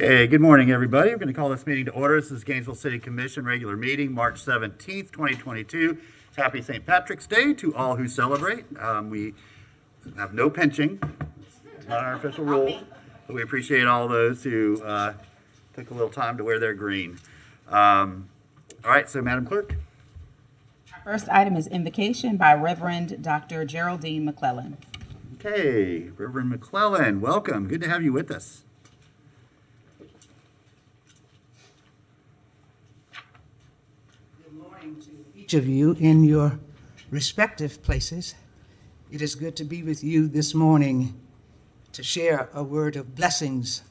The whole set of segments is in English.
Okay, good morning, everybody. We're going to call this meeting to order. This is Gainesville City Commission regular meeting, March 17th, 2022. Happy St. Patrick's Day to all who celebrate. We have no pinching. It's not our official rules, but we appreciate all those who took a little time to wear their green. All right, so Madam Clerk. Our first item is invocation by Reverend Dr. Geraldine McClellan. Okay, Reverend McClellan, welcome. Good to have you with us. Each of you in your respective places. It is good to be with you this morning to share a word of blessings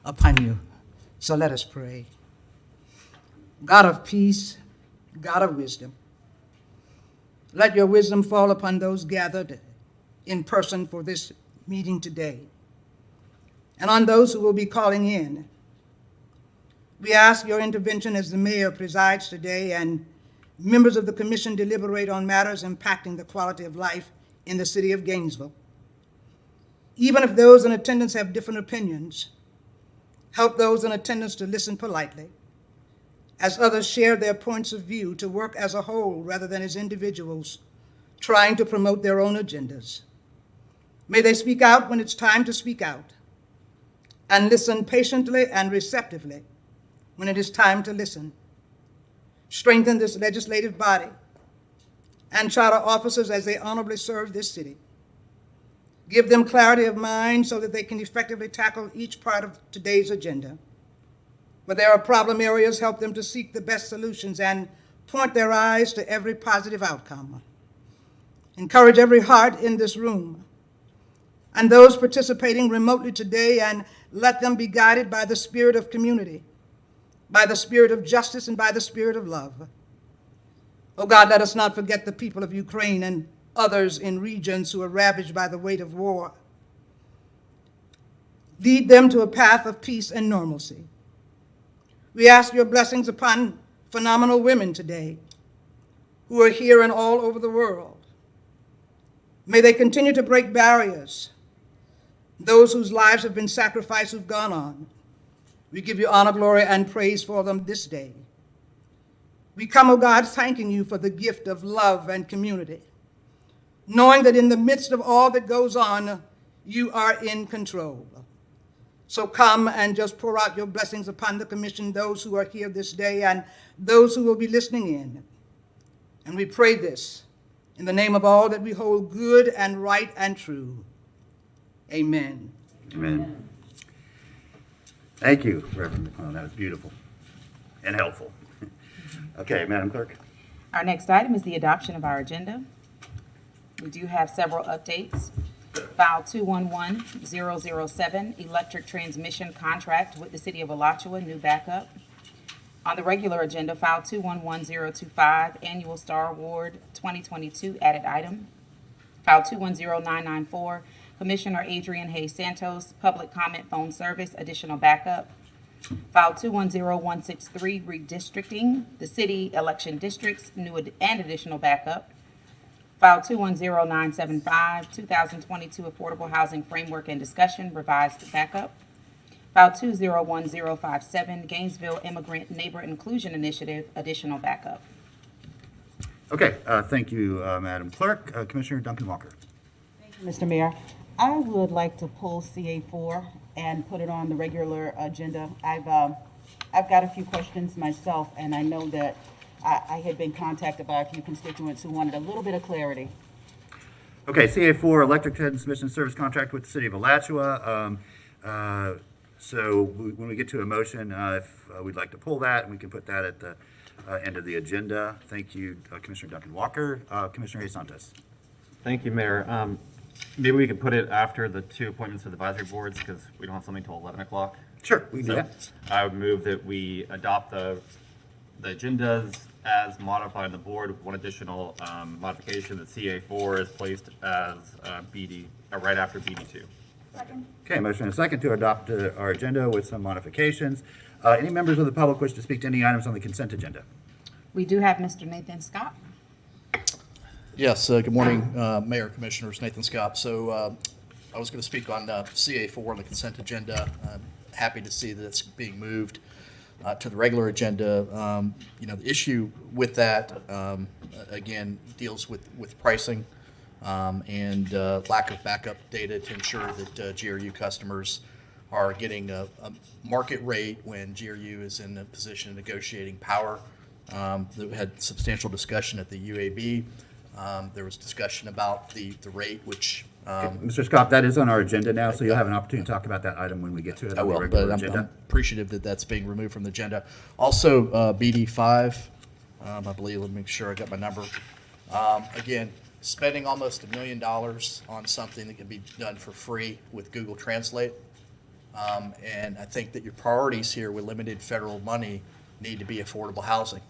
upon you. So let us pray. God of peace, God of wisdom, let your wisdom fall upon those gathered in person for this meeting today, and on those who will be calling in. We ask your intervention as the mayor presides today and members of the commission deliberate on matters impacting the quality of life in the city of Gainesville. Even if those in attendance have different opinions, help those in attendance to listen politely, as others share their points of view, to work as a whole rather than as individuals trying to promote their own agendas. May they speak out when it's time to speak out, and listen patiently and receptively when it is time to listen. Strengthen this legislative body and charter officers as they honorably serve this city. Give them clarity of mind so that they can effectively tackle each part of today's agenda. Where there are problem areas, help them to seek the best solutions and point their eyes to every positive outcome. Encourage every heart in this room and those participating remotely today, and let them be guided by the spirit of community, by the spirit of justice, and by the spirit of love. Oh God, let us not forget the people of Ukraine and others in regions who are ravaged by the weight of war. Lead them to a path of peace and normalcy. We ask your blessings upon phenomenal women today who are here and all over the world. May they continue to break barriers, those whose lives have been sacrificed who've gone on. We give you honor, glory, and praise for them this day. We come, oh God, thanking you for the gift of love and community, knowing that in the midst of all that goes on, you are in control. So come and just pour out your blessings upon the commission, those who are here this day and those who will be listening in. And we pray this in the name of all that we hold good and right and true. Amen. Amen. Thank you, Reverend McClellan. That was beautiful and helpful. Okay, Madam Clerk. Our next item is the adoption of our agenda. We do have several updates. File 211007, electric transmission contract with the city of Alachua, new backup. On the regular agenda, file 211025, annual Star Award 2022, added item. File 210994, Commissioner Adrian Hayes Santos, public comment phone service, additional backup. File 210163, redistricting the city election districts, new and additional backup. File 210975, 2022 Affordable Housing Framework and Discussion, revised backup. File 201057, Gainesville Immigrant Neighbor Inclusion Initiative, additional backup. Okay, thank you, Madam Clerk. Commissioner Duncan Walker. Thank you, Mr. Mayor. I would like to pull CA4 and put it on the regular agenda. I've got a few questions myself, and I know that I had been contacted by a few constituents who wanted a little bit of clarity. Okay, CA4, electric transmission service contract with the city of Alachua. When we get to a motion, if we'd like to pull that, and we can put that at the end of the agenda. Thank you, Commissioner Duncan Walker. Commissioner Hayes Santos. Thank you, Mayor. Maybe we could put it after the two appointments to the advisory boards because we don't have something until 11 o'clock. Sure, we can do that. I would move that we adopt the agendas as modified on the board with one additional modification, that CA4 is placed as BD, right after BD2. Second. Okay, motion and a second to adopt our agenda with some modifications. Any members of the public wish to speak to any items on the consent agenda? We do have Mr. Nathan Scott. Yes, good morning, Mayor, Commissioners, Nathan Scott. So I was going to speak on CA4 on the consent agenda. happy to see that it's being moved to the regular agenda. The issue with that, again, deals with pricing and lack of backup data to ensure that GRU customers are getting a market rate when GRU is in a position of negotiating power. We had substantial discussion at the UAB. There was discussion about the rate, which Mr. Scott, that is on our agenda now, so you'll have an opportunity to talk about that item when we get to it I on the will, regular but I'm agenda. appreciative that that's being removed from the agenda. Also, BD5, I believe, let me make sure I got my number. Again, spending almost $1 million on something that can be done for free with Google Translate. And I think that your priorities here with limited federal money need to be affordable housing.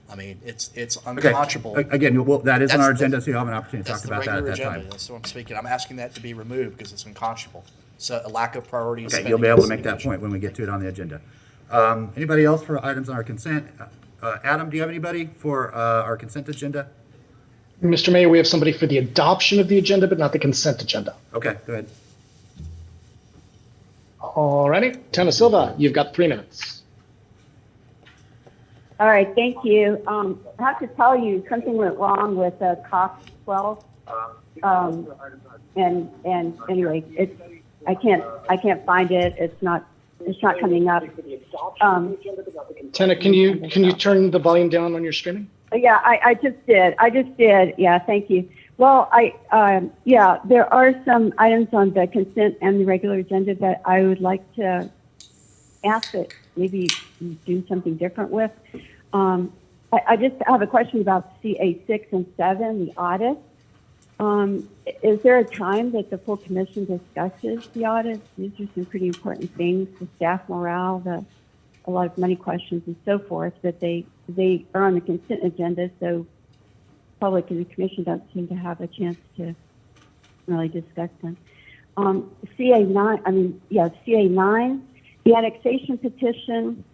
I mean, it's Okay. unconscionable. Again, well, that is on our That's the- agenda, so you'll have an opportunity to That's talk the about that at regular that agenda. time. That's what I'm speaking. I'm asking that to be removed because it's unconscionable. So a lack of priority. in Okay, spending you'll be able to is make that significant. point when we get to it on the agenda. Anybody else for items on our consent? Adam, do you have anybody for our consent agenda? Mr. Mayor, we have somebody for the adoption of the agenda, but not the consent agenda. Okay, go ahead. All righty. Tana Silva, you've got 3 minutes. All right, thank you. I have to tell you, something went wrong with COP 12. And anyway, I can't find it. It's not coming up. Tana, can you turn the volume down on your streaming? Yeah, I just did. Yeah, thank you. Well, there are some items on the consent and the regular agenda that I would like to ask that maybe you do something different with. I just have a question about CA 6 and 7, the audit. Is there a time that the full commission discusses the audit? These are some pretty important things, the staff morale, a lot of money questions and so forth, that they are on the consent agenda, so public and the commission don't seem to have a chance to really discuss them. CA 9, the annexation petition,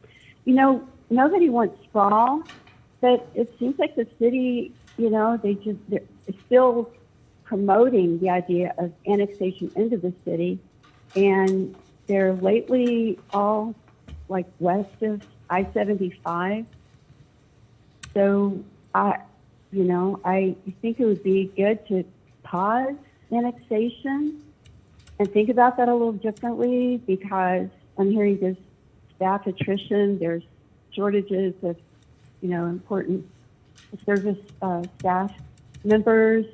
nobody wants sprawl, but it seems like the city, they're still promoting the idea of annexation into the city, and they're lately all like west of I-75. So I think it would be good to pause annexation and think about that a little differently, because I'm hearing there's staff attrition, there's shortages of, important service staff members,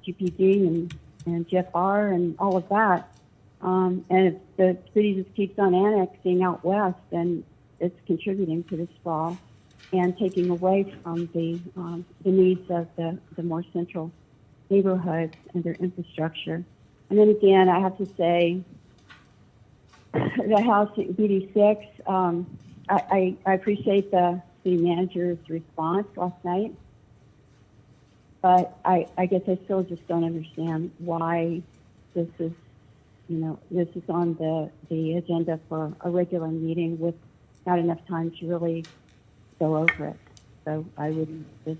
GPD and GFR and all of that. And if the city just keeps on annexing out west, then it's contributing to this sprawl and taking away from the needs of the more central neighborhoods and their infrastructure. And then again, I have to say, the House BD6, I appreciate the city manager's response last night, but I guess I still just don't understand why this is on the agenda for a regular meeting with not enough time to really go over it. So I would just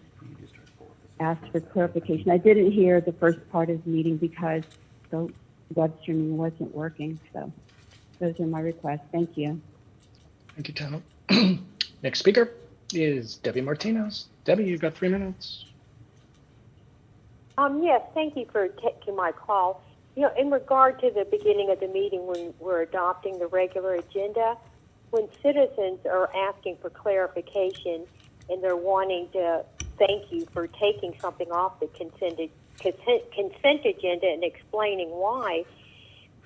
ask for clarification. I didn't hear the first part of the meeting because the web streaming wasn't working. So those are my requests. Thank you. Thank you, Tana. Next speaker is Debbie Martinez. Debbie, you've got 3 minutes. Yes, thank you for taking my call. In regard to the beginning of the meeting when we're adopting the regular agenda, when citizens are asking for clarification and they're wanting to thank you for taking something off the consent agenda and explaining why,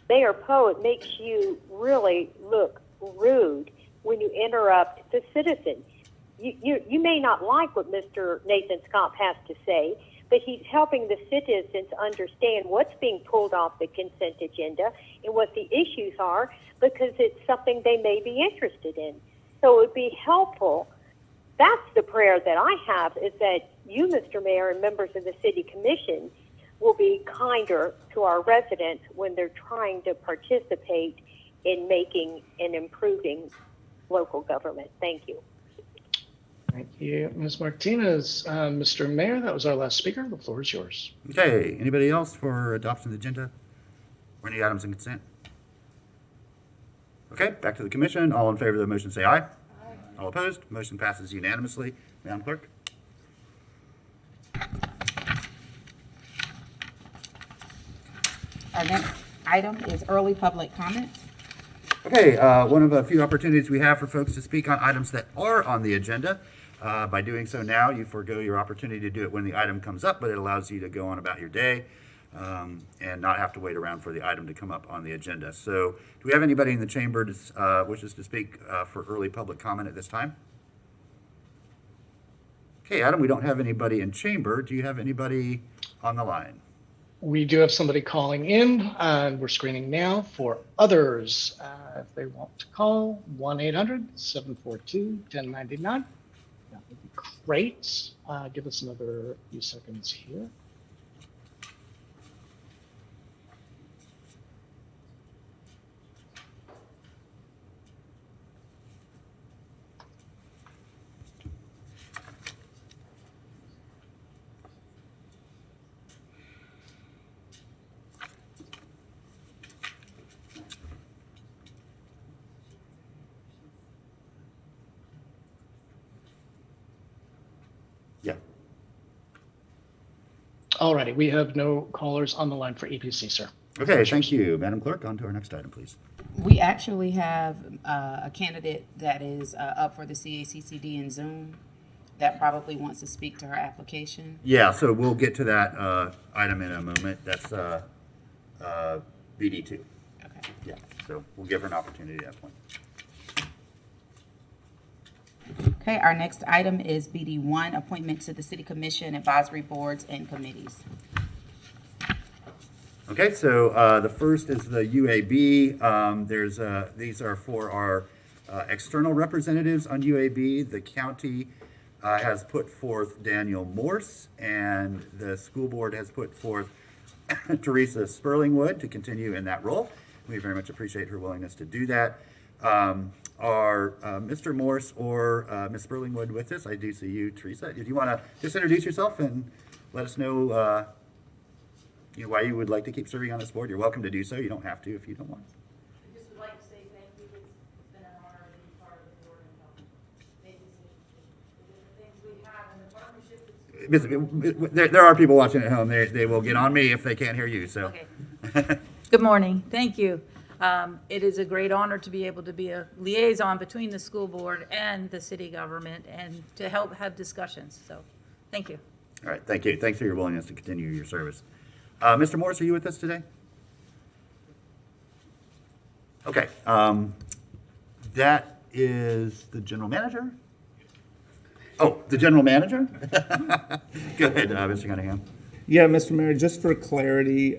Mayor Poe, it makes you really look rude when you interrupt the citizens. You may not like what Mr. Nathan Scott has to say, but he's helping the citizens understand what's being pulled off the consent agenda and what the issues are, because it's something they may be interested in. So it would be helpful. That's the prayer that I have, is that you, Mr. Mayor, and members of the City Commission will be kinder to our residents when they're trying to participate in making and improving local government. Thank you. Thank you, Ms. Martinez. Mr. Mayor, that was our last speaker. The floor is yours. Okay, anybody else for adoption of the agenda or any items in consent? Okay, back to the commission. All in favor of the motion, say aye. All opposed? Motion passes unanimously. Madam Clerk? Our next item is early public comment. Okay, one of a few opportunities we have for folks to speak on items that are on the agenda. By doing so now, you forego your opportunity to do it when the item comes up, but it allows you to go on about your day and not have to wait around for the item to come up on the agenda. So do we have anybody in the chamber wishes to speak for early public comment at this time? Okay, Adam, we don't have anybody in chamber. Do you have anybody on the line? We do have somebody calling in, and we're screening now for others. If they want to call, 1-800-742-1099. That would be great. Give us another few seconds here. Yeah. Alrighty, we have no callers on the line for EPC, sir. Okay, thank you. Madam Clerk, on to our next item, please. We actually have a candidate that is up for the CACCD in Zoom that probably wants to speak to her application. Yeah, so we'll get to that item in a moment. That's BD2. Okay. Yeah, so we'll give her an opportunity at that point. Okay, our next item is BD1, appointment to the City Commission, advisory boards, and committees. Okay, so the first is the UAB. These are for our external representatives on UAB. The county has put forth Daniel Morse, and the school board has put forth Teresa Sperlingwood to continue in that role. We very much appreciate her willingness to do that. Are Mr. Morse or Ms. Sperlingwood with us? I do see you, Teresa. If you want to just introduce yourself and let us know why you would like to keep serving on this board, you're welcome to do so. You don't have to if you don't want. I just would like to say thank you. It's been an honor to be part of the board and help make decisions. The things we have in the partnership. There are people watching at home. They will get on me if they can't hear you. So. Okay. Good morning. Thank you. It is a great honor to be able to be a liaison between the school board and the city government and to help have discussions. So, thank you. All right. Thank you. Thanks for your willingness to continue your service. Mr. Morris, are you with us today? Okay. That is the general manager. Oh, the general manager? Go ahead, Mr. Cunningham. Yeah, Mr. Mayor, just for clarity,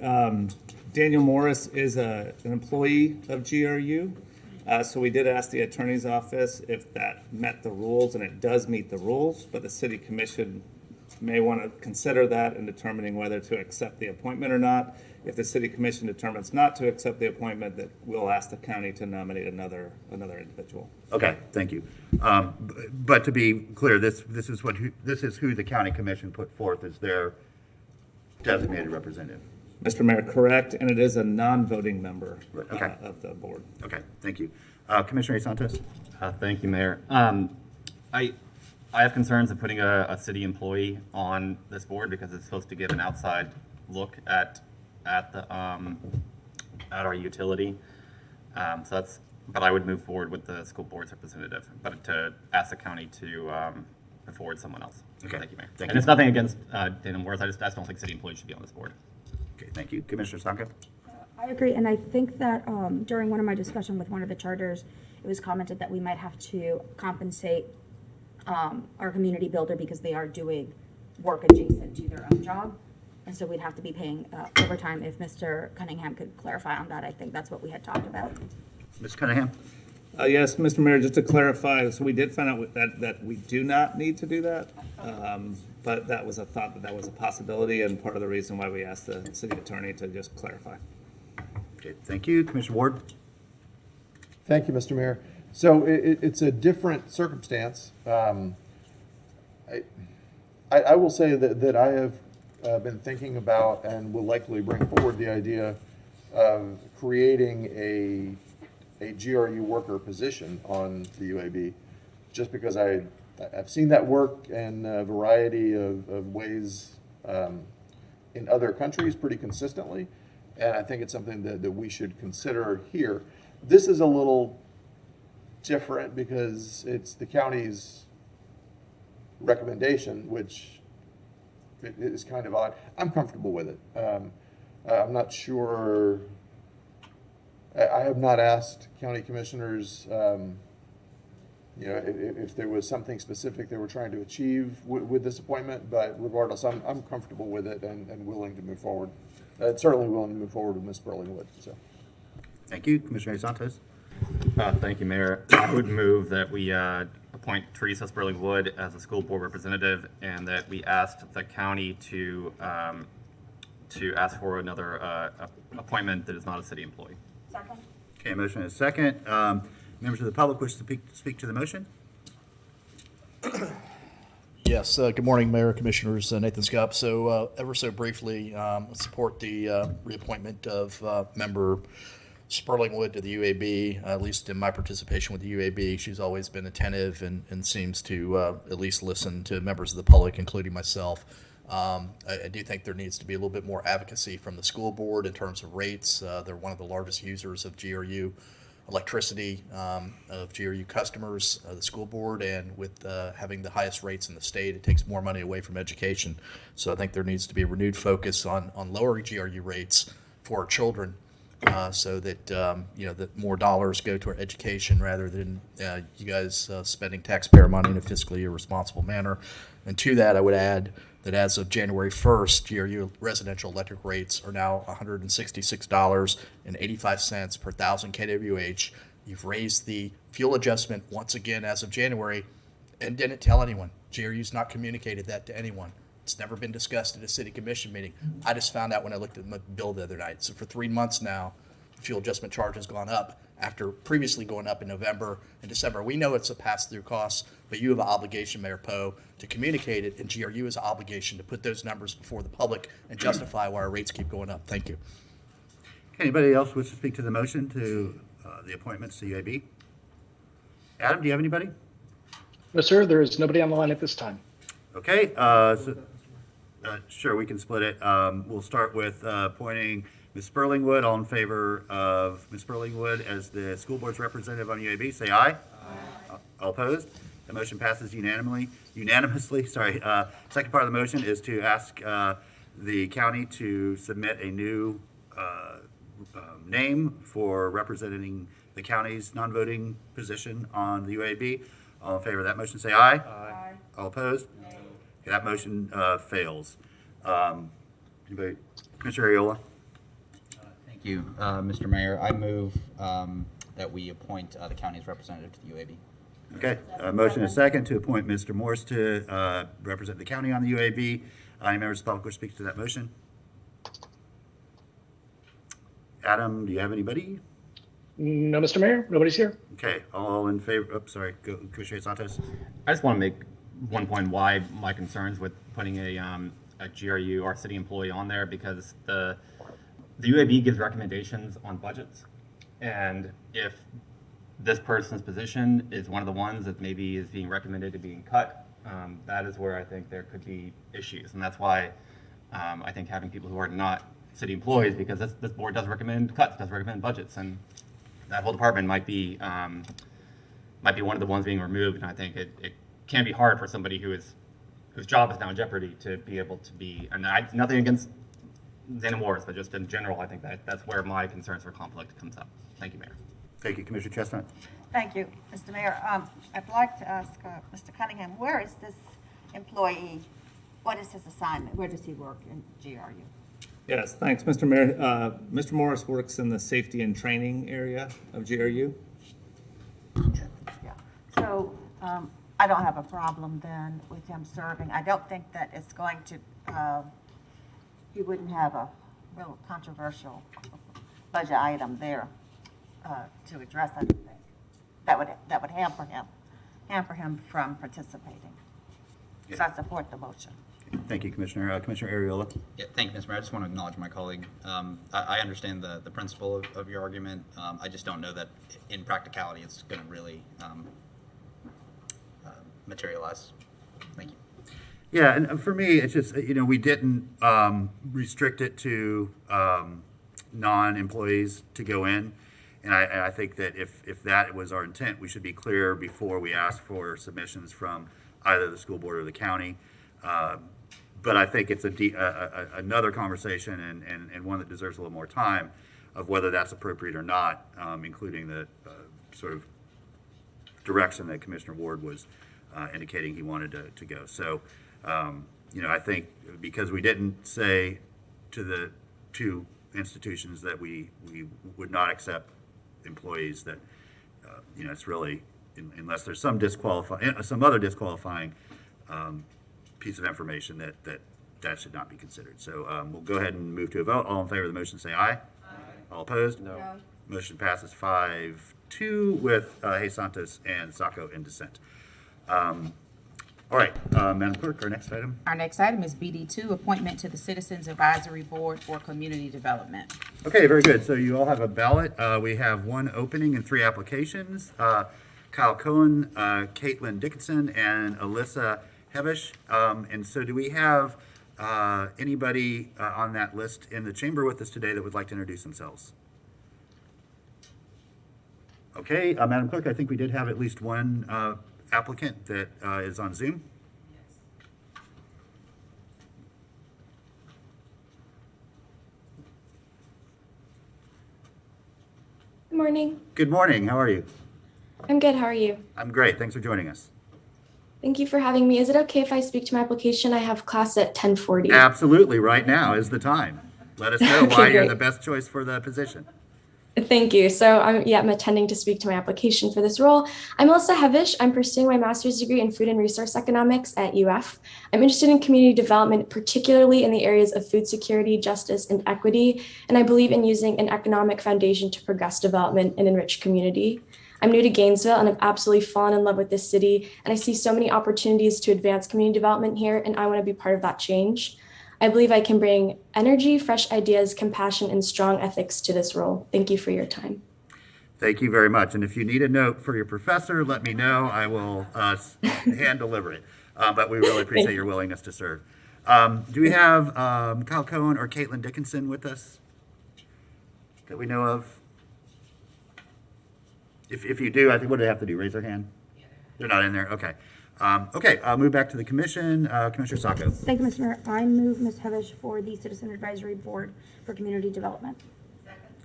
Daniel Morris is an employee of GRU. So we did ask the attorney's office if that met the rules, and it does meet the rules, but the city commission may want to consider that in determining whether to accept the appointment or not. If the city commission determines not to accept the appointment, that we'll ask the county to nominate another individual. Okay, thank you. But to be clear, this is who the county commission put forth as their designated representative. Mr. Mayor, correct, and it is a non-voting member Okay. of the board. Okay, thank you. Commissioner Santos? Thank you, Mayor. I have concerns of putting a city employee on this board because it's supposed to give an outside look at our utility. But I would move forward with the school board's representative, but to ask the county to put forward someone else. Okay. Thank you, Mayor. Thank And you. it's nothing against Dana Morris. I just don't think city employees should be on this board. Okay, thank you. Commissioner Stanko? I agree, and I think that during one of my discussion with one of the charters, it was commented that we might have to compensate our community builder because they are doing work adjacent to their own job, and so we'd have to be paying overtime. If Mr. Cunningham could clarify on that, I think that's what we had talked about. Mr. Cunningham? Yes, Mr. Mayor, just to clarify, so we did find out that we do not need to do that, but that was a thought that was a possibility, and part of the reason why we asked the city attorney to just clarify. Okay, thank you. Commissioner Ward? Thank you, Mr. Mayor. So it's a different circumstance. I will say that I have been thinking about and will likely bring forward the idea of creating a GRU worker position on the UAB, just because I've seen that work in a variety of ways in other countries pretty consistently, and I think it's something that we should consider here. This is a little different because it's the county's recommendation, which is kind of odd. I'm comfortable with it. I'm not sure. I have not asked county commissioners, if there was something specific they were trying to achieve with this appointment, but regardless, I'm comfortable with it and willing to move forward. Certainly willing to move forward with Ms. Burlingwood, so. Thank you. Commissioner Santos? Thank you, Mayor. I would move that we appoint Teresa Sperling-Wood as a school board representative, and that we asked the county to ask for another appointment that is not a city employee. Second? Okay, motion is second. Members of the public wish to speak to the motion? Yes, good morning, Mayor, Commissioners, Nathan Scupp. So ever so briefly, support the reappointment of member Sperlingwood to the UAB, at least in my participation with the UAB. She's always been attentive and seems to at least listen to members of the public, including myself. I do think there needs to be a little bit more advocacy from the school board in terms of rates. They're one of the largest users of GRU electricity, of GRU customers, the school board, and with having the highest rates in the state, it takes more money away from education. So I think there needs to be a renewed focus on lowering GRU rates for our children, so that that more dollars go to our education rather than you guys spending taxpayer money in a fiscally irresponsible manner. And to that, I would add that as of January 1st, GRU residential electric rates are now $166.85 per 1,000 kWh. You've raised the fuel adjustment once again as of January and didn't tell anyone. GRU's not communicated that to anyone. It's never been discussed at a city commission meeting. I just found out when I looked at my bill the other night. So for 3 months now, the fuel adjustment charge has gone up after previously going up in November and December. We know it's a pass-through cost, but you have an obligation, Mayor Poe, to communicate it, and GRU has an obligation to put those numbers before the public and justify why our rates keep going up. Thank you. Anybody else wish to speak to the motion to the appointments to UAB? Adam, do you have anybody? No, sir, there is nobody on the line at this time. Okay, sure, we can split it. We'll start with appointing Ms. Sperlingwood. All in favor of Ms. Sperlingwood as the school board's representative on UAB, say aye. Aye. All opposed? The motion passes unanimously. Sorry. Second part of the motion is to ask the county to submit a new name for representing the county's non-voting position on the UAB. All in favor of that motion, say aye. Aye. All opposed? No. Okay, that motion fails. Anybody? Commissioner Ariola? Thank you, Mr. Mayor. I move that we appoint the county's representative to the UAB. Okay, motion is second to appoint Mr. Morse to represent the county on the UAB. Any members of the public wish to speak to that motion? Adam, do you have anybody? No, Mr. Mayor, nobody's here. Okay, all in favor, oops, sorry, Commissioner Santos. I just want to make one point why my concerns with putting a GRU or city employee on there, because the UAB gives recommendations on budgets, and if this person's position is one of the ones that maybe is being recommended to being cut, that is where I think there could be issues, and that's why I think having people who are not city employees, because this board does recommend cuts, does recommend budgets, and that whole department might be one of the ones being removed, and I think it can be hard for somebody whose job is now in jeopardy to be able to be, and nothing against Dana Morris, but just in general, I think that's where my concerns for conflict comes up. Thank you, Mayor. Thank you, Commissioner Chestnut. Thank you, Mr. Mayor. I'd like to ask Mr. Cunningham, where is this employee? What is his assignment? Where does he work in GRU? Yes, thanks, Mr. Mayor. Mr. Morris works in the safety and training area of GRU. Yeah. So I don't have a problem then with him serving. I don't think that it's going to, he wouldn't have a real controversial budget item there to address. I don't think that would hamper him from participating. So I support the motion. Thank you, Commissioner. Commissioner Ariola. Yeah, thank you, Mr. Mayor. I just want to acknowledge my colleague. I understand the principle of your argument. I just don't know that in practicality it's going to really materialize. Thank you. Yeah, and for me, it's just, we didn't restrict it to non-employees to go in. And I think that if that was our intent, we should be clear before we ask for submissions from either the school board or the county. But I think it's another conversation and one that deserves a little more time of whether that's appropriate or not, including the sort of direction that Commissioner Ward was indicating he wanted to go. So, I think because we didn't say to the two institutions that we would not accept employees, that it's really, unless there's some other disqualifying piece of information that should not be considered. So we'll go ahead and move to a vote. All in favor of the motion say aye. Aye. All opposed? No. Motion passes 5-2 with Jesus Santos and Sacco in dissent. All right, Madam Clerk, our next item. Our next item is BD2, appointment to the Citizens Advisory Board for Community Development. Okay, very good. So you all have a ballot. We have one opening and 3 applications. Kyle Cohen, Caitlin Dickinson, and Alyssa Hevish. And so do we have anybody on that list in the chamber with us today that would like to introduce themselves? Okay, Madam Clerk, I think we did have at least one applicant that is on Zoom. Good morning. Good morning. How are you? I'm good. How are you? I'm great. Thanks for joining us. Thank you for having me. Is it okay if I speak to my application? I have class at 10:40. Absolutely. Right now is the time. Let us know Okay, why you're great. the best choice for the position. Thank you. So I'm attending to speak to my application for this role. I'm Alyssa Hevish. I'm pursuing my master's degree in food and resource economics at UF. I'm interested in community development, particularly in the areas of food security, justice, and equity. And I believe in using an economic foundation to progress development and enrich community. I'm new to Gainesville and I've absolutely fallen in love with this city. And I see so many opportunities to advance community development here, and I want to be part of that change. I believe I can bring energy, fresh ideas, compassion, and strong ethics to this role. Thank you for your time. Thank you very much. And if you need a note for your professor, let me know. I will hand deliver it. But we really appreciate your willingness to serve. Do we have Kyle Cohen or Caitlin Dickinson with us that we know of? If you do, I think, what do they have to do? Raise their hand? They're not in there? Okay. I'll move back to the commission. Commissioner Sacco. Thank you, Mr. Mayor. I move Ms. Hevish for the Citizen Advisory Board for Community Development.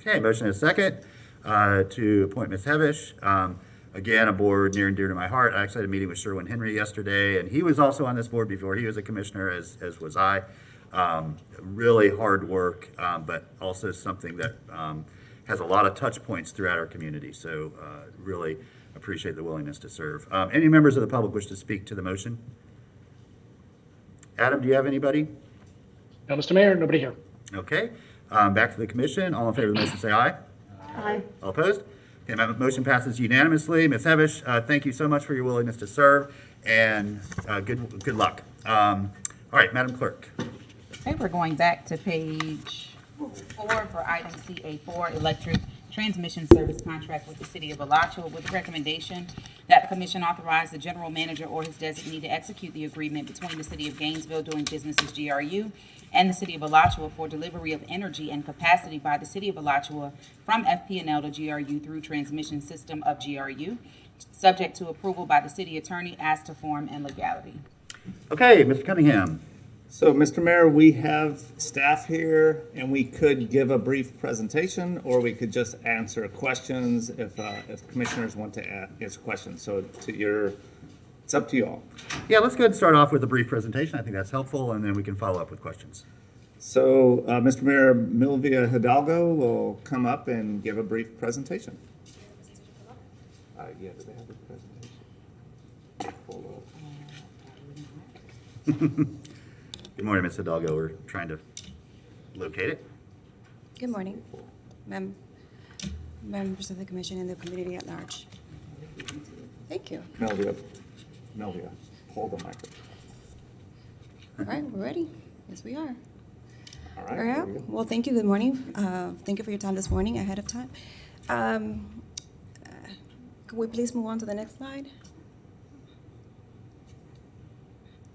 Okay, motion is second to appoint Ms. Hevish. Again, a board near and dear to my heart. I actually had a meeting with Sherwin Henry yesterday, and he was also on this board before he was a commissioner, as was I. Really hard work, but also something that has a lot of touch points throughout our community. So really appreciate the willingness to serve. Any members of the public wish to speak to the motion? Adam, do you have anybody? No, Mr. Mayor, nobody here. Okay. Back to the commission. All in favor of the motion say aye. Aye. All opposed? Okay, my motion passes unanimously. Ms. Hevish, thank you so much for your willingness to serve, and good luck. All right, Madam Clerk. Okay, we're going back to page 4 for item CA4, electric transmission service contract with the city of Alachua, with the recommendation that the commission authorize the general manager or his designee to execute the agreement between the city of Gainesville doing business as GRU and the city of Alachua for delivery of energy and capacity by the city of Alachua from FP&L to GRU through transmission system of GRU, subject to approval by the city attorney as to form and legality. Okay, Mr. Cunningham. So, Mr. Mayor, we have staff here, and we could give a brief presentation, or we could just answer questions if commissioners want to answer questions. So, it's up to you all. Yeah, let's go ahead and start off with a brief presentation. I think that's helpful, and then we can follow up with questions. So, Mr. Mayor, Milvia Hidalgo will come up and give a brief presentation. Yeah, do they have a presentation? Good morning, Ms. Hidalgo. We're trying to locate it. Good morning, members of the commission and the community at large. Thank you. Melvia, hold the microphone. All right, we're ready. Yes, we are. All All right. right. Well, thank you. Good morning. Thank you for your time this morning ahead of time. Could we please move on to the next slide?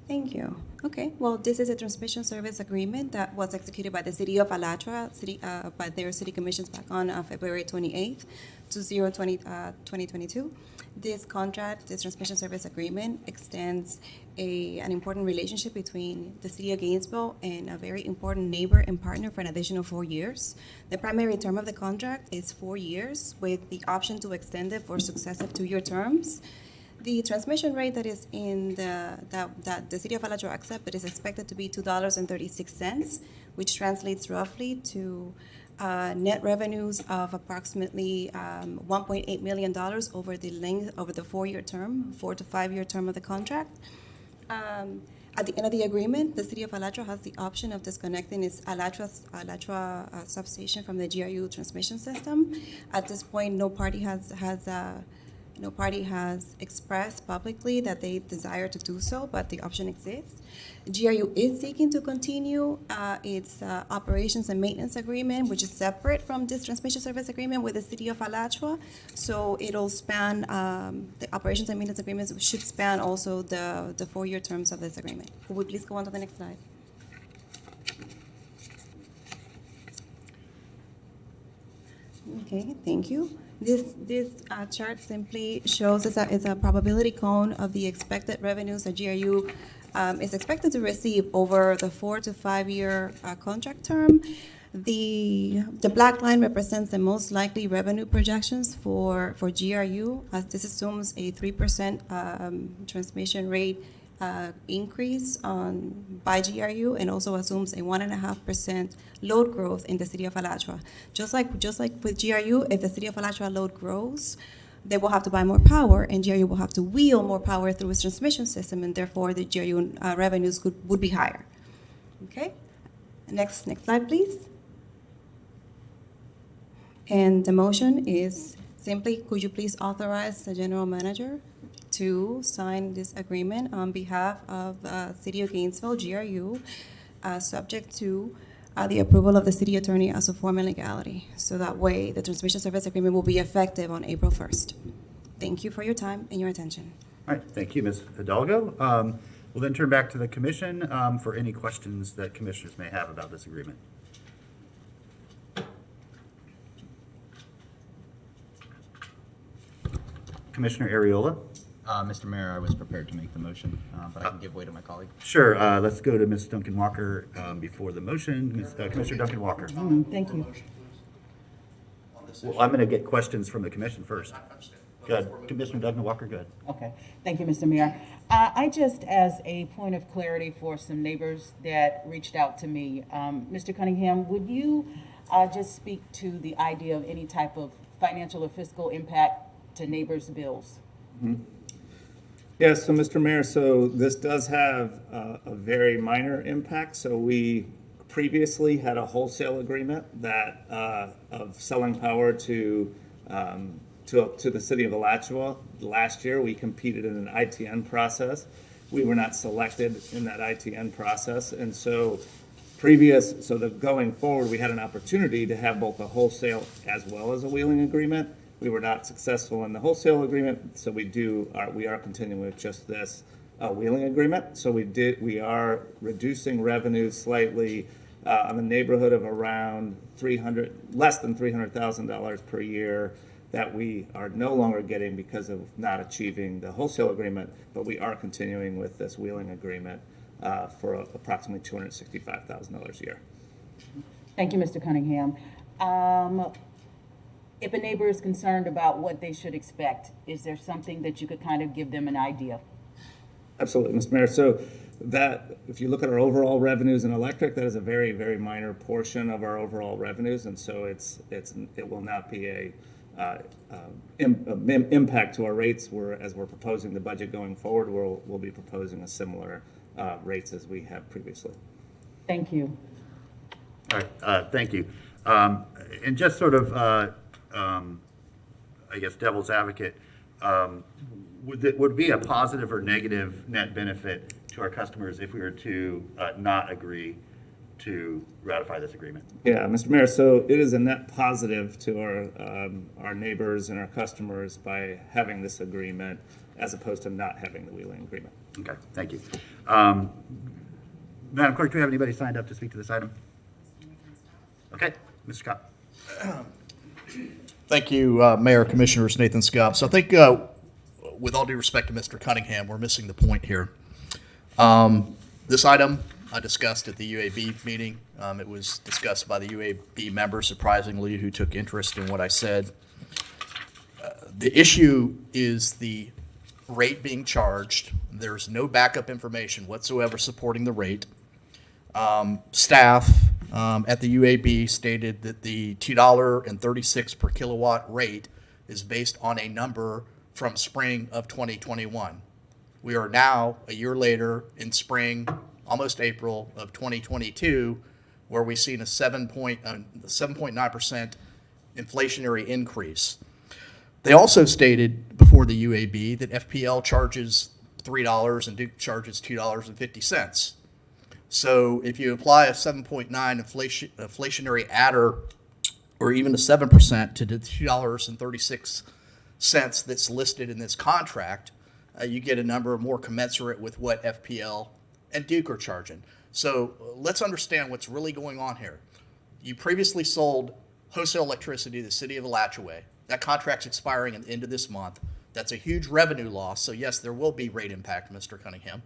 Thank you. Okay, well, this is a transmission service agreement that was executed by the City of Alatra, by their city commissions back on February 28th, 2022. This contract, this transmission service agreement extends an important relationship between the City of Gainesville and a very important neighbor and partner for an additional 4 years. The primary term of the contract is 4 years with the option to extend it for successive 2-year terms. The transmission rate that is in that the City of Alatra accepted is expected to be $2.36, which translates roughly to net revenues of approximately $1.8 million over the 4-year term, 4 to 5 year term of the contract. At the end of the agreement, the City of Alatra has the option of disconnecting its Alatra substation from the GRU transmission system. At this point, no party has expressed publicly that they desire to do so, but the option exists. GRU is seeking to continue its operations and maintenance agreement, which is separate from this transmission service agreement with the City of Alachua. So it'll span, the operations and maintenance agreements should span also the 4-year terms of this agreement. Could we please go on to the next slide? Okay, thank you. This chart simply shows it's a probability cone of the expected revenues that GRU is expected to receive over the 4 to 5 year contract term. The black line represents the most likely revenue projections for GRU, as this assumes a 3% transmission rate increase by GRU, and also assumes a 1.5% load growth in the City of Alachua. Just like with GRU, if the City of Alachua load grows, they will have to buy more power, and GRU will have to wheel more power through its transmission system, and therefore the GRU revenues would be higher. Okay, next slide, please. And the motion is simply, could you please authorize the general manager to sign this agreement on behalf of City of Gainesville, GRU, subject to the approval of the city attorney as a form and legality. So that way, the transmission service agreement will be effective on April 1st. Thank you for your time and your attention. All right, thank you, Ms. Hidalgo. We'll then turn back to the commission for any questions that commissioners may have about this agreement. Commissioner Ariola. Mr. Mayor, I was prepared to make the motion, but I can give way to my colleague. Sure, let's go to Ms. Duncan Walker before the motion. Commissioner Duncan Walker. Thank you. Well, I'm going to get questions from the commission first. Go ahead. Commissioner Duncan Walker, go ahead. Okay, thank you, Mr. Mayor. I just, as a point of clarity for some neighbors that reached out to me, Mr. Cunningham, would you just speak to the idea of any type of financial or fiscal impact to neighbors' bills? Mm-hmm. Yes, so Mr. Mayor, so this does have a very minor impact. So we previously had a wholesale agreement that of selling power to the City of Alachua. Last year, we competed in an ITN process. We were not selected in that ITN process, and so going forward, we had an opportunity to have both a wholesale as well as a wheeling agreement. We were not successful in the wholesale agreement, so we are continuing with just this wheeling agreement. So we are reducing revenues slightly in the neighborhood of around less than $300,000 per year that we are no longer getting because of not achieving the wholesale agreement, but we are continuing with this wheeling agreement for approximately $265,000 a year. Thank you, Mr. Cunningham. If a neighbor is concerned about what they should expect, is there something that you could kind of give them an idea? Absolutely, Mr. Mayor. So that, if you look at our overall revenues in electric, that is a very, very minor portion of our overall revenues, and so it will not be a impact to our rates. As we're proposing the budget going forward, we'll be proposing a similar rates as we have previously. Thank you. All right, thank you. And just sort of, I guess, devil's advocate, would it be a positive or negative net benefit to to our customers if we were to not agree to ratify this agreement? Yeah, Mr. Mayor, so it is a net positive to our neighbors and our customers by having this agreement as opposed to not having the wheeling agreement. Okay, thank you. Madam Clerk, do we have anybody signed up to speak to this item? Okay, Mr. Scott. Thank you, Mayor, Commissioners, Nathan Scott. So I think, with all due respect to Mr. Cunningham, we're missing the point here. This item I discussed at the UAB meeting. It was discussed by the UAB members, surprisingly, who took interest in what I said. The issue is the rate being charged. There's no backup information whatsoever supporting the rate. Staff at the UAB stated that the $2.36 per kilowatt rate is based on a number from spring of 2021. We are now, a year later, in spring, almost April of 2022, where we've seen a 7.9% inflationary increase. They also stated before the UAB that FPL charges $3 and Duke charges $2.50. So if you apply a 7.9 inflationary adder, or even a 7% to the $2.36 that's listed in this contract, you get a number more commensurate with what FPL and Duke are charging. So let's understand what's really going on here. You previously sold wholesale electricity to the city of Alachua. That contract's expiring at the end of this month. That's a huge revenue loss. So yes, there will be rate impact, Mr. Cunningham,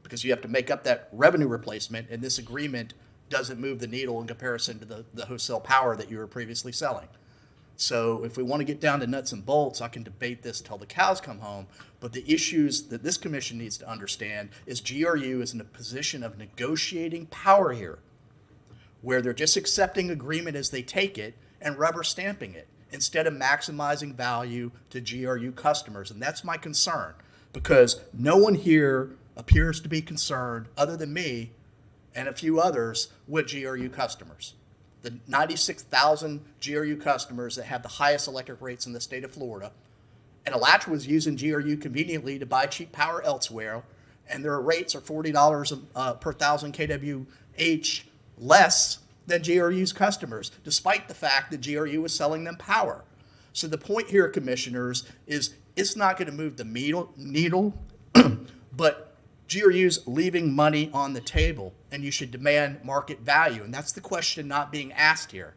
because you have to make up that revenue replacement, and this agreement doesn't move the needle in comparison to the wholesale power that you were previously selling. So if we want to get down to nuts and bolts, I can debate this till the cows come home. But the issues that this commission needs to understand is GRU is in a position of negotiating power here, where they're just accepting agreement as they take it and rubber stamping it instead of maximizing value to GRU customers. And that's my concern, because no one here appears to be concerned, other than me and a few others, with GRU customers. The 96,000 GRU customers that have the highest electric rates in the state of Florida. And Alachua is using GRU conveniently to buy cheap power elsewhere, and their rates are $40 per 1,000 kWh less than GRU's customers, despite the fact that GRU is selling them power. So the point here, commissioners, is it's not going to move the needle, but GRU's leaving money on the table, and you should demand market value. And that's the question not being asked here,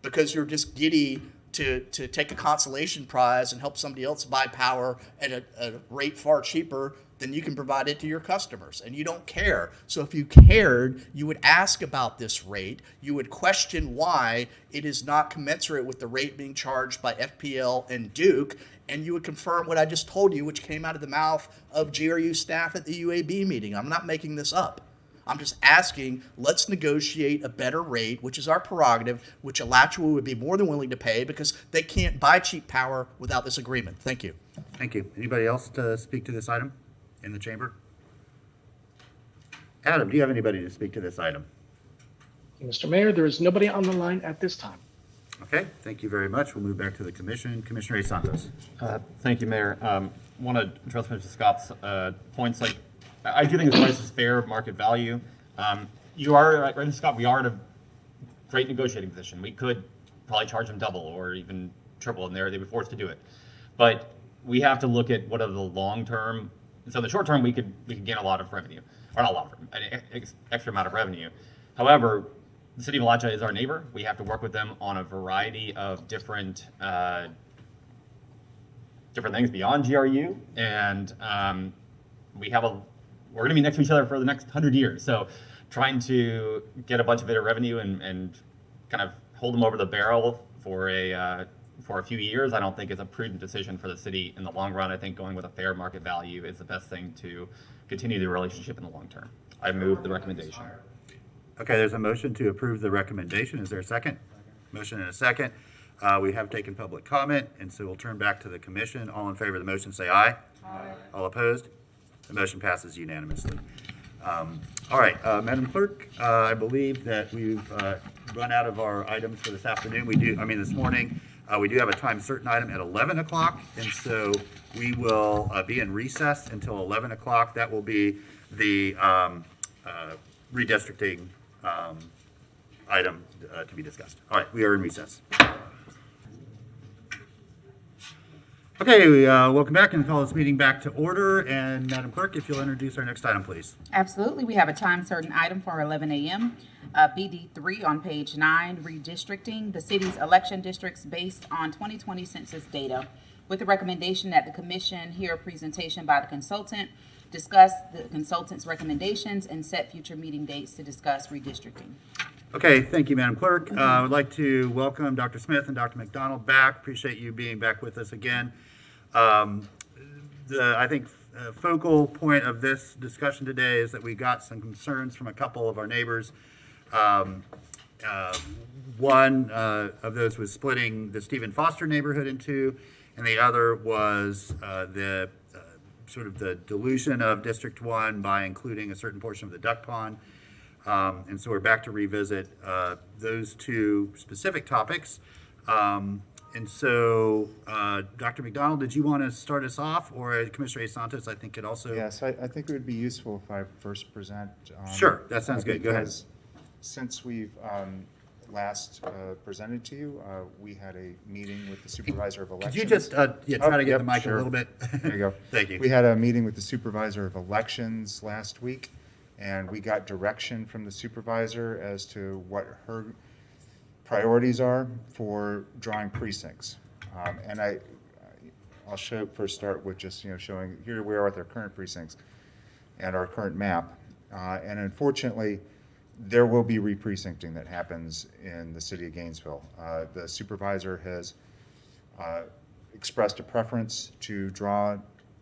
because you're just giddy to take a consolation prize and help somebody else buy power at a rate far cheaper than you can provide it to your customers. And you don't care. So if you cared, you would ask about this rate. You would question why it is not commensurate with the rate being charged by FPL and Duke. And you would confirm what I just told you, which came out of the mouth of GRU staff at the UAB meeting. I'm not making this up. I'm just asking, let's negotiate a better rate, which is our prerogative, which Alachua would be more than willing to pay, because they can't buy cheap power without this agreement. Thank you. Thank you. Anybody else to speak to this item in the chamber? Adam, do you have anybody to speak to this item? Mr. Mayor, there is nobody on the line at this time. Okay, thank you very much. We'll move back to the commission. Commissioner A. Santos. Thank you, Mayor. Want to address Mr. Scott's points. Like, I do think the price is fair, market value. You are right, Mr. Scott. We are in a great negotiating position. We could probably charge them double or even triple, and they'd be forced to do it. But we have to look at what are the long term. So in the short term, we could gain a lot of revenue, or not a lot of an extra amount of revenue. However, the city of Alachua is our neighbor. We have to work with them on a variety of different things beyond GRU, and we're going to be next to each other for the next 100 years. So trying to get a bunch of bit of revenue and kind of hold them over the barrel for a few years, I don't think is a prudent decision for the city in the long run. I think going with a fair market value is the best thing to continue the relationship in the long term. I move the recommendation. Okay, there's a motion to approve the recommendation. Is there a second? Motion and a second. We have taken public comment, and so we'll turn back to the commission. All in favor of the motion, say aye. Aye. All opposed? The motion passes unanimously. All right, Madam Clerk, I believe that we've run out of our items for this afternoon. This morning, we do have a time certain item at 11 o'clock, and so we will be in recess until 11 o'clock. That will be the redistricting item to be discussed. All right, we are in recess. Okay, welcome back, and call this meeting back to order. And Madam Clerk, if you'll introduce our next item, please. Absolutely. We have a time certain item for 11 a.m. BD3 on page 9, redistricting the city's election districts based on 2020 census data, with the recommendation that the commission hear a presentation by the consultant, discuss the consultant's recommendations, and set future meeting dates to discuss redistricting. Okay, thank you, Madam Clerk. I would like to welcome Dr. Smith and Dr. McDonald back. Appreciate you being back with us again. I think focal point of this discussion today is that we got some concerns from a couple of our neighbors. One of those was splitting the Stephen Foster neighborhood in two, and the other was the sort of the dilution of District 1 by including a certain portion of the duck pond. And so we're back to revisit those two specific topics. And so, Dr. McDonald, did you want to start us off, or Commissioner A. Santos, I think, could also? Yes, I think it would be useful if I first present. Sure, that sounds good. Go ahead. Because since we've last presented to you, we had a meeting with the supervisor of elections. Could you just try to get the mic a little bit? There you go. Thank you. We had a meeting with the supervisor of elections last week, and we got direction from the supervisor as to what her priorities are for drawing precincts. And I'll first start with just showing here we are with our current precincts and our current map. And unfortunately, there will be re-precincting that happens in the city of Gainesville. The supervisor has expressed a preference to draw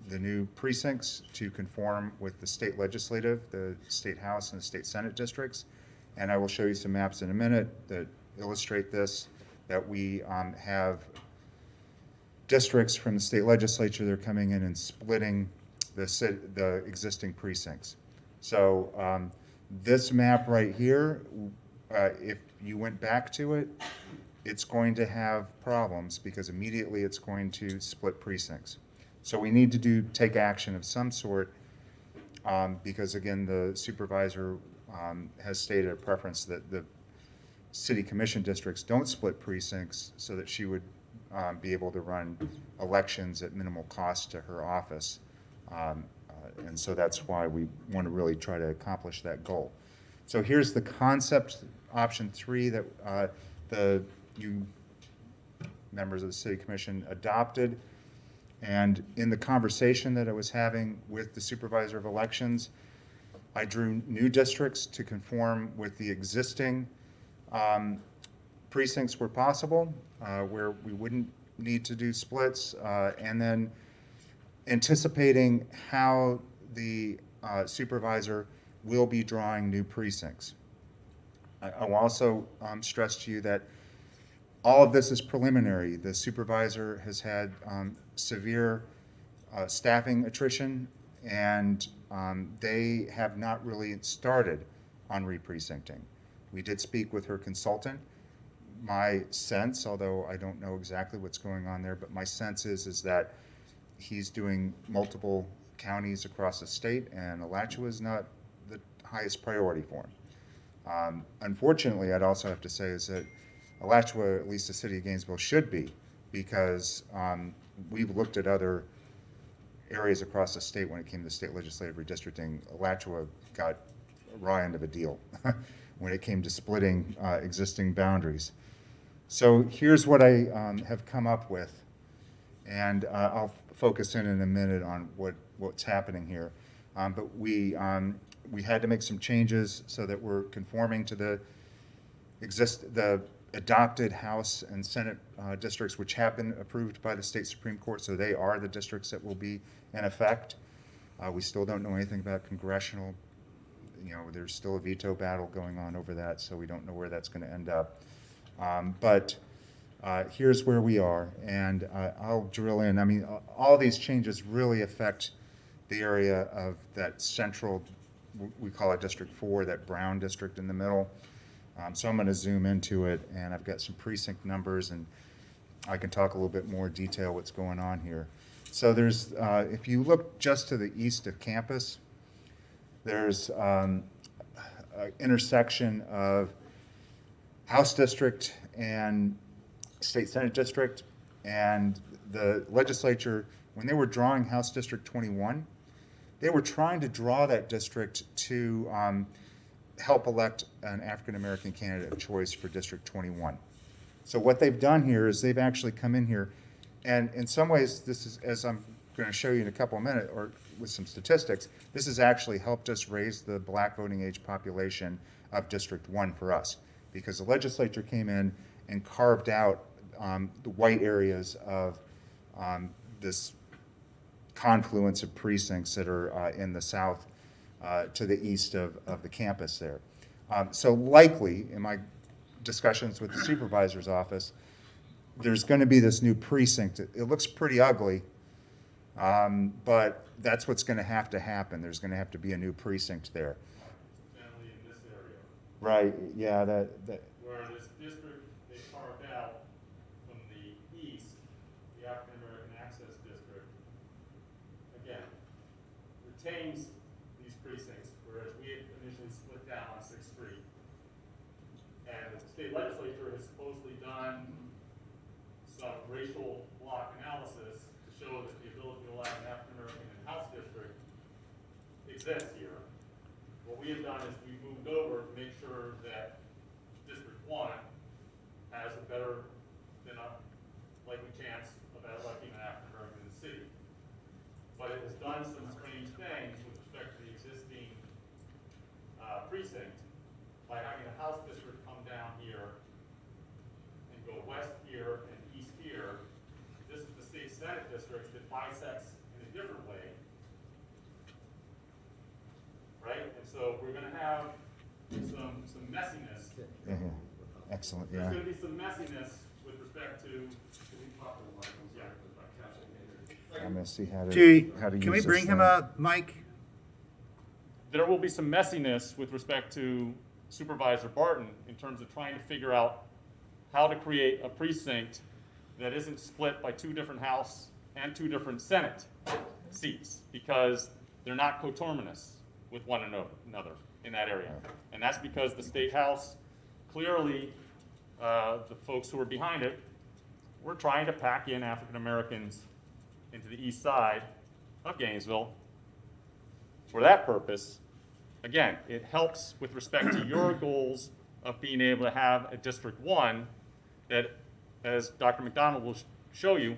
the new precincts to conform with the state legislative, the state house and the state senate districts. And I will show you some maps in a minute that illustrate this, that we have districts from the state legislature that are coming in and splitting the existing precincts. So this map right here, if you went back to it, it's going to have problems because immediately it's going to split precincts. So we need to take action of some sort because, again, the supervisor has stated a preference that the city commission districts don't split precincts so that she would be able to run elections at minimal cost to her office. And so that's why we want to really try to accomplish that goal. So here's the concept, option 3, that you members of the city commission adopted. And in the conversation that I was having with the supervisor of elections, I drew new districts to conform with the existing precincts where possible, where we wouldn't need to do splits, and then anticipating how the supervisor will be drawing new precincts. I will also stress to you that all of this is preliminary. The supervisor has had severe staffing attrition, and they have not really started on re-precincting. We did speak with her consultant. My sense, although I don't know exactly what's going on there, but my sense is that he's doing multiple counties across the state, and Alachua is not the highest priority for him. Unfortunately, I'd also have to say is that Alachua, at least the city of Gainesville, should be, because we've looked at other areas across the state when it came to state legislative redistricting. Alachua got a raw end of a deal when it came to splitting existing boundaries. So here's what I have come up with, and I'll focus in a minute on what's happening here. But we had to make some changes so that we're conforming to the adopted House and Senate districts, which have been approved by the state Supreme Court, so they are the districts that will be in effect. We still don't know anything about congressional. There's still a veto battle going on over that, so we don't know where that's going to end up. But here's where we are, and I'll drill in. I mean, all these changes really affect the area of that central, we call it District 4, that brown district in the middle. So I'm going to zoom into it, and I've got some precinct numbers, and I can talk a little bit more detail what's going on here. So there's, if you look just to the east of campus, There's an intersection of House District and State Senate District, and the legislature, when they were drawing House District 21, they were trying to draw that district to help elect an African-American candidate of choice for District 21. So what they've done here is they've actually come in here, and in some ways, this is, as I'm going to show you in a couple of minutes, or with some statistics, this has actually helped us raise the black voting age population of District 1 for us, because the legislature came in and carved out the white areas of this confluence of precincts that are in the south to the east of the campus there. So likely, in my discussions with the supervisor's office, there's going to be this new precinct. It looks pretty ugly, but that's what's going to happen. There's going to have to be a new precinct there. Generally in this area. Right, yeah, that. Where this district they carved out from the east, the African American Access District, again, retains these precincts, whereas we had initially split down on 6th Street. And the state legislature has supposedly done some racial block analysis to show that the ability to elect an African American in House District exists here. What we have done is we've moved over to make sure that District 1 has a better than a likely chance of electing an African American in the city. But it has done some strange things with respect to the existing precinct by having the House District come down here and go west here and east here. This is the state Senate district that bisects in a different way. Right? And so we're going to have some messiness. Excellent, There's yeah. going to be some messiness with respect to. I'm going to see how to Judy, use can we this bring him thing. a mic? There will be some messiness with respect to Supervisor Barton in terms of trying to figure out how to create a precinct that isn't split by 2 different House and 2 different Senate seats, because they're not coterminous with one another in that area. And that's because the State House, clearly, the folks who are behind it, were trying to pack in African Americans into the east side of Gainesville. For that purpose, again, it helps with respect to your goals of being able to have a District 1 that, as Dr. McDonald will show you,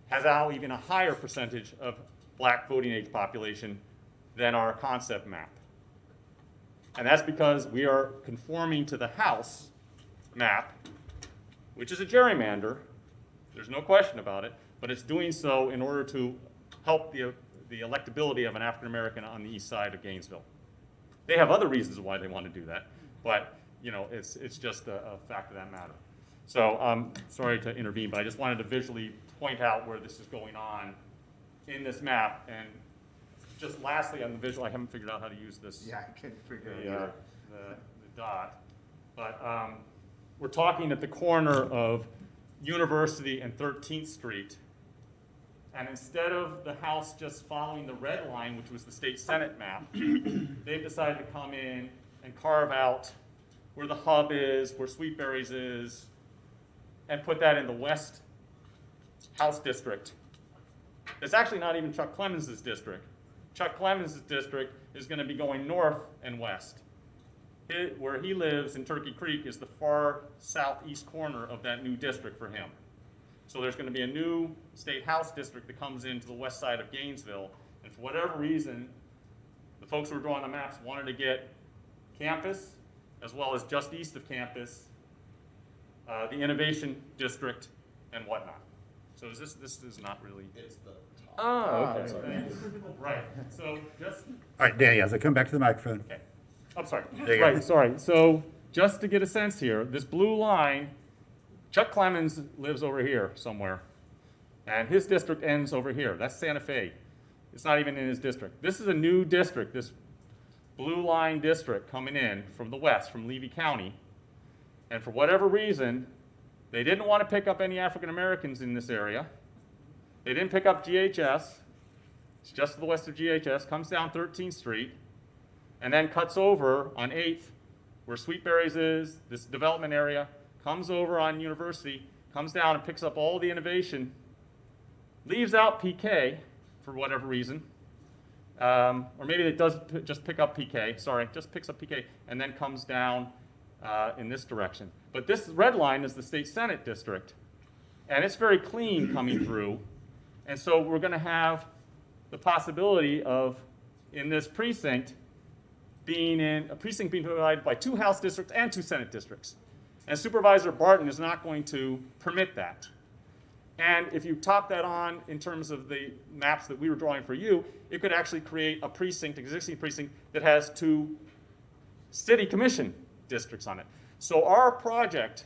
has now even a higher percentage of black voting age population than our concept map. And that's because we are conforming to the House map, which is a gerrymander. There's no question about it, but it's doing so in order to help the electability of an African American on the east side of Gainesville. They have other reasons why they want to do that, but you know, it's just a fact of that matter. So sorry to intervene, but I just wanted to visually point out where this is going on in this map. And just lastly on the visual, I haven't figured out how to use this. Yeah, I can't figure it the, out. the dot. But we're talking at the corner of University and 13th Street. And instead of the house just following the red line, which was the state Senate map, they've decided to come in and carve out where the hub is, where Sweet Berries is, and put that in the West House District. It's actually not even Chuck Clemens' district. Chuck Clemens' district is going to be going north and west. Where he lives in Turkey Creek is the far southeast corner of that new district for him. So there's going to be a new state house district that comes into the west side of Gainesville. And for whatever reason, the folks who were drawing the maps wanted to get campus, as well as just east of campus, the innovation district and whatnot. So is this is not really. It's the top. Oh, okay. Thanks. Right. So just. All right, Danny, as I come back to the microphone. Okay. I'm sorry. There you go. Right, sorry. So just to get a sense here, this blue line, Chuck Clemens lives over here somewhere, and his district ends over here. That's Santa Fe. It's not even in his district. This is a new district, this blue line district coming in from the west, from Levy County. And for whatever reason, they didn't want to pick up any African Americans in this area. They didn't pick up GHS. It's just to the west of GHS, comes down 13th Street. and then cuts over on 8th, where Sweet Berries is, this development area, comes over on University, comes down and picks up all the innovation, leaves out PK for whatever reason, or maybe it does just pick up PK, sorry, just picks up PK, and then comes down in this direction. But this red line is the State Senate district, and it's very clean coming through, and so we're going to have the possibility of, in this precinct, being provided by 2 House districts and 2 Senate districts. And Supervisor Barton is not going to permit that. And if you top that on in terms of the maps that we were drawing for you, it could actually create a precinct, existing precinct, that has 2 city commission districts on it. So our project,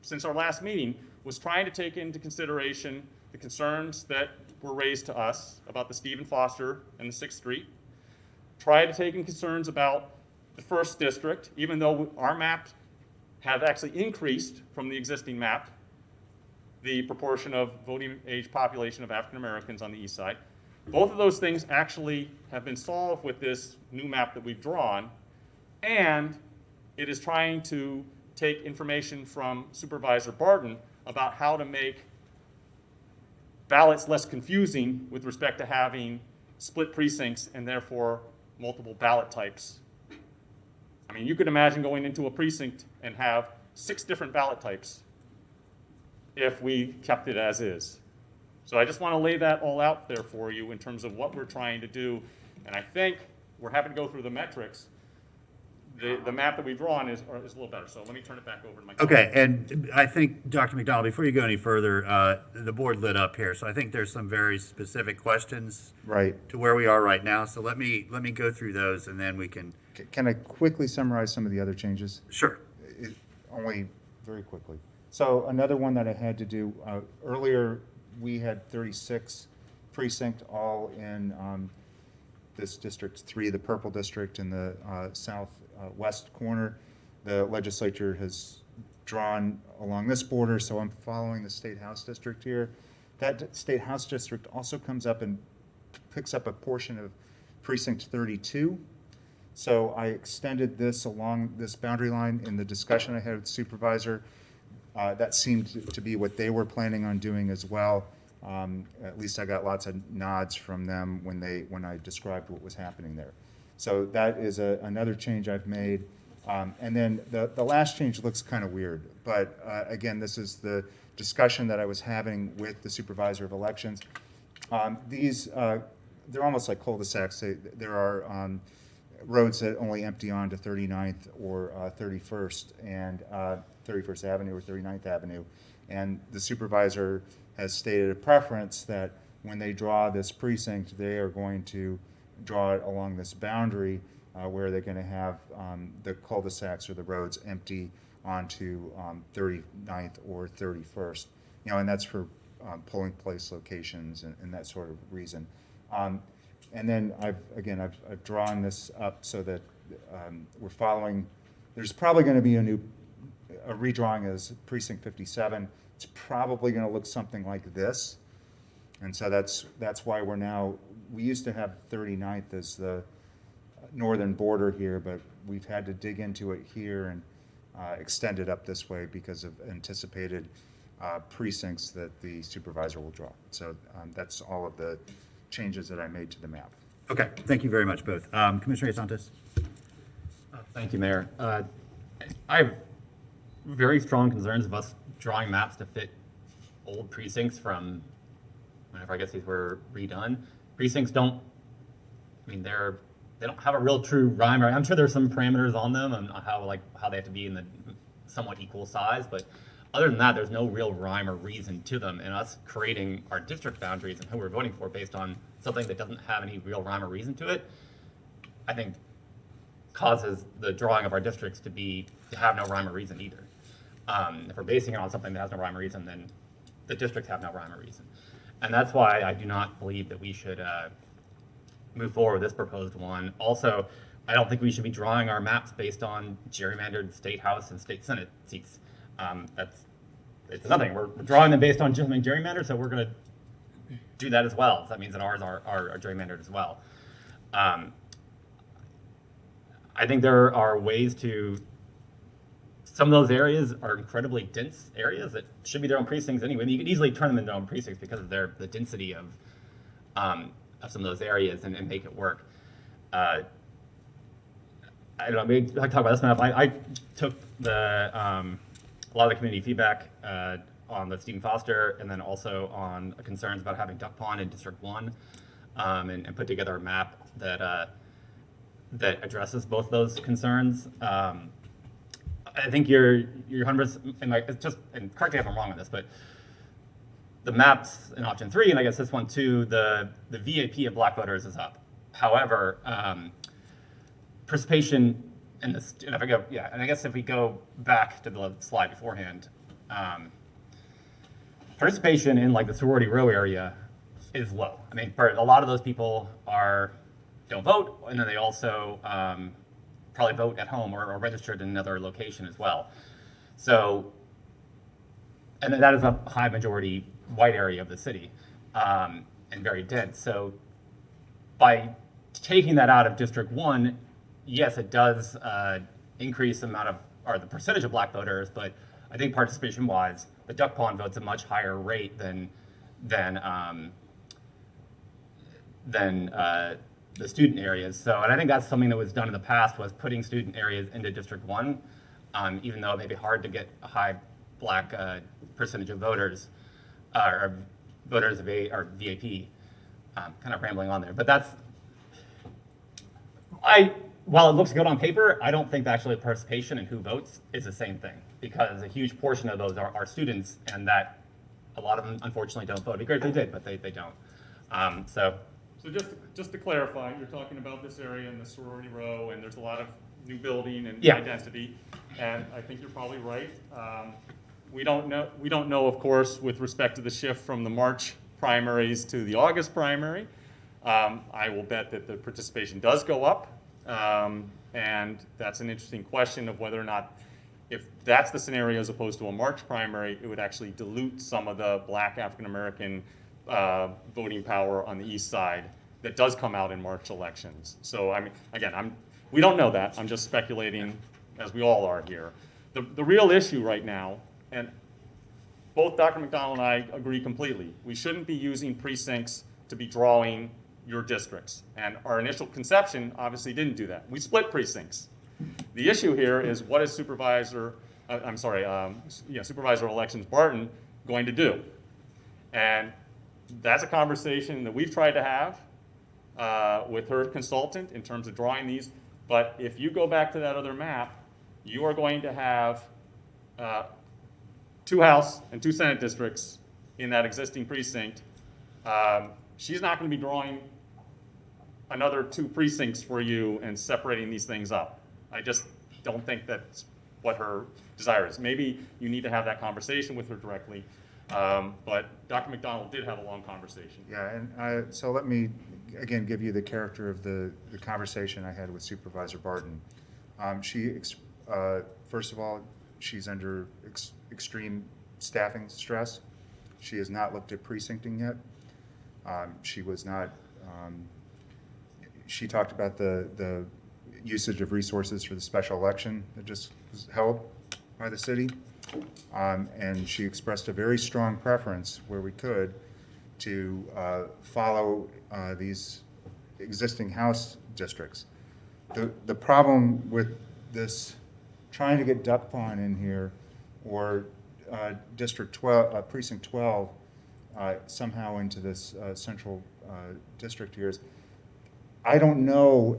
since our last meeting, was trying to take into consideration the concerns that were raised to us about the Stephen Foster and the 6th Street, try to take in concerns about the 1st district, even though our maps have actually increased from the existing map, the proportion of voting age population of African Americans on the east side. Both of those things actually have been solved with this new map that we've drawn, and it is trying to take information from Supervisor Barton about how to make ballots less confusing with respect to having split precincts and therefore multiple ballot types. I mean, you could imagine going into a precinct and have 6 different ballot types if we kept it as is. So I just want to lay that all out there for you in terms of what we're trying to do. And I think we're having to go through the metrics. The map that we've drawn is a little better. So let me turn it back over to my colleague. Okay, and I think, Dr. McDonald, before you go any further, the board lit up here, so I think there's some very specific questions to where we are right now. So let me go through those, and then we can. Can I quickly summarize some of the other changes? Sure. Only very quickly. So another one that I had to do, earlier we had 36 precinct all in this District 3, the purple district in the southwest corner. The legislature has drawn along this border, so I'm following the State House district here. That State House district also comes up and picks up a portion of precinct 32. So I extended this along this boundary line in the discussion I had with the supervisor. That seemed to be what they were planning on doing as well. At least I got lots of nods from them when I described what was happening there. So that is another change I've made. And then the last change looks kind of weird, but again, this is the discussion that I was having with the supervisor of elections. These, they're almost like cul-de-sacs. There are roads that only empty onto 39th or 31st and 31st Avenue or 39th Avenue. And the supervisor has stated a preference that when they draw this precinct, they are going to draw it along this boundary where they're going to have the cul-de-sacs or the roads empty onto 39th or 31st. You know, and that's for polling place locations and that sort of reason. And then I've drawn this up so that we're following. There's probably going to be a redrawing as precinct 57. It's probably going to look something like this, and so that's why we used to have 39th as the northern border here, but we've had to dig into it here and extend it up this way because of anticipated precincts that the supervisor will draw. So that's all of the changes that I made to the map. Okay, thank you very much, both. Commissioner Santos. Thank you, Mayor. I have very strong concerns of us drawing maps to fit old precincts from whenever I guess these were redone. Precincts don't, I mean, they don't have a real true rhyme. I'm sure there's some parameters on them and how they have to be in the somewhat equal size, but other than that, there's no real rhyme or reason to them. And us creating our district boundaries and who we're voting for based on something that doesn't have any real rhyme or reason to it, I think causes the drawing of our districts to have no rhyme or reason either. If we're basing it on something that has no rhyme or reason, then the districts have no rhyme or reason. And that's why I do not believe that we should move forward with this proposed one. Also, I don't think we should be drawing our maps based on gerrymandered state house and state senate seats. It's nothing. We're drawing them based on something gerrymandered, so we're going to do that as well. So that means that ours are gerrymandered as well. I think there are ways to, some of those areas are incredibly dense areas that should be their own precincts anyway. You could easily turn them into their own precincts because of the density of some of those areas and make it work. I don't know, maybe I talk about this map. I took a lot of the community feedback on the Stephen Foster and then also on concerns about having duck pond in District 1 and put together a map that addresses both those concerns. I think you're 100%, and like, it's just, and correct me if I'm wrong on this, but the maps in option 3, and I guess this one too, the VAP of black voters is up. However, participation in this, and if I go, yeah, and I guess if we go back to the slide beforehand, participation in like the sorority row area is low. I mean, a lot of those people don't vote, and then they also probably vote at home or are registered in another location as well. So, and that is a high majority white area of the city and very dense. So by taking that out of District 1, yes, it does increase the amount of, or the percentage of black voters, but I think participation-wise, the duck pond vote's a much higher rate than the student areas. So, and I think that's something that was done in the past, was putting student areas into District 1, even though it may be hard to get a high black percentage of voters, or voters of or VAP. Kind of rambling on there, but that's, while it looks good on paper, I don't think actually participation and who votes is the same thing, because a huge portion of those are students, and that a lot of them unfortunately don't vote. It'd be great if they did, but they don't. So just to clarify, you're talking about this area in the sorority row, and there's a lot of new building and Yeah. high density, and I think you're probably right. We don't know, of course, with respect to the shift from the March primaries to the August primary. I will bet that the participation does go up, and that's an interesting question of whether or not, if that's the scenario as opposed to a March primary, it would actually dilute some of the black African-American voting power on the east side that does come out in March elections. So, I mean, again, we don't know that. I'm just speculating, as we all are here. The real issue right now, and both Dr. McDonald and I agree completely, we shouldn't be using precincts to be drawing your districts. And our initial conception obviously didn't do that. We split precincts. The issue here is, what is Supervisor Elections Barton going to do? And that's a conversation that we've tried to have with her consultant in terms of drawing these. But if you go back to that other map, you are going to have 2 House and 2 Senate districts in that existing precinct. She's not going to be drawing another 2 precincts for you and separating these things up. I just don't think that's what her desire is. Maybe you need to have that conversation with her directly. But Dr. McDonald did have a long conversation. Yeah, and so let me, again, give you the character of the conversation I had with Supervisor Barton. First of all, she's under extreme staffing stress. She has not looked at precincting yet. She was not, she talked about the usage of resources for the special election that just was held by the city. And she expressed a very strong preference, where we could, to follow these existing House districts. The problem with this, trying to get Duck Pond in here, or District 12, Precinct 12, somehow into this central district here, is, I don't know,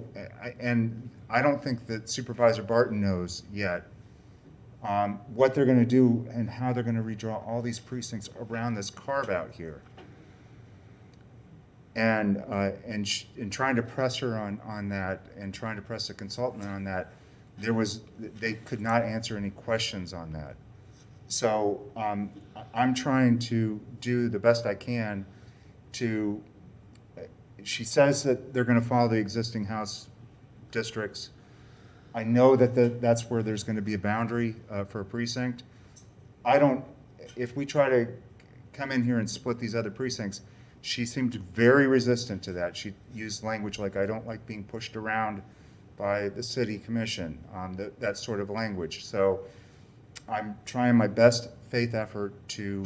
and I don't think that Supervisor Barton knows yet what they're going to do and how they're going to redraw all these precincts around this carve-out here. And trying to press her on that, and trying to press the consultant on that, they could not answer any questions on that. So I'm trying to do the best I can to, she says that they're going to follow the existing House districts. I know that that's where there's going to be a boundary for a precinct. If we try to come in here and split these other precincts, she seemed very resistant to that. She used language like, I don't like being pushed around by the city commission, that sort of language. So I'm trying my best faith effort to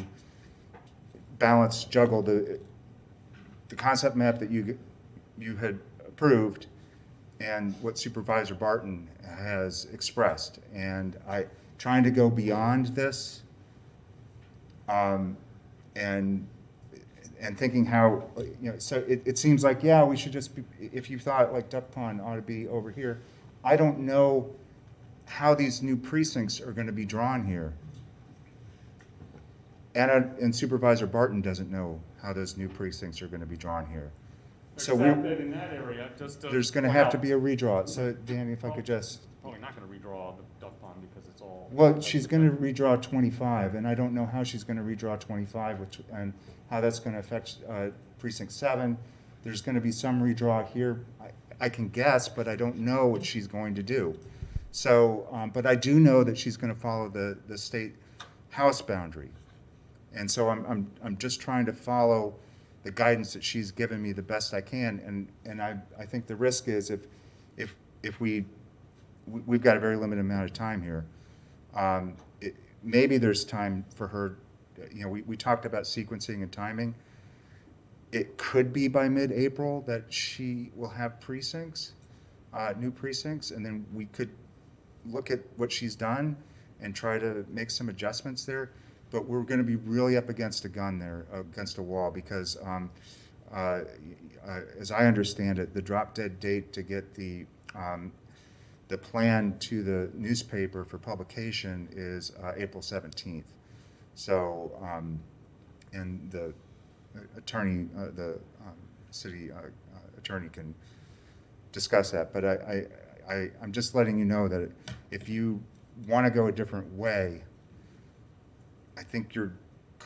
juggle the concept map that you had approved and what Supervisor Barton has expressed. And trying to go beyond this, and thinking how, so it seems like, yeah, we should just be, if you thought like Duck Pond ought to be over here, I don't know how these new precincts are going to be drawn here. And Supervisor Barton doesn't know how those new precincts are going to be drawn here. So Except that in that area, just to there's going to point have out- to be a redraw. So Danny, if I could just, Probably not gonna redraw the Duck Pond because it's all. well, she's going to redraw 25, and I don't know how she's going to redraw 25, and how that's going to affect precinct 7. There's going to be some redraw here. I can guess, but I don't know what she's going to do. So, but I do know that she's going to follow the state house boundary, and so I'm just trying to follow the guidance that she's given me the best I can, and I think the risk is if we've got a very limited amount of time here. Maybe there's time for her, we talked about sequencing and timing. It could be by mid-April that she will have precincts, new precincts, and then we could look at what she's done and try to make some adjustments there. But we're going to be really up against a gun there, against a wall, because as I understand it, the drop-dead date to get the plan to the newspaper for publication is April 17th. So, and the attorney, city attorney can discuss that. But I'm just letting you know that if you want to go a different way, I think you're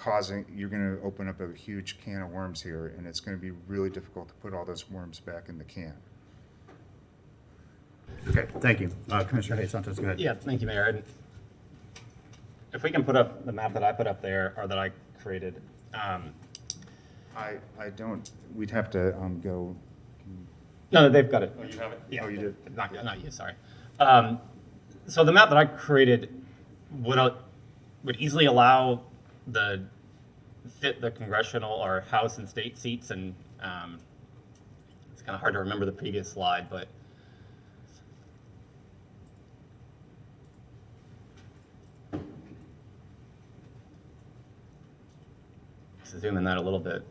going to open up a huge can of worms here, and it's going to be really difficult to put all those worms back in the can. Okay, thank you. Commissioner Hayes Santos, go ahead. Yeah, thank you, Mayor. And if we can put up the map that I put up there, or that I created. I don't, we'd have to go. No, they've got it. Oh, you have it? Yeah, Oh, you did? Not you, sorry. So the map that I created would easily allow fit the congressional or House and state seats, and it's kind of hard to remember the previous slide, but to zoom in that a little bit.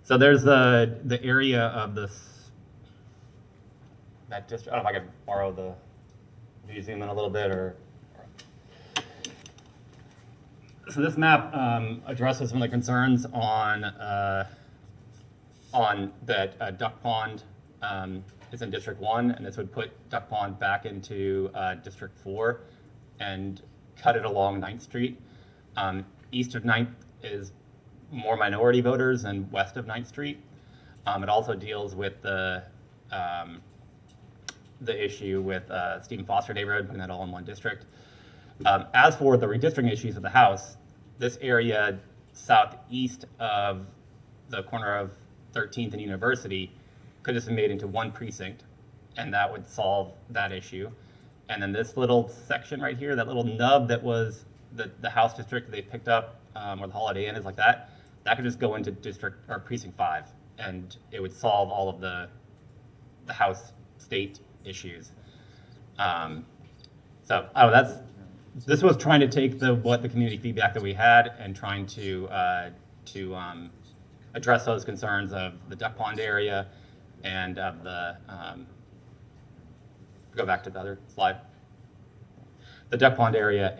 So there's the area of that district. I don't know if I could borrow do you zoom in a little bit, or? So this map addresses some of the concerns on that Duck Pond is in District 1, and this would put Duck Pond back into District 4 and cut it along 9th Street. East of 9th is more minority voters, and west of 9th Street. It also deals with the issue with Stephen Foster neighborhood, putting that all in one district. As for the redistricting issues of the House, this area southeast of the corner of 13th and University could just be made into one precinct, and that would solve that issue. And then this little section right here, that little nub that was the House district that they picked up, where the Holiday Inn is like that could just go into district or precinct 5, and it would solve all of the House state issues. This was trying to take what the community feedback that we had and trying to address those concerns of the Duck Pond area and of the go back to the other slide. The Duck Pond area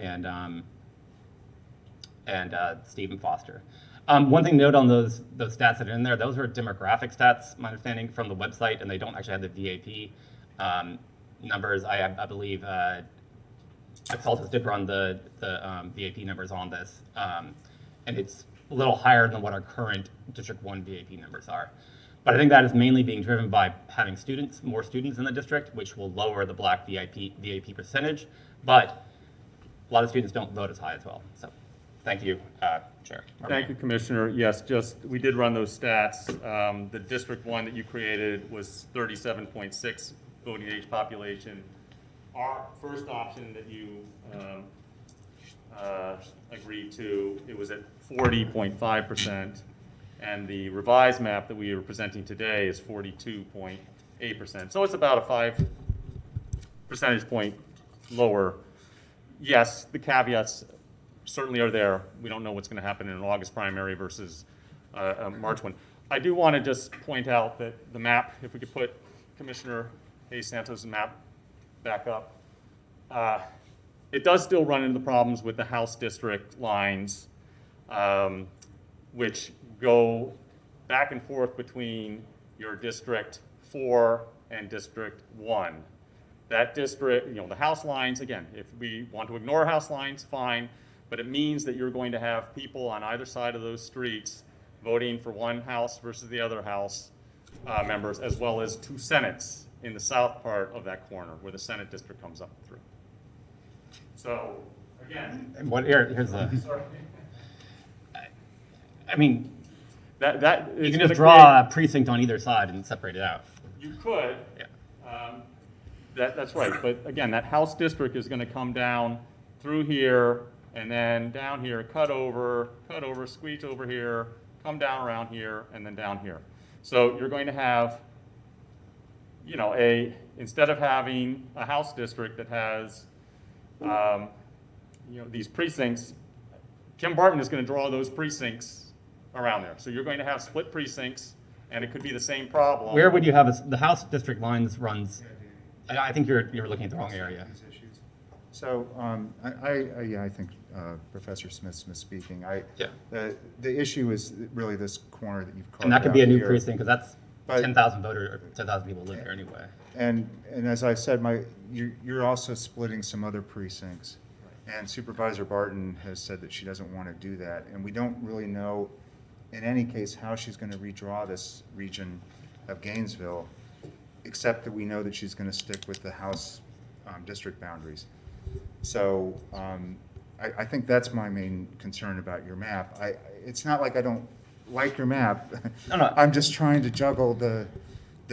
and Stephen Foster. One thing to note on those stats that are in there, those are demographic stats, my understanding, from the website, and they don't actually have the VAP numbers. I believe Exaltus did run the VAP numbers on this, and it's a little higher than what our current District 1 VAP numbers are. But I think that is mainly being driven by having more students in the district, which will lower the black VAP percentage, but a lot of students don't vote as high as well. So Thank you, Chair. Thank you, Commissioner. Yes, we did run those stats. The District 1 that you created was 37.6 voting age population. Our first option that you agreed to, it was at 40.5%, and the revised map that we are presenting today is 42.8%. So it's about a 5 percentage point lower. Yes, the caveats certainly are there. We don't know what's going to happen in an August primary versus a March one. I do want to just point out that the map, if we could put Commissioner Hayes Santos' map back up, it does still run into the problems with the House district lines, which go back and forth between your District 4 and District 1. That district, the House lines, again, if we want to ignore House lines, fine, but it means that you're going to have people on either side of those streets voting for one House versus the other House members, as well as two Senates in the south part of that corner where the Senate district comes up through. So, again. And here's the. Sorry. I mean, that you can just draw a precinct on either side and separate it out. You could. Yeah. That's right. But again, that House district is going to come down through here and then down here, cut over, squeeze over here, come down around here, and then down here. So you're going to have, instead of having a House district that has, these precincts, Kim Barton is going to draw those precincts around there. So you're going to have split precincts, and it could be the same problem. Where would you have the House district lines runs? I think you're looking at the wrong area. So I think Professor Smith's misspeaking. The issue is really this corner that you've carved out. And that could be a new here. precinct because that's 10,000 voters or 10,000 people live there anyway. And as I said, you're also splitting some other precincts. And Supervisor Barton has said that she doesn't want to do that. And we don't really know, in any case, how she's going to redraw this region of Gainesville, except that we know that she's going to stick with the House district boundaries. So I think that's my main concern about your map. It's not like I don't like your map. No. I'm just trying to juggle the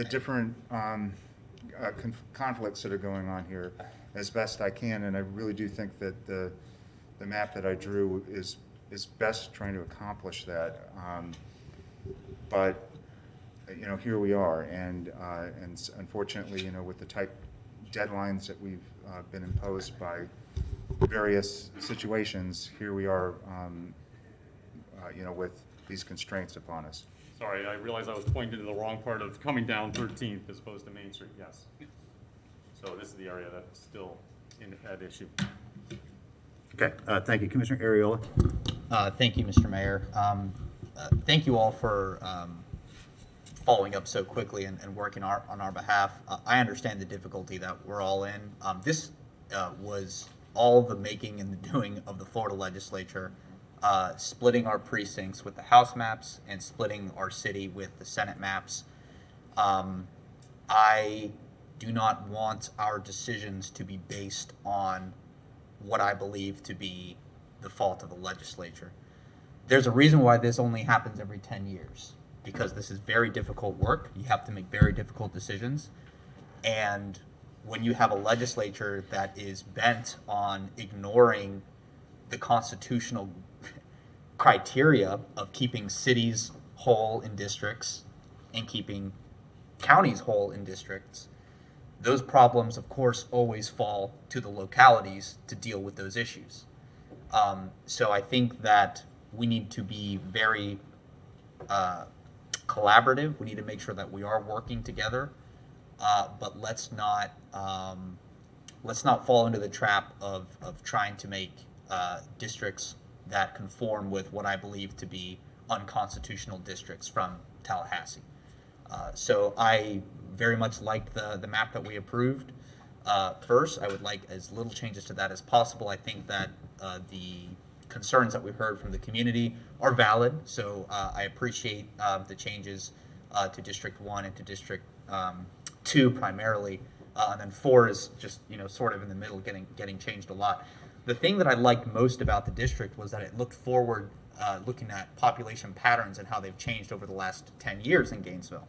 different conflicts that are going on here as best I can, and I really do think that the map that I drew is best trying to accomplish that. But here we are, and unfortunately, with the tight deadlines that we've been imposed by various situations, here we are, with these constraints upon us. Sorry, I realized I was pointing to the wrong part of coming down 13th as opposed to Main Street, yes. So this is the area that's still at issue. Okay, thank you. Commissioner Ariola. Thank you, Mr. Mayor. Thank you all for following up so quickly and working on our behalf. I understand the difficulty that we're all in. This was all the making and the doing of the Florida legislature, splitting our precincts with the House maps and splitting our city with the Senate maps. I do not want our decisions to be based on what I believe to be the fault of the legislature. There's a reason why this only happens every 10 years, because this is very difficult work. You have to make very difficult decisions. And when you have a legislature that is bent on ignoring the constitutional criteria of keeping cities whole in districts and keeping counties whole in districts, those problems, of course, always fall to the localities to deal with those issues. So I think that we need to be very collaborative. We need to make sure that we are working together, but let's not fall into the trap of trying to make districts that conform with what I believe to be unconstitutional districts from Tallahassee. So I very much liked the map that we approved. First, I would like as little changes to that as possible. I think that the concerns that we've heard from the community are valid, so I appreciate the changes to District 1 and to District 2 primarily, and then 4 is just sort of in the middle, getting changed a lot. The thing that I liked most about the district was that it looked forward, looking at population patterns and how they've changed over the last 10 years in Gainesville.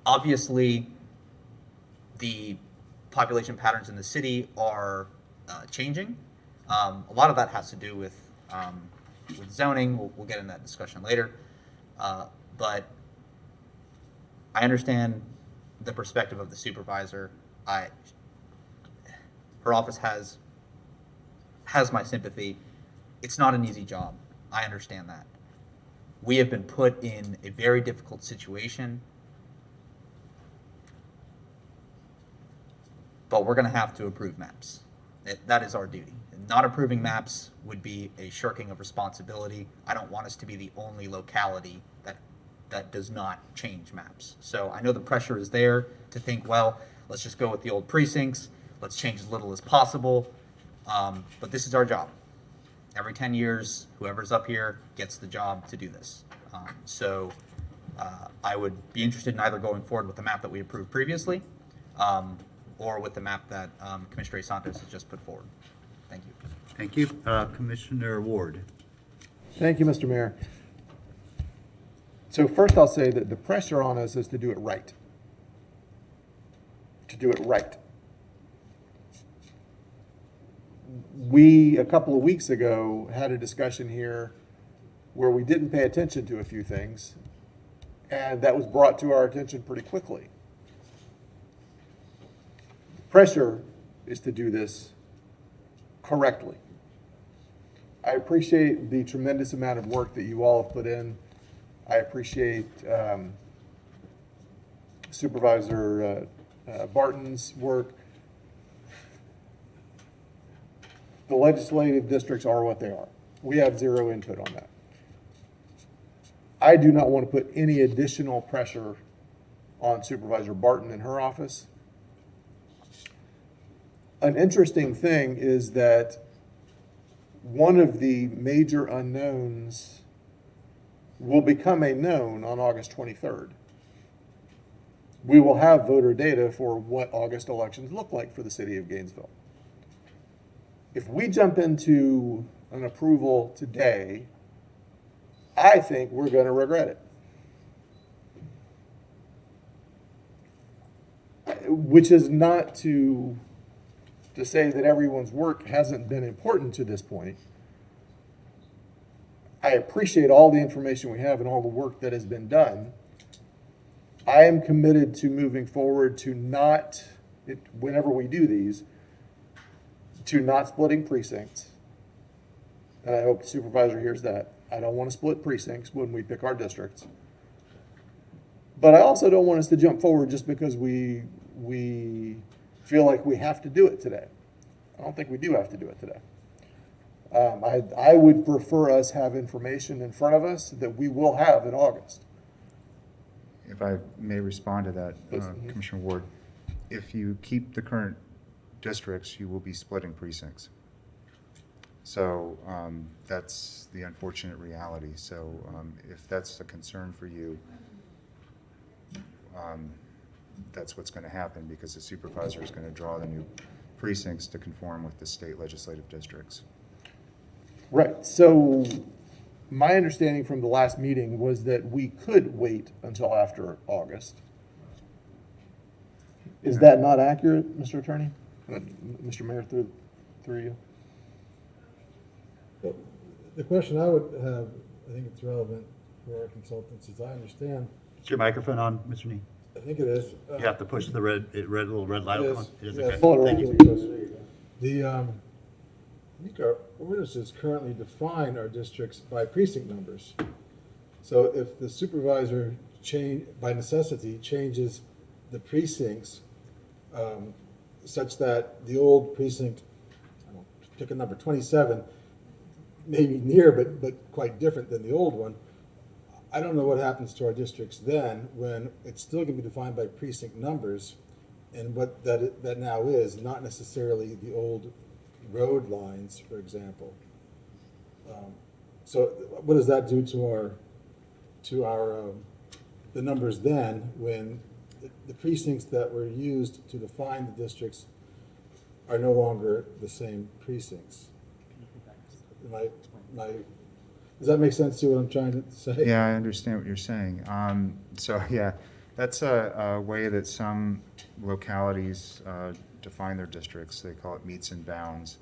Obviously, the population patterns in the city are changing. A lot of that has to do with zoning. We'll get into that discussion later. But I understand the perspective of the supervisor. Her office has my sympathy. It's not an easy job. I understand that. We have been put in a very difficult situation, but we're going to have to approve maps. That is our duty. Not approving maps would be a shirking of responsibility. I don't want us to be the only locality that does not change maps. So I know the pressure is there to think, well, let's just go with the old precincts. Let's change as little as possible. But this is our job. Every 10 years, whoever's up here gets the job to do this. So I would be interested in either going forward with the map that we approved previously, or with the map that Commissioner Santos has just put forward. Thank you. Thank you. Commissioner Ward. Thank you, Mr. Mayor. So first I'll say that the pressure on us is to do it right. To do it right. We, a couple of weeks ago, had a discussion here where we didn't pay attention to a few things, and that was brought to our attention pretty quickly. The pressure is to do this correctly. I appreciate the tremendous amount of work that you all have put in. I appreciate Supervisor Barton's work. The legislative districts are what they are. We have zero input on that. I do not want to put any additional pressure on Supervisor Barton in her office. An interesting thing is that one of the major unknowns will become a known on August 23rd. We will have voter data for what August elections look like for the city of Gainesville. If we jump into an approval today, I think we're going to regret it. Which is not to say that everyone's work hasn't been important to this point. I appreciate all the information we have and all the work that has been done. I am committed to moving forward to not, whenever we do these, to not splitting precincts. And I hope the supervisor hears that. I don't want to split precincts when we pick our districts. But I also don't want us to jump forward just because we feel like we have to do it today. I don't think we do have to do it today. I would prefer us have information in front of us that we will have in August. If I may respond to that, Commissioner Ward, if you keep the current districts, you will be splitting precincts. So that's the unfortunate reality. So if that's a concern for you, that's what's going to happen, because the supervisor is going to draw the new precincts to conform with the state legislative districts. Right. So my understanding from the last meeting was that we could wait until after August. Is that not accurate, Mr. Attorney? Mr. Mayor, through you. The question I would have, I think it's relevant for our consultants, as I understand. Is your microphone on, Mr. Nee? I think it is. You have to push the little red light It on. is. It is, Yeah, okay. pull it Thank around. you. I think our ordinances currently define our districts by precinct numbers. So if the supervisor by necessity changes the precincts such that the old precinct, I don't know, pick a number, 27, may be near but quite different than the old one, I don't know what happens to our districts then when it's still going to be defined by precinct numbers, and what that now is, not necessarily the old road lines, for example. So what does that do to our the numbers then, when the precincts that were used to define the districts are no longer the same precincts. Does that make sense to what I'm trying to say? Yeah, I understand what you're saying. So yeah, that's a way that some localities define their districts. They call it meets and bounds.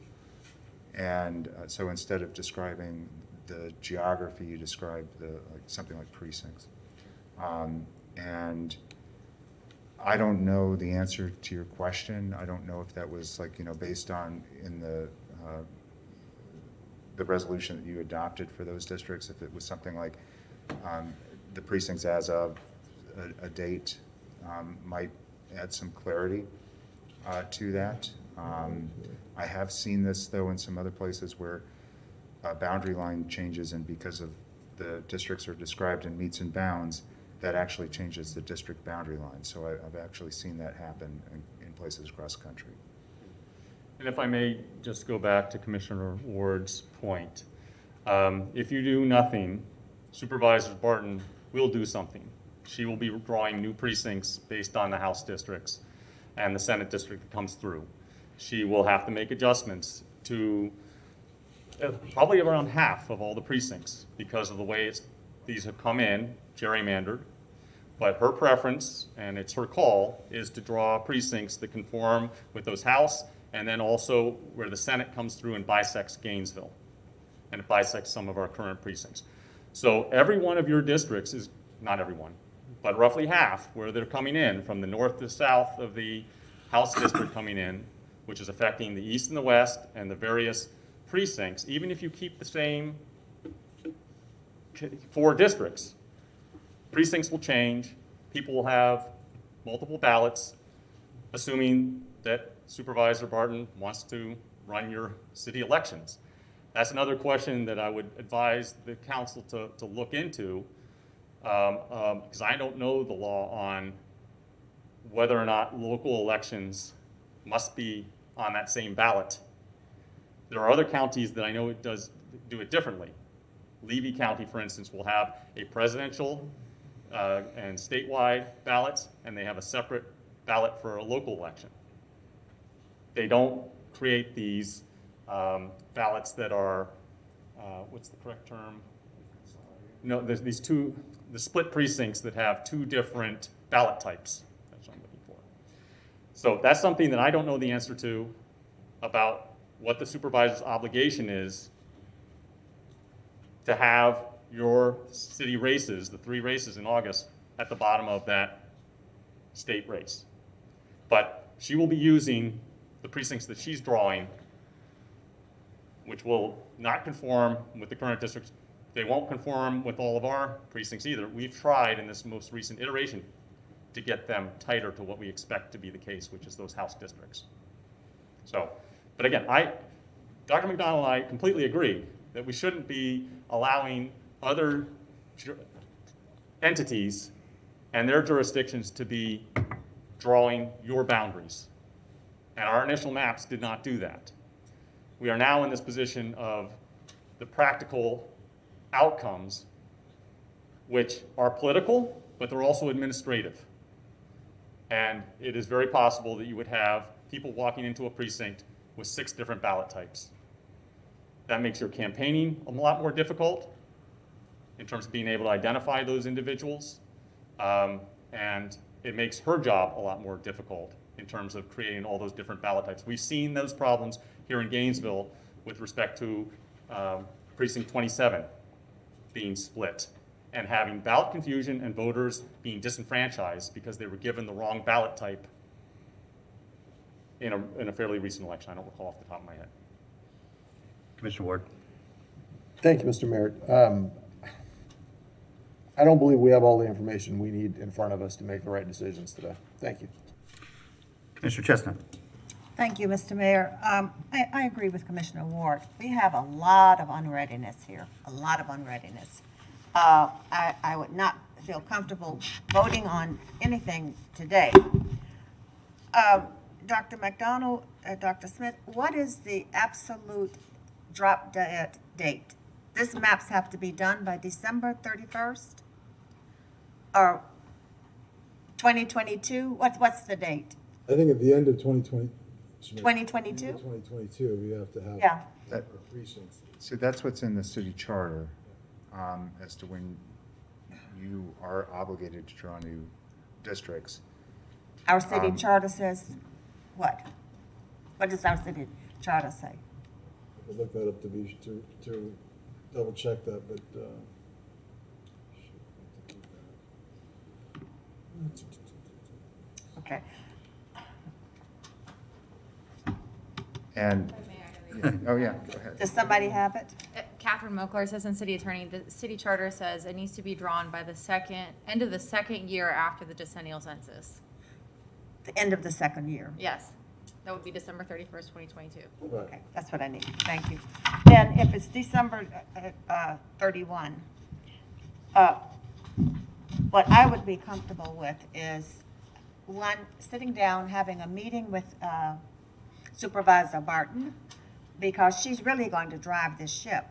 And so instead of describing the geography, you describe something like precincts. And I don't know the answer to your question. I don't know if that was based on in the resolution that you adopted for those districts, if it was something like the precincts as of a date might add some clarity to that. I have seen this, though, in some other places where boundary line changes, and because of the districts are described in meets and bounds, that actually changes the district boundary line. So I've actually seen that happen in places across the country. And if I may just go back to Commissioner Ward's point, if you do nothing, Supervisor Barton will do something. She will be drawing new precincts based on the House districts and the Senate district that comes through. She will have to make adjustments to probably around half of all the precincts because of the way these have come in, gerrymandered. But her preference, and it's her call, is to draw precincts that conform with those House, and then also where the Senate comes through and bisects Gainesville, and it bisects some of our current precincts. So every one of your districts is, not every one, but roughly half where they're coming in from the north to south of the House district coming in, which is affecting the east and the west and the various precincts. Even if you keep the same 4 districts, precincts will change, people will have multiple ballots, assuming that Supervisor Barton wants to run your city elections. That's another question that I would advise the council to look into, because I don't know the law on whether or not local elections must be on that same ballot. There are other counties that I know it does do it differently. Levy County, for instance, will have a presidential and statewide ballots, and they have a separate ballot for a local election. They don't create these ballots that are, what's the correct term? No, there's these the split precincts that have 2 different ballot types. That's what I'm looking for. So that's something that I don't know the answer to about what the supervisor's obligation is to have your city races, the 3 races in August, at the bottom of that state race. But she will be using the precincts that she's drawing, which will not conform with the current districts. They won't conform with all of our precincts either. We've tried in this most recent iteration to get them tighter to what we expect to be the case, which is those House districts. So, but again, Dr. McDonald and I completely agree that we shouldn't be allowing other entities and their jurisdictions to be drawing your boundaries. And our initial maps did not do that. We are now in this position of the practical outcomes, which are political, but they're also administrative. And it is very possible that you would have people walking into a precinct with 6 different ballot types. That makes your campaigning a lot more difficult in terms of being able to identify those individuals. And it makes her job a lot more difficult in terms of creating all those different ballot types. We've seen those problems here in Gainesville with respect to precinct 27 being split and having ballot confusion and voters being disenfranchised because they were given the wrong ballot type in a fairly recent election. I don't recall off the top of my head. Commissioner Ward. Thank you, Mr. Merritt. I don't believe we have all the information we need in front of us to make the right decisions today. Thank you. Commissioner Chestnut. Thank you, Mr. Mayor. I agree with Commissioner Ward. We have a lot of unreadiness here, a lot of unreadiness. I would not feel comfortable voting on anything today. Dr. McDonald, Dr. Smith, what is the absolute drop dead date? These maps have to be done by December 31st? Or 2022? What's the date? I think at the end of 2020, 2022? 2022, we have to have. Yeah. our precincts. So that's what's in the city charter, as to when you are obligated to draw new districts. Our city charter says what? What does our city charter say? I could look that up to double check that, but, Okay. And, oh yeah, go ahead. Does somebody have it? Catherine Mokler, Assistant City Attorney. The city charter says it needs to be drawn by the end of the second year after the decennial census. The end of the second year. Yes, that would be December 31st, 2022. Okay, that's what I need. Thank you. Then if it's December 31, what I would be comfortable with is, one, sitting down, having a meeting with Supervisor Barton, because she's really going to drive this ship.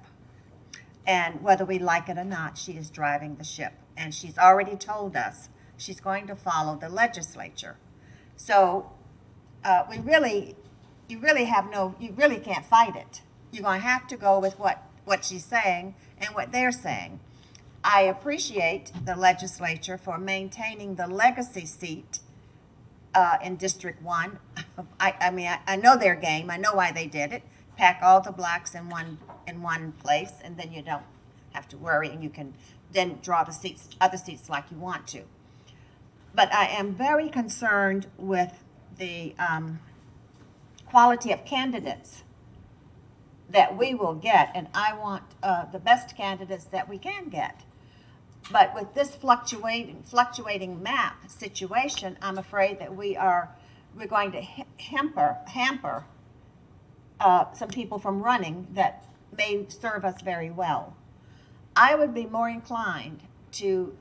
And whether we like it or not, she is driving the ship. And she's already told us she's going to follow the legislature. So you really can't fight it. You're going to have to go with what she's saying and what they're saying. I appreciate the legislature for maintaining the legacy seat in District 1. I know their game. I know why they did it. Pack all the blacks in one place, and then you don't have to worry, and you can then draw the other seats like you want to. But I am very concerned with the quality of candidates that we will get, and I want the best candidates that we can get. But with this fluctuating map situation, I'm afraid that we're going to hamper some people from running that may serve us very well. I would be more inclined to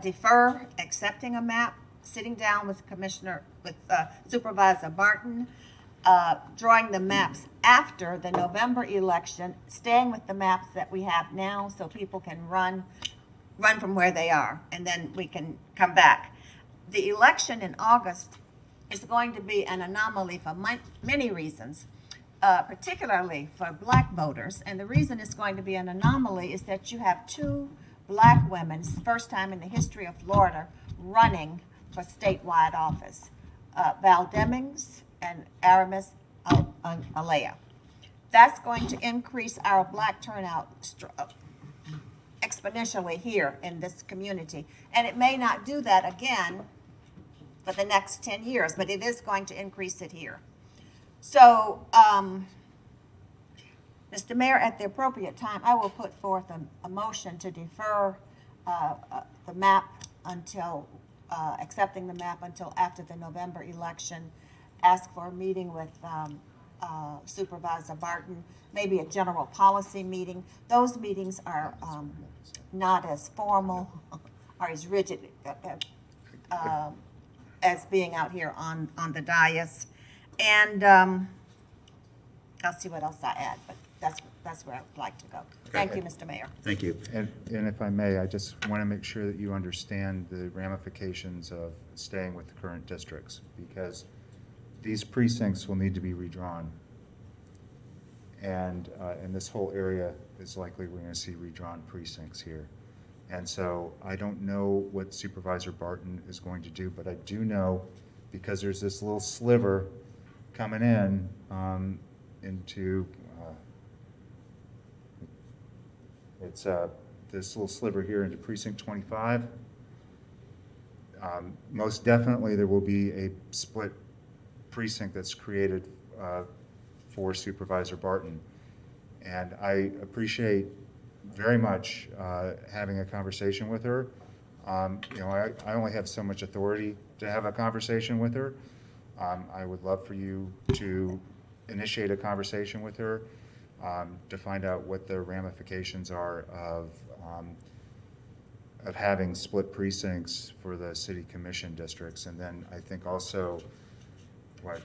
defer accepting a map, sitting down with Supervisor Barton, drawing the maps after the November election, staying with the maps that we have now so people can run from where they are, and then we can come back. The election in August is going to be an anomaly for many reasons, particularly for black voters. And the reason it's going to be an anomaly is that you have two black women, first time in the history of Florida, running for statewide office, Val Demings and Aramis Alea. That's going to increase our black turnout exponentially here in this community. And it may not do that again for the next 10 years, but it is going to increase it here. So, Mr. Mayor, at the appropriate time, I will put forth a motion to defer the map until, accepting the map until after the November election, ask for a meeting with Supervisor Barton, maybe a general policy meeting. Those meetings are not as formal or as rigid as being out here on the dais. And I'll see what else I add, but that's where I would like to go. Thank you, Mr. Mayor. Thank you. And if I may, I just want to make sure that you understand the ramifications of staying with the current districts, because these precincts will need to be redrawn. And in this whole area is likely we're going to see redrawn precincts here. And so I don't know what Supervisor Barton is going to do, but I do know, because there's this little sliver coming in into it's this little sliver here into precinct 25. Most definitely there will be a split precinct that's created for Supervisor Barton. And I appreciate very much having a conversation with her. You know, I only have so much authority to have a conversation with her. I would love for you to initiate a conversation with her to find out what the ramifications are of having split precincts for the city commission districts. And then I think also what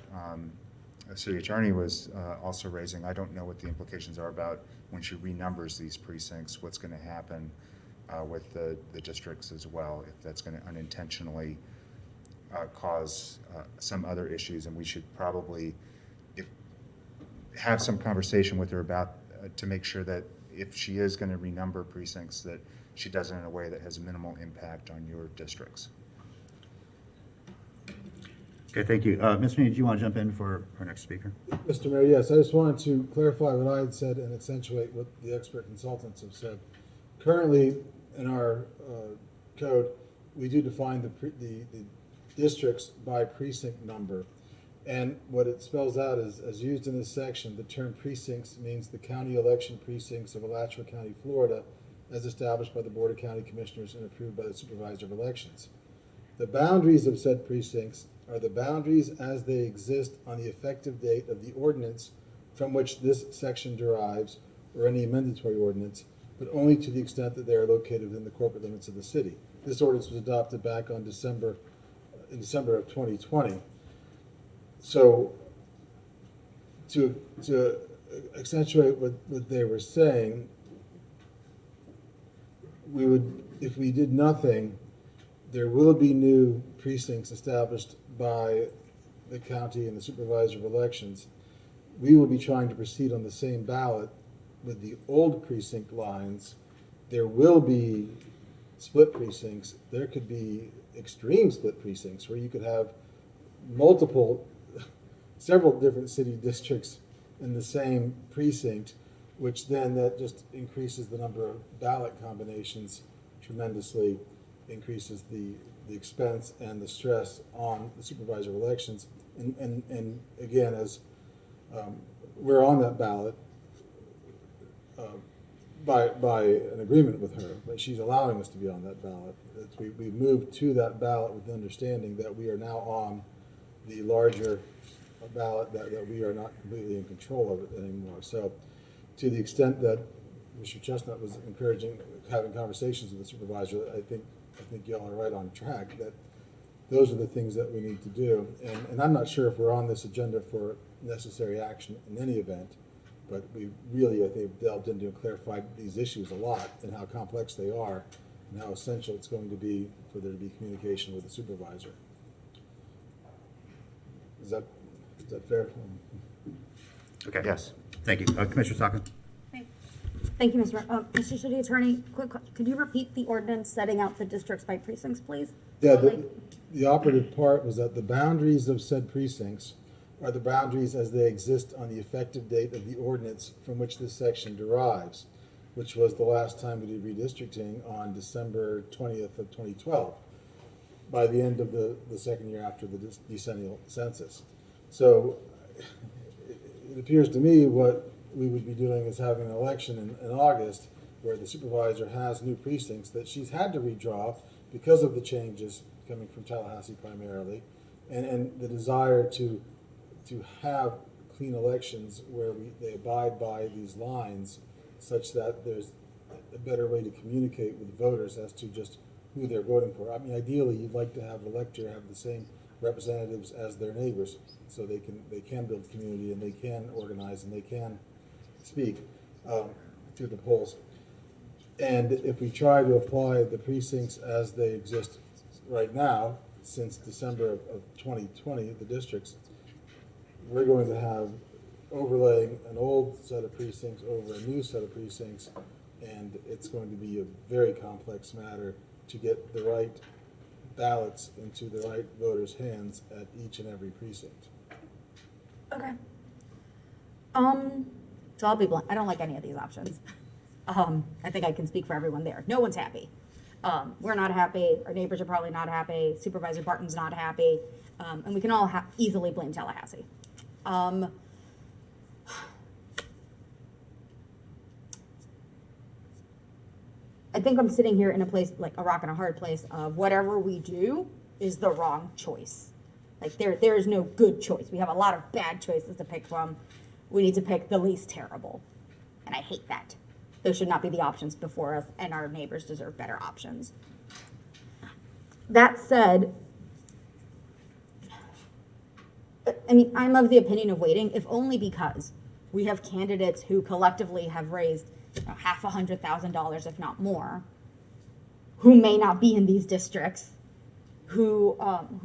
the city attorney was also raising, I don't know what the implications are about when she renumbers these precincts, what's going to happen with the districts as well, if that's going to unintentionally cause some other issues. And we should probably have some conversation with her about, to make sure that if she is going to renumber precincts, that she does it in a way that has minimal impact on your districts. Okay, thank you. Ms. Meany, do you want to jump in for our next speaker? Mr. Mayor, yes, I just wanted to clarify what I had said and accentuate what the expert consultants have said. Currently, in our code, we do define the districts by precinct number. And what it spells out is, as used in this section, the term precincts means the county election precincts of Alachua County, Florida, as established by the Board of County Commissioners and approved by the Supervisor of Elections. The boundaries of said precincts are the boundaries as they exist on the effective date of the ordinance from which this section derives, or any amendatory ordinance, but only to the extent that they are located within the corporate limits of the city. This ordinance was adopted back on in December of 2020. So to accentuate what they were saying, we would, if we did nothing, there will be new precincts established by the county and the Supervisor of Elections. We will be trying to proceed on the same ballot with the old precinct lines. There will be split precincts. There could be extreme split precincts where you could have several different city districts in the same precinct, which then that just increases the number of ballot combinations tremendously, increases the expense and the stress on the Supervisor of Elections. And again, as we're on that ballot by an agreement with her, but she's allowing us to be on that ballot. We moved to that ballot with the understanding that we are now on the larger ballot, that we are not completely in control of it anymore. So to the extent that Mr. Chestnut was encouraging having conversations with the supervisor, I think y'all are right on track, that those are the things that we need to do. And I'm not sure if we're on this agenda for necessary action in any event, but we really, I think, delved into and clarified these issues a lot and how complex they are and how essential it's going to be for there to be communication with the supervisor. Is that fair? Okay. Yes. Thank you. Commissioner Saka? Thank you, Mr. Mayor. Mr. City Attorney, could you repeat the ordinance setting out the districts by precincts, please? Yeah, the operative part was that the boundaries of said precincts are the boundaries as they exist on the effective date of the ordinance from which this section derives, which was the last time we did redistricting on December 20th of 2012, by the end of the second year after the decennial census. So it appears to me what we would be doing is having an election in August where the supervisor has new precincts that she's had to redraw because of the changes coming from Tallahassee primarily, and the desire to have clean elections where they abide by these lines such that there's a better way to communicate with voters as to just who they're voting for. I mean, ideally, you'd like to have the elector have the same representatives as their neighbors, so they can build community and they can organize and they can speak through the polls. And if we try to apply the precincts as they exist right now, since December of 2020, the districts, we're going to have overlaying an old set of precincts over a new set of precincts, and it's going to be a very complex matter to get the right ballots into the right voters' hands at each and every precinct. Okay. So I'll be blunt. I don't like any of these options. I think I can speak for everyone there. No one's happy. We're not happy. Our neighbors are probably not happy. Supervisor Barton's not happy. And we can all easily blame Tallahassee. I think I'm sitting here in a place, like a rock and a hard place, of whatever we do is the wrong choice. Like there is no good choice. We have a lot of bad choices to pick from. We need to pick the least terrible. And I hate that. Those should not be the options before us, and our neighbors deserve better options. That said, I mean, I'm of the opinion of waiting, if only because we have candidates who collectively have raised $500,000, if not more, who may not be in these districts, who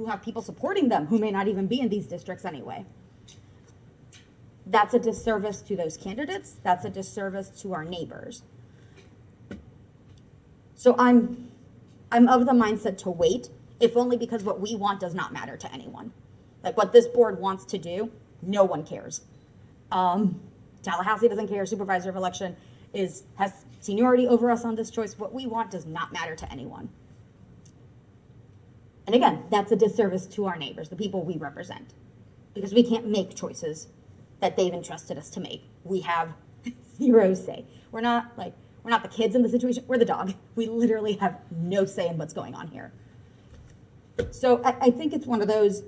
have people supporting them who may not even be in these districts anyway. That's a disservice to those candidates. That's a disservice to our neighbors. So I'm of the mindset to wait, if only because what we want does not matter to anyone. Like what this board wants to do, no one cares. Tallahassee doesn't care. Supervisor of election has seniority over us on this choice. What we want does not matter to anyone. And again, that's a disservice to our neighbors, the people we represent, because we can't make choices that they've entrusted us to make. We have zero say. We're not the kids in the situation. We're the dog. We literally have no say in what's going on here. So I think it's one of those,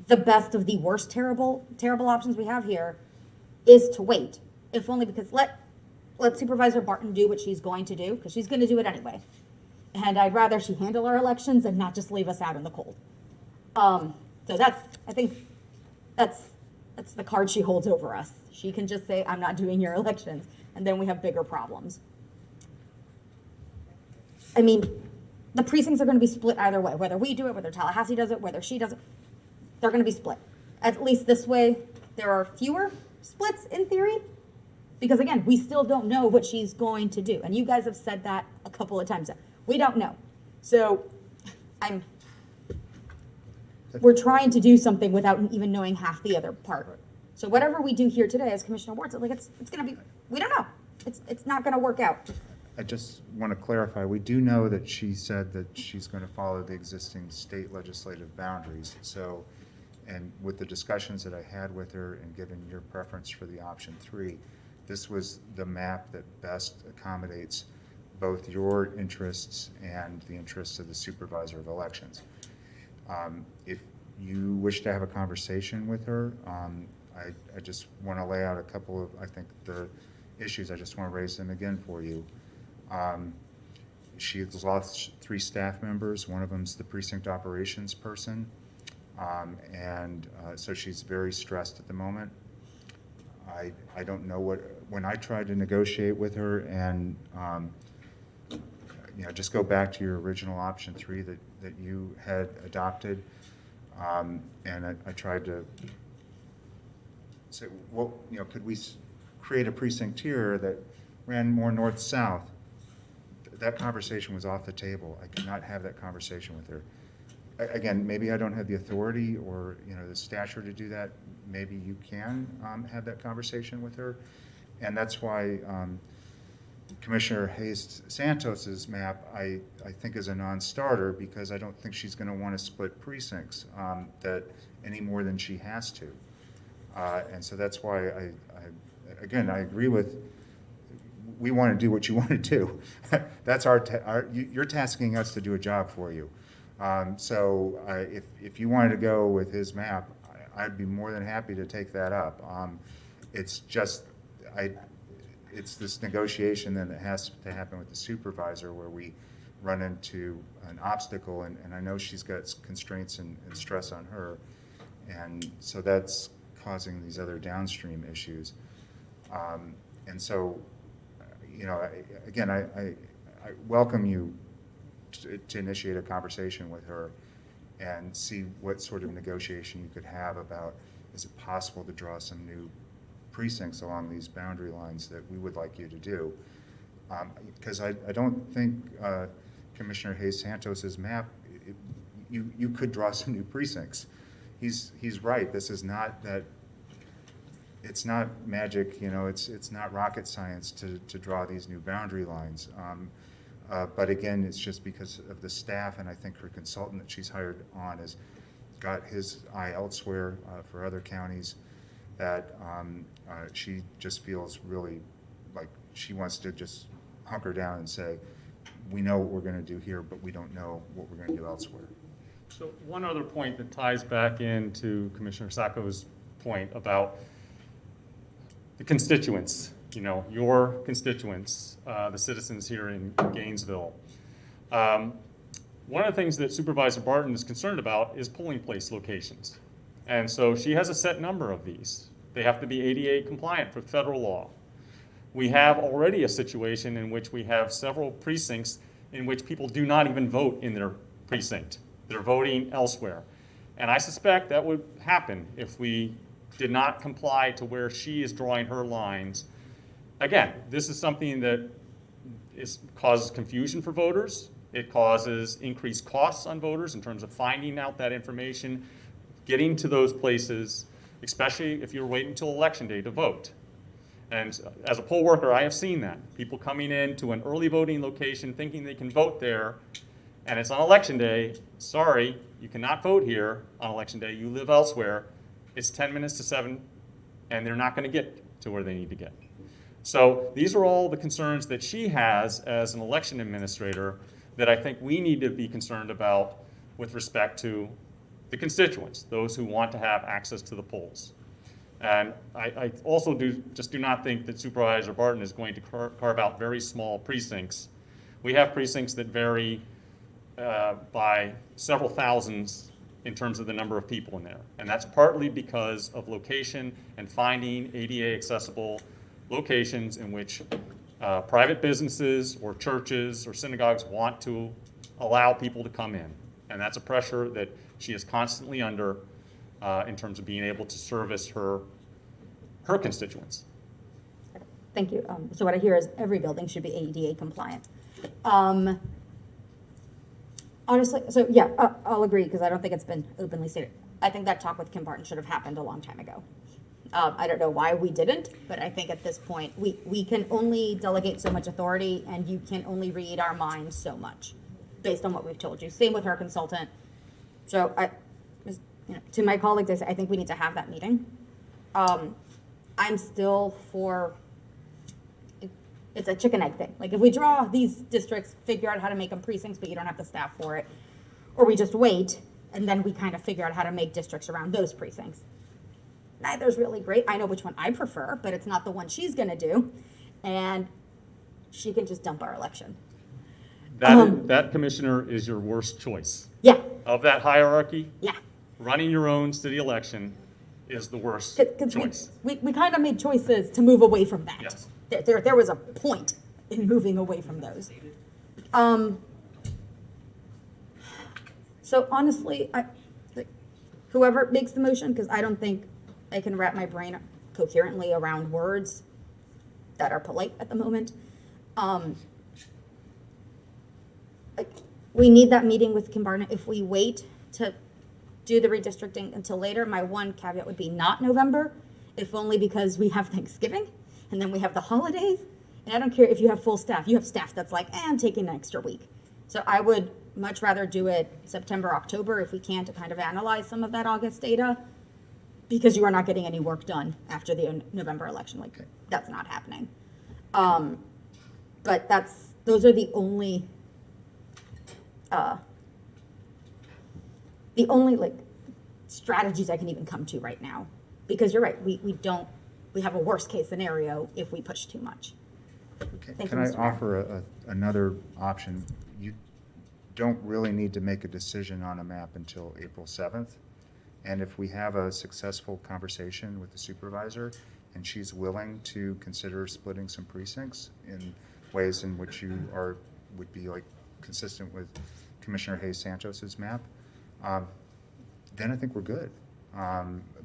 the best of the worst terrible options we have here is to wait, if only because let Supervisor Barton do what she's going to do, because she's going to do it anyway. And I'd rather she handle our elections and not just leave us out in the cold. So I think that's the card she holds over us. She can just say, I'm not doing your elections, and then we have bigger problems. I mean, the precincts are going to be split either way, whether we do it, whether Tallahassee does it, whether she does it, they're going to be split. At least this way, there are fewer splits in theory, because again, we still don't know what she's going to do. And you guys have said that a couple of times. We don't know. So we're trying to do something without even knowing half the other part. So whatever we do here today, as Commissioner Ward said, it's going to be, we don't know. It's not going to work out. I just want to clarify, we do know that she said that she's going to follow the existing state legislative boundaries. So, and with the discussions that I had with her and given your preference for the option 3, this was the map that best accommodates both your interests and the interests of the supervisor of elections. If you wish to have a conversation with her, I just want to lay out a couple of, I think, the issues. I just want to raise them again for you. She has lost 3 staff members. One of them's the precinct operations person. So she's very stressed at the moment. I don't know when I tried to negotiate with her and, just go back to your original option 3 that you had adopted. And I tried to say, well, could we create a precinct here that ran more north-south? That conversation was off the table. I could not have that conversation with her. Again, maybe I don't have the authority or the stature to do that. Maybe you can have that conversation with her, and that's why Commissioner Hayes Santos's map I think is a non-starter, because I don't think she's going to want to split precincts that any more than she has to, and so that's why I agree with. We want to do what you want to do. That's you're tasking us to do a job for you. So if you wanted to go with his map, I'd be more than happy to take that up. It's just it's this negotiation then that has to happen with the supervisor where we run into an obstacle, and I know she's got constraints and stress on her, and so that's causing these other downstream issues. And so, again, I welcome you to initiate a conversation with her and see what sort of negotiation you could have about, is it possible to draw some new precincts along these boundary lines that we would like you to do? Because I don't think Commissioner Hayes Santos's map, you could draw some new precincts. He's right. This is not that. It's not magic, it's not rocket science to draw these new boundary lines. But again, it's just because of the staff, and I think her consultant that she's hired on has got his eye elsewhere for other counties, that she just feels really like she wants to just hunker down and say, we know what we're going to do here, but we don't know what we're going to do elsewhere. So one other point that ties back into Commissioner Sacco's point about the constituents, your constituents, the citizens here in Gainesville. One of the things that Supervisor Barton is concerned about is polling place locations. And so she has a set number of these. They have to be ADA compliant for federal law. We have already a situation in which we have several precincts in which people do not even vote in their precinct. They're voting elsewhere. And I suspect that would happen if we did not comply to where she is drawing her lines. Again, this is something that causes confusion for voters. It causes increased costs on voters in terms of finding out that information, getting to those places, especially if you're waiting until election day to vote. And as a poll worker, I have seen that. People coming in to an early voting location thinking they can vote there, and it's on election day. Sorry, you cannot vote here on election day. You live elsewhere. It's 10 minutes to 7, and they're not going to get to where they need to get. So these are all the concerns that she has as an election administrator that I think we need to be concerned about with respect to the constituents, those who want to have access to the polls. And I also do not think that Supervisor Barton is going to carve out very small precincts. We have precincts that vary by several thousands in terms of the number of people in there. And that's partly because of location and finding ADA accessible locations in which private businesses or churches or synagogues want to allow people to come in. And that's a pressure that she is constantly under in terms of being able to service her constituents. Thank you. So what I hear is every building should be ADA compliant. Honestly, so yeah, I'll agree because I don't think it's been openly stated. I think that talk with Kim Barton should have happened a long time ago. I don't know why we didn't, but I think at this point, we can only delegate so much authority and you can only read our minds so much based on what we've told you. Same with her consultant. So to my colleagues, I think we need to have that meeting. I'm still for, it's a chicken egg thing. Like if we draw these districts, figure out how to make them precincts, but you don't have the staff for it, or we just wait and then we kind of figure out how to make districts around those precincts. Neither's really great. I know which one I prefer, but it's not the one she's going to do. And she can just dump our election. That commissioner is your worst choice. Yeah. Of that hierarchy, yeah, running your own city election is the worst choice. We kind of made choices to move away from that. Yes. There was a point in moving away from those. So honestly, whoever makes the motion, because I don't think I can wrap my brain coherently around words that are polite at the moment. We need that meeting with Kim Barton. If we wait to do the redistricting until later, my one caveat would be not November, if only because we have Thanksgiving and then we have the holidays. And I don't care if you have full staff. You have staff that's like, I'm taking an extra week. So I would much rather do it September, October if we can to kind of analyze some of that August data, because you are not getting any work done after the November election. Like that's not happening. But those are the only like strategies I can even come to right now, because you're right. We have a worst case scenario if we push too much. Thank Can you, I Mr. Mayor. offer another option? You don't really need to make a decision on a map until April 7th. And if we have a successful conversation with the supervisor and she's willing to consider splitting some precincts in ways in which would be like consistent with Commissioner Hayes Santos's map, then I think we're good.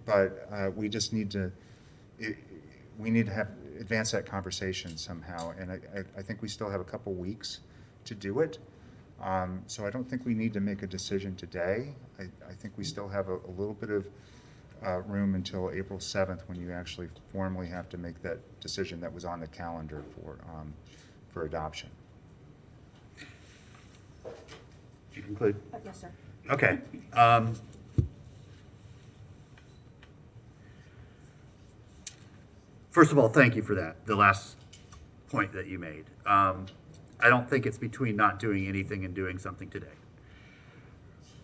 But we just need to advance that conversation somehow. And I think we still have a couple weeks to do it. So I don't think we need to make a decision today. I think we still have a little bit of room until April 7th when you actually formally have to make that decision that was on the calendar for adoption. Did you conclude? Yes, sir. Okay. First of all, thank you for that, the last point that you made. I don't think it's between not doing anything and doing something today.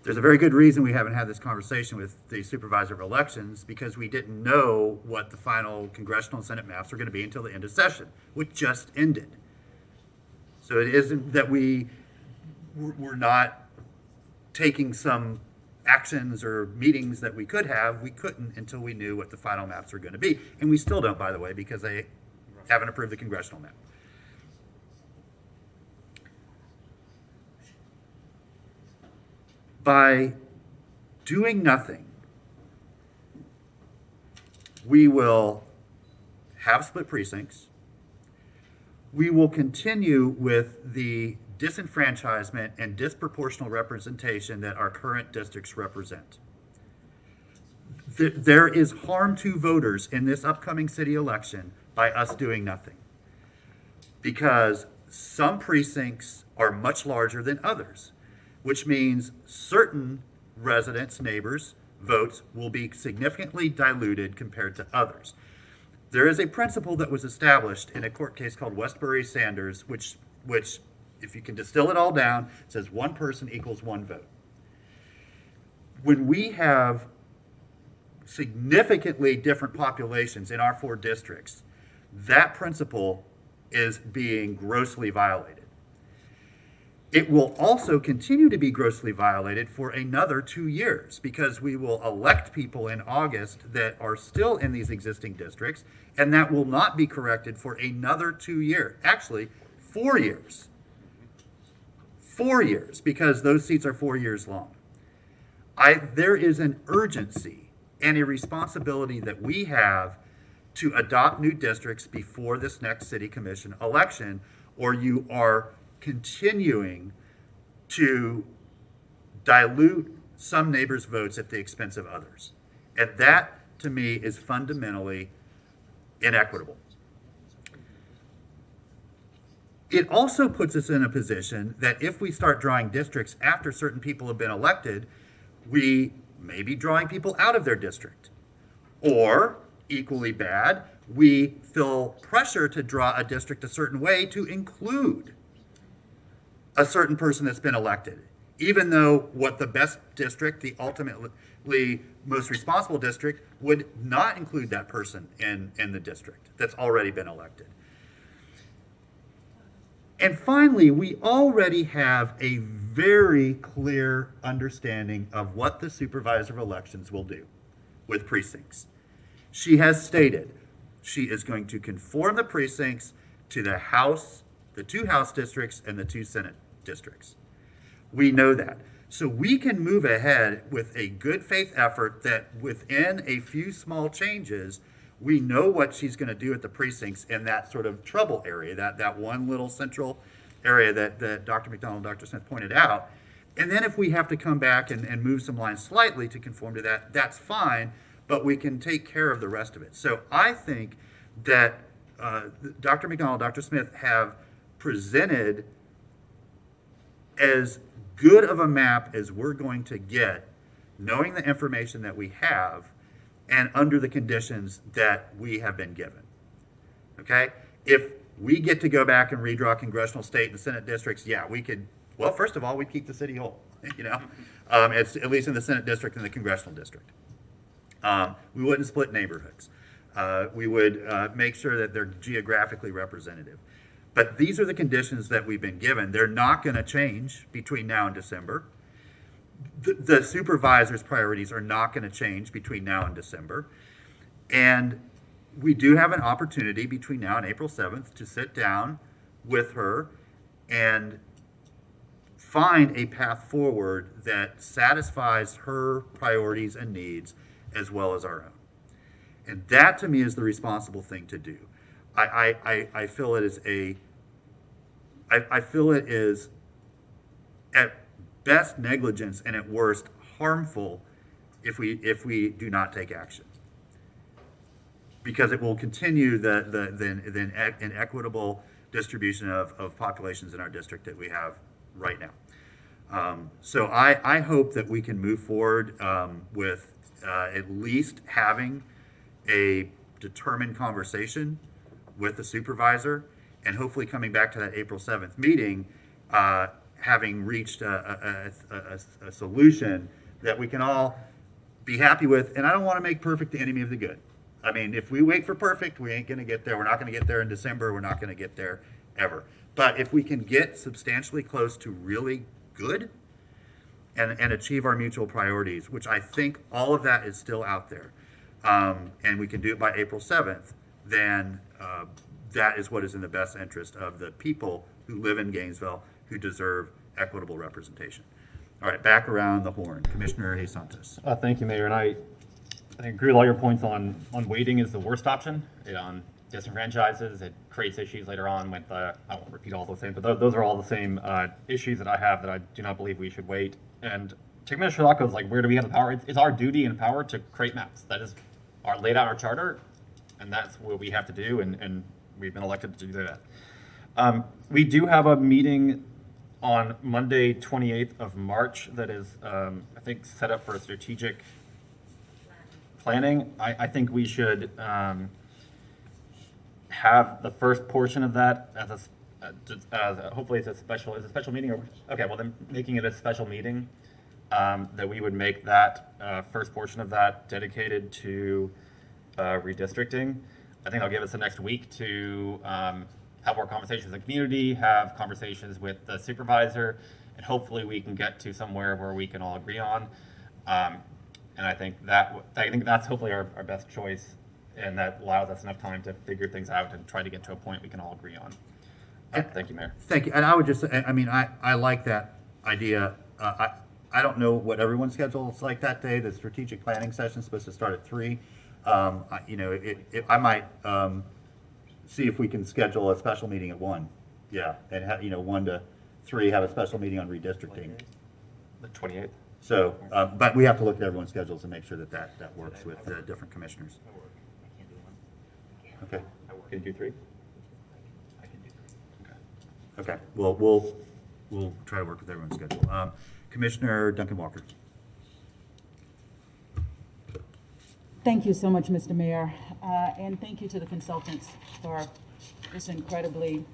There's a very good reason we haven't had this conversation with the supervisor of elections, because we didn't know what the final congressional and Senate maps were going to be until the end of session, which just ended. So it isn't that we're not taking some actions or meetings that we could have. We couldn't until we knew what the final maps were going to be. And we still don't, by the way, because they haven't approved the congressional map. By doing nothing we will have split precincts. We will continue with the disenfranchisement and disproportional representation that our current districts represent. There is harm to voters in this upcoming city election by us doing nothing, because some precincts are much larger than others, which means certain residents, neighbors, votes will be significantly diluted compared to others. There is a principle that was established in a court case called Westbury-Sanders, which, if you can distill it all down, says one person equals one vote. When we have significantly different populations in our 4 districts, that principle is being grossly violated. It will also continue to be grossly violated for another 2 years, because we will elect people in August that are still in these existing districts, and that will not be corrected for another 2 years. Actually, 4 years. 4 years, because those seats are 4 years long. There is an urgency and a responsibility that we have to adopt new districts before this next city commission election, or you are continuing to dilute some neighbors' votes at the expense of others. And that, to me, is fundamentally inequitable. It also puts us in a position that if we start drawing districts after certain people have been elected, we may be drawing people out of their district. Or, equally bad, we feel pressure to draw a district a certain way to include a certain person that's been elected, even though what the best district, the ultimately most responsible district, would not include that person in the district that's already been elected. And finally, we already have a very clear understanding of what the supervisor of elections will do with precincts. She has stated she is going to conform the precincts to the House, the 2 House districts and the 2 Senate districts. We know that. So we can move ahead with a good faith effort that within a few small changes, we know what she's going to do at the precincts in that sort of trouble area, that one little central area that Dr. McDonald and Dr. Smith pointed out. And then if we have to come back and move some lines slightly to conform to that, that's fine, but we can take care of the rest of it. So I think that Dr. McDonald, Dr. Smith have presented as good of a map as we're going to get, knowing the information that we have and under the conditions that we have been given. Okay? If we get to go back and redraw congressional, state, and Senate districts, yeah, we could, well, first of all, we'd keep the city whole, you know? It's at least in the Senate district and the congressional district. We wouldn't split neighborhoods. We would make sure that they're geographically representative. But these are the conditions that we've been given. They're not going to change between now and December. The supervisor's priorities are not going to change between now and December. And we do have an opportunity between now and April 7th to sit down with her and find a path forward that satisfies her priorities and needs as well as our own. And that, to me, is the responsible thing to do. I feel it is I feel it is at best negligence and at worst harmful if we do not take action, because it will continue the inequitable distribution of populations in our district that we have right now. So I hope that we can move forward with at least having a determined conversation with the supervisor, and hopefully coming back to that April 7th meeting, having reached a solution that we can all be happy with. And I don't want to make perfect the enemy of the good. I mean, if we wait for perfect, we ain't going to get there. We're not going to get there in December. We're not going to get there ever. But if we can get substantially close to really good and achieve our mutual priorities, which I think all of that is still out there, and we can do it by April 7th, then that is what is in the best interest of the people who live in Gainesville who deserve equitable representation. All right, back around the horn. Commissioner Jesus Santos. Thank you, Mayor. And I agree with all your points on waiting is the worst option. It disenfranchises, it creates issues later on with, I won't repeat all those things, but those are all the same issues that I have that I do not believe we should wait. And to Commissioner Locko's, like, where do we have the power? It's our duty and power to create maps. That is laid out our charter, and that's what we have to do, and we've been elected to do that. We do have a meeting on Monday, 28th of March that is, I think, set up for strategic planning. I think we should have the first portion of that as hopefully it's a special meeting. Okay, well then making it a special meeting, that we would make that first portion of that dedicated to redistricting. I think I'll give us the next week to have more conversations in the community, have conversations with the supervisor, and hopefully we can get to somewhere where we can all agree on. And I think that's hopefully our best choice, and that allows us enough time to figure things out and try to get to a point we can all agree on. Thank you, Mayor. Thank you. And I would just, I mean, I like that idea. I don't know what everyone's schedule is like that day. The strategic planning session is supposed to start at 3. You know, I might see if we can schedule a special meeting at 1. Yeah, and have, 1 to 3, have a special meeting on redistricting. The 28th. So, but we have to look at everyone's schedules and make sure that works with the different commissioners. Okay. Can you do 3? Okay. Well, we'll try to work with everyone's schedule. Commissioner Duncan Walker. Thank you so much, Mr. Mayor, and thank you to the consultants for this incredibly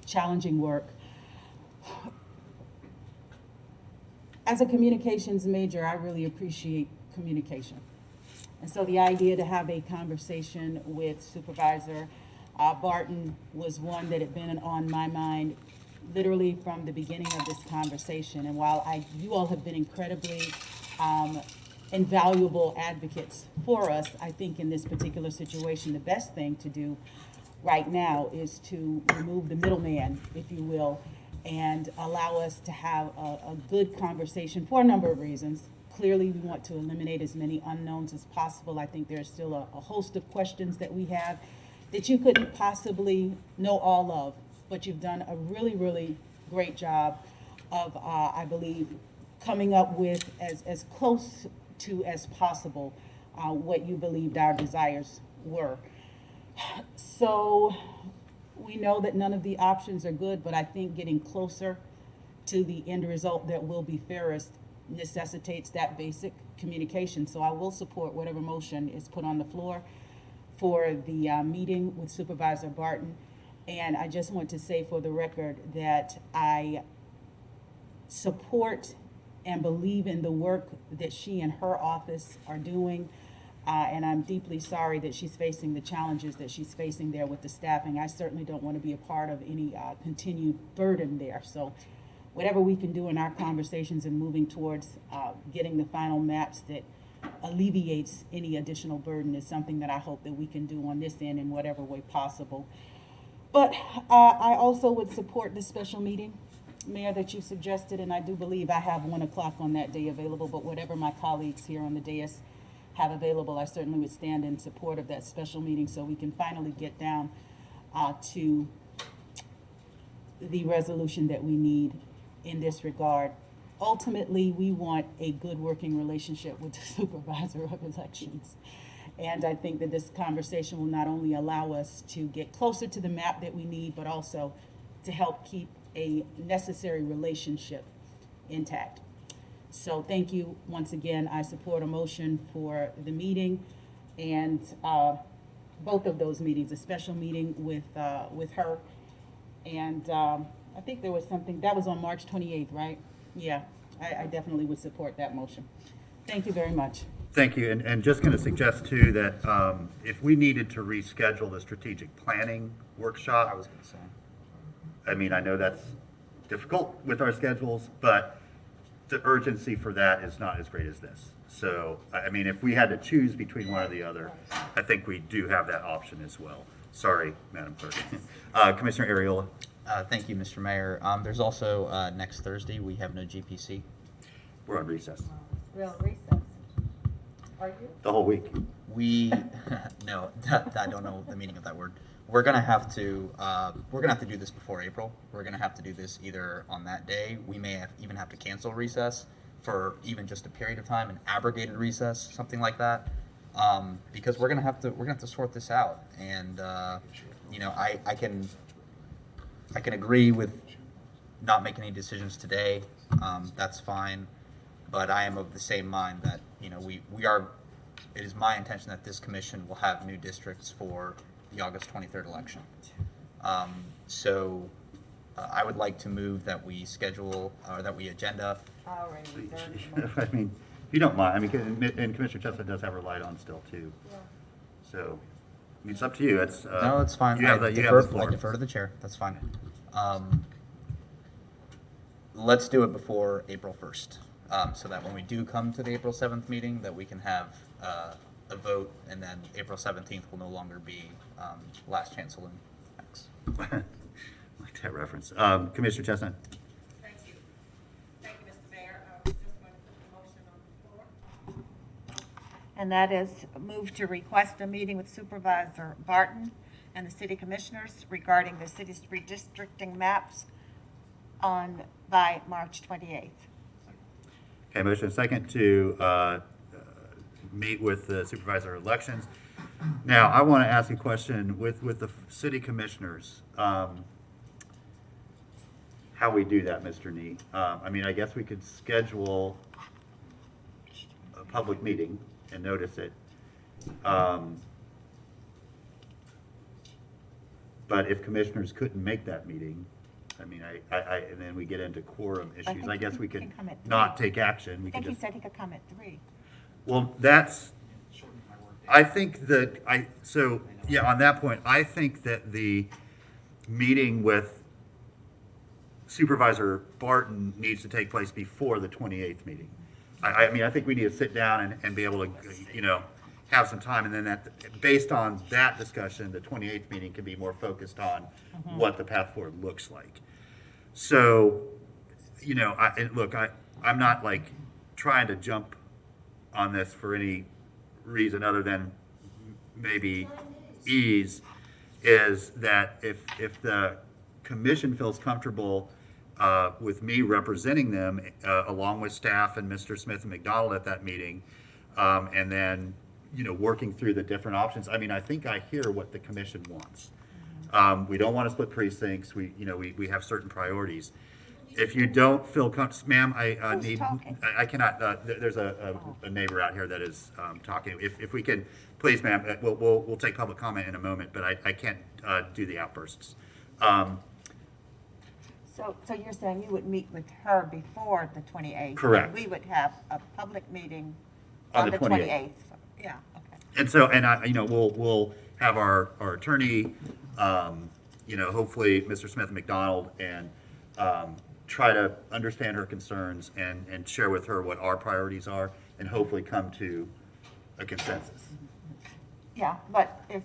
challenging work. As a communications major, I really appreciate communication. And so the idea to have a conversation with Supervisor Barton was one that had been on my mind literally from the beginning of this conversation. And while you all have been incredibly invaluable advocates for us, I think in this particular situation, the best thing to do right now is to remove the middleman, if you will, and allow us to have a good conversation for a number of reasons. Clearly, we want to eliminate as many unknowns as possible. I think there's still a host of questions that we have that you couldn't possibly know all of, but you've done a really, really great job of, I believe, coming up with as close to as possible what you believed our desires were. So we know that none of the options are good, but I think getting closer to the end result that will be fairest necessitates that basic communication. So I will support whatever motion is put on the floor for the meeting with Supervisor Barton. And I just want to say for the record that I support and believe in the work that she and her office are doing. And I'm deeply sorry that she's facing the challenges that she's facing there with the staffing. I certainly don't want to be a part of any continued burden there. So whatever we can do in our conversations and moving towards getting the final maps that alleviates any additional burden is something that I hope that we can do on this end in whatever way possible. But I also would support the special meeting, Mayor, that you suggested, and I do believe I have 1 o'clock on that day available, but whatever my colleagues here on the dais have available, I certainly would stand in support of that special meeting so we can finally get down to the resolution that we need in this regard. Ultimately, we want a good working relationship with the supervisor of elections. And I think that this conversation will not only allow us to get closer to the map that we need, but also to help keep a necessary relationship intact. So thank you once again. I support a motion for the meeting and both of those meetings, a special meeting with her. And I think there was something, that was on March 28th, right? Yeah, I definitely would support that motion. Thank you very much. Thank you. And just going to suggest too that if we needed to reschedule the strategic planning workshop, I mean, I know that's difficult with our schedules, but the urgency for that is not as great as this. So, I mean, if we had to choose between one or the other, I think we do have that option as well. Sorry, Madam Clerk. Commissioner Ariola. Thank you, Mr. Mayor. There's also next Thursday, we have no GPC. We're on recess. Real recess. The whole week? We, no, I don't know the meaning of that word. We're gonna have to do this before April. We're gonna have to do this either on that day. We may even have to cancel recess for even just a period of time, an abrogated recess, something like that. Because we're gonna have to sort this out. And, I can agree with not making any decisions today. That's fine. But I am of the same mind that, it is my intention that this commission will have new districts for the August 23rd election. I would like to move that we schedule, or that we agenda. I mean, if you don't mind, and Commissioner Chestnut does have her light on still too. So, it's up to you. It's, No, it's fine. You have I the floor. defer to the chair. That's fine. Let's do it before April 1st, so that when we do come to the April 7th meeting, that we can have a vote, and then April 17th will no longer be last chance saloon. Thanks. I like that reference. Commissioner Chestnut? Thank you. Thank you, Mr. Mayor. I was just going to put the motion on the floor. And that is move to request a meeting with Supervisor Barton and the city commissioners regarding the city's redistricting maps by March 28th. Okay, motion second to meet with the supervisor of elections. Now, I want to ask a question with the city commissioners. How we do that, Mr. Nee? I guess we could schedule a public meeting and notice it. But if commissioners couldn't make that meeting, and then we get into quorum issues, I guess we could not take action. I think he said he could come at 3. Well, I think that, on that point, I think that the meeting with Supervisor Barton needs to take place before the 28th meeting. I think we need to sit down and be able to, have some time, and then based on that discussion, the 28th meeting can be more focused on what the path forward looks like. So, I'm not trying to jump on this for any reason other than maybe ease, is that if the commission feels comfortable with me representing them along with staff and Mr. Smith and McDonald at that meeting, and then working through the different options. I think I hear what the commission wants. We don't want to split precincts. We have certain priorities. If you don't feel comfortable, ma'am, I cannot, there's a neighbor out here that is talking. If we can, please, ma'am, we'll take public comment in a moment, but I can't do the outbursts. So you're saying you would meet with her before the 28th? Correct. And we would have a public meeting On on the the 28th? Yeah, okay. And we'll have our attorney, hopefully Mr. Smith and McDonald, and try to understand her concerns and share with her what our priorities are, and hopefully come to a consensus. Yeah, but if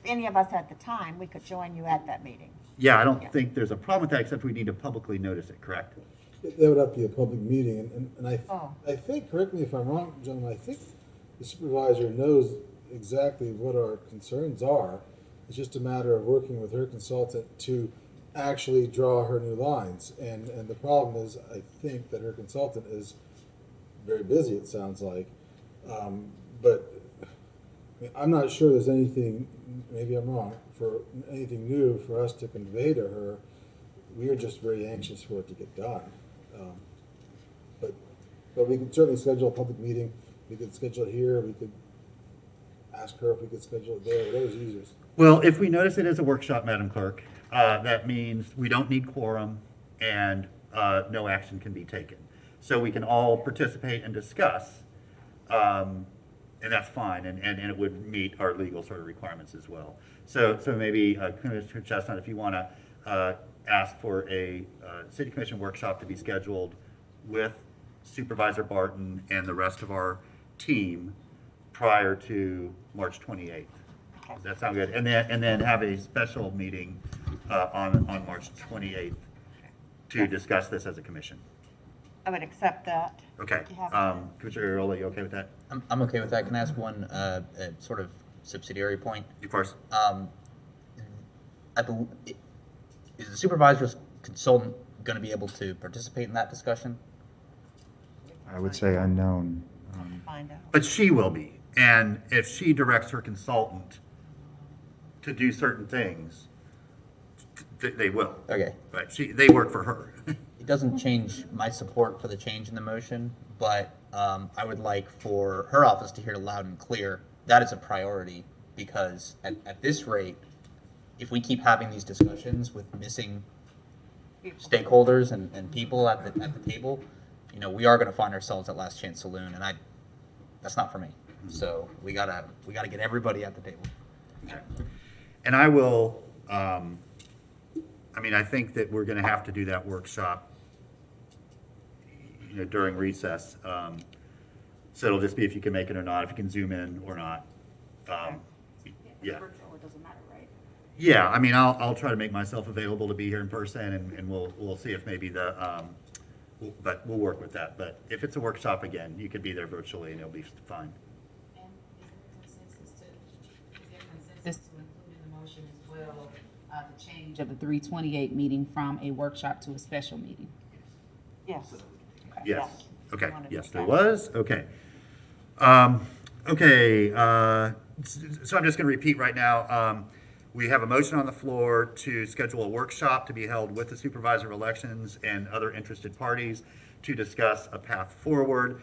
any of us had the time, we could join you at that meeting. Yeah, I don't think there's a problem with that, except we need to publicly notice it, correct? That would have to be a public meeting, and I think, correct me if I'm wrong, gentlemen, I think the supervisor knows exactly what our concerns are. It's just a matter of working with her consultant to actually draw her new lines. And the problem is, I think that her consultant is very busy, it sounds like. But I'm not sure there's anything, maybe I'm wrong, for anything new for us to convey to her. We are just very anxious for it to get done. But we can certainly schedule a public meeting. We could schedule it here. We could ask her if we could schedule it there. Whatever's easiest. Well, if we notice it as a workshop, Madam Clerk, that means we don't need quorum and no action can be taken. So we can all participate and discuss, and that's fine, and it would meet our legal sort of requirements as well. So maybe Commissioner Chestnut, if you want to ask for a City Commission workshop to be scheduled with Supervisor Barton and the rest of our team prior to March 28th. Does that sound good? And then have a special meeting on March 28th to discuss this as a commission. I would accept that. Okay. You have Commissioner Earl, you okay with that? I'm okay with that. Can I ask one sort of subsidiary point? Of course. Is the supervisor's consultant going to be able to participate in that discussion? I would say unknown. Find out. But she will be. And if she directs her consultant to do certain things, they will. Okay. Right. They work for her. It doesn't change my support for the change in the motion, but I would like for her office to hear loud and clear that is a priority, because at this rate, if we keep having these discussions with missing stakeholders and people at the table, we are going to find ourselves at Last Chance Saloon, and that's not for me. So we gotta get everybody at the table. Okay. And I will, I think that we're going to have to do that workshop, during recess. So it'll just be if you can make it or not, if you can zoom in or not. Yeah. It doesn't matter, right? Yeah, I'll try to make myself available to be here in person, and we'll see if maybe but we'll work with that. But if it's a workshop again, you could be there virtually and it'll be fine. And is there consensus to include in the motion as well, the change of the 328 meeting from a workshop to a special meeting? Yes. Yes, okay, wanted yes, to there start. was, okay. Okay, so I'm just gonna repeat right now. We have a motion on the floor to schedule a workshop to be held with the supervisor of elections and other interested parties to discuss a path forward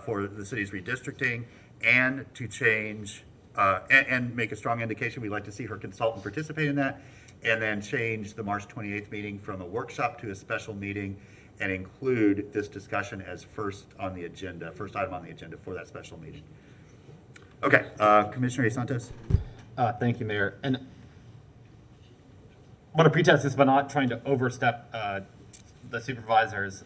for the city's redistricting, and to change, and make a strong indication we'd like to see her consultant participate in that, and then change the March 28th meeting from a workshop to a special meeting, and include this discussion as first item on the agenda for that special meeting. Okay, Commissioner Santos? Thank you, Mayor. And I want to pretest this by not trying to overstep the supervisor's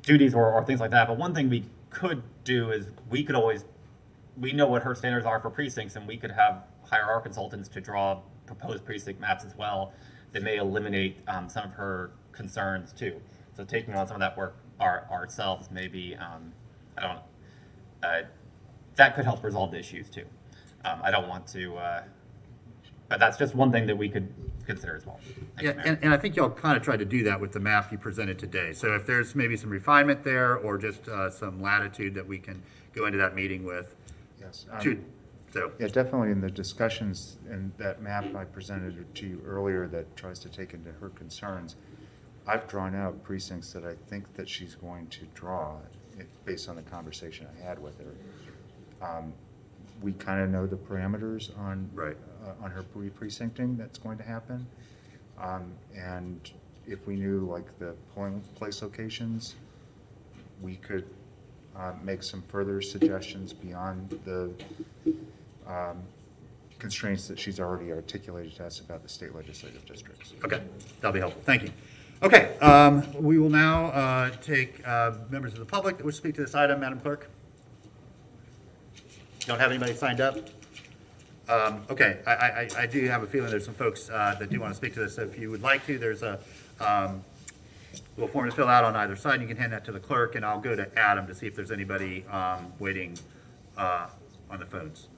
duties or things like that. But one thing we could do is we know what her standards are for precincts, and we could hire our consultants to draw proposed precinct maps as well that may eliminate some of her concerns too. So taking on some of that work ourselves, maybe, that could help resolve the issues too. I don't want to, but that's just one thing that we could consider as well. Yeah, and I think y'all kind of tried to do that with the map you presented today. So if there's maybe some refinement there, or just some latitude that we can go into that meeting with. Yes. Yeah, definitely in the discussions and that map I presented to you earlier that tries to take into her concerns, I've drawn out precincts that I think that she's going to draw based on the conversation I had with her. We kind of know the parameters on her precincting that's going to happen. And if we knew like the polling place locations, we could make some further suggestions beyond the constraints that she's already articulated to us about the state legislative districts. Okay, that'll be helpful. Thank you. Okay, we will now take members of the public that wish to speak to this item. Madam Clerk? Don't have anybody signed up? Okay, I do have a feeling there's some folks that do want to speak to this. So if you would like to, there's a little form to fill out on either side. You can hand that to the clerk, and I'll go to Adam to see if there's anybody waiting on the phones.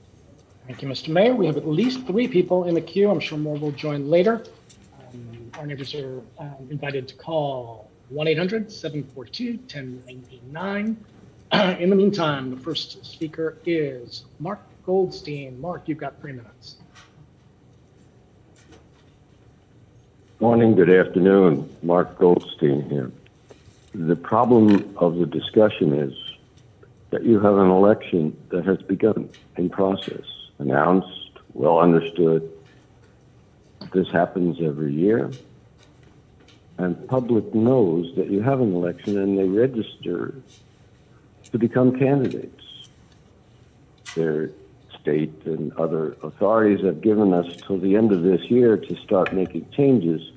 Thank you, Mr. Mayor. We have at least 3 people in the queue. I'm sure more will join later. Our neighbors are invited to call 1-800-742-1099. In the meantime, the first speaker is Mark Goldstein. Mark, you've got 3 minutes. Morning, good afternoon. Mark Goldstein here. The problem of the discussion is that you have an election that has begun in process, announced, well understood. This happens every year. And public knows that you have an election and they register to become candidates. Their state and other authorities have given us till the end of this year to start making changes.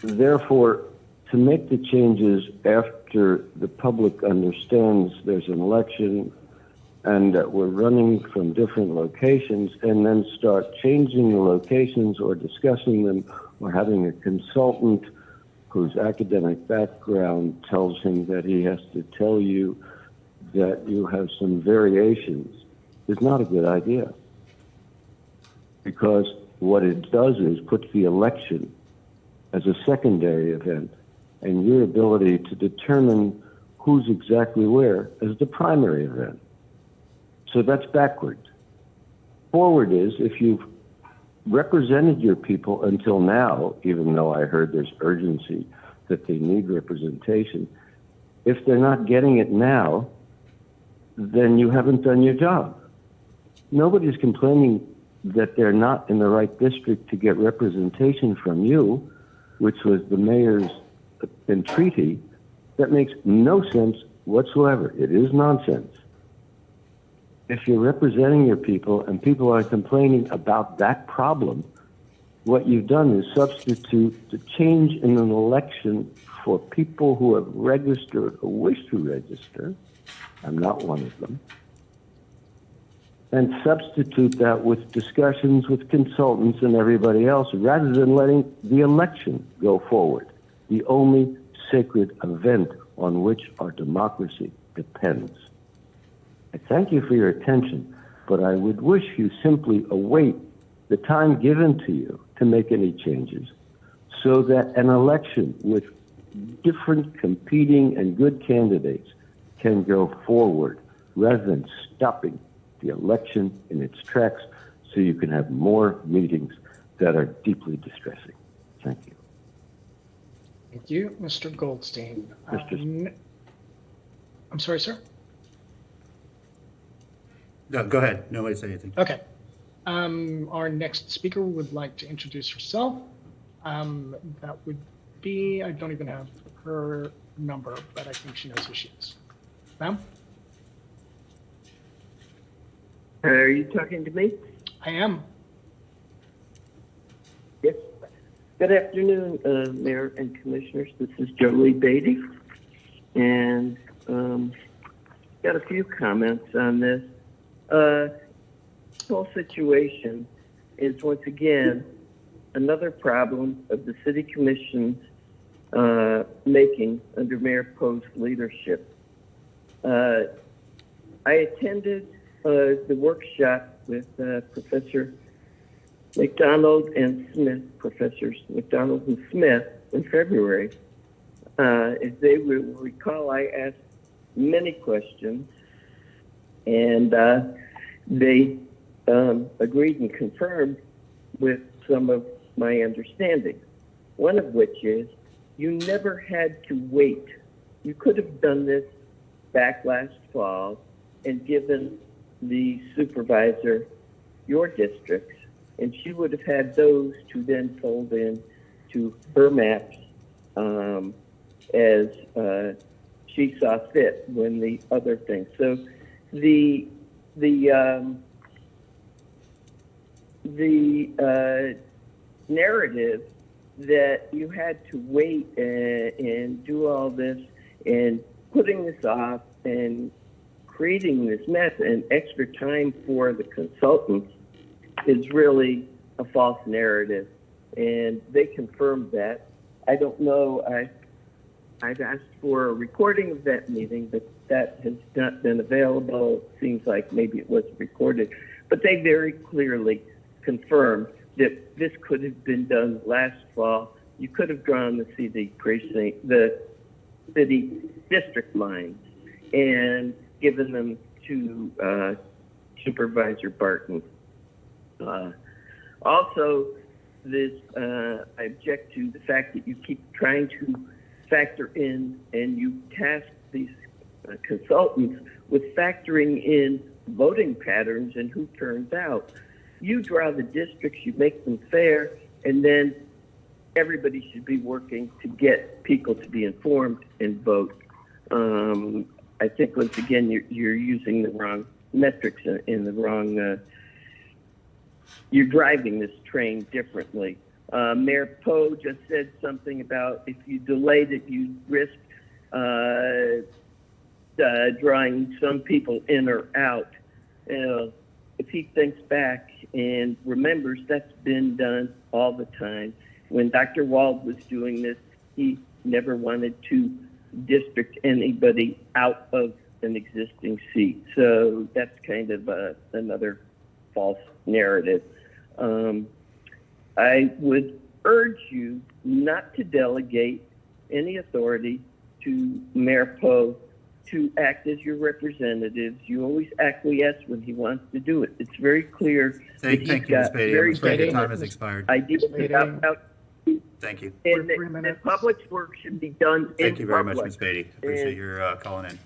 Therefore, to make the changes after the public understands there's an election and that we're running from different locations, and then start changing the locations or discussing them or having a consultant whose academic background tells him that he has to tell you that you have some variations is not a good idea. Because what it does is puts the election as a secondary event and your ability to determine who's exactly where as the primary event. So that's backward. Forward is if you've represented your people until now, even though I heard there's urgency that they need representation, if they're not getting it now, then you haven't done your job. Nobody's complaining that they're not in the right district to get representation from you, which was the mayor's entreaty. That makes no sense whatsoever. It is nonsense. If you're representing your people and people are complaining about that problem, what you've done is substitute the change in an election for people who have registered or wish to register. I'm not one of them. And substitute that with discussions with consultants and everybody else rather than letting the election go forward, the only sacred event on which our democracy depends. I thank you for your attention, but I would wish you simply await the time given to you to make any changes so that an election with different competing and good candidates can go forward rather than stopping the election in its tracks so you can have more meetings that are deeply distressing. Thank you. Thank you, Mr. Goldstein. I'm sorry, sir? No, go ahead. Nobody say anything. Okay. Our next speaker would like to introduce herself. That would be, I don't even have her number, but I think she knows who she is. Ma'am? Are you talking to me? I am. Yes. Good afternoon, Mayor and Commissioners. This is Jolie Beatty, and got a few comments on this. This whole situation is once again another problem of the City Commission's making under Mayor Poe's leadership. I attended the workshop with Professor McDonald and Smith, Professors McDonald and Smith, in February. As they will recall, I asked many questions, and they agreed and confirmed with some of my understanding. One of which is you never had to wait. You could have done this back last fall and given the supervisor your districts, and she would have had those to then fold in to her maps as she saw fit when the other things. So the narrative that you had to wait and do all this and putting this off and creating this mess and extra time for the consultants is really a false narrative, and they confirmed that. I don't know, I've asked for a recording of that meeting, but that has not been available. It seems like maybe it wasn't recorded, but they very clearly confirmed that this could have been done last fall. You could have drawn the city precinct, the city district lines, and given them to Supervisor Barton. Also, this I object to the fact that you keep trying to factor in and you task these consultants with factoring in voting patterns and who turns out. You draw the districts, you make them fair, and then everybody should be working to get people to be informed and vote. I think once again you're using the wrong metrics in the wrong. You're driving this train differently. Mayor Poe just said something about if you delayed it, you risk drawing some people in or out. If he thinks back and remembers, that's been done all the time. When Dr. Wald was doing this, he never wanted to district anybody out of an existing seat. So that's kind of another false narrative. I would urge you not to delegate any authority to Mayor Poe to act as your representatives. You always acquiesce when he wants to do it. It's very clear that he's Thank you, Ms. got Beatty. I'm very afraid your definite time has expired. ideas about Thank you. and that public work should be done in Thank you very much, public. Ms. Beatty. Appreciate And- your calling in.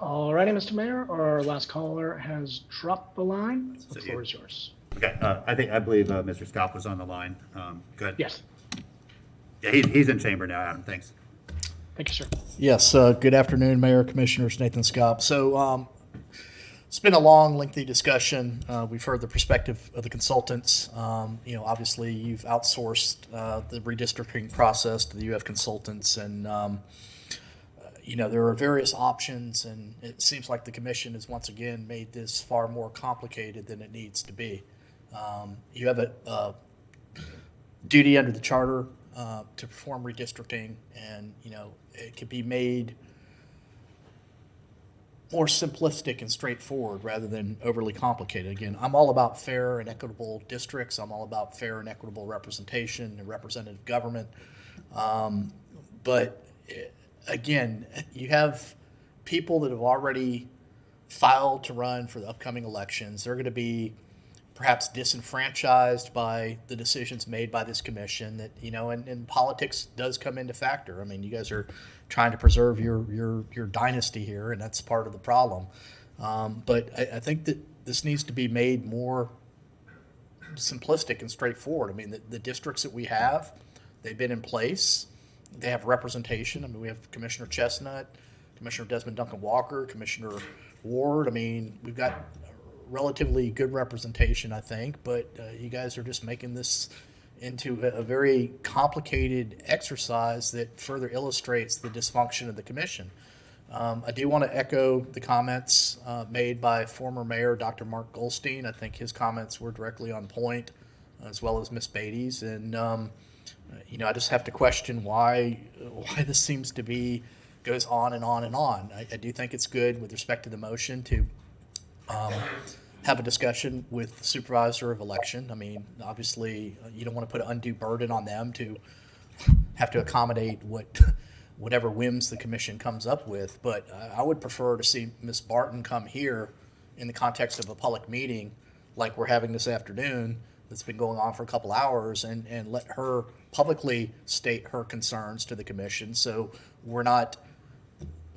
All righty, Mr. Mayor, our last caller has dropped the line. The it floor you? is yours. Okay, I believe Mr. Scott was on the line. Go ahead. Yes. Yeah, he's in chamber now, Adam. Thanks. Thank you, sir. Yes, good afternoon, Mayor, Commissioners, Nathan Scott. So it's been a long, lengthy discussion. We've heard the perspective of the consultants. Obviously, you've outsourced the redistricting process to the UF consultants, and there are various options, and it seems like the commission has once again made this far more complicated than it needs to be. You have a duty under the charter to perform redistricting, and it could be made more simplistic and straightforward rather than overly complicated. Again, I'm all about fair and equitable districts. I'm all about fair and equitable representation and representative government. But again, you have people that have already filed to run for the upcoming elections. They're going to be perhaps disenfranchised by the decisions made by this commission that, and politics does come into factor. I mean, you guys are trying to preserve your dynasty here, and that's part of the problem. But I think that this needs to be made more simplistic and straightforward. I mean, the districts that we have, they've been in place. They have representation. I mean, we have Commissioner Chestnut, Commissioner Desmond Duncan Walker, Commissioner Ward. I mean, we've got relatively good representation, I think, but you guys are just making this into a very complicated exercise that further illustrates the dysfunction of the commission. I do want to echo the comments made by former Mayor Dr. Mark Goldstein. I think his comments were directly on point, as well as Ms. Beatty's. And, I just have to question why this seems to be goes on and on and on. I do think it's good with respect to the motion to have a discussion with the supervisor of election. I mean, obviously, you don't want to put an undue burden on them to have to accommodate whatever whims the commission comes up with. But I would prefer to see Ms. Barton come here in the context of a public meeting like we're having this afternoon that's been going on for a couple hours and let her publicly state her concerns to the commission. So we're not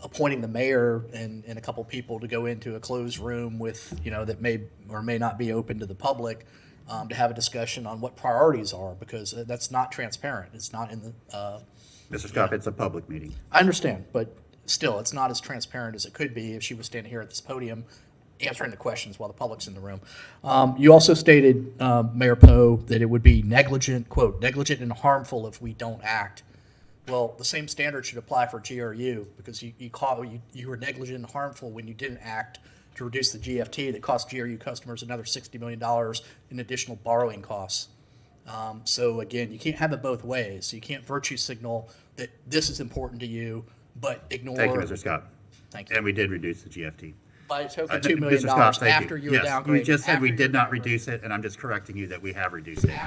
appointing the mayor and a couple people to go into a closed room with, that may or may not be open to the public to have a discussion on what priorities are, because that's not transparent. It's not in the... Mr. Scott, it's a public meeting. I understand, but still, it's not as transparent as it could be if she was standing here at this podium answering the questions while the public's in the room. You also stated, Mayor Poe, that it would be negligent, quote, negligent and harmful if we don't act. Well, the same standard should apply for GRU, because you were negligent and harmful when you didn't act to reduce the GFT that cost GRU customers another $60 million in additional borrowing costs. So again, you can't have it both ways. You can't virtue signal that this is important to you, but ignore. Thank you, Mr. Scott. Thank you. And we did reduce the GFT. By a token, $2 million Mr. Scott, thank after you were Yes, downgraded. you just said we After did you not were- reduce it, and I'm just correcting you that we have reduced it.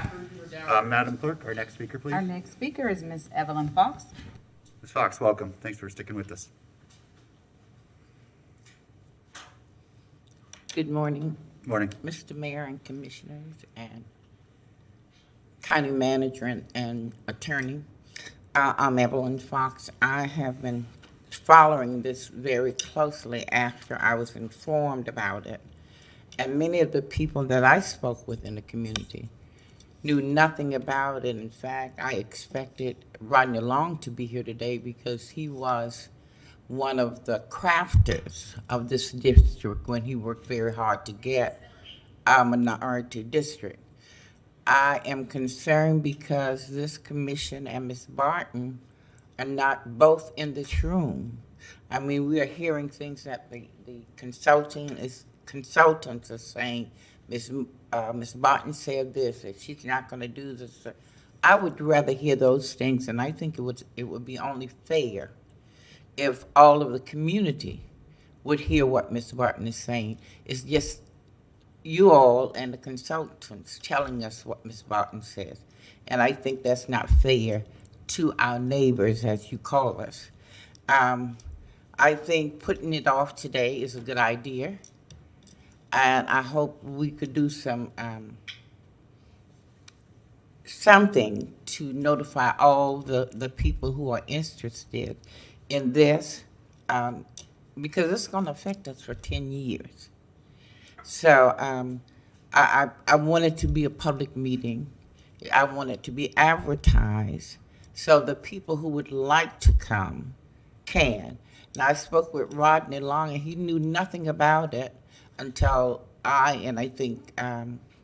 Madam Clerk, our next speaker, please. Our next speaker is Ms. Evelyn Fox. Ms. Fox, welcome. Thanks for sticking with us. Good morning. Morning. Mr. Mayor and Commissioners and County Manager and Attorney. I'm Evelyn Fox. I have been following this very closely after I was informed about it. And many of the people that I spoke with in the community knew nothing about it. In fact, I expected Rodney Long to be here today because he was one of the crafters of this district when he worked very hard to get a minority district. I am concerned because this commission and Ms. Barton are not both in this room. I mean, we are hearing things that the consultants are saying. Ms. Barton said this, that she's not going to do this. I would rather hear those things, and I think it would be only fair if all of the community would hear what Ms. Barton is saying. It's just you all and the consultants telling us what Ms. Barton says. And I think that's not fair to our neighbors, as you call us. I think putting it off today is a good idea. And I hope we could do something to notify all the people who are interested in this, because it's going to affect us for 10 years. So I want it to be a public meeting. I want it to be advertised so the people who would like to come can. Now, I spoke with Rodney Long, and he knew nothing about it until I think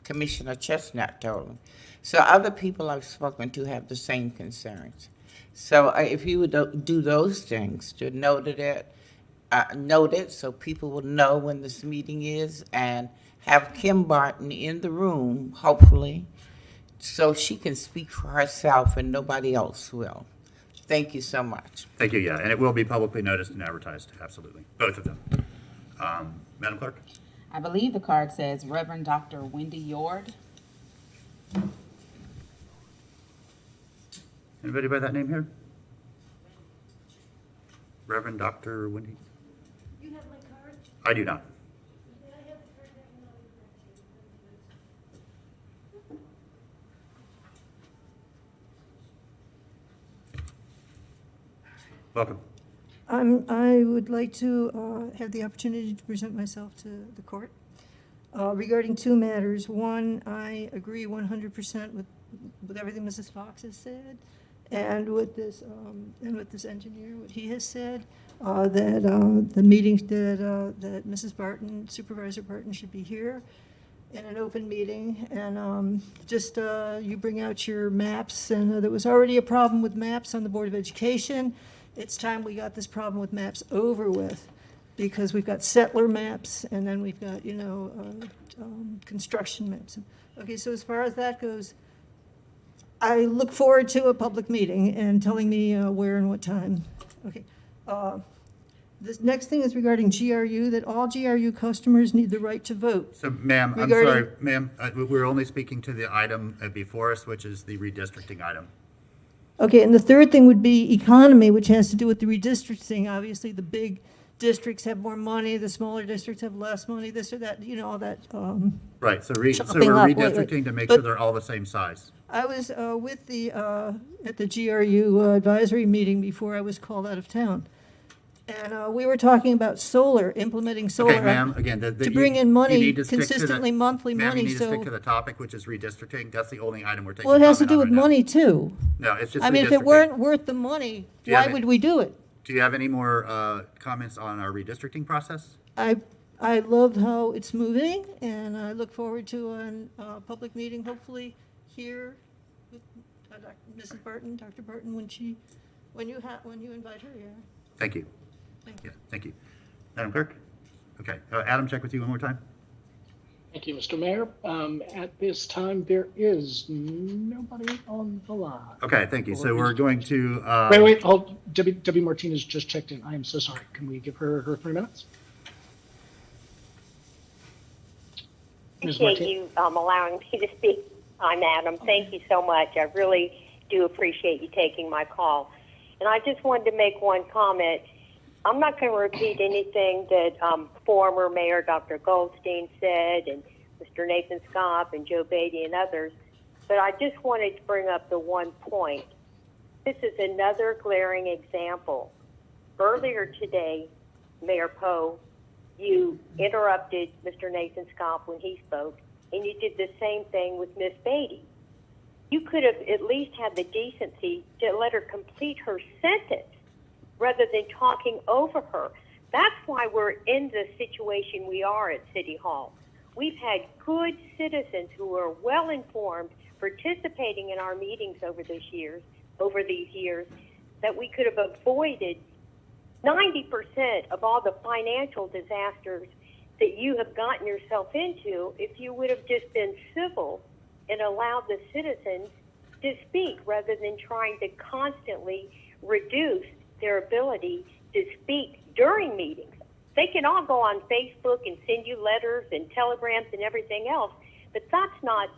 Commissioner Chestnut told him. So other people I've spoken to have the same concerns. So if you would do those things to note it so people will know when this meeting is, and have Kim Barton in the room, hopefully, so she can speak for herself and nobody else will. Thank you so much. Thank you, yeah, and it will be publicly noticed and advertised, absolutely, both of them. Madam Clerk? I believe the card says Reverend Dr. Wendy Yord. Anybody by that name here? Reverend Dr. Wendy? You have my card? I do not. May I have the card back and I'll give it back to you? Welcome. I would like to have the opportunity to present myself to the court regarding two matters. One, I agree 100% with everything Mrs. Fox has said, and with this engineer, what he has said, that the meeting that Mrs. Barton, Supervisor Barton, should be here in an open meeting, and just you bring out your maps, and there was already a problem with maps on the Board of Education. It's time we got this problem with maps over with, because we've got settler maps, and then we've got, construction maps. Okay, so as far as that goes, I look forward to a public meeting and telling me where and what time. Okay. This next thing is regarding GRU, that all GRU customers need the right to vote. So, ma'am, I'm Regarding- sorry, ma'am, we're only speaking to the item before us, which is the redistricting item. Okay, and the third thing would be economy, which has to do with the redistricting. Obviously, the big districts have more money, the smaller districts have less money, this or that, all that. Right, so we're chopping up lately. redistricting to make But sure they're all the same size. I was with at the GRU advisory meeting before I was called out of town. And we were talking about solar, implementing solar. Okay, ma'am, again, To bring in you money, need to stick to the- consistently monthly Ma'am, money, you need to so. stick to the topic, which is redistricting. That's the only item we're taking Well, it has to comment do on with right now. money too. No, it's just I mean, if it redistricting. weren't worth the money, Do you have why it? would we do it? Do you have any more comments on our redistricting process? I love how it's moving, and I look forward to a public meeting, hopefully here with Mrs. Barton, Dr. Barton, when you invite her here. Thank you. Thank you. Yeah, thank you. Madam Clerk? Okay, Adam, check with you one more time. Thank you, Mr. Mayor. At this time, there is nobody on the line. Okay, thank you. So we're going to. Wait, hold. Debbie Martinez just checked in. I am so sorry. Can we give her 3 minutes? Ms. Appreciate Martinez. you allowing me to speak. I'm Adam. Thank you so much. I really do appreciate you taking my call. And I just wanted to make one comment. I'm not going to repeat anything that former Mayor Dr. Goldstein said, and Mr. Nathan Scopp and Joe Beatty and others, but I just wanted to bring up the one point. This is another glaring example. Earlier today, Mayor Poe, you interrupted Mr. Nathan Scopp when he spoke, and you did the same thing with Miss Beatty. You could have at least had the decency to let her complete her sentence rather than talking over her. That's why we're in the situation we are at City Hall. We've had good citizens who are well informed, participating in our meetings over these years, that we could have avoided 90% of all the financial disasters that you have gotten yourself into if you would have just been civil and allowed the citizens to speak rather than trying to constantly reduce their ability to speak during meetings. They can all go on Facebook and send you letters and telegrams and everything else, but that's not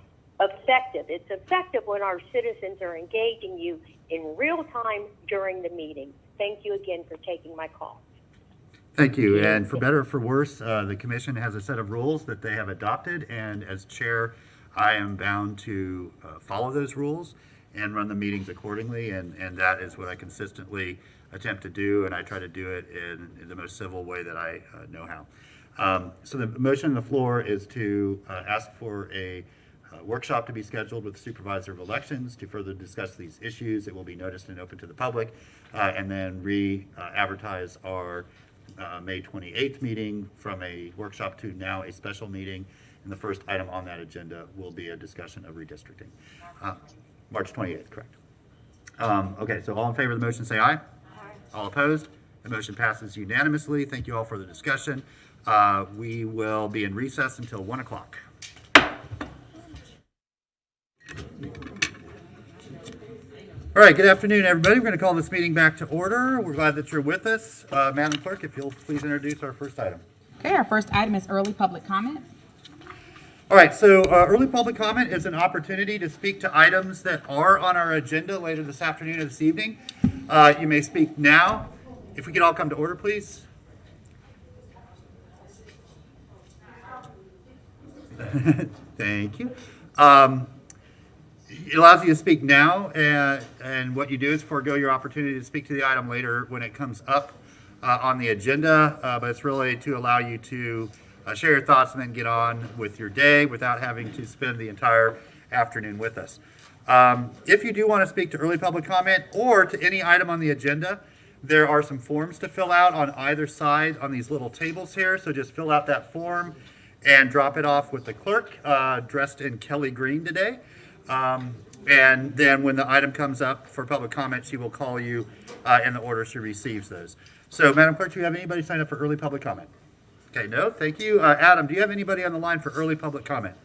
effective. It's effective when our citizens are engaging you in real time during the meeting. Thank you again for taking my call. Thank you. And for better or for worse, the commission has a set of rules that they have adopted, and as chair, I am bound to follow those rules and run the meetings accordingly, and that is what I consistently attempt to do, and I try to do it in the most civil way that I know how. So the motion on the floor is to ask for a workshop to be scheduled with the Supervisor of Elections to further discuss these issues. It will be noticed and open to the public, and then re-advertise our May 28th meeting from a workshop to now a special meeting. And the first item on that agenda will be a discussion of redistricting. March 28th, correct. Okay, so all in favor of the motion say aye. Aye. All opposed? The motion passes unanimously. Thank you all for the discussion. We will be in recess until 1 o'clock. All right, good afternoon, everybody. We're going to call this meeting back to order. We're glad that you're with us. Madam Clerk, if you'll please introduce our first item. Okay, our first item is early public comment. All right, so early public comment is an opportunity to speak to items that are on our agenda later this afternoon or this evening. You may speak now. If we could all come to order, please. Thank you. It allows you to speak now, and what you do is forego your opportunity to speak to the item later when it comes up on the agenda, but it's really to allow you to share your thoughts and then get on with your day without having to spend the entire afternoon with us. If you do want to speak to early public comment or to any item on the agenda, there are some forms to fill out on either side on these little tables here, so just fill out that form and drop it off with the clerk, dressed in Kelly green today. And then when the item comes up for public comment, she will call you in the order she receives those. So, Madam Clerk, do you have anybody sign up for early public comment? Okay, no, thank you. Adam, do you have anybody on the line for early public comment?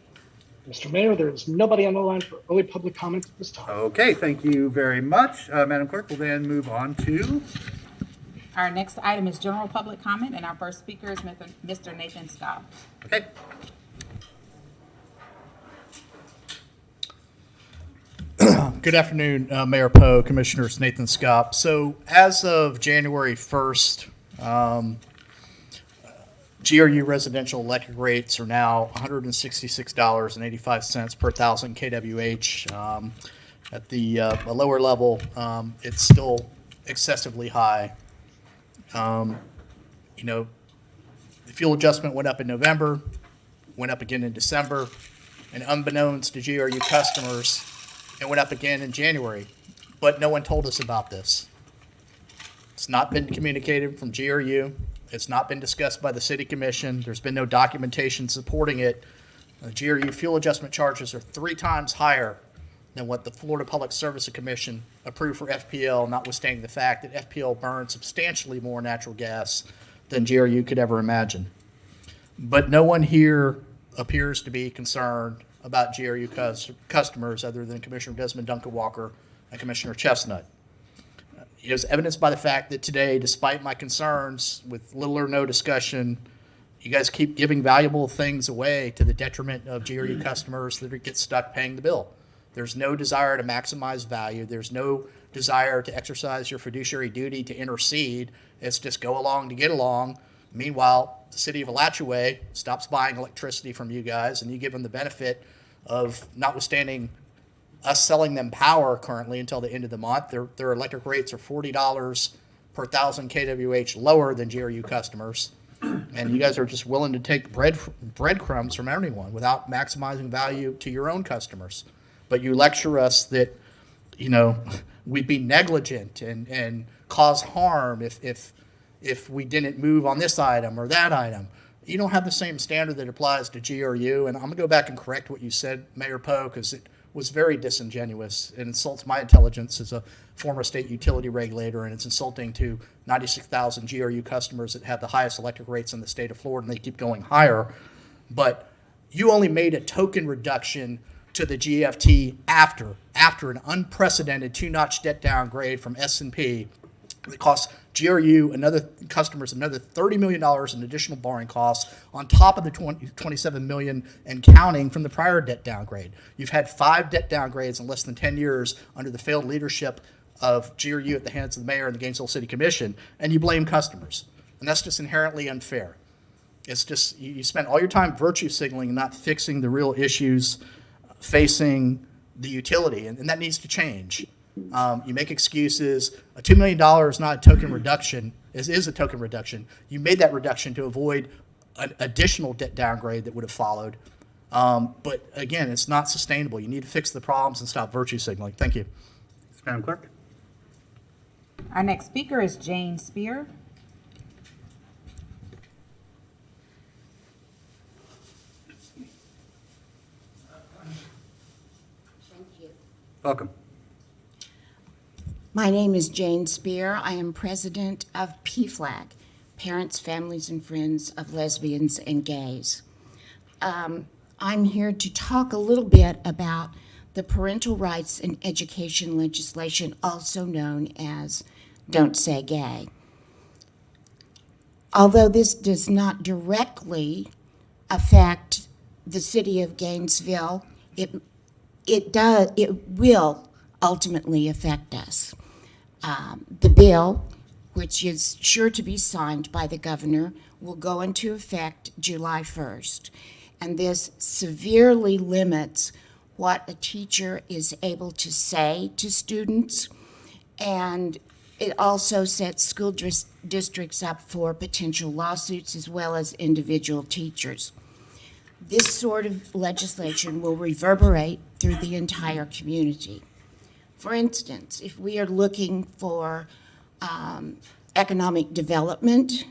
Mr. Mayor, there is nobody on the line for early public comment at this time. Okay, thank you very much. Madam Clerk, we'll then move on to... Our next item is general public comment, and our first speaker is Mr. Nathan Scott. Okay. Good afternoon, Mayor Poe, Commissioners, Nathan Scott. So as of January 1st, GRU residential electric rates are now $166.85 per 1,000 kWh. At the lower level, it's still excessively high. The fuel adjustment went up in November, went up again in December, and unbeknownst to GRU customers, it went up again in January, but no one told us about this. It's not been communicated from GRU. It's not been discussed by the City Commission. There's been no documentation supporting it. GRU fuel adjustment charges are 3 times higher than what the Florida Public Service Commission approved for FPL, notwithstanding the fact that FPL burns substantially more natural gas than GRU could ever imagine. But no one here appears to be concerned about GRU customers other than Commissioner Desmond Duncan Walker and Commissioner Chestnut. It is evidenced by the fact that today, despite my concerns, with little or no discussion, you guys keep giving valuable things away to the detriment of GRU customers that get stuck paying the bill. There's no desire to maximize value. There's no desire to exercise your fiduciary duty to intercede. It's just go along to get along. Meanwhile, the city of Alachua stops buying electricity from you guys, and you give them the benefit of, notwithstanding us selling them power currently until the end of the month, their electric rates are $40 per 1,000 kWh lower than GRU customers. And you guys are just willing to take breadcrumbs from everyone without maximizing value to your own customers. But you lecture us that, we'd be negligent and cause harm if we didn't move on this item or that item. You don't have the same standard that applies to GRU. And I'm going to go back and correct what you said, Mayor Poe, because it was very disingenuous. It insults my intelligence as a former state utility regulator, and it's insulting to 96,000 GRU customers that have the highest electric rates in the state of Florida, and they keep going higher. But you only made a token reduction to the GFT after after an unprecedented two-notch debt downgrade from S&P that costs GRU and other customers another $30 million in additional borrowing costs on top of the $27 million and counting from the prior debt downgrade. You've had 5 debt downgrades in less than 10 years under the failed leadership of GRU at the hands of the mayor and the Gainesville City Commission, and you blame customers. And that's just inherently unfair. It's just, you spend all your time virtue signaling and not fixing the real issues facing the utility, and that needs to change. You make excuses. A $2 million is not a token reduction. It is a token reduction. You made that reduction to avoid an additional debt downgrade that would have followed. But again, it's not sustainable. You need to fix the problems and stop virtue signaling. Thank you. Madam Clerk? Our next speaker is Jane Spear. Welcome. My name is Jane Spear. I am president of PFLAG, Parents, Families, and Friends of Lesbians and Gays. I'm here to talk a little bit about the parental rights and education legislation, also known as Don't Say Gay. Although this does not directly affect the city of Gainesville, it will ultimately affect us. The bill, which is sure to be signed by the governor, will go into effect July 1st. And this severely limits what a teacher is able to say to students. And it also sets school districts up for potential lawsuits as well as individual teachers. This sort of legislation will reverberate through the entire community. For instance, if we are looking for economic development,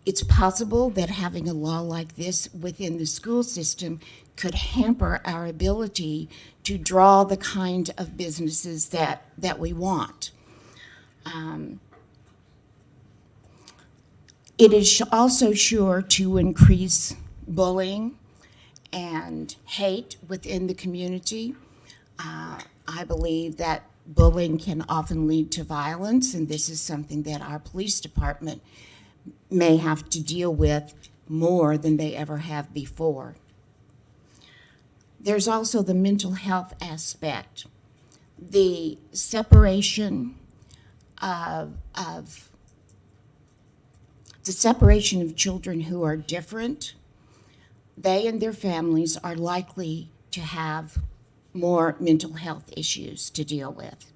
it's possible that having a law like this within the school system could hamper our ability to draw the kind of businesses that we want. It is also sure to increase bullying and hate within the community. I believe that bullying can often lead to violence, and this is something that our police department may have to deal with more than they ever have before. There's also the mental health aspect. The separation of children who are different, they and their families are likely to have more mental health issues to deal with.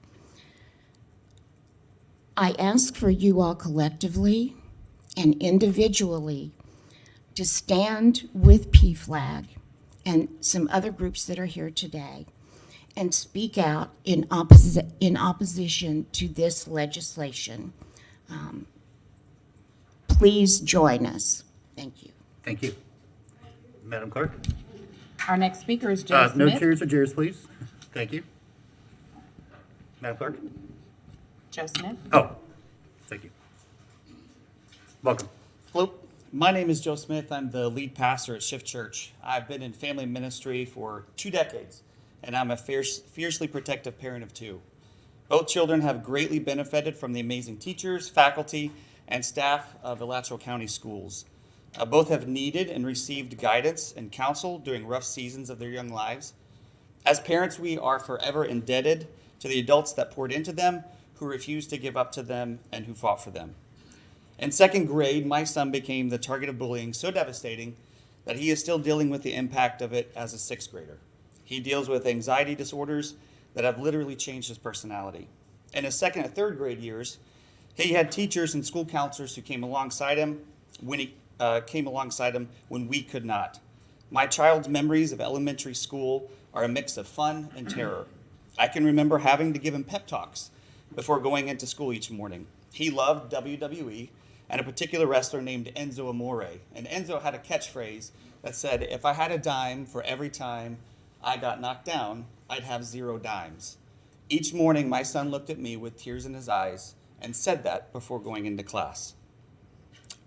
I ask for you all collectively and individually to stand with PFLAG and some other groups that are here today and speak out in opposition to this legislation. Please join us. Thank you. Thank you. Madam Clerk? Our next speaker is Joe No Smith. cheers or jeers, please. Thank you. Madam Clerk? Joe Smith. Oh, thank you. Welcome. Hello, my name is Joe Smith. I'm the lead pastor at Shift Church. I've been in family ministry for 2 decades, and I'm a fiercely protective parent of 2. Both children have greatly benefited from the amazing teachers, faculty, and staff of Alachua County Schools. Both have needed and received guidance and counsel during rough seasons of their young lives. As parents, we are forever indebted to the adults that poured into them, who refused to give up to them, and who fought for them. In 2nd grade, my son became the target of bullying so devastating that he is still dealing with the impact of it as a 6th grader. He deals with anxiety disorders that have literally changed his personality. In his 2nd and 3rd grade years, he had teachers and school counselors who came alongside him when we could not. My child's memories of elementary school are a mix of fun and terror. I can remember having to give him pep talks before going into school each morning. He loved WWE and a particular wrestler named Enzo Amore. And Enzo had a catchphrase that said, if I had a dime for every time I got knocked down, I'd have 0 dimes. Each morning, my son looked at me with tears in his eyes and said that before going into class.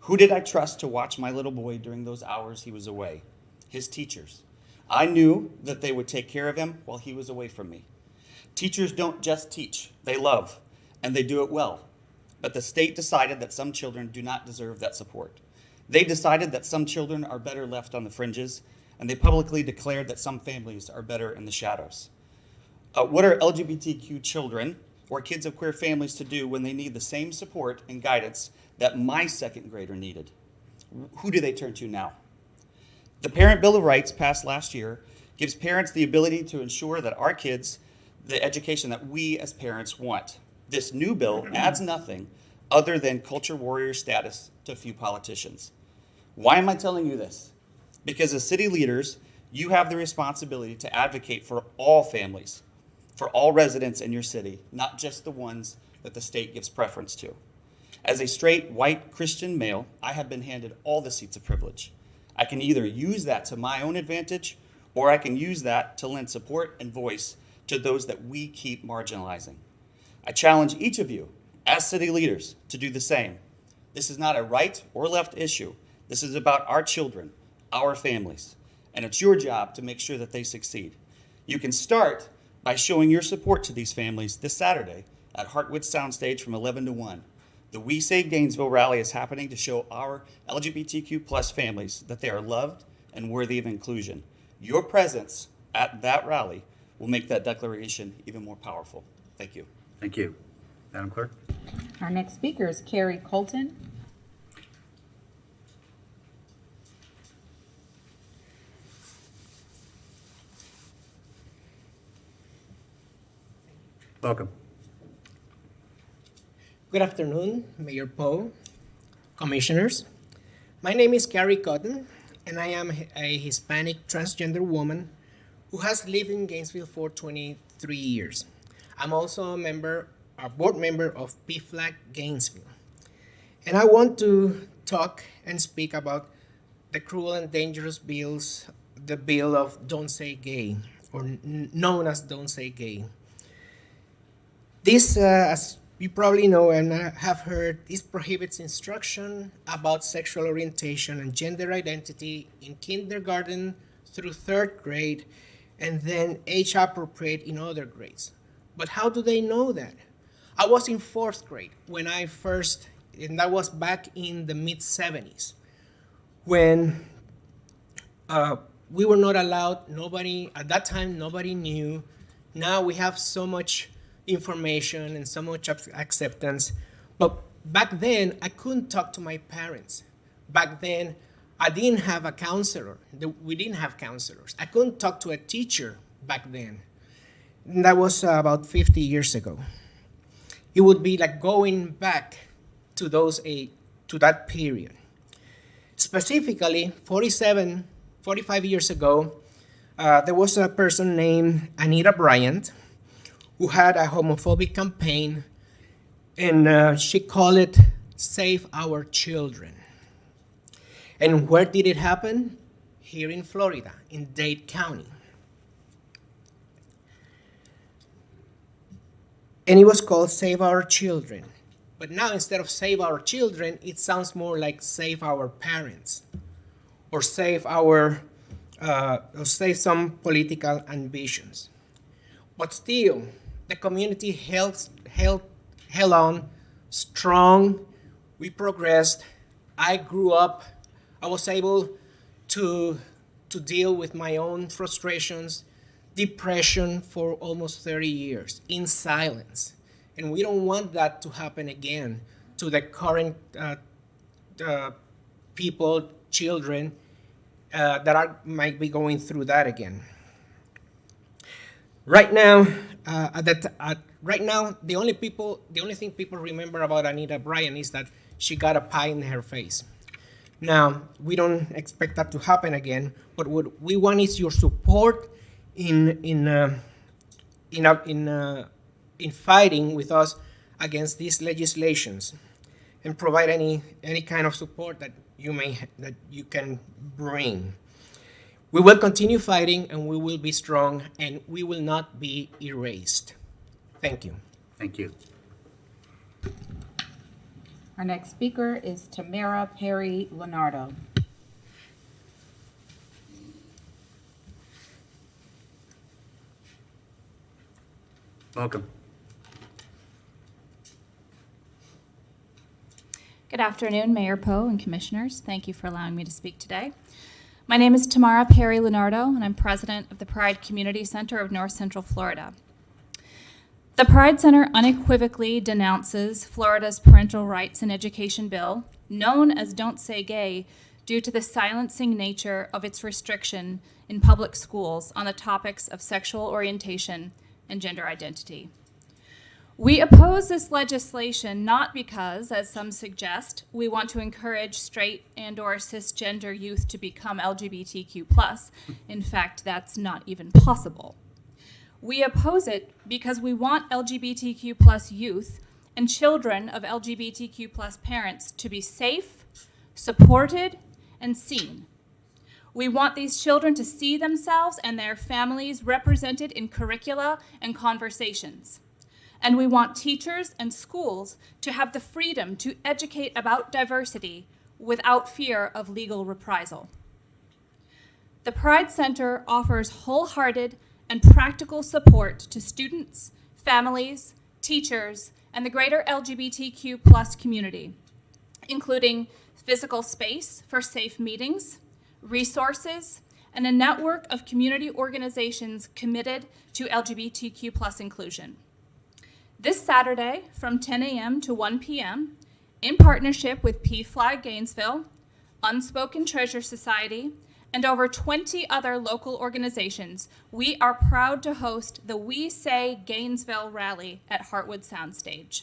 Who did I trust to watch my little boy during those hours he was away? His teachers. I knew that they would take care of him while he was away from me. Teachers don't just teach, they love, and they do it well. But the state decided that some children do not deserve that support. They decided that some children are better left on the fringes, and they publicly declared that some families are better in the shadows. What are LGBTQ children or kids of queer families to do when they need the same support and guidance that my second grader needed? Who do they turn to now? The Parent Bill of Rights passed last year gives parents the ability to ensure that our kids, the education that we as parents want. This new bill adds nothing other than culture warrior status to a few politicians. Why am I telling you this? Because as city leaders, you have the responsibility to advocate for all families, for all residents in your city, not just the ones that the state gives preference to. As a straight, white Christian male, I have been handed all the seats of privilege. I can either use that to my own advantage, or I can use that to lend support and voice to those that we keep marginalizing. I challenge each of you, as city leaders, to do the same. This is not a right or left issue. This is about our children, our families, and it's your job to make sure that they succeed. You can start by showing your support to these families this Saturday at Hartwood Soundstage from 11 to 1. The We Save Gainesville rally is happening to show our LGBTQ plus families that they are loved and worthy of inclusion. Your presence at that rally will make that declaration even more powerful. Thank you. Thank you. Madam Clerk? Our next speaker is Carrie Colton. Welcome. Good afternoon, Mayor Poe, commissioners. My name is Carrie Cotton, and I am a Hispanic transgender woman who has lived in Gainesville for 23 years. I'm also a board member of PFLAG Gainesville. And I want to talk and speak about the cruel and dangerous bills, the bill of Don't Say Gay, or known as Don't Say Gay. This, as you probably know and have heard, this prohibits instruction about sexual orientation and gender identity in kindergarten through third grade, and then age appropriate in other grades. But how do they know that? I was in fourth grade when I first, and that was back in the mid-70s, when we were not allowed, at that time, nobody knew. Now we have so much information and so much acceptance. But back then, I couldn't talk to my parents. Back then, I didn't have a counselor. We didn't have counselors. I couldn't talk to a teacher back then. And that was about 50 years ago. It would be like going back to that period. Specifically, 45 years ago, there was a person named Anita Bryant who had a homophobic campaign, and she called it Save Our Children. And where did it happen? Here in Florida, in Dade County. And it was called Save Our Children. But now instead of Save Our Children, it sounds more like Save Our Parents, or save some political ambitions. But still, the community held on strong. We progressed. I grew up. I was able to deal with my own frustrations, depression for almost 30 years in silence. And we don't want that to happen again to the current people, children that might be going through that again. Right now, the only thing people remember about Anita Bryant is that she got a pie in her face. Now, we don't expect that to happen again, but what we want is your support in fighting with us against these legislations, and provide any kind of support that you can bring. We will continue fighting, and we will be strong, and we will not be erased. Thank you. Thank you. Our next speaker is Tamara Perry Leonardo. Welcome. Good afternoon, Mayor Poe and Commissioners. Thank you for allowing me to speak today. My name is Tamara Perry Leonardo, and I'm president of the Pride Community Center of North Central Florida. The Pride Center unequivocally denounces Florida's Parental Rights and Education Bill, known as Don't Say Gay, due to the silencing nature of its restriction in public schools on the topics of sexual orientation and gender identity. We oppose this legislation not because, as some suggest, we want to encourage straight and/or cisgender youth to become LGBTQ+. In fact, that's not even possible. We oppose it because we want LGBTQ+ youth and children of LGBTQ+ parents to be safe, supported, and seen. We want these children to see themselves and their families represented in curricula and conversations. And we want teachers and schools to have the freedom to educate about diversity without fear of legal reprisal. The Pride Center offers wholehearted and practical support to students, families, teachers, and the greater LGBTQ+ community, including physical space for safe meetings, resources, and a network of community organizations committed to LGBTQ+ inclusion. This Saturday from 10 a.m. to 1 p.m., in partnership with PFLAG Gainesville, Unspoken Treasure Society, and over 20 other local organizations, we are proud to host the We Say Gainesville rally at Heartwood Soundstage.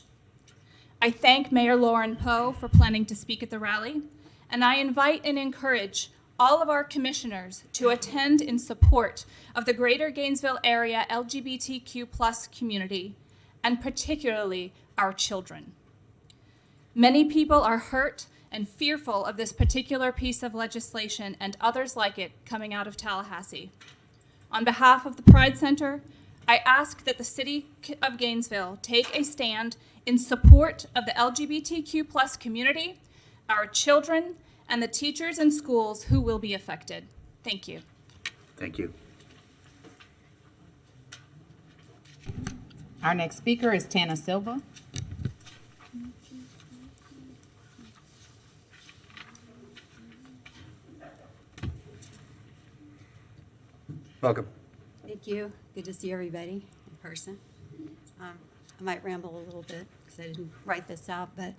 I thank Mayor Lauren Poe for planning to speak at the rally, and I invite and encourage all of our commissioners to attend in support of the greater Gainesville area LGBTQ+ community, and particularly our children. Many people are hurt and fearful of this particular piece of legislation and others like it coming out of Tallahassee. On behalf of the Pride Center, I ask that the City of Gainesville take a stand in support of the LGBTQ+ community, our children, and the teachers and schools who will be affected. Thank you. Thank you. Our next speaker is Tana Silva. Welcome. Thank you. Good to see everybody in person. I might ramble a little bit because I didn't write this out, but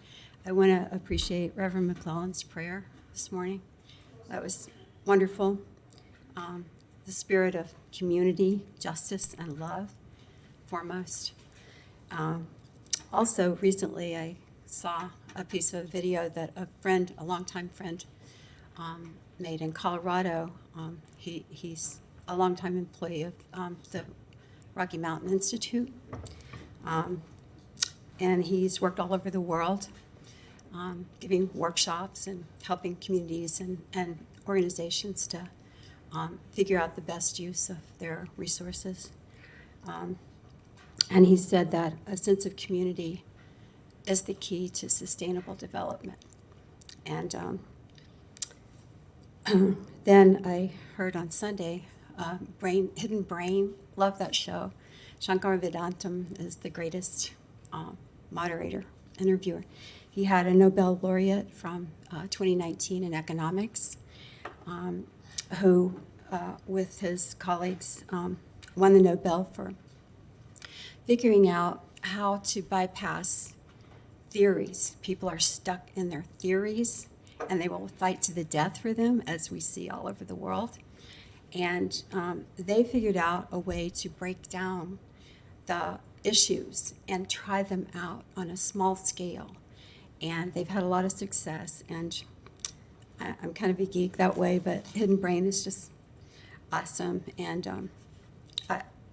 I want to appreciate Reverend McClellan's prayer this morning. That was wonderful. The spirit of community, justice, and love, foremost. Also, recently I saw a piece of video that a longtime friend, made in Colorado. He's a longtime employee of the Rocky Mountain Institute, and he's worked all over the world, giving workshops and helping communities and organizations to figure out the best use of their resources. And he said that a sense of community is the key to sustainable development. And then I heard on Sunday, Hidden Brain, love that show. Shankar Vedantam is the greatest moderator, interviewer. He had a Nobel laureate from 2019 in economics, who, with his colleagues, won the Nobel for figuring out how to bypass theories. People are stuck in their theories, and they will fight to the death for them, as we see all over the world. And they figured out a way to break down the issues and try them out on a small scale. And they've had a lot of success. And I'm kind of a geek that way, but Hidden Brain is just awesome. And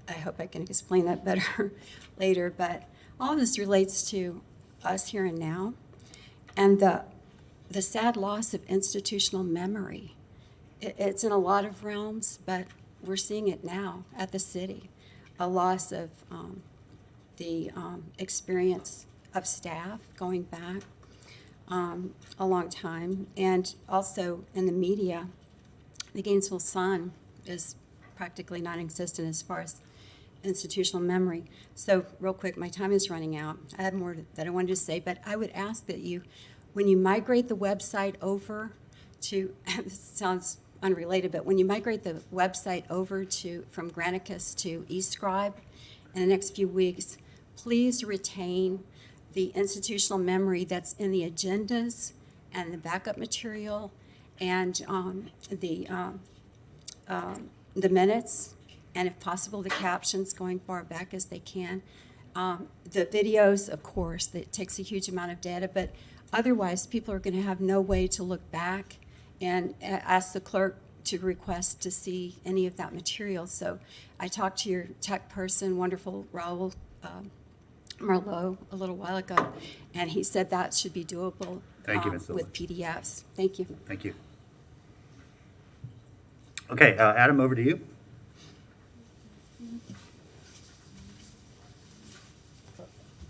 I hope I can explain that better later. But all of this relates to us here and now, and the sad loss of institutional memory. It's in a lot of realms, but we're seeing it now at the city. A loss of the experience of staff going back a long time. And also in the media, the Gainesville Sun is practically non-existent as far as institutional memory. So real quick, my time is running out. I had more that I wanted to say, but I would ask that you, when you migrate the website over to, this sounds unrelated, but when you migrate the website over to, from Granicus to eScribe in the next few weeks, please retain the institutional memory that's in the agendas and the backup material and the minutes, and if possible, the captions going far back as they can. The videos, of course, that takes a huge amount of data, but otherwise people are going to have no way to look back and ask the clerk to request to see any of that material. So I talked to your tech person, wonderful Raul Merlot, a little while ago, and he said that should be doable. Thank you, Ms. with PDFs. Thank you. Thank you. Okay, Adam, over to you.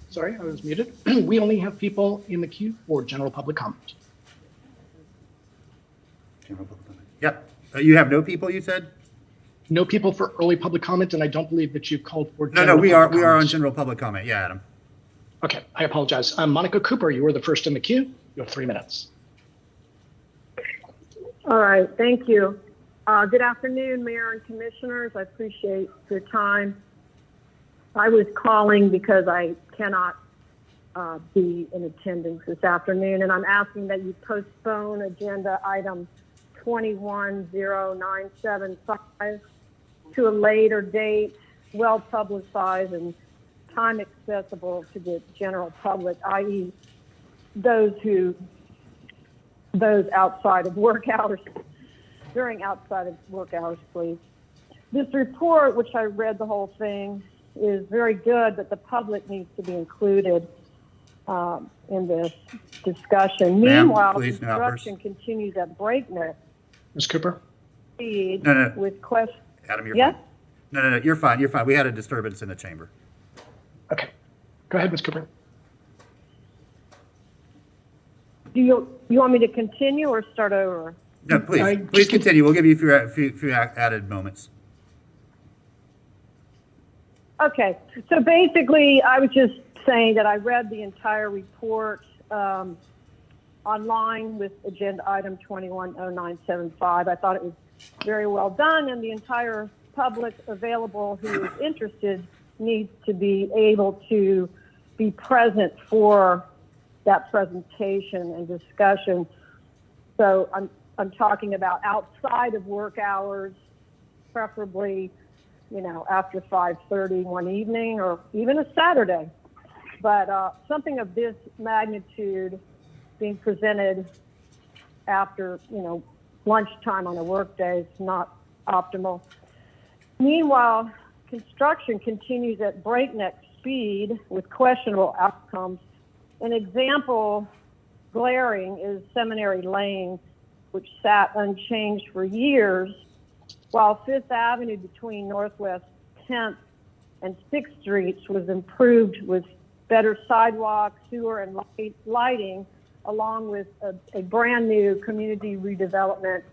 Sorry, I was muted. We only have people in the queue for general public comment. Yep. You have no people, you said? No people for early public comment, and I don't believe that you called for. No, we are on general public comment. Yeah, Adam. Okay, I apologize. Monica Cooper, you were the first in the queue. You have 3 minutes. All right, thank you. Good afternoon, Mayor and Commissioners. I appreciate your time. I was calling because I cannot be in attendance this afternoon, and I'm asking that you postpone agenda item 210975 to a later date, well publicized and time accessible to the general public, i.e. those outside of work hours, during outside of work hours, please. This report, which I read the whole thing, is very good, but the public needs to be included in this discussion. Meanwhile, construction continues at breakneck Ms. Cooper? speed No. with questions. Adam, you're Yes? fine. No, you're fine. You're fine. We had a disturbance in the chamber. Okay. Go ahead, Ms. Cooper. Do you want me to continue or start over? No, please continue. We'll give you a few added moments. Okay, so basically, I was just saying that I read the entire report online with agenda item 210975. I thought it was very well done, and the entire public available who is interested needs to be able to be present for that presentation and discussion. So I'm talking about outside of work hours, preferably, after 5:30 one evening or even a Saturday. But something of this magnitude being presented after, lunchtime on a workday is not optimal. Meanwhile, construction continues at breakneck speed with questionable outcomes. An example, glaring, is Seminary Lane, which sat unchanged for years, while Fifth Avenue between Northwest 10th and 6th Streets was improved with better sidewalks, sewer, and lighting, along with a brand new community redevelopment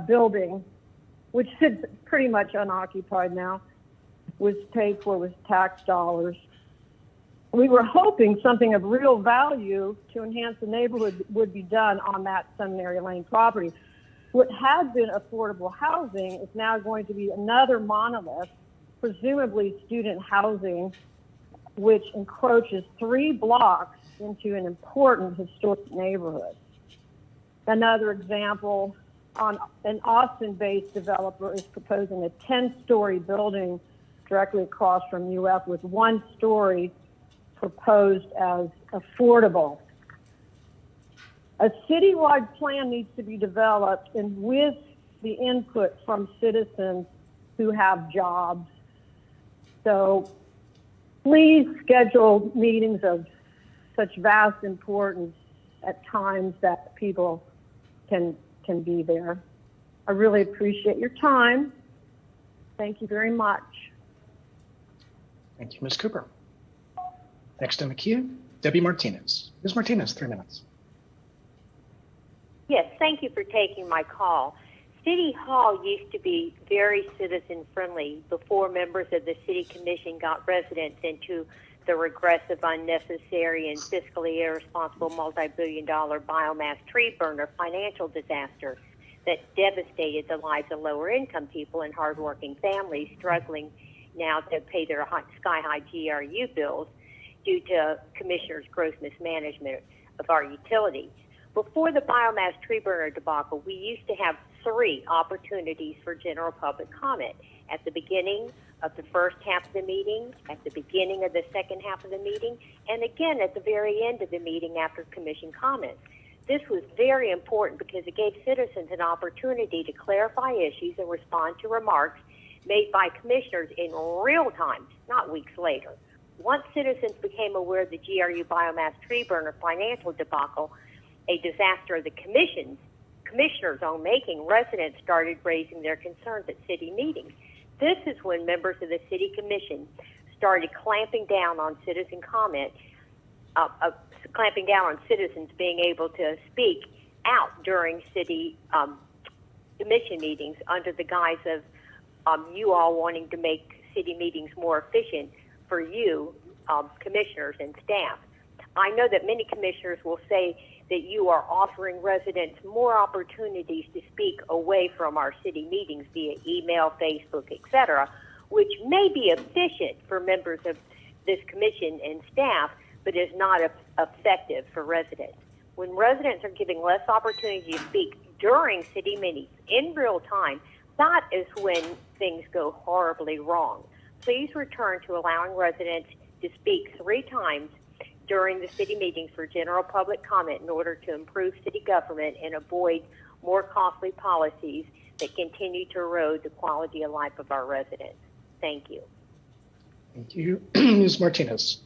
building, which sits pretty much unoccupied now, was paid for with tax dollars. We were hoping something of real value to enhance the neighborhood would be done on that Seminary Lane property. What had been affordable housing is now going to be another monolith, presumably student housing, which encroaches 3 blocks into an important historic neighborhood. Another example, an Austin-based developer is proposing a 10-story building directly across from UF with 1 story proposed as affordable. A citywide plan needs to be developed, and with the input from citizens who have jobs. So please schedule meetings of such vast importance at times that people can be there. I really appreciate your time. Thank you very much. Thank you, Ms. Cooper. Next in the queue, Debbie Martinez. Ms. Martinez, 3 minutes. Yes, thank you for taking my call. City Hall used to be very citizen friendly before members of the City Commission got residents into the regressive, unnecessary, and fiscally irresponsible multi-billion-dollar biomass tree burner financial disaster that devastated the lives of lower-income people and hardworking families struggling now to pay their sky-high GRU bills due to commissioners' gross mismanagement of our utilities. Before the biomass tree burner debacle, we used to have 3 opportunities for general public comment: at the beginning of the first half of the meeting, at the beginning of the second half of the meeting, and again at the very end of the meeting after commission comments. This was very important because it gave citizens an opportunity to clarify issues and respond to remarks made by commissioners in real time, not weeks later. Once citizens became aware of the GRU biomass tree burner financial debacle, a disaster of the commissioners' own making, residents started raising their concerns at city meetings. This is when members of the City Commission started clamping down on citizen comment, clamping down on citizens being able to speak out during city commission meetings under the guise of you all wanting to make city meetings more efficient for you, commissioners and staff. I know that many commissioners will say that you are offering residents more opportunities to speak away from our city meetings via email, Facebook, etc., which may be efficient for members of this commission and staff, but is not effective for residents. When residents are given less opportunity to speak during city meetings in real time, that is when things go horribly wrong. Please return to allowing residents to speak 3 times during the city meetings for general public comment in order to improve city government and avoid more costly policies that continue to erode the quality of life of our residents. Thank you. Thank you, Ms. Martinez.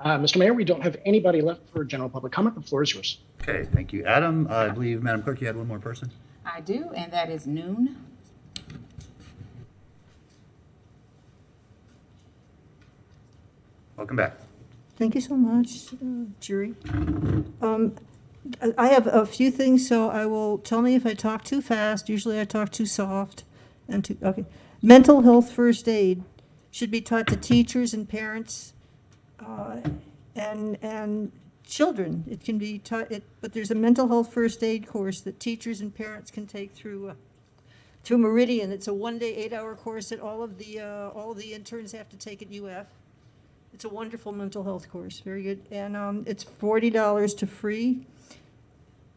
Mr. Mayor, we don't have anybody left for general public comment. The floor is yours. Okay, thank you, Adam. I believe, Madam Clerk, you had one more person? I do, and that is Noon. Welcome back. Thank you so much, jury. I have a few things, so I will, tell me if I talk too fast. Usually I talk too soft and too, okay. Mental health first aid should be taught to teachers and parents and children. It can be taught, but there's a mental health first aid course that teachers and parents can take through Meridian. It's a 1-day, 8-hour course that all of the interns have to take at UF. It's a wonderful mental health course, very good, and it's $40 to free.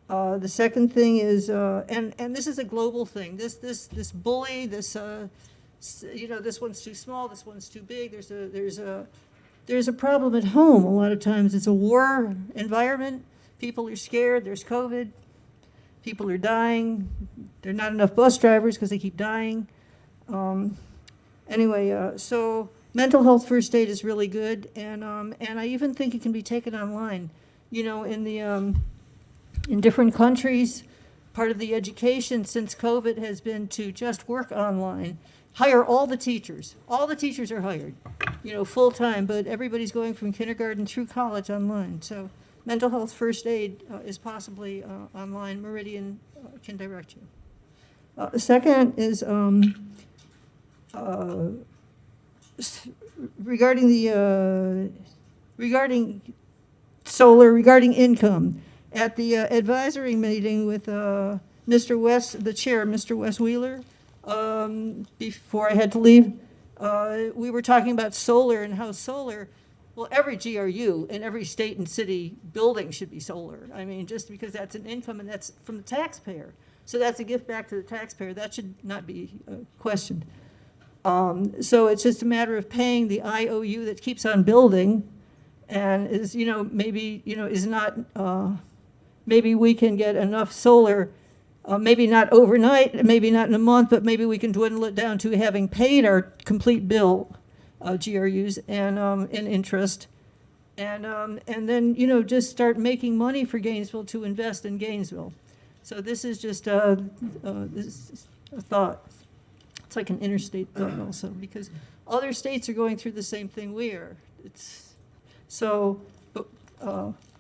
The second thing is, and this is a global thing. This bully, this this one's too small, this one's too big. There's a problem at home. A lot of times, it's a war environment. People are scared. There's COVID. People are dying. There are not enough bus drivers because they keep dying. Anyway, so. Mental health first aid is really good, and I even think it can be taken online. You know, in different countries, part of the education since COVID has been to just work online, hire all the teachers. All the teachers are hired, full time, but everybody's going from kindergarten through college online. So mental health first aid is possibly online. Meridian can direct you. The second is regarding solar, regarding income. At the advisory meeting with Mr. West, the chair, Mr. Wes Wheeler, before I had to leave, we were talking about solar and how solar, well, every GRU in every state and city building should be solar. I mean, just because that's an income and that's from the taxpayer. So that's a gift back to the taxpayer. That should not be questioned. So it's just a matter of paying the IOU that keeps on building, and is, maybe, is not, maybe we can get enough solar, maybe not overnight, maybe not in a month, but maybe we can dwindle it down to having paid our complete bill, GRUs, and interest, and then, just start making money for Gainesville to invest in Gainesville. So this is just this is a thought. It's like an interstate thought also, because other states are going through the same thing we are. But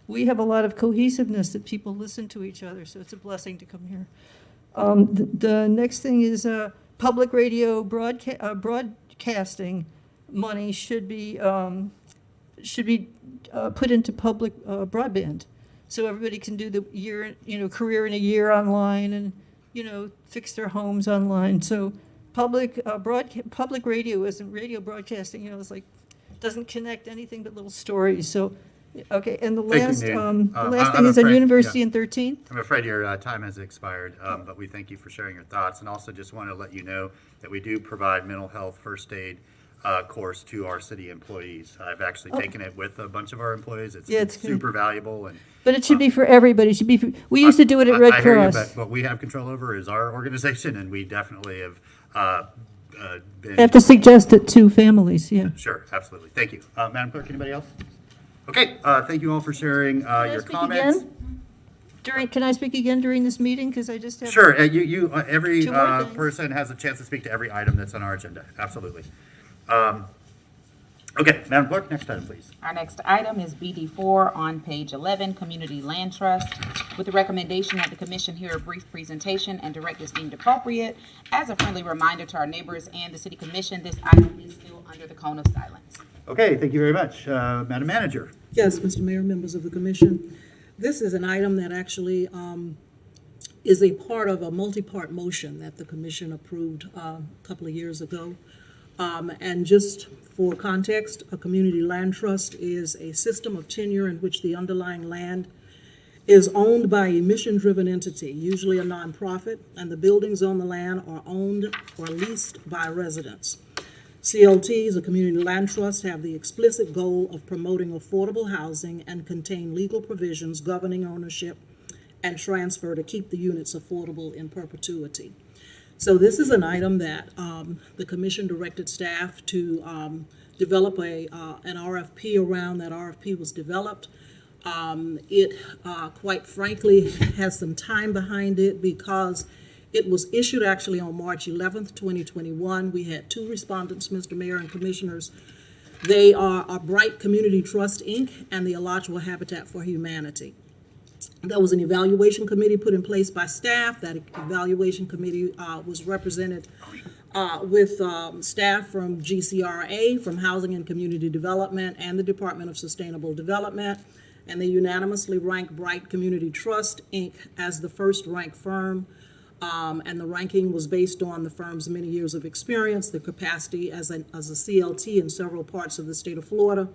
we have a lot of cohesiveness that people listen to each other, so it's a blessing to come here. The next thing is public radio broadcasting money should be put into public broadband, so everybody can do the year, career in a year online, and fix their homes online. So public radio isn't radio broadcasting. It's like doesn't connect anything but little stories. So okay, and the Thank last you, Nan. the last I'm thing is on afraid- University yeah. and 13th. I'm afraid your time has expired, but we thank you for sharing your thoughts, and also just want to let you know that we do provide mental health first aid course to our city employees. I've actually taken it with a bunch of our employees. It's, Yeah, it's good. super valuable, and But it should be for everybody. It should be. We used to do it at Red I hear you, Cross. but what we have control over is our organization, and we definitely have been. I have to suggest it to families. Yeah. Sure, absolutely. Thank you. Madam Clerk, anybody else? Okay, thank you all for sharing Can I your speak comments. again? Can I speak again during this meeting? Because I just have. Sure, every Two more things. person has a chance to speak to every item that's on our agenda. Absolutely. Okay, Madam Clerk, next item, please. Our next item is BD4 on page 11, Community Land Trust, with the recommendation that the commission hear a brief presentation and direct as deemed appropriate. As a friendly reminder to our neighbors and the city commission, this item is still under the cone of silence. Okay, thank you very much. Madam Manager. Yes, Mr. Mayor, members of the commission. This is an item that actually is a part of a multi-part motion that the commission approved a couple of years ago. And just for context, a community land trust is a system of tenure in which the underlying land is owned by a mission-driven entity, usually a nonprofit, and the buildings on the land are owned or leased by residents. CLTs, a community land trust, have the explicit goal of promoting affordable housing and contain legal provisions governing ownership and transfer to keep the units affordable in perpetuity. So this is an item that the commission directed staff to develop an RFP around. That RFP was developed. It quite frankly has some time behind it because it was issued actually on March 11th, 2021. We had two respondents, Mr. Mayor and Commissioners. They are a Bright Community Trust, Inc. and the Alachua Habitat for Humanity. There was an evaluation committee put in place by staff. That evaluation committee was represented with staff from GCRA, from Housing and Community Development, and the Department of Sustainable Development. And they unanimously ranked Bright Community Trust, Inc. as the first ranked firm. And the ranking was based on the firm's many years of experience, the capacity as a CLT in several parts of the state of Florida,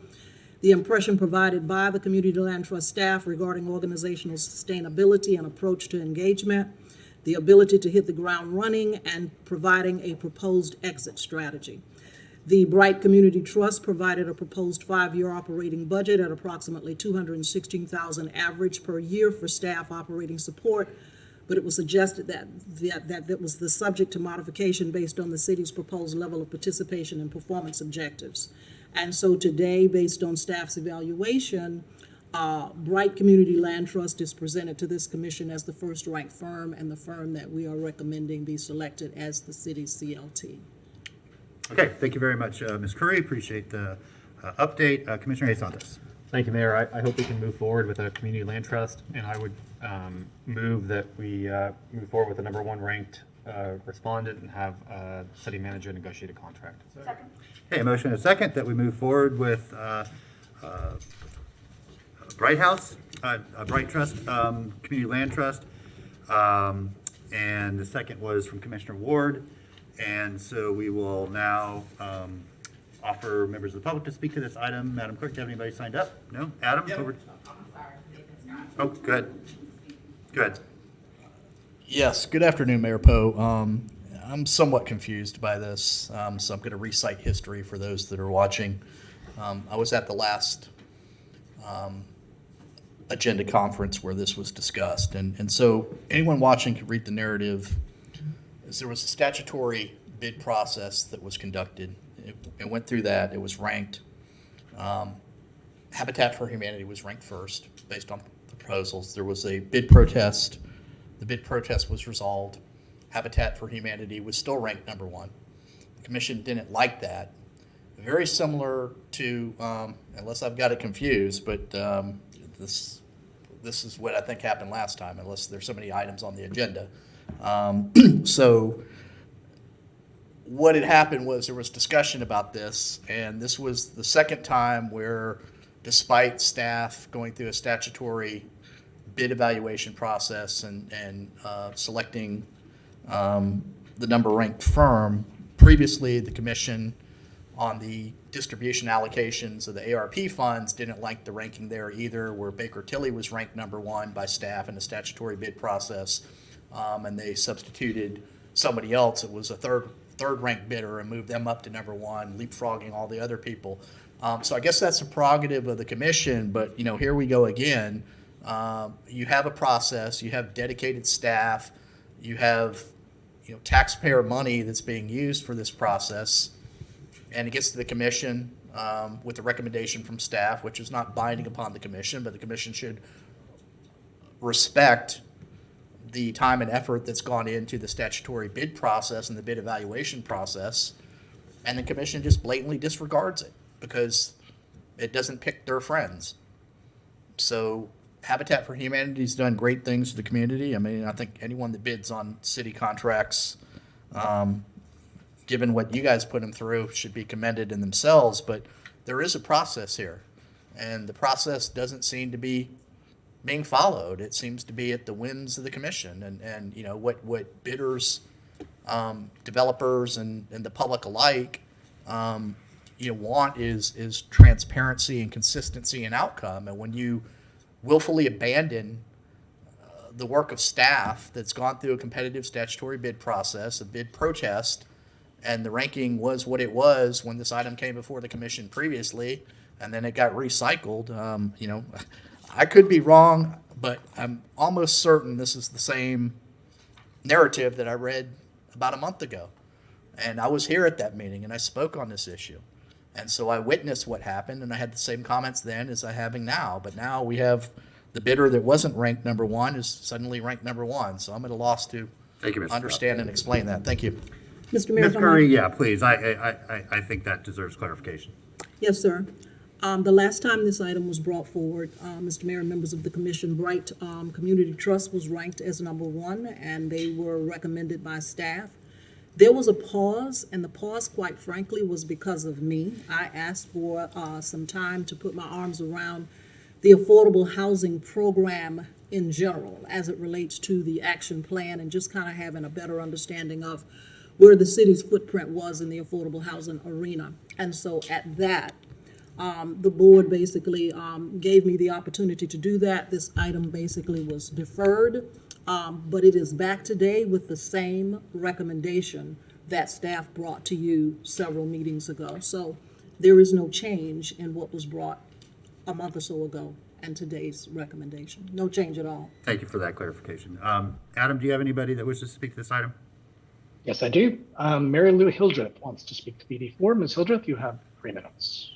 the impression provided by the Community Land Trust staff regarding organizational sustainability and approach to engagement, the ability to hit the ground running, and providing a proposed exit strategy. The Bright Community Trust provided a proposed 5-year operating budget at approximately $216,000 average per year for staff operating support, but it was suggested that was the subject to modification based on the city's proposed level of participation and performance objectives. And so today, based on staff's evaluation, Bright Community Land Trust is presented to this commission as the first ranked firm and the firm that we are recommending be selected as the city's CLT. Okay, thank you very much, Ms. Curry. Appreciate the update. Commissioner Santos. Thank you, Mayor. I hope we can move forward with a community land trust, and I would move that we move forward with the number 1 ranked respondent and have city manager negotiate a contract. Second. Okay, a motion and a second that we move forward with Bright House, Bright Trust, Community Land Trust, and the second was from Commissioner Ward. And so we will now offer members of the public to speak to this item. Madam Clerk, do you have anybody signed up? No? Adam? Yep. Over. Oh, go ahead. Go ahead. Yes, good afternoon, Mayor Poe. I'm somewhat confused by this, so I'm going to recite history for those that are watching. I was at the last agenda conference where this was discussed, and so anyone watching can read the narrative. There was a statutory bid process that was conducted. It went through that. It was ranked. Habitat for Humanity was ranked first based on the proposals. There was a bid protest. The bid protest was resolved. Habitat for Humanity was still ranked number 1. The commission didn't like that. Very similar to, unless I've got it confused, but this is what I think happened last time, unless there's so many items on the agenda. So what had happened was there was discussion about this, and this was the second time where, despite staff going through a statutory bid evaluation process and selecting the number ranked firm, previously the commission on the distribution allocations of the ARP funds didn't like the ranking there either, where Baker Tilly was ranked number one by staff in the statutory bid process, and they substituted somebody else. It was a third ranked bidder and moved them up to number one, leapfrogging all the other people. So I guess that's a prerogative of the commission, but here we go again. You have a process, you have dedicated staff, you have taxpayer money that's being used for this process, and it gets to the commission with a recommendation from staff, which is not binding upon the commission, but the commission should respect the time and effort that's gone into the statutory bid process and the bid evaluation process, and the commission just blatantly disregards it because it doesn't pick their friends. So Habitat for Humanity's done great things for the community. I mean, I think anyone that bids on city contracts, given what you guys put them through, should be commended in themselves, but there is a process here, and the process doesn't seem to be being followed. It seems to be at the whims of the commission, and what bidders, developers, and the public alike want is transparency and consistency in outcome. And when you willfully abandon the work of staff that's gone through a competitive statutory bid process, a bid protest, and the ranking was what it was when this item came before the commission previously, and then it got recycled, I could be wrong, but I'm almost certain this is the same narrative that I read about a month ago. And I was here at that meeting, and I spoke on this issue. And so I witnessed what happened, and I had the same comments then as I'm having now. But now we have the bidder that wasn't ranked number one is suddenly ranked number one. So I'm at a loss to understand and explain that. Thank you. Mr. Mayor, Ms. Curry, yeah, please. I think that deserves clarification. Yes, sir. The last time this item was brought forward, Mr. Mayor and members of the commission, Bright Community Trust was ranked as number one, and they were recommended by staff. There was a pause, and the pause, quite frankly, was because of me. I asked for some time to put my arms around the affordable housing program in general as it relates to the action plan, and just kind of having a better understanding of where the city's footprint was in the affordable housing arena. And so at that, the board basically gave me the opportunity to do that. This item basically was deferred, but it is back today with the same recommendation that staff brought to you several meetings ago. So there is no change in what was brought a month or so ago and today's recommendation. No change at all. Thank you for that clarification. Adam, do you have anybody that wishes to speak to this item? Yes, I do. Mary Lou Hildreth wants to speak to BD4. Ms. Hildreth, you have 3 minutes.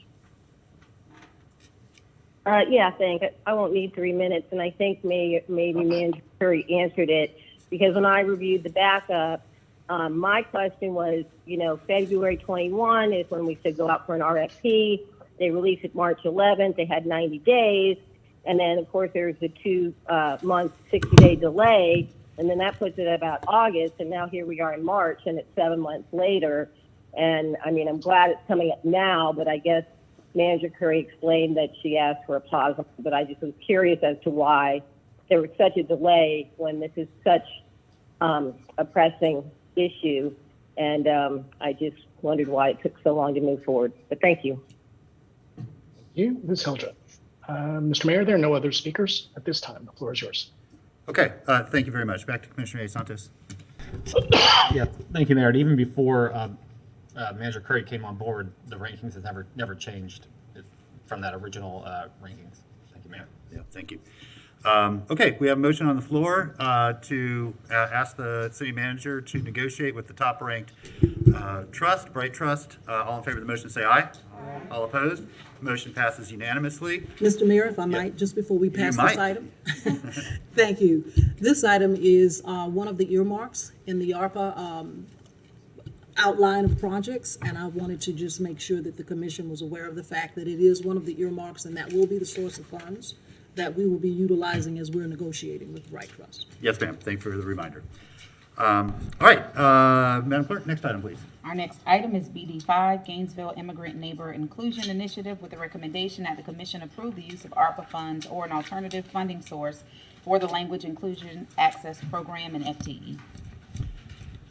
Yeah, thanks. I won't need 3 minutes, and I think maybe Manager Curry answered it, because when I reviewed the backup, my question was, February 21 is when we said go out for an RFP. They released it March 11th. They had 90 days, and then of course there's the 2-month, 60-day delay, and then that puts it at about August, and now here we are in March, and it's 7 months later. And I mean, I'm glad it's coming up now, but I guess Manager Curry explained that she asked for a pause, but I just was curious as to why there was such a delay when this is such a pressing issue, and I just wondered why it took so long to move forward. But thank you. Thank you, Ms. Hildreth. Mr. Mayor, there are no other speakers at this time. The floor is yours. Okay, thank you very much. Back to Commissioner A. Santos. Yeah, thank you, Mayor. And even before Manager Curry came on board, the rankings have never changed from that original rankings. Thank you, Mayor. Yeah, thank you. Okay, we have a motion on the floor to ask the city manager to negotiate with the top-ranked trust, Bright Trust. All in favor of the motion, say aye. Aye. All opposed? Motion passes unanimously. Mr. Mayor, if I might, just before we pass You this might. item. Thank you. This item is one of the earmarks in the ARPA outline of projects, and I wanted to just make sure that the commission was aware of the fact that it is one of the earmarks, and that will be the source of funds that we will be utilizing as we're negotiating with Bright Trust. Yes, ma'am. Thank you for the reminder. All right, Madam Clerk, next item, please. Our next item is BD5, Gainesville Immigrant Neighbor Inclusion Initiative, with a recommendation that the commission approve the use of ARPA funds or an alternative funding source for the Language Inclusion Access Program and FTE.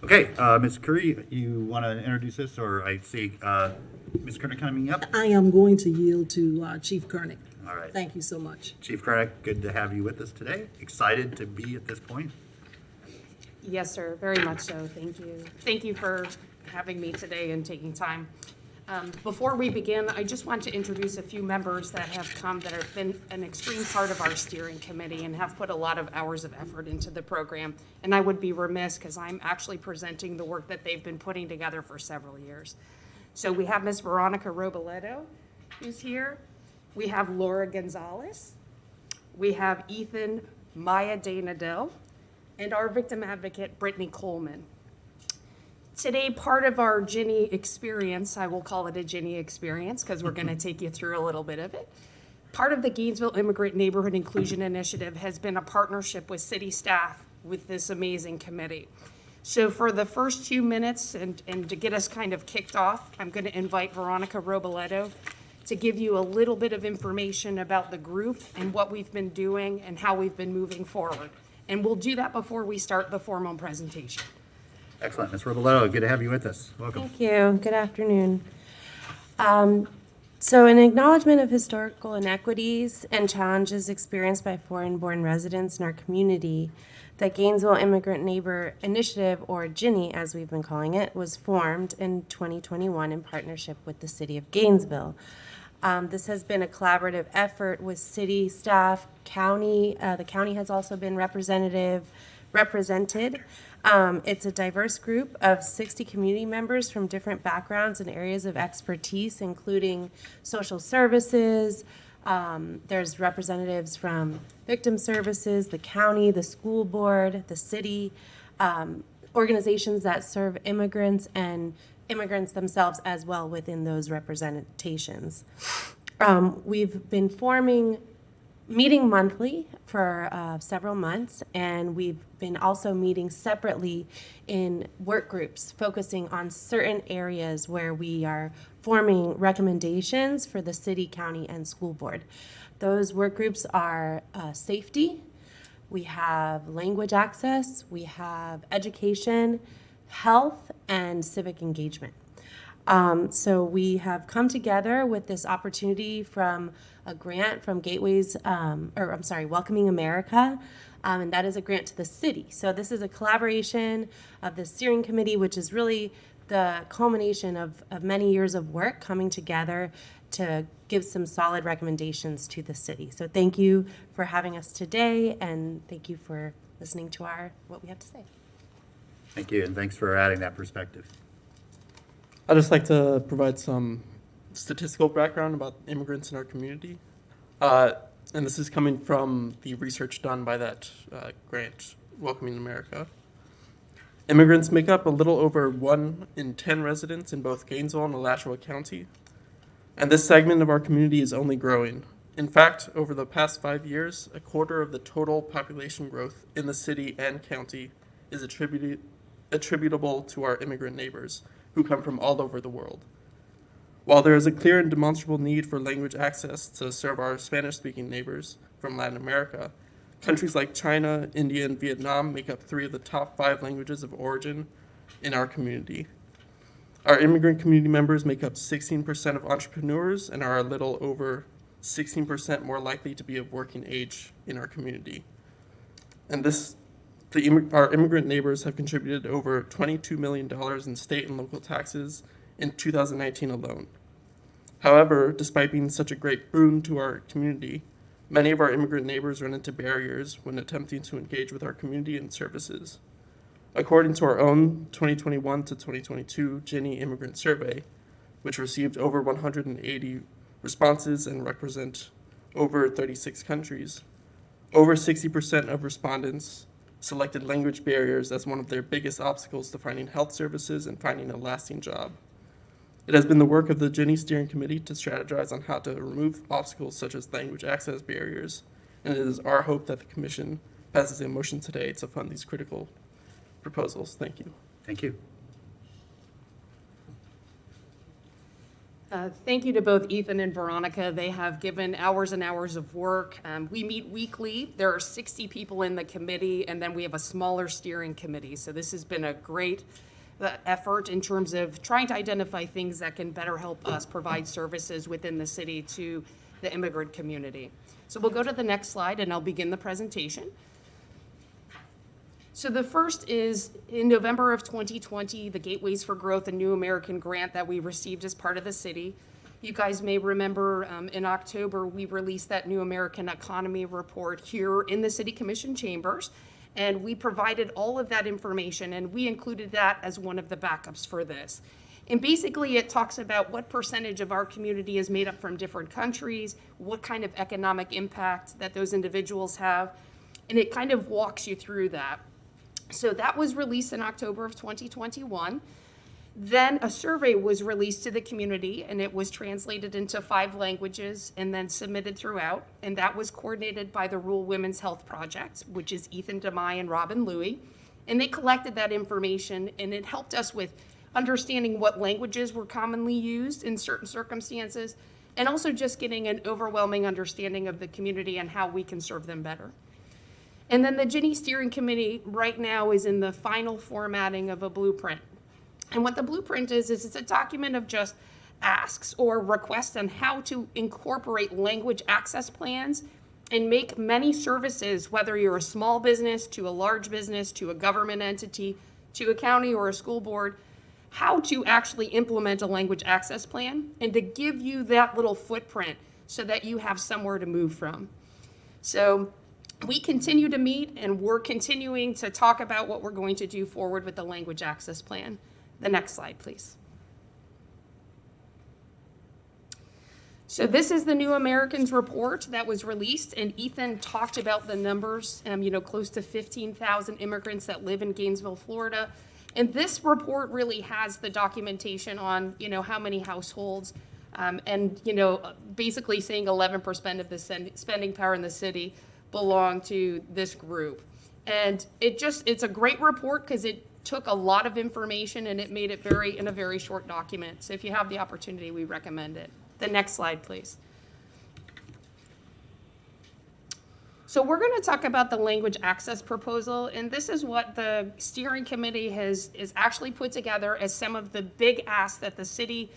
Okay, Ms. Curry, you want to introduce this, or I see Ms. Kernick coming up? I am going to yield to Chief Kernick. All right. Thank you so much. Chief Kernick, good to have you with us today. Excited to be at this point. Yes, sir, very much so. Thank you. Thank you for having me today and taking time. Before we begin, I just want to introduce a few members that have come that have been an extreme part of our steering committee and have put a lot of hours of effort into the program. And I would be remiss because I'm actually presenting the work that they've been putting together for several years. So we have Ms. Veronica Robledo, who's here. We have Laura Gonzalez. We have Ethan Maya Danadell, and our victim advocate, Brittany Coleman. Today, part of our Ginny experience, I will call it a Ginny experience because we're going to take you through a little bit of it. Part of the Gainesville Immigrant Neighborhood Inclusion Initiative has been a partnership with city staff with this amazing committee. So for the first 2 minutes and to get us kind of kicked off, I'm going to invite Veronica Robledo to give you a little bit of information about the group and what we've been doing and how we've been moving forward. And we'll do that before we start the formal presentation. Excellent. Ms. Robledo, good to have you with us. Welcome. Thank you. Good afternoon. So in acknowledgement of historical inequities and challenges experienced by foreign-born residents in our community, the Gainesville Immigrant Neighbor Initiative, or GINNY as we've been calling it, was formed in 2021 in partnership with the City of Gainesville. This has been a collaborative effort with city staff, county. The county has also been represented. It's a diverse group of 60 community members from different backgrounds and areas of expertise, including social services. There's representatives from victim services, the county, the school board, the city, organizations that serve immigrants and immigrants themselves as well within those representations. We've been meeting monthly for several months, and we've been also meeting separately in work groups focusing on certain areas where we are forming recommendations for the city, county, and school board. Those work groups are safety, we have language access, we have education, health, and civic engagement. So we have come together with this opportunity from a grant from Welcoming America, and that is a grant to the city. So this is a collaboration of the steering committee, which is really the culmination of many years of work coming together to give some solid recommendations to the city. So thank you for having us today, and thank you for listening to what we have to say. Thank you, and thanks for adding that perspective. I'd just like to provide some statistical background about immigrants in our community. And this is coming from the research done by that grant, Welcoming America. Immigrants make up a little over 1 in 10 residents in both Gainesville and Alachua County. And this segment of our community is only growing. In fact, over the past 5 years, a quarter of the total population growth in the city and county is attributable to our immigrant neighbors, who come from all over the world. While there is a clear and demonstrable need for language access to serve our Spanish-speaking neighbors from Latin America, countries like China, India, and Vietnam make up 3 of the top 5 languages of origin in our community. Our immigrant community members make up 16% of entrepreneurs and are a little over 16% more likely to be of working age in our community. And our immigrant neighbors have contributed over $22 million in state and local taxes in 2019 alone. However, despite being such a great boon to our community, many of our immigrant neighbors run into barriers when attempting to engage with our community and services. According to our own 2021 to 2022 Ginny Immigrant Survey, which received over 180 responses and represent over 36 countries, over 60% of respondents selected language barriers as one of their biggest obstacles to finding health services and finding a lasting job. It has been the work of the Ginny Steering Committee to strategize on how to remove obstacles such as language access barriers, and it is our hope that the Commission passes a motion today to fund these critical proposals. Thank you. Thank you. Thank you to both Ethan and Veronica. They have given hours and hours of work. We meet weekly. There are 60 people in the committee, and then we have a smaller steering committee. So this has been a great effort in terms of trying to identify things that can better help us provide services within the city to the immigrant community. So we'll go to the next slide, and I'll begin the presentation. So the first is in November of 2020, the Gateways for Growth and New American grant that we received as part of the city. You guys may remember in October, we released that New American Economy report here in the City Commission chambers, and we provided all of that information, and we included that as one of the backups for this. And basically, it talks about what percentage of our community is made up from different countries, what kind of economic impact that those individuals have, and it kind of walks you through that. So that was released in October of 2021. Then a survey was released to the community, and it was translated into 5 languages and then submitted throughout. And that was coordinated by the Rural Women's Health Project, which is Ethan DeMai and Robin Louie. And they collected that information, and it helped us with understanding what languages were commonly used in certain circumstances, and also just getting an overwhelming understanding of the community and how we can serve them better. And then the Ginny Steering Committee right now is in the final formatting of a blueprint. And what the blueprint is it's a document of just asks or requests on how to incorporate language access plans and make many services, whether you're a small business to a large business, to a government entity, to a county or a school board, how to actually implement a language access plan and to give you that little footprint so that you have somewhere to move from. So we continue to meet, and we're continuing to talk about what we're going to do forward with the language access plan. The next slide, please. So this is the New Americans report that was released, and Ethan talked about the numbers, close to 15,000 immigrants that live in Gainesville, Florida. And this report really has the documentation on, how many households, and, basically saying 11% of the spending power in the city belong to this group. And it's a great report because it took a lot of information and it made it in a very short document. So if you have the opportunity, we recommend it. The next slide, please. So we're going to talk about the language access proposal, and this is what the steering committee is actually put together as some of the big asks that the city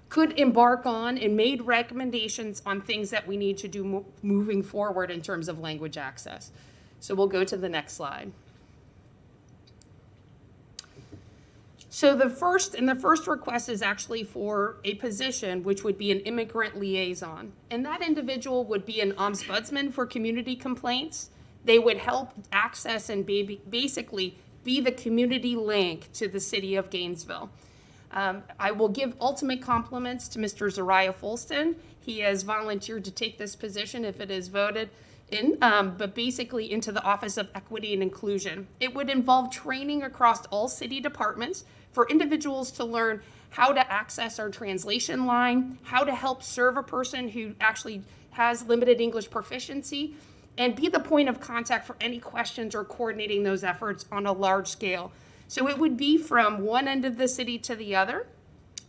could embark on, and made recommendations on things that we need to do moving forward in terms of language access. So we'll go to the next slide. So the first request is actually for a position which would be an immigrant liaison. And that individual would be an ombudsman for community complaints. They would help access and basically be the community link to the city of Gainesville. I will give ultimate compliments to Mr. Zariah Folston. He has volunteered to take this position if it is voted in, but basically into the Office of Equity and Inclusion. It would involve training across all city departments for individuals to learn how to access our translation line, how to help serve a person who actually has limited English proficiency, and be the point of contact for any questions or coordinating those efforts on a large scale. So it would be from one end of the city to the other,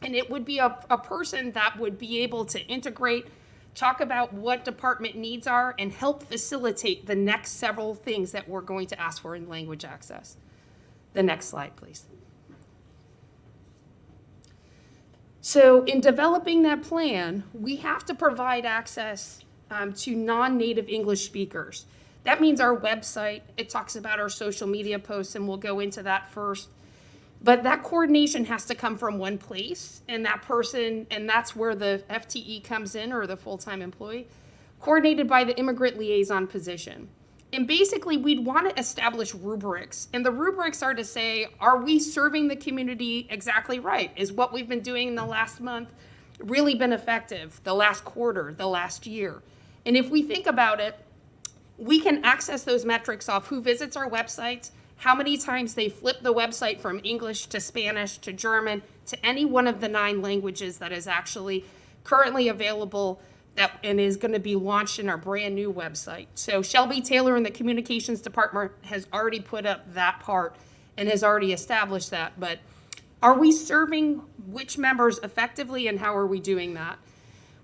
and it would be a person that would be able to integrate, talk about what department needs are, and help facilitate the next several things that we're going to ask for in language access. The next slide, please. So in developing that plan, we have to provide access to non-native English speakers. That means our website, it talks about our social media posts, and we'll go into that first. But that coordination has to come from one place, and that person, and that's where the FTE comes in, or the full-time employee, coordinated by the immigrant liaison position. And basically, we'd want to establish rubrics. And the rubrics are to say, are we serving the community exactly right? Is what we've been doing in the last month really been effective? The last quarter, the last year? And if we think about it, we can access those metrics off who visits our websites, how many times they flip the website from English to Spanish to German to any one of the 9 languages that is actually currently available and is going to be launched in our brand new website. So Shelby Taylor in the communications department has already put up that part, and has already established that, but are we serving which members effectively, and how are we doing that?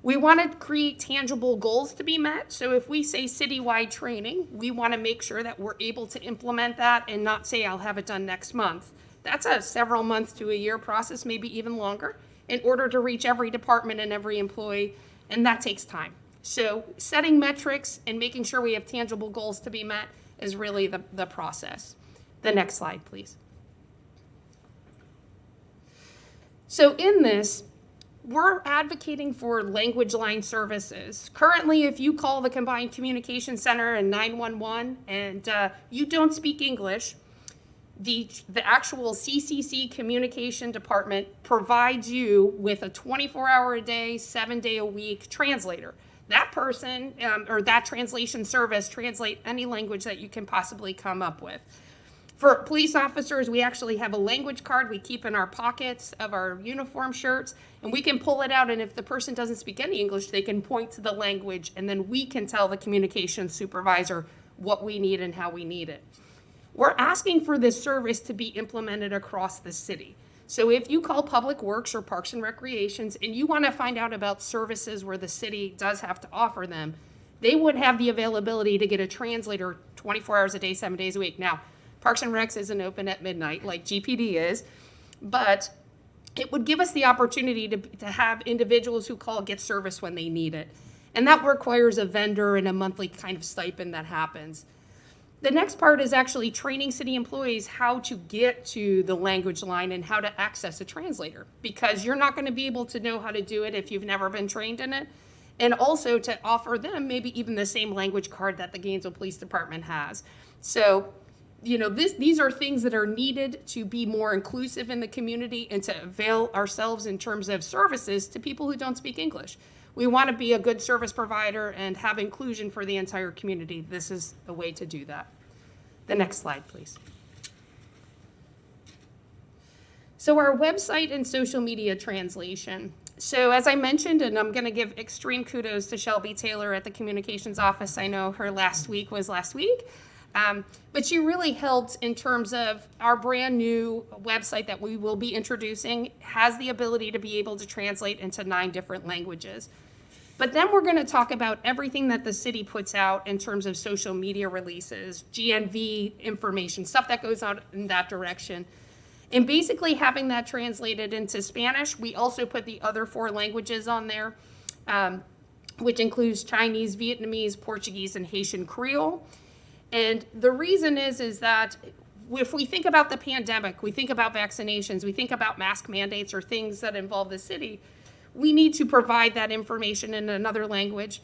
We want to create tangible goals to be met. So if we say citywide training, we want to make sure that we're able to implement that and not say, I'll have it done next month. That's a several months to a year process, maybe even longer, in order to reach every department and every employee, and that takes time. So setting metrics and making sure we have tangible goals to be met is really the process. The next slide, please. So in this, we're advocating for language line services. Currently, if you call the Combined Communication Center and 911 and you don't speak English, the actual CCC communication department provides you with a 24-hour-a-day, 7-day-a-week translator. That person or that translation service translate any language that you can possibly come up with. For police officers, we actually have a language card we keep in our pockets of our uniform shirts, and we can pull it out, and if the person doesn't speak any English, they can point to the language, and then we can tell the communications supervisor what we need and how we need it. We're asking for this service to be implemented across the city. So if you call Public Works or Parks and Recreations and you want to find out about services where the city does have to offer them, they would have the availability to get a translator 24 hours a day, 7 days a week. Now, Parks and Recs isn't open at midnight like GPD is, but it would give us the opportunity to have individuals who call get service when they need it. And that requires a vendor and a monthly kind of stipend that happens. The next part is actually training city employees how to get to the language line and how to access a translator, because you're not going to be able to know how to do it if you've never been trained in it. And also to offer them maybe even the same language card that the Gainesville Police Department has. So, you know, these are things that are needed to be more inclusive in the community and to avail ourselves in terms of services to people who don't speak English. We want to be a good service provider and have inclusion for the entire community. This is a way to do that. The next slide, please. So our website and social media translation. So as I mentioned, and I'm going to give extreme kudos to Shelby Taylor at the communications office. I know her last week was last week. But she really helped in terms of our brand new website that we will be introducing has the ability to be able to translate into 9 different languages. But then we're going to talk about everything that the city puts out in terms of social media releases, GNV information, stuff that goes out in that direction. And basically having that translated into Spanish, we also put the other 4 languages on there, which includes Chinese, Vietnamese, Portuguese, and Haitian Creole. And the reason is that if we think about the pandemic, we think about vaccinations, we think about mask mandates or things that involve the city, we need to provide that information in another language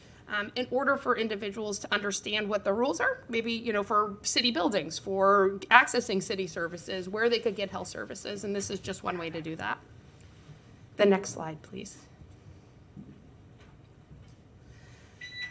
in order for individuals to understand what the rules are, maybe, you know, for city buildings, for accessing city services, where they could get health services, and this is just one way to do that. The next slide, please.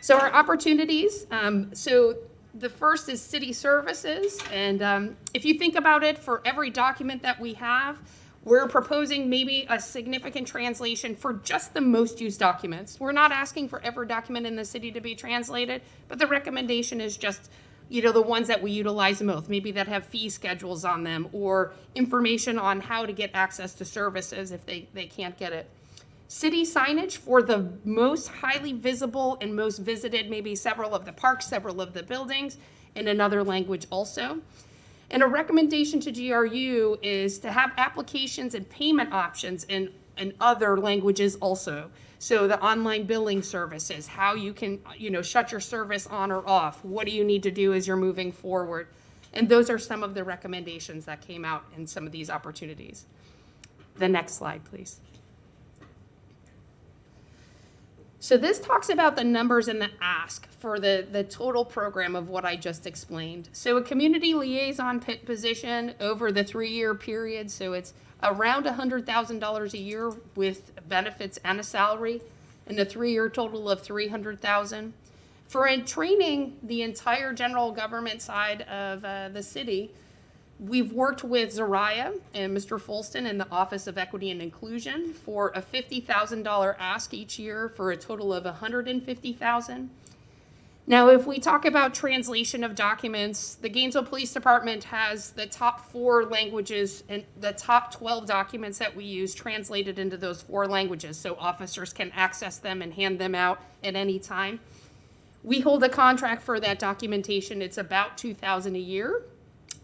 So our opportunities, the first is city services, and if you think about it, for every document that we have, we're proposing maybe a significant translation for just the most used documents. We're not asking for every document in the city to be translated, but the recommendation is just, you know, the ones that we utilize the most, maybe that have fee schedules on them or information on how to get access to services if they can't get it. City signage for the most highly visible and most visited, maybe several of the parks, several of the buildings, in another language also. And a recommendation to GRU is to have applications and payment options in other languages also. So the online billing services, how you can, you know, shut your service on or off. What do you need to do as you're moving forward? And those are some of the recommendations that came out in some of these opportunities. The next slide, please. So this talks about the numbers and the ask for the total program of what I just explained. So a community liaison position over the 3-year period, so it's around $100,000 a year with benefits and a salary, and a 3-year total of $300,000. For training the entire general government side of the city, we've worked with Zariah and Mr. Folston in the Office of Equity and Inclusion for a $50,000 ask each year for a total of $150,000. Now, if we talk about translation of documents, the Gainesville Police Department has the top 4 languages and the top 12 documents that we use translated into those 4 languages, so officers can access them and hand them out at any time. We hold a contract for that documentation. It's about $2,000 a year,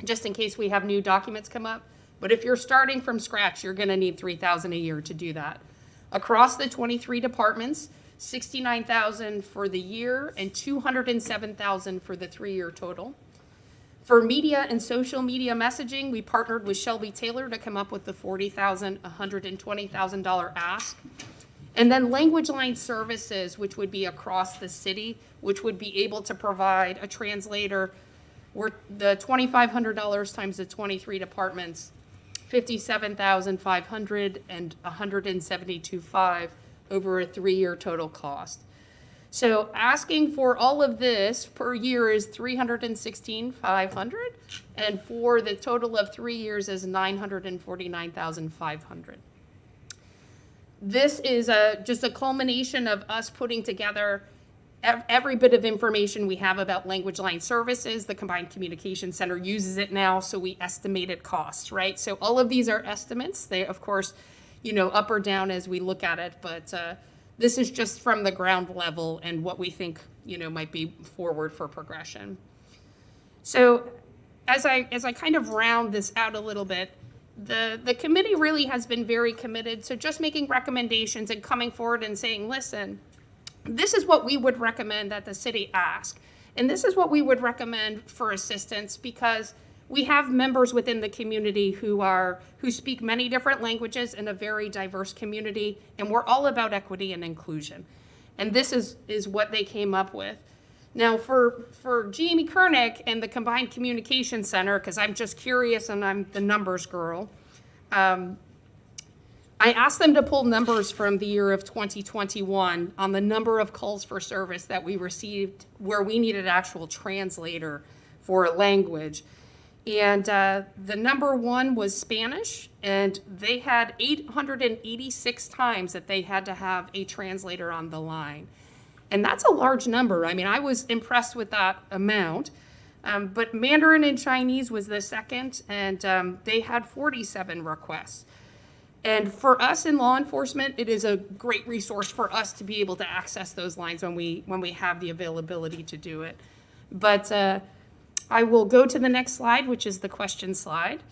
just in case we have new documents come up. But if you're starting from scratch, you're going to need $3,000 a year to do that. Across the 23 departments, $69,000 for the year and $207,000 for the 3-year total. For media and social media messaging, we partnered with Shelby Taylor to come up with the $40,000, $120,000 ask. And then language line services, which would be across the city, which would be able to provide a translator, were the $2,500 times the 23 departments, $57,500 and $172,500 over a 3-year total cost. So asking for all of this per year is $316,500, and for the total of 3 years is $949,500. This is just a culmination of us putting together every bit of information we have about language line services. The Combined Communication Center uses it now, so we estimated costs, right? So all of these are estimates. They, of course, up or down as we look at it, but this is just from the ground level and what we think, might be forward for progression. So as I kind of round this out a little bit, the committee really has been very committed to just making recommendations and coming forward and saying, listen, this is what we would recommend that the city ask. And this is what we would recommend for assistance, because we have members within the community who speak many different languages in a very diverse community, and we're all about equity and inclusion. And this is what they came up with. Now, for Jamie Kernick and the Combined Communication Center, because I'm just curious and I'm the numbers girl, I asked them to pull numbers from the year of 2021 on the number of calls for service that we received where we needed an actual translator for a language. And the number 1 was Spanish, and they had 886 times that they had to have a translator on the line. And that's a large number. I mean, I was impressed with that amount. But Mandarin and Chinese was the second, and they had 47 requests. And for us in law enforcement, it is a great resource for us to be able to access those lines when we have the availability to do it. But I will go to the next slide, which is the question slide,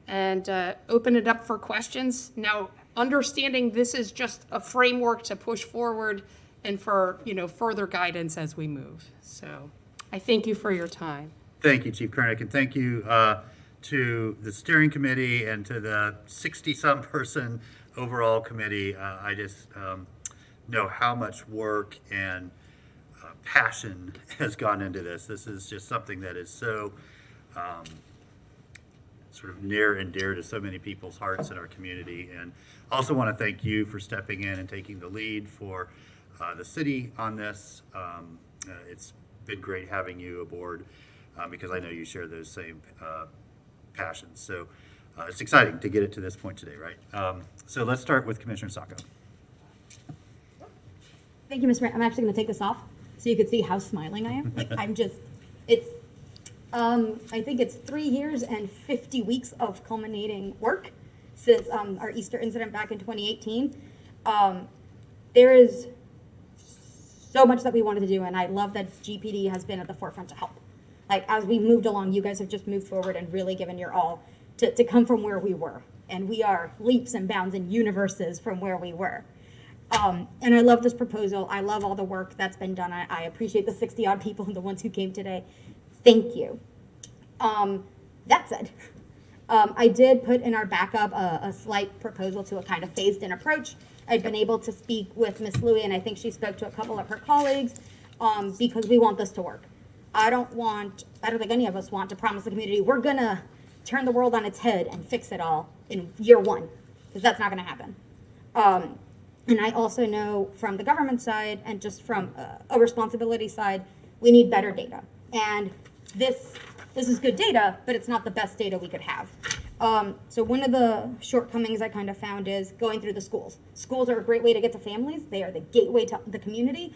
and open it up for questions. Now, understanding this is just a framework to push forward and for further guidance as we move. So I thank you for your time. Thank you, Chief Kernick, and thank you to the steering committee and to the 60-some person overall committee. I just know how much work and passion has gone into this. This is just something that is so sort of near and dear to so many people's hearts in our community. And also want to thank you for stepping in and taking the lead for the city on this. It's been great having you aboard because I know you share those same passions. So it's exciting to get it to this point today, right? So let's start with Commissioner Sacco. Thank you, Mr. Mayor. I'm actually going to take this off so you can see how smiling I am. Like, I think it's 3 years and 50 weeks of culminating work since our Easter incident back in 2018. There is so much that we wanted to do, and I love that GPD has been at the forefront to help. Like, as we moved along, you guys have just moved forward and really given your all to come from where we were. And we are leaps and bounds and universes from where we were. And I love this proposal. I love all the work that's been done. I appreciate the 60-odd people and the ones who came today. Thank you. That said, I did put in our backup a slight proposal to a kind of phased-in approach. I've been able to speak with Ms. Louie, and I think she spoke to a couple of her colleagues, because we want this to work. I don't think any of us want to promise the community we're going to turn the world on its head and fix it all in year 1, because that's not going to happen. And I also know from the government side and just from a responsibility side, we need better data. And this is good data, but it's not the best data we could have. So one of the shortcomings I kind of found is going through the schools. Schools are a great way to get to families. They are the gateway to the community.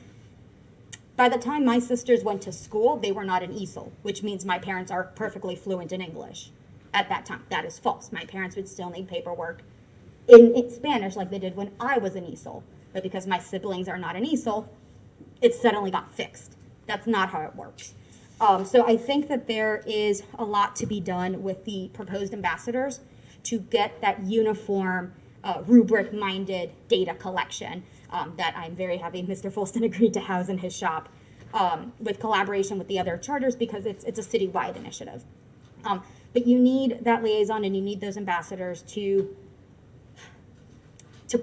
By the time my sisters went to school, they were not in ESOL, which means my parents are perfectly fluent in English at that time. That is false. My parents would still need paperwork in Spanish like they did when I was in ESOL. But because my siblings are not in ESOL, it suddenly got fixed. That's not how it works. So I think that there is a lot to be done with the proposed ambassadors to get that uniform, rubric-minded data collection that I'm very happy Mr. Folston agreed to house in his shop with collaboration with the other charters because it's a citywide initiative. But you need that liaison and you need those ambassadors to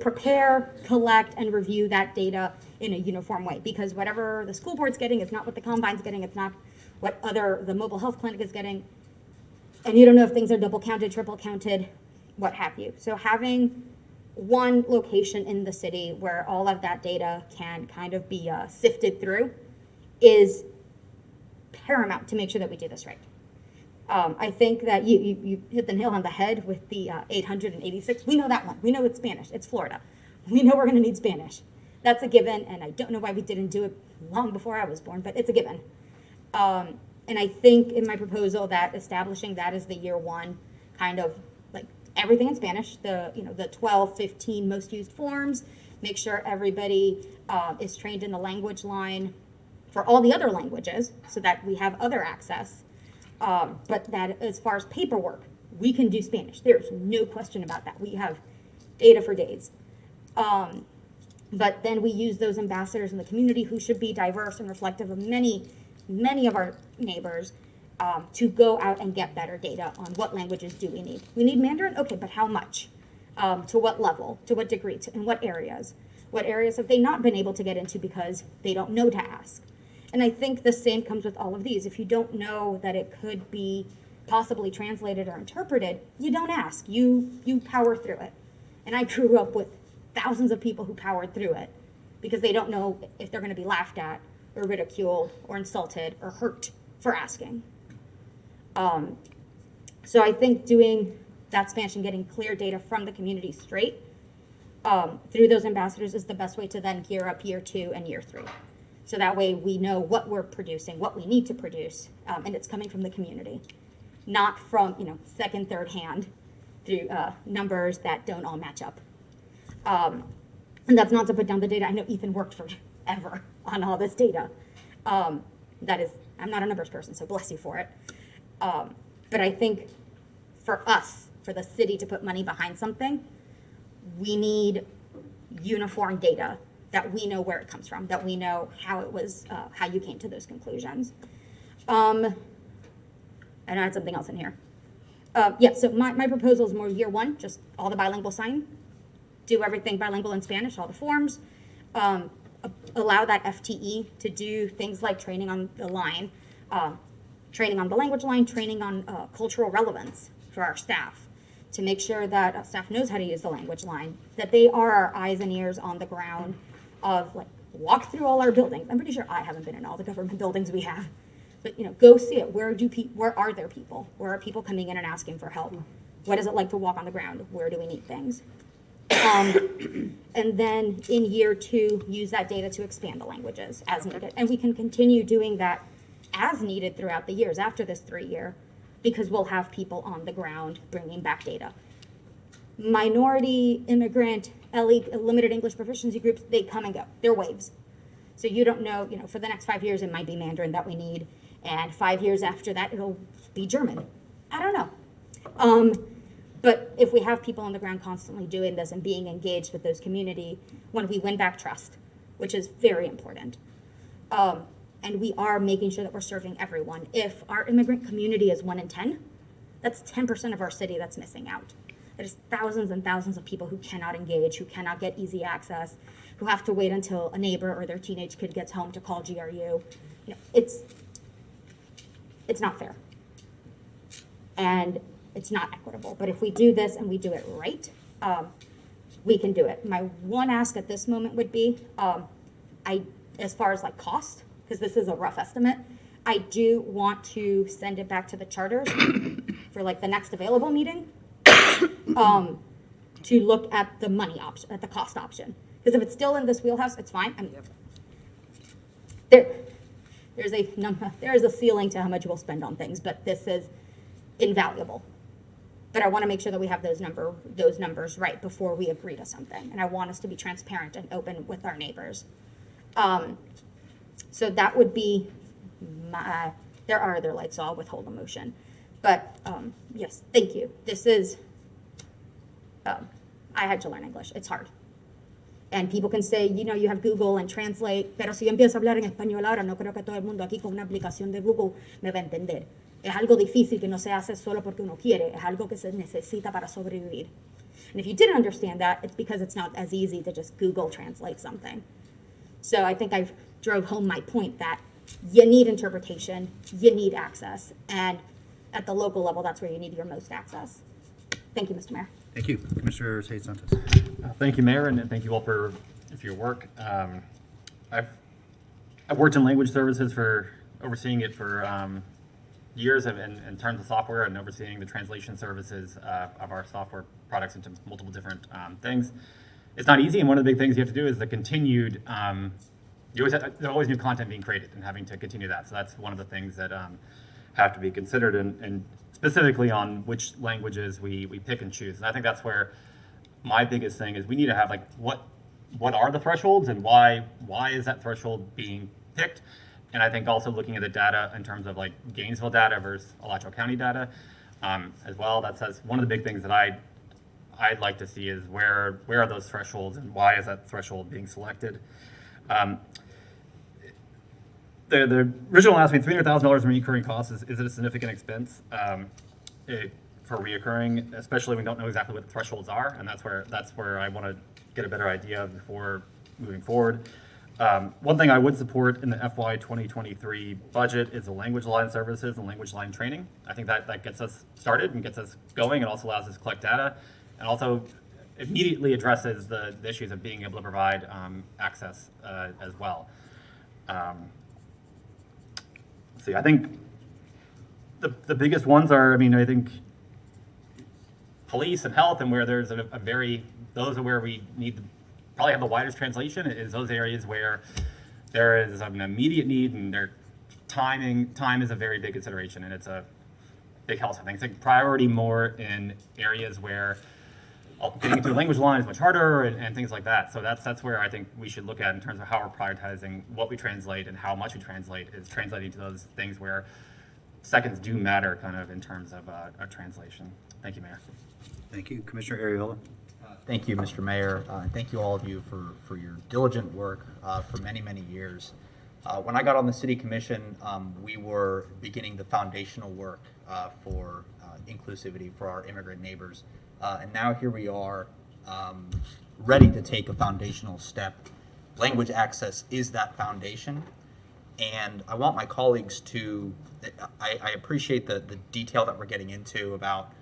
prepare, collect, and review that data in a uniform way because whatever the school board's getting is not what the combine's getting, it's not what the mobile health clinic is getting, and you don't know if things are double counted, triple counted, what have you. So having one location in the city where all of that data can kind of be sifted through is paramount to make sure that we do this right. I think that you hit the nail on the head with the 886. We know that one. We know it's Spanish. It's Florida. We know we're going to need Spanish. That's a given, and I don't know why we didn't do it long before I was born, but it's a given. And I think in my proposal that establishing that as the year one, kind of like everything in Spanish, the 12, 15 most used forms, make sure everybody is trained in the language line for all the other languages so that we have other access. But that as far as paperwork, we can do Spanish. There's no question about that. We have data for days. But then we use those ambassadors in the community who should be diverse and reflective of many of our neighbors to go out and get better data on what languages do we need. We need Mandarin? Okay, but how much? To what level? To what degree? In what areas? What areas have they not been able to get into because they don't know to ask? And I think the same comes with all of these. If you don't know that it could be possibly translated or interpreted, you don't ask. You power through it. And I grew up with thousands of people who powered through it because they don't know if they're going to be laughed at or ridiculed or insulted or hurt for asking. So I think doing that Spanish and getting clear data from the community straight through those ambassadors is the best way to then gear up year 2 and year 3. So that way we know what we're producing, what we need to produce, and it's coming from the community, not from second, third hand through numbers that don't all match up. And that's not to put down the data. I know Ethan worked forever on all this data. I'm not a numbers person, so bless you for it. But I think for us, for the city to put money behind something, we need uniform data that we know where it comes from, that we know how it was, how you came to those conclusions. And I had something else in here. So my proposal is more year 1, just all the bilingual sign, do everything bilingual in Spanish, all the forms, allow that FTE to do things like training on the line, training on the language line, training on cultural relevance for our staff, to make sure that staff knows how to use the language line, that they are our eyes and ears on the ground of walk through all our buildings. I'm pretty sure I haven't been in all the government buildings we have, but go see it. Where are there people? Where are people coming in and asking for help? What is it like to walk on the ground? Where do we need things? And then in year 2, use that data to expand the languages as needed. And we can continue doing that as needed throughout the years after this 3-year, because we'll have people on the ground bringing back data. Minority, immigrant, limited English proficiency groups, they come and go. They're waves. So you don't know, for the next 5 years, it might be Mandarin that we need. And 5 years after that, it'll be German. I don't know. But if we have people on the ground constantly doing this and being engaged with those community, when we win back trust, which is very important, and we are making sure that we're serving everyone. If our immigrant community is 1 in 10, that's 10% of our city that's missing out. There's thousands and thousands of people who cannot engage, who cannot get easy access, who have to wait until a neighbor or their teenage kid gets home to call GRU. It's not fair. And it's not equitable. But if we do this and we do it right, we can do it. My one ask at this moment would be, as far as cost, because this is a rough estimate, I do want to send it back to the charters for the next available meeting to look at the money option, at the cost option. Because if it's still in this wheelhouse, it's fine. There's a number, there is a ceiling to how much we'll spend on things, but this is invaluable. But I want to make sure that we have those numbers right before we agree to something. And I want us to be transparent and open with our neighbors. So that would be my, there are other lights, so I'll withhold a motion. But yes, thank you. This is, I had to learn English. It's hard. And people can say, you know, you have Google and translate, pero si yo empiezo a hablar en español ahora, no creo que todo el mundo aquí con una aplicación de Google me va a entender. Es algo difícil que no se hace solo porque uno quiere, es algo que se necesita para sobrevivir. And if you didn't understand that, it's because it's not as easy to just Google translate something. So I think I drove home my point that you need interpretation, you need access, and at the local level, that's where you need your most access. Thank you, Mr. Mayor. Thank you. Commissioner Santos. Thank you, Mayor, and thank you all for your work. I've worked in language services for overseeing it for years in terms of software and overseeing the translation services of our software products into multiple different things. It's not easy, and one of the big things you have to do is the continued. There's always new content being created and having to continue that. So that's one of the things that have to be considered, and specifically on which languages we pick and choose. And I think that's where my biggest thing is we need to have, like, what are the thresholds and why is that threshold being picked? And I think also looking at the data in terms of like Gainesville data versus Alachua County data as well. That's one of the big things that I'd like to see is where are those thresholds and why is that threshold being selected? The original asked me $300,000 in recurring costs. Is it a significant expense for reoccurring, especially when we don't know exactly what the thresholds are? And that's where I want to get a better idea before moving forward. One thing I would support in the FY 2023 budget is the language line services and language line training. I think that gets us started and gets us going. It also allows us to collect data and also immediately addresses the issues of being able to provide access as well. See, I think the biggest ones are, I think police and health, and where there's those are where we need to probably have the widest translation, is those areas where there is an immediate need and time is a very big consideration, and it's a big health thing. It's like priority more in areas where getting into a language line is much harder and things like that. So that's where I think we should look at in terms of how we're prioritizing what we translate and how much we translate, is translating to those things where seconds do matter kind of in terms of a translation. Thank you, Mayor. Thank you. Commissioner Ariola. Thank you, Mr. Mayor. Thank you all of you for your diligent work for many, many years. When I got on the City Commission, we were beginning the foundational work for inclusivity for our immigrant neighbors. And now here we are, ready to take a foundational step. Language access is that foundation. And I want my colleagues to, I appreciate the detail that we're getting into about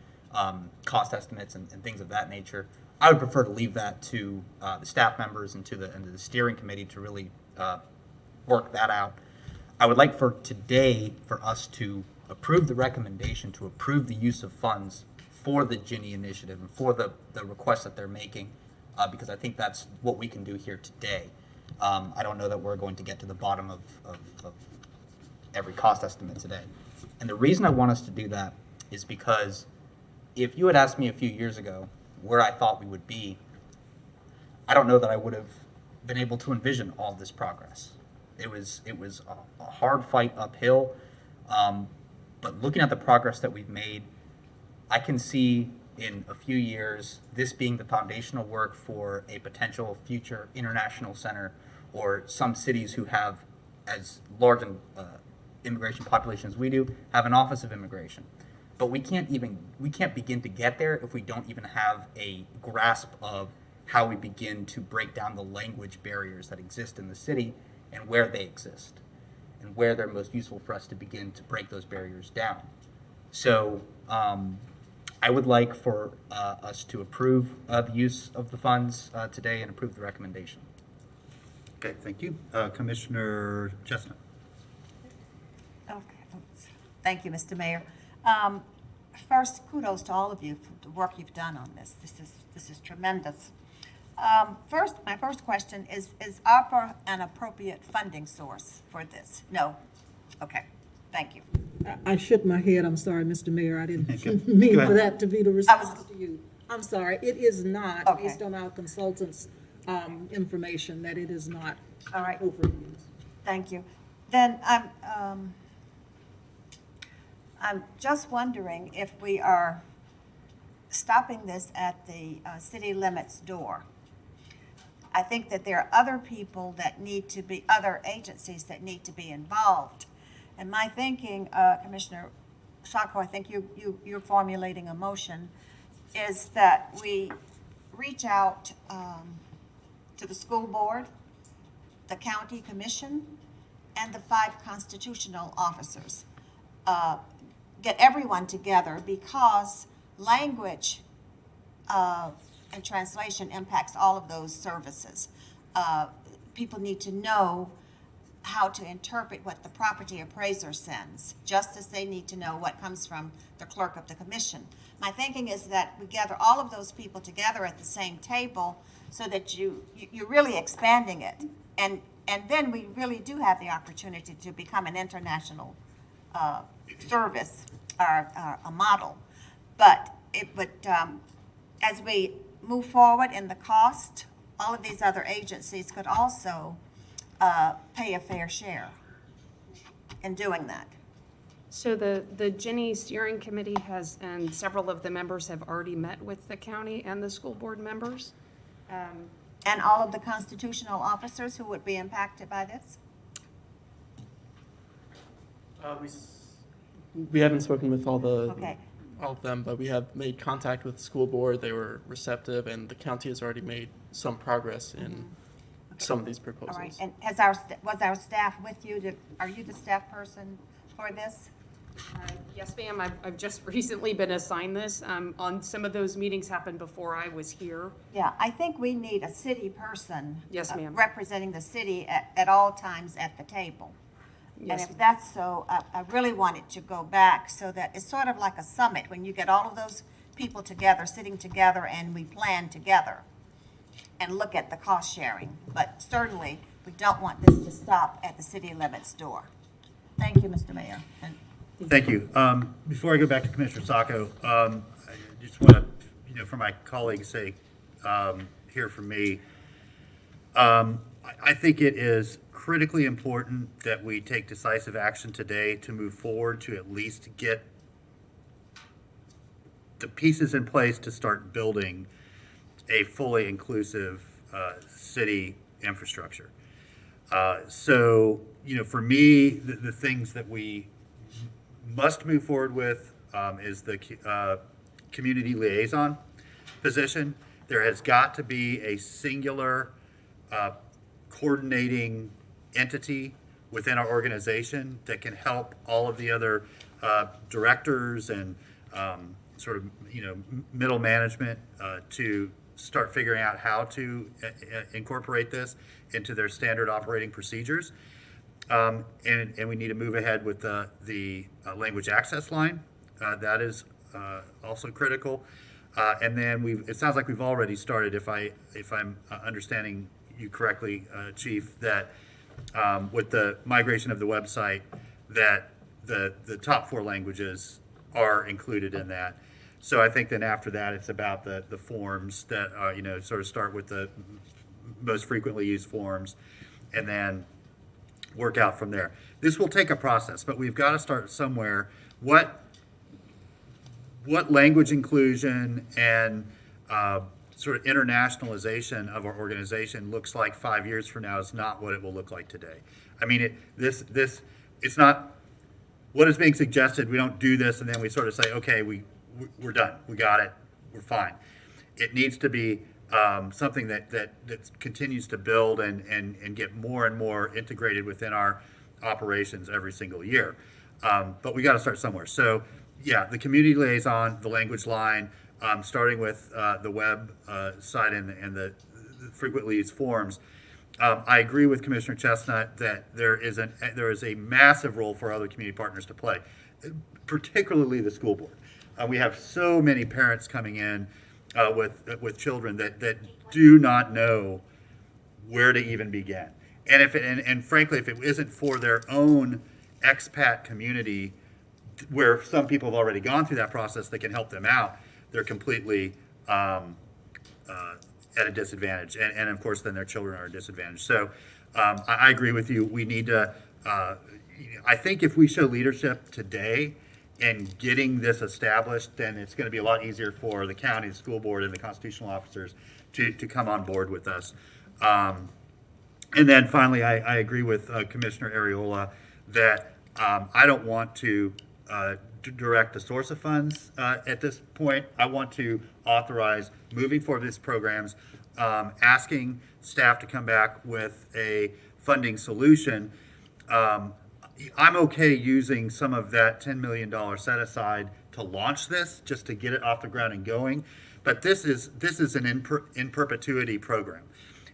cost estimates and things of that nature. I would prefer to leave that to the staff members and to the steering committee to really work that out. I would like for today for us to approve the recommendation to approve the use of funds for the Ginny initiative and for the request that they're making, because I think that's what we can do here today. I don't know that we're going to get to the bottom of every cost estimate today. And the reason I want us to do that is because if you had asked me a few years ago where I thought we would be, I don't know that I would have been able to envision all of this progress. It was a hard fight uphill, but looking at the progress that we've made, I can see in a few years this being the foundational work for a potential future international center, or some cities who have as large an immigration population as we do have an office of immigration. But we can't begin to get there if we don't even have a grasp of how we begin to break down the language barriers that exist in the city and where they exist and where they're most useful for us to begin to break those barriers down. So I would like for us to approve the use of the funds today and approve the recommendation. Okay, thank you. Commissioner Chestnut. Okay. Thank you, Mr. Mayor. First, kudos to all of you for the work you've done on this. This is tremendous. My first question is ARPA an appropriate funding source for this? No? Okay, thank you. I shook my head, I'm sorry, Mr. Mayor, I didn't mean for that to be the response to you. I'm sorry, it is not, Okay. based on our consultants' information, that it is not. All right. appropriate use. Thank you. Then I'm just wondering if we are stopping this at the city limits door. I think that there are other people that need to be, other agencies that need to be involved. And my thinking, Commissioner Sacco, I think you're formulating a motion, is that we reach out to the school board, the county commission, and the 5 constitutional officers. Get everyone together because language and translation impacts all of those services. People need to know how to interpret what the property appraiser sends, just as they need to know what comes from the clerk of the commission. My thinking is that we gather all of those people together at the same table so that you're really expanding it. And then we really do have the opportunity to become an international service or a model. But as we move forward in the cost, all of these other agencies could also pay a fair share in doing that. So the Ginny Steering Committee has, and several of the members have already met with the county and the school board members. And all of the constitutional officers who would be impacted by this? We haven't spoken with all Okay. of them, but we have made contact with the school board. They were receptive, and the county has already made some progress in some of these proposals. All right, and was our staff with you? Are you the staff person for this? Yes, ma'am. I've just recently been assigned this. On some of those meetings happened before I was here. Yeah, I think we need a city person. Yes, ma'am. Representing the city at all times at the table. Yes, And if that's so, I really want it to go back so that it's sort of like a summit when you get all of those people together, sitting together, and we plan together and look at the cost sharing. But certainly, we don't want this to stop at the city limits door. Thank you, Mr. Mayor. Thank you. Before I go back to Commissioner Sacco, I just want to, for my colleagues' sake, hear from me. I think it is critically important that we take decisive action today to move forward to at least get the pieces in place to start building a fully inclusive city infrastructure. So, for me, the things that we must move forward with is the community liaison position. There has got to be a singular coordinating entity within our organization that can help all of the other directors and sort of middle management to start figuring out how to incorporate this into their standard operating procedures. And we need to move ahead with the language access line. That is also critical. And then it sounds like we've already started, if I'm understanding you correctly, Chief, that with the migration of the website, that the top 4 languages are included in that. So I think then after that, it's about the forms that, sort of start with the most frequently used forms and then work out from there. This will take a process, but we've got to start somewhere. What language inclusion and sort of internationalization of our organization looks like 5 years from now is not what it will look like today. I mean, it's not what is being suggested. We don't do this and then we sort of say, okay, we're done. We got it. We're fine. It needs to be something that continues to build and get more and more integrated within our operations every single year. But we got to start somewhere. So, yeah, the community liaison, the language line, starting with the web site and the frequently used forms. I agree with Commissioner Chestnut that there is a massive role for other community partners to play, particularly the school board. We have so many parents coming in with children that do not know where to even begin. And frankly, if it isn't for their own expat community, where some people have already gone through that process that can help them out, they're completely at a disadvantage. And of course, then their children are at a disadvantage. So I agree with you. We need to, I think if we show leadership today in getting this established, then it's going to be a lot easier for the county, the school board, and the constitutional officers to come on board with us. And then finally, I agree with Commissioner Ariola that I don't want to direct the source of funds at this point. I want to authorize moving forward these programs, asking staff to come back with a funding solution. I'm okay using some of that $10 million set aside to launch this, just to get it off the ground and going. But this is an in perpetuity program.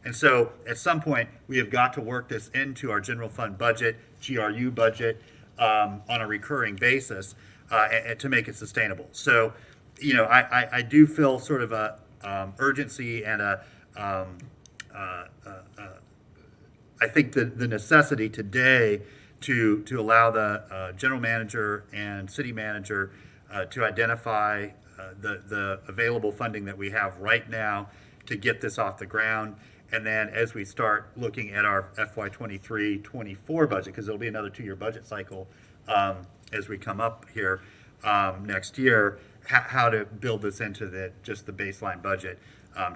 And so at some point, we have got to work this into our general fund budget, GRU budget, on a recurring basis to make it sustainable. So, you know, I do feel sort of a urgency and I think the necessity today to allow the general manager and city manager to identify the available funding that we have right now to get this off the ground. And then as we start looking at our FY23-24 budget, because there'll be another 2-year budget cycle as we come up here next year, how to build this into just the baseline budget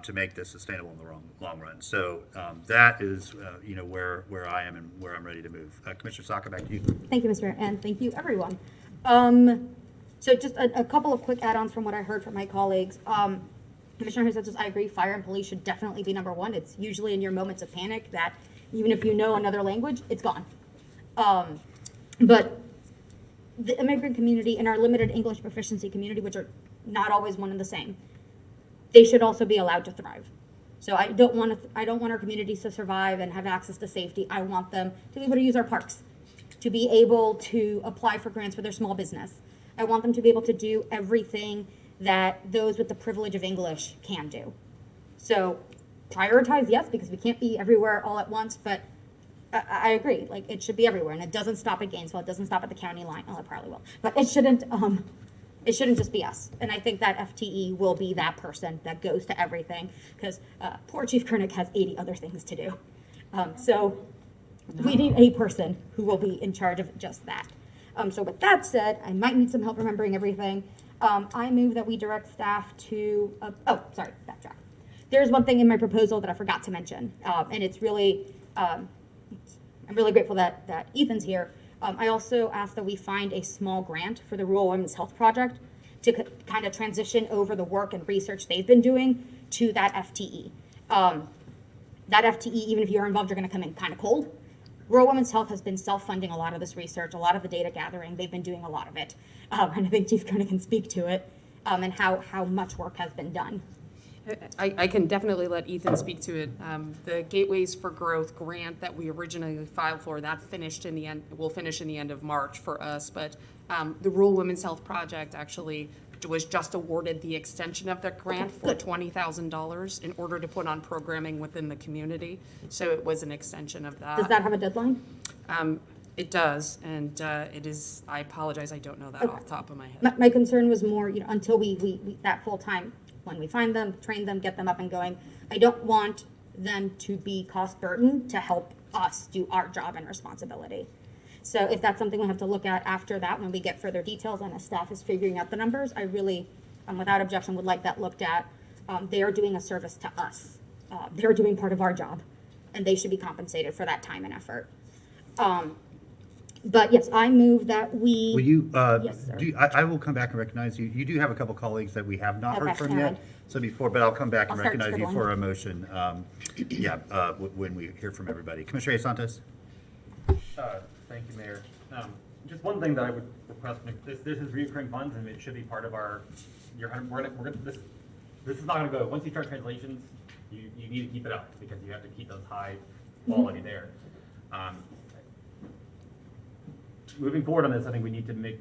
to make this sustainable in the long run. So that is you know, where I am and where I'm ready to move. Commissioner Saka, back to you. Thank you, Mr. Mayor, and thank you, everyone. So just a couple of quick add-ons from what I heard from my colleagues. Commissioner Hernandez, I agree, fire and police should definitely be number one. It's usually in your moments of panic that even if you know another language, it's gone. But the immigrant community and our limited English proficiency community, which are not always one and the same, they should also be allowed to thrive. So I don't want our communities to survive and have access to safety. I want them to be able to use our parks, to be able to apply for grants for their small business. I want them to be able to do everything that those with the privilege of English can do. So prioritize, yes, because we can't be everywhere all at once, but I agree, like it should be everywhere, and it doesn't stop at Gainesville, it doesn't stop at the county line. Oh, it probably will, but it shouldn't just be us. And I think that FTE will be that person that goes to everything, because poor Chief Kernick has 80 other things to do. So we need a person who will be in charge of just that. So with that said, I might need some help remembering everything. I move that we direct staff to, backtrack. There's one thing in my proposal that I forgot to mention, and it's really, I'm really grateful that Ethan's here. I also asked that we find a small grant for the Rural Women's Health Project to kind of transition over the work and research they've been doing to that FTE. That FTE, even if you're involved, you're going to come in kind of cold. Rural Women's Health has been self-funding a lot of this research, a lot of the data gathering. They've been doing a lot of it. And I think Chief Kernick can speak to it and how much work has been done. I can definitely let Ethan speak to it. The Gateways for Growth grant that we originally filed for, that finished in the end, will finish in the end of March for us. But the Rural Women's Health Project actually was just awarded the extension of that grant for $20,000 in order to put on programming within the community. So it was an extension of that. Does that have a deadline? It does, and it is, I apologize, I don't know that off the top of my head. My concern was more, you know, until we that full time, when we find them, train them, get them up and going. I don't want them to be cost burden to help us do our job and responsibility. So if that's something we have to look at after that, when we get further details and as staff is figuring out the numbers, I really, without objection, would like that looked at. They are doing a service to us. They're doing part of our job, and they should be compensated for that time and effort. But yes, I move that we. Will you, yes, sir. I will come back and recognize you. You do have a couple colleagues that we have not heard from yet. So but I'll come back and recognize you for a motion. When we hear from everybody. Commissioner Santos. Thank you, Mayor. Just one thing that I would request, this is recurring funds and it should be part of our, this is not gonna go, once you start translations, you need to keep it up because you have to keep those high quality there. Moving forward on this, I think we need to make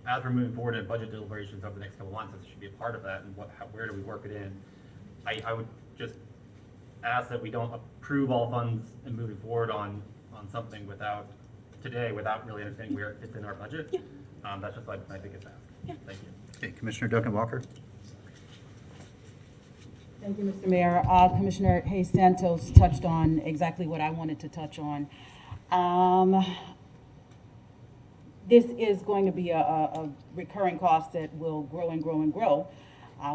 as we're moving forward in budget deliberations over the next couple of months, this should be a part of that, and where do we work it in? I would just ask that we don't approve all funds and moving forward on something without really understanding where it fits in our budget. Yeah. That's just like my biggest ask. Yeah. Thank you. Okay, Commissioner Duncan Walker. Thank you, Mr. Mayor. Commissioner Hayes Santos touched on exactly what I wanted to touch on. This is going to be a recurring cost that will grow and grow and grow.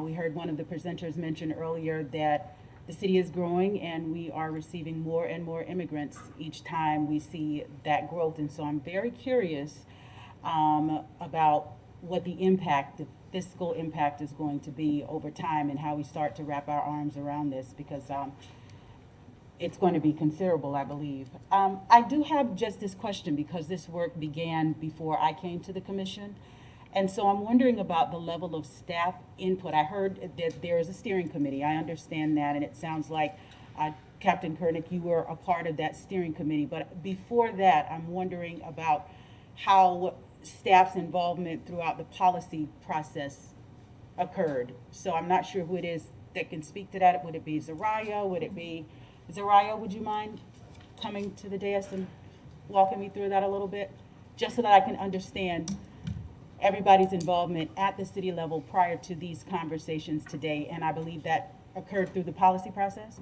We heard one of the presenters mention earlier that the city is growing and we are receiving more and more immigrants each time we see that growth. And so I'm very curious about what the impact, the fiscal impact is going to be over time and how we start to wrap our arms around this, because it's going to be considerable, I believe. I do have just this question because this work began before I came to the commission. And so I'm wondering about the level of staff input. I heard that there is a steering committee. I understand that, and it sounds like Captain Kernick, you were a part of that steering committee. But before that, I'm wondering about how staff's involvement throughout the policy process occurred. So I'm not sure who it is that can speak to that. Would it be Zariah? Would it be Zariah? Would you mind coming to the dais and walking me through that a little bit, just so that I can understand everybody's involvement at the city level prior to these conversations today? And I believe that occurred through the policy process?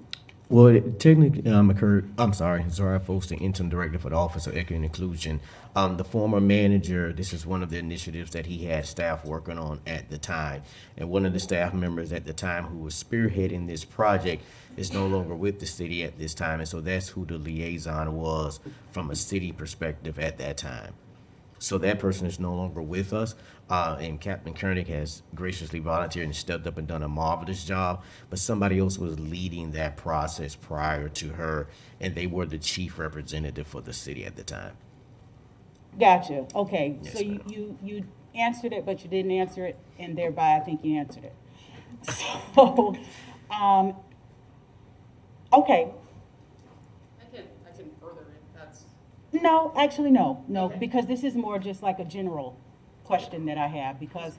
Well, it technically occurred, I'm sorry, Zara Folks, the interim director for the Office of Equity and Inclusion. The former manager, this is one of the initiatives that he had staff working on at the time. And one of the staff members at the time who was spearheading this project is no longer with the city at this time. And so that's who the liaison was from a city perspective at that time. So that person is no longer with us, and Captain Koenig has graciously volunteered and stepped up and done a marvelous job, but somebody else was leading that process prior to her, and they were the chief representative for the city at the time. Gotcha. Okay. Yes, So you answered it, but you didn't answer it, and thereby I think you answered it. So, okay. I can further it, that's. No, actually, no, because this is more just like a general question that I have, because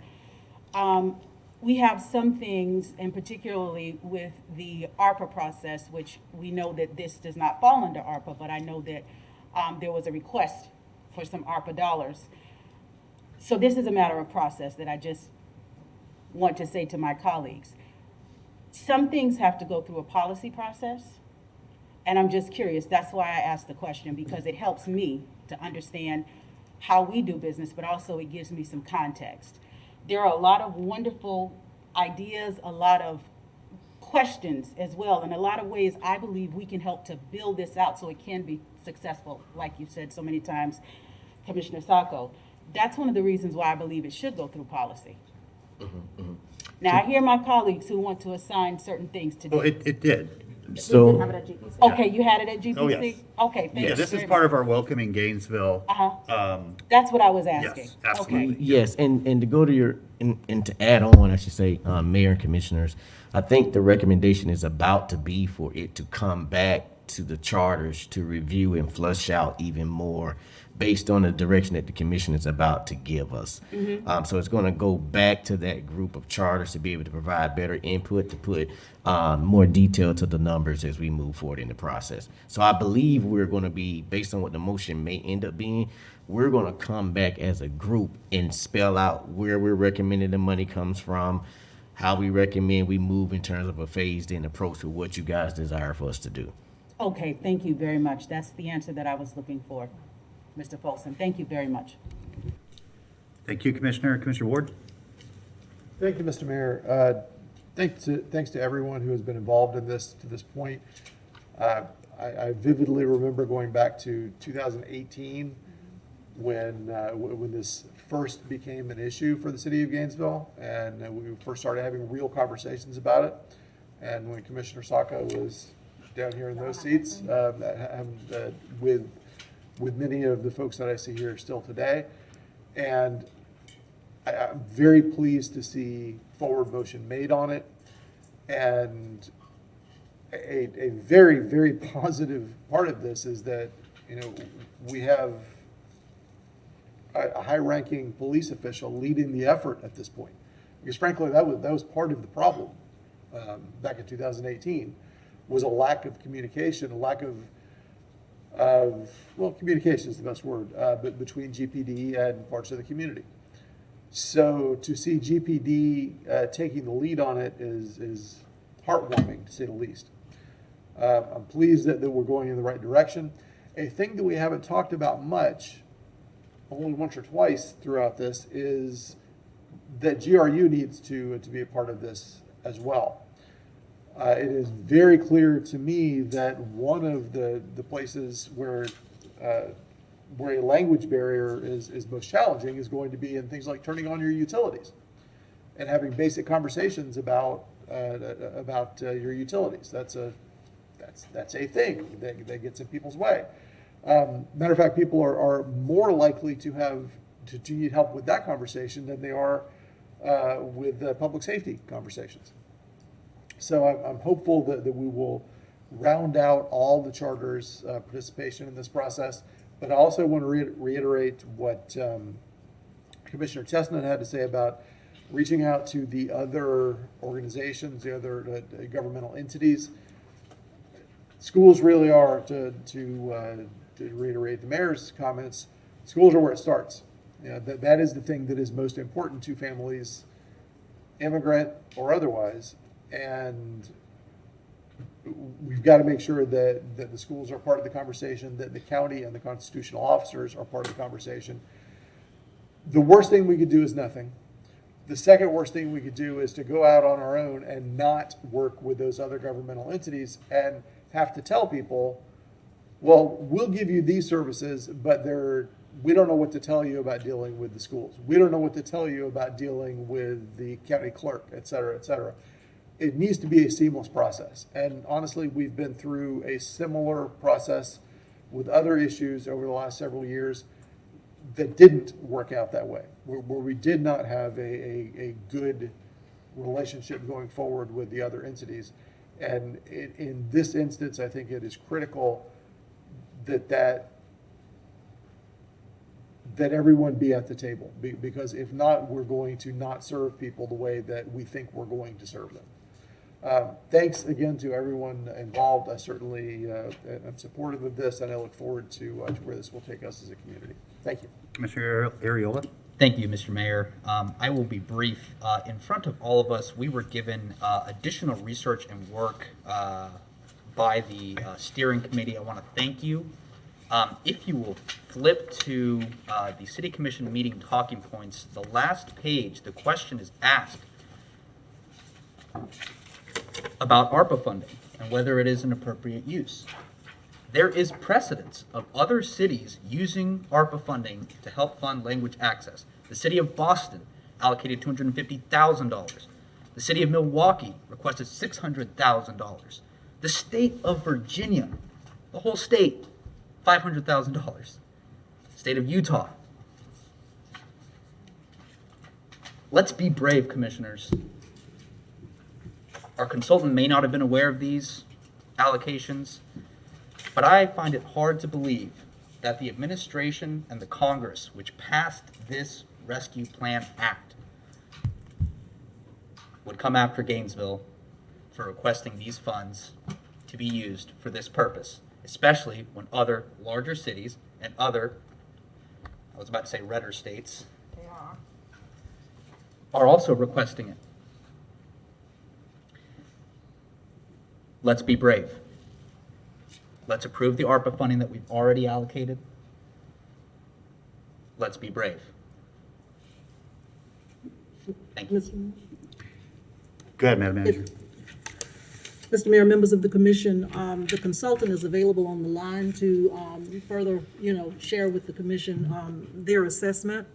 we have some things, and particularly with the ARPA process, which we know that this does not fall under ARPA, but I know that there was a request for some ARPA dollars. So this is a matter of process that I just want to say to my colleagues. Some things have to go through a policy process. And I'm just curious, that's why I asked the question, because it helps me to understand how we do business, but also it gives me some context. There are a lot of wonderful ideas, a lot of questions as well, and a lot of ways I believe we can help to build this out so it can be successful, like you said so many times, Commissioner Sacco. That's one of the reasons why I believe it should go through policy. Now, I hear my colleagues who want to assign certain things to do. Well, it did. So, We did have it at GPC. Okay, you had it at GPC? Oh, yes. Okay, thank you. Yeah, this is very part much. of our Welcoming Gainesville. That's what I was asking. Yes, absolutely. Okay. yes, and to go to your, and to add on, I should say, Mayor and Commissioners, I think the recommendation is about to be for it to come back to the charters to review and flush out even more based on the direction that the commission is about to give us. So it's going to go back to that group of charters to be able to provide better input, to put more detail to the numbers as we move forward in the process. So I believe we're going to be, based on what the motion may end up being, we're going to come back as a group and spell out where we're recommending the money comes from, how we recommend we move in terms of a phased-in approach to what you guys desire for us to do. Okay, thank you very much. That's the answer that I was looking for, Mr. Folsom. Thank you very much. Thank you, Commissioner. Commissioner Ward? Thank you, Mr. Mayor. Thanks to everyone who has been involved in this to this point. I vividly remember going back to 2018 when this first became an issue for the city of Gainesville, and we first started having real conversations about it. And when Commissioner Sacco was down here in those seats, with many of the folks that I see here still today, and I'm very pleased to see forward motion made on it, and a very, very positive part of this is that, we have a high-ranking police official leading the effort at this point. Because frankly, that was part of the problem back in 2018, was a lack of communication, a lack of well, communication is the best word, but between GPD and parts of the community. So to see GPD taking the lead on it is heartwarming, to say the least. I'm pleased that we're going in the right direction. A thing that we haven't talked about much, only once or twice throughout this, is that GRU needs to be a part of this as well. It is very clear to me that one of the places where a language barrier is most challenging is going to be in things like turning on your utilities and having basic conversations about your utilities. That's a thing that gets in people's way. Matter of fact, people are more likely to need help with that conversation than they are with public safety conversations. So I'm hopeful that we will round out all the charters' participation in this process. But I also want to reiterate what Commissioner Chestnut had to say about reaching out to the other organizations, the other governmental entities. Schools really are, to reiterate the mayor's comments, schools are where it starts. You know, that is the thing that is most important to families, immigrant or otherwise. And we've got to make sure that the schools are part of the conversation, that the county and the constitutional officers are part of the conversation. The worst thing we could do is nothing. The second worst thing we could do is to go out on our own and not work with those other governmental entities and have to tell people, well, we'll give you these services, but we don't know what to tell you about dealing with the schools. We don't know what to tell you about dealing with the county clerk, et cetera, et cetera. It needs to be a seamless process. And honestly, we've been through a similar process with other issues over the last several years that didn't work out that way, where we did not have a good relationship going forward with the other entities. And in this instance, I think it is critical that everyone be at the table, because if not, we're going to not serve people the way that we think we're going to serve them. Thanks again to everyone involved. I certainly am supportive of this, and I look forward to where this will take us as a community. Thank you. Commissioner Ariola. Thank you, Mr. Mayor. I will be brief. In front of all of us, we were given additional research and work by the steering committee. I want to thank you. If you will flip to the City Commission meeting talking points, the last page, the question is asked about ARPA funding and whether it is an appropriate use. There is precedence of other cities using ARPA funding to help fund language access. The city of Boston allocated $250,000. The city of Milwaukee requested $600,000. The state of Virginia, the whole state, $500,000. State of Utah. Let's be brave, commissioners. Our consultant may not have been aware of these allocations, but I find it hard to believe that the administration and the Congress, which passed this Rescue Plan Act, would come after Gainesville for requesting these funds to be used for this purpose, especially when other larger cities and other, I was about to say redder states, are also requesting it. Let's be brave. Let's approve the ARPA funding that we've already allocated. Let's be brave. Thank you. Go ahead, Madam Manager. Mr. Mayor, members of the commission, the consultant is available on the line to further, share with the commission their assessment.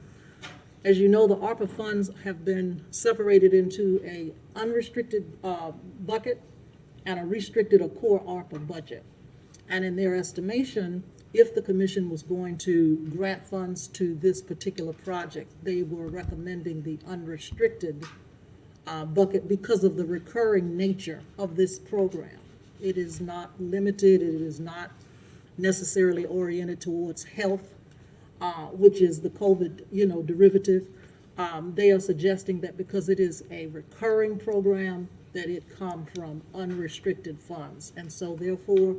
As you know, the ARPA funds have been separated into a unrestricted bucket and a restricted or core ARPA budget. And in their estimation, if the commission was going to grant funds to this particular project, they were recommending the unrestricted bucket because of the recurring nature of this program. It is not limited, it is not necessarily oriented towards health. which is the COVID, derivative. They are suggesting that because it is a recurring program, that it come from unrestricted funds. And so therefore,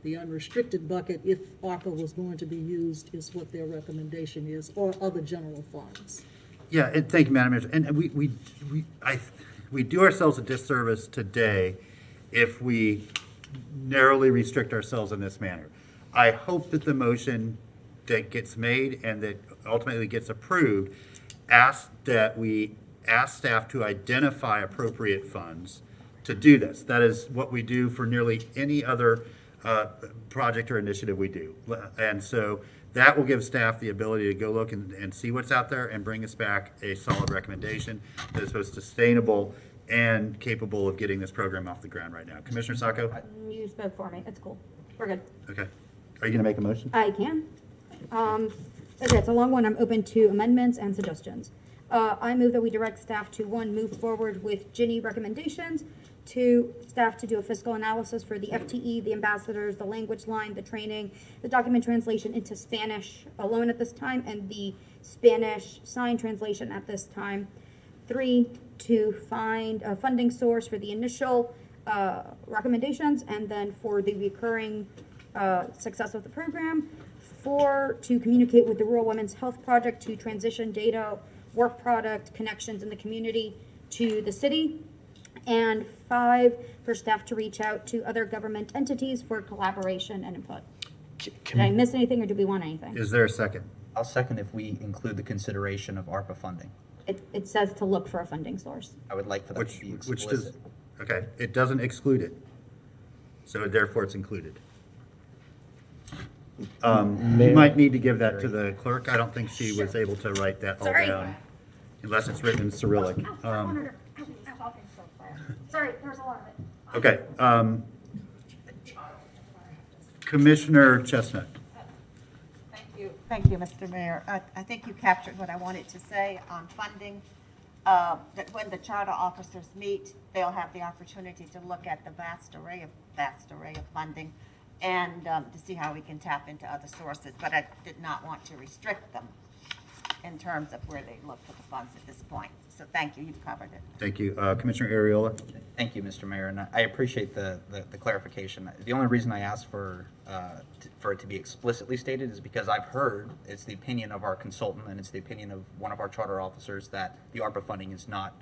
the unrestricted bucket, if ARPA was going to be used, is what their recommendation is, or other general funds. Yeah, and thank you, Madam Manager. And we do ourselves a disservice today if we narrowly restrict ourselves in this manner. I hope that the motion that gets made and that ultimately gets approved asks that we ask staff to identify appropriate funds to do this. That is what we do for nearly any other project or initiative we do. And so that will give staff the ability to go look and see what's out there and bring us back a solid recommendation that is both sustainable and capable of getting this program off the ground right now. Commissioner Sacco? You spoke for me. It's cool. We're good. Okay. Are you going to make a motion? I can. Okay, it's a long one. I'm open to amendments and suggestions. I move that we direct staff to, 1, move forward with Ginny recommendations, 2, staff to do a fiscal analysis for the FTE, the ambassadors, the language line, the training, the document translation into Spanish alone at this time, and the Spanish sign translation at this time. 3, to find a funding source for the initial recommendations, and then for the recurring success of the program. 4, to communicate with the Rural Women's Health Project to transition data, work product, connections in the community to the city. And 5, for staff to reach out to other government entities for collaboration and input. Did I miss anything, or do we want anything? Is there a second? I'll second if we include the consideration of ARPA funding. It says to look for a funding source. I would like for that to be explicit. Which does, okay, it doesn't exclude it. So therefore it's included. You might need to give that to the clerk. I don't think she was able to write that all down, unless it's written in Cyrillic. Sorry, there's a lot of it. Okay. Commissioner Chestnut. Thank you, Mr. Mayor. I think you captured what I wanted to say on funding. That when the charter officers meet, they'll have the opportunity to look at the vast array of funding and to see how we can tap into other sources. But I did not want to restrict them in terms of where they look for the funds at this point. So thank you, you've covered it. Thank you. Commissioner Ariola. Thank you, Mr. Mayor, and I appreciate the clarification. The only reason I asked for it to be explicitly stated is because I've heard it's the opinion of our consultant and it's the opinion of one of our charter officers that the ARPA funding is not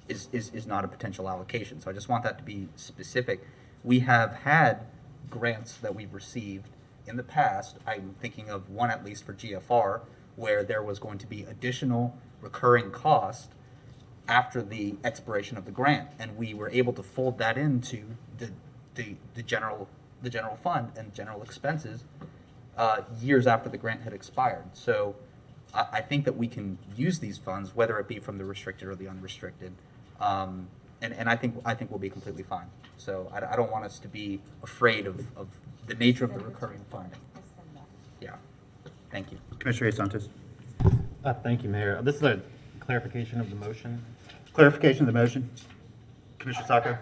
is not a potential allocation. So I just want that to be specific. We have had grants that we've received in the past. I'm thinking of one at least for GFR, where there was going to be additional recurring cost after the expiration of the grant, and we were able to fold that into the general fund and general expenses years after the grant had expired. So I think that we can use these funds, whether it be from the restricted or the unrestricted, and I think we'll be completely fine. So I don't want us to be afraid of the nature of the recurring funding. Yeah. Thank you. Commissioner Santos. Thank you, Mayor. This is a clarification of the motion. Clarification of the motion. Commissioner Sacco?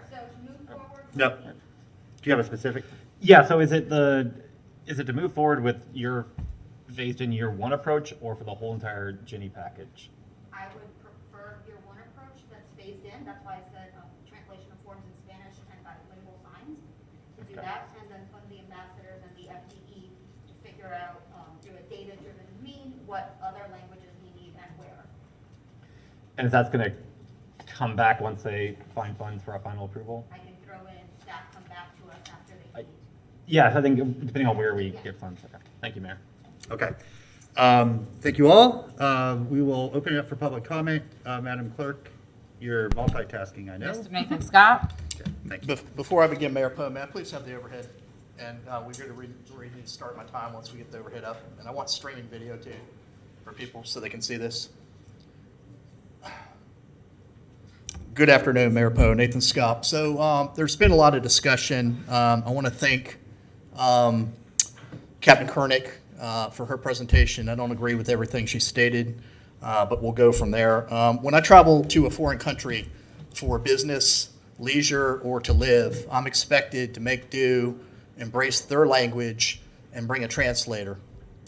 No. Do you have a specific? Yeah, so is it to move forward with your phased in year 1 approach or for the whole entire Ginny package? I would prefer year 1 approach that's phased in. That's why I said translation of forms in Spanish and bilingual signs to do that, and then fund the ambassadors and the FTE to figure out through a data-driven mean what other languages we need and where. And if that's going to come back once they find funds for our final approval? I can throw in staff come back to us after they meet. Yeah, I think depending on where we get funds. Okay. Thank you, Mayor. Okay. Thank you all. We will open it up for public comment. Madam Clerk, you're multitasking, I know. Mr. Nathan Scott. Okay, thank you. Before I begin, Mayor Poe, may I please have the overhead? And we're going to start my time once we get the overhead up. And I want streaming video too for people so they can see this. Good afternoon, Mayor Poe, Nathan Scott. So there's been a lot of discussion. I want to thank Captain Koenig for her presentation. I don't agree with everything she stated, but we'll go from there. When I travel to a foreign country for business, leisure, or to live, I'm expected to make do, embrace their language, and bring a translator.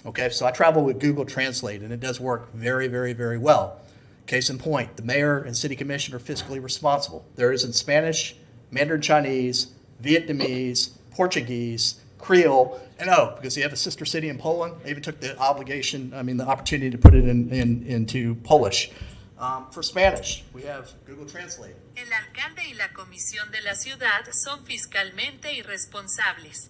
Okay, so I travel with Google Translate, and it does work very, very, very well. Case in point, the mayor and city commission are fiscally responsible. There is in Spanish, Mandarin Chinese, Vietnamese, Portuguese, Creole, and because you have a sister city in Poland, they even took the opportunity to put it into Polish. For Spanish, we have Google Translate. El alcalde y la comisión de la ciudad son fiscalmente irresponsables.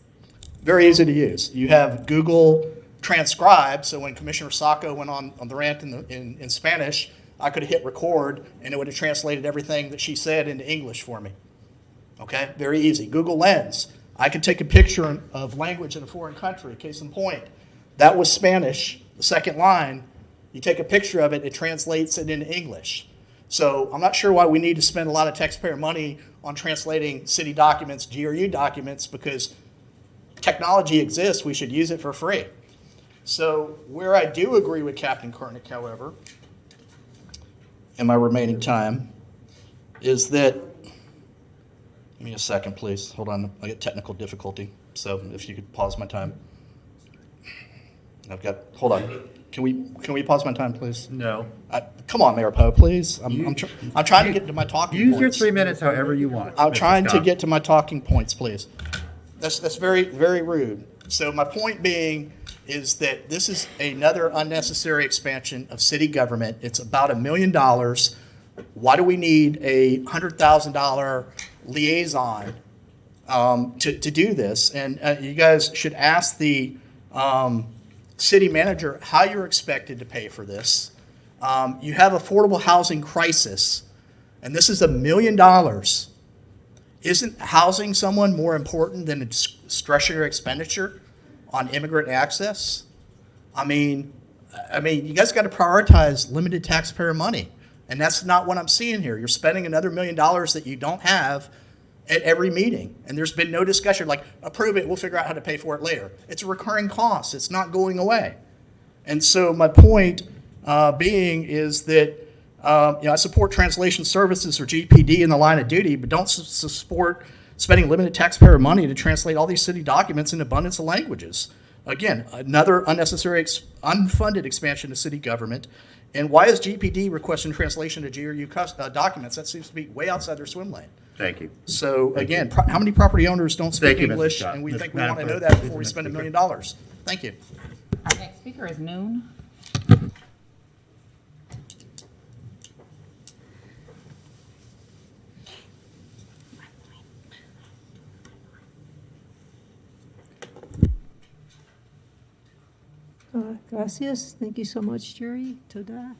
Very easy to use. You have Google Transcribe, so when Commissioner Sacco went on the rant in Spanish, I could have hit record, and it would have translated everything that she said into English for me. Okay, very easy. Google Lens. I could take a picture of language in a foreign country. Case in point, that was Spanish. The second line, you take a picture of it, it translates it into English. So I'm not sure why we need to spend a lot of taxpayer money on translating city documents, GRU documents, because technology exists. We should use it for free. So where I do agree with Captain Koenig, however, in my remaining time, is that, give me a second, please. Hold on, I get technical difficulty. So if you could pause my time. Hold on. Can we pause my time, please? No. Come on, Mayor Poe, please. I'm trying to get to my talking points. Use your 3 minutes however you want. I'm Mr. trying to Scott. get to my talking points, please. That's very, very rude. So my point being is that this is another unnecessary expansion of city government. It's about $1 million. Why do we need a $100,000 liaison to do this? And you guys should ask the city manager how you're expected to pay for this. You have affordable housing crisis, and this is $1 million. Isn't housing someone more important than a discretionary expenditure on immigrant access? I mean, you guys got to prioritize limited taxpayer money, and that's not what I'm seeing here. You're spending another $1 million that you don't have at every meeting, and there's been no discussion like, approve it, we'll figure out how to pay for it later. It's a recurring cost. It's not going away. And so my point being is that I support translation services or GPD in the line of duty, but don't support spending limited taxpayer money to translate all these city documents in abundance of languages. Again, another unnecessary unfunded expansion of city government. And why is GPD requesting translation to GRU documents? That seems to be way outside their swim lane. Thank you. So again, how many property owners don't speak Thank you, Mr. English, Scott. and we Mr. think we Madam want to know Clerk, that please, before we the spend $1 next million? Thank you. Our next speaker is Noon. Gracias. Thank you so much, Jerry. Toda.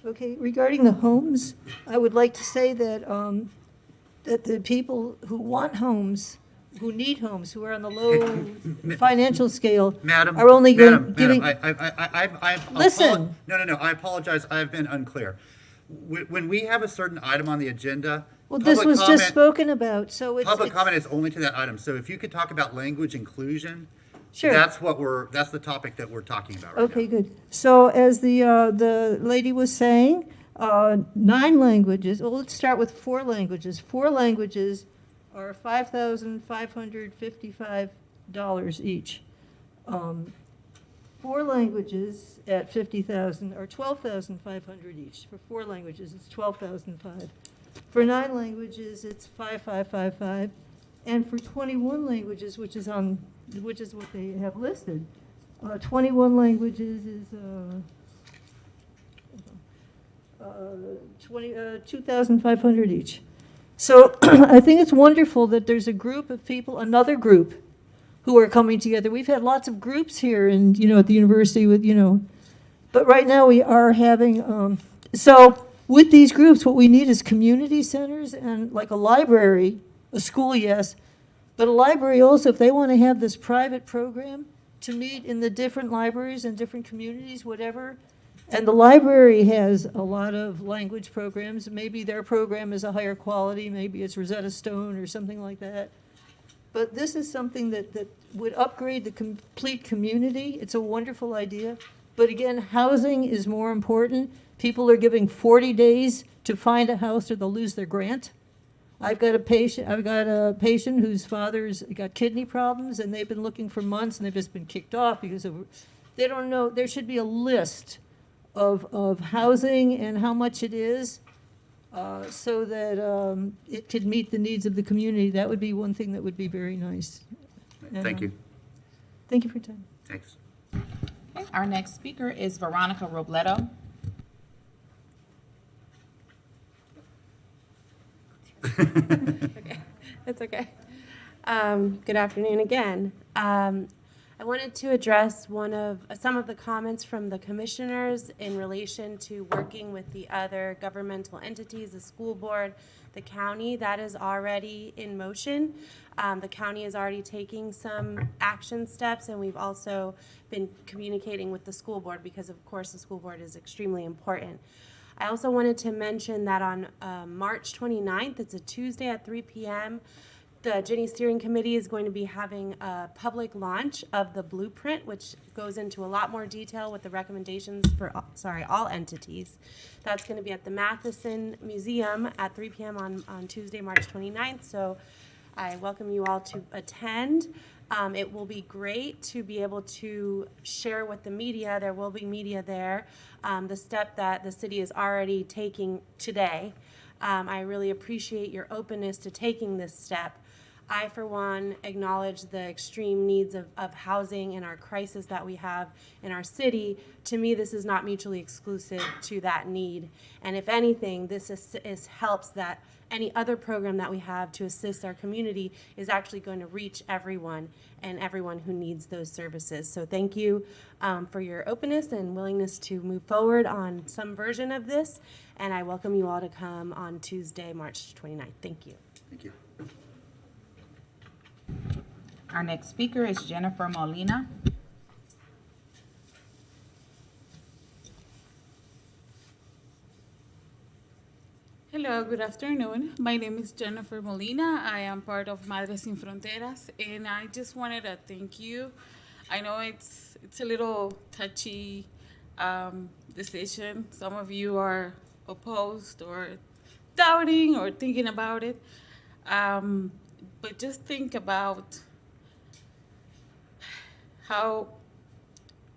Okay, regarding the homes, I would like to say that, that the people who want homes, who need homes, who are on the low financial scale, Madam, are only Madam, giving. Listen. Listen. No, I apologize. I've been unclear. When we have a certain item on the agenda. Well, this public was just comment- spoken about, so it's. Public it's- comment is only to that item. So if you could talk about language inclusion, Sure. that's the topic that we're talking about right now. Okay, good. So as the lady was saying, 9 languages, well, let's start with 4 languages. 4 languages are $5,555 each. 4 languages at 50,000 are 12,500 each. For 4 languages, it's 12,500. For 9 languages, it's 5,555. And for 21 languages, which is what they have listed, 21 languages is 2,500 each. So I think it's wonderful that there's a group of people, another group, who are coming together. We've had lots of groups here and, at the university with, but right now we are having, so with these groups, what we need is community centers and like a library, a school, yes, but a library also, if they want to have this private program to meet in the different libraries and different communities, whatever. And the library has a lot of language programs. Maybe their program is a higher quality, maybe it's Rosetta Stone or something like that. But this is something that would upgrade the complete community. It's a wonderful idea. But again, housing is more important. People are giving 40 days to find a house or they'll lose their grant. I've got a patient whose father's got kidney problems, and they've been looking for months, and they've just been kicked off because of, they don't know, there should be a list of housing and how much it is, so that it could meet the needs of the community. That would be one thing that would be very nice. And, Thank you. Thank you for your time. Thanks. Okay, our next speaker is Veronica Robledo. Okay, it's okay. Good afternoon again. I wanted to address some of the comments from the commissioners in relation to working with the other governmental entities, the school board, the county. That is already in motion. The county is already taking some action steps, and we've also been communicating with the school board because, of course, the school board is extremely important. I also wanted to mention that on March 29th, it's a Tuesday at 3 p.m., the Jenny Steering Committee is going to be having a public launch of the blueprint, which goes into a lot more detail with the recommendations for, all entities. That's going to be at the Matheson Museum at 3 p.m. on Tuesday, March 29th. So I welcome you all to attend. It will be great to be able to share with the media. There will be media there. The step that the city is already taking today. I really appreciate your openness to taking this step. I, for one, acknowledge the extreme needs of housing and our crisis that we have in our city. To me, this is not mutually exclusive to that need. And if anything, this helps that any other program that we have to assist our community is actually going to reach everyone and everyone who needs those services. So thank you for your openness and willingness to move forward on some version of this. And I welcome you all to come on Tuesday, March 29th. Thank you. Thank you. Our next speaker is Jennifer Molina. Hello, good afternoon. My name is Jennifer Molina. I am part of Madres Sin Fronteras, and I just wanted to thank you. I know it's a little touchy decision. Some of you are opposed or doubting or thinking about it. But just think about how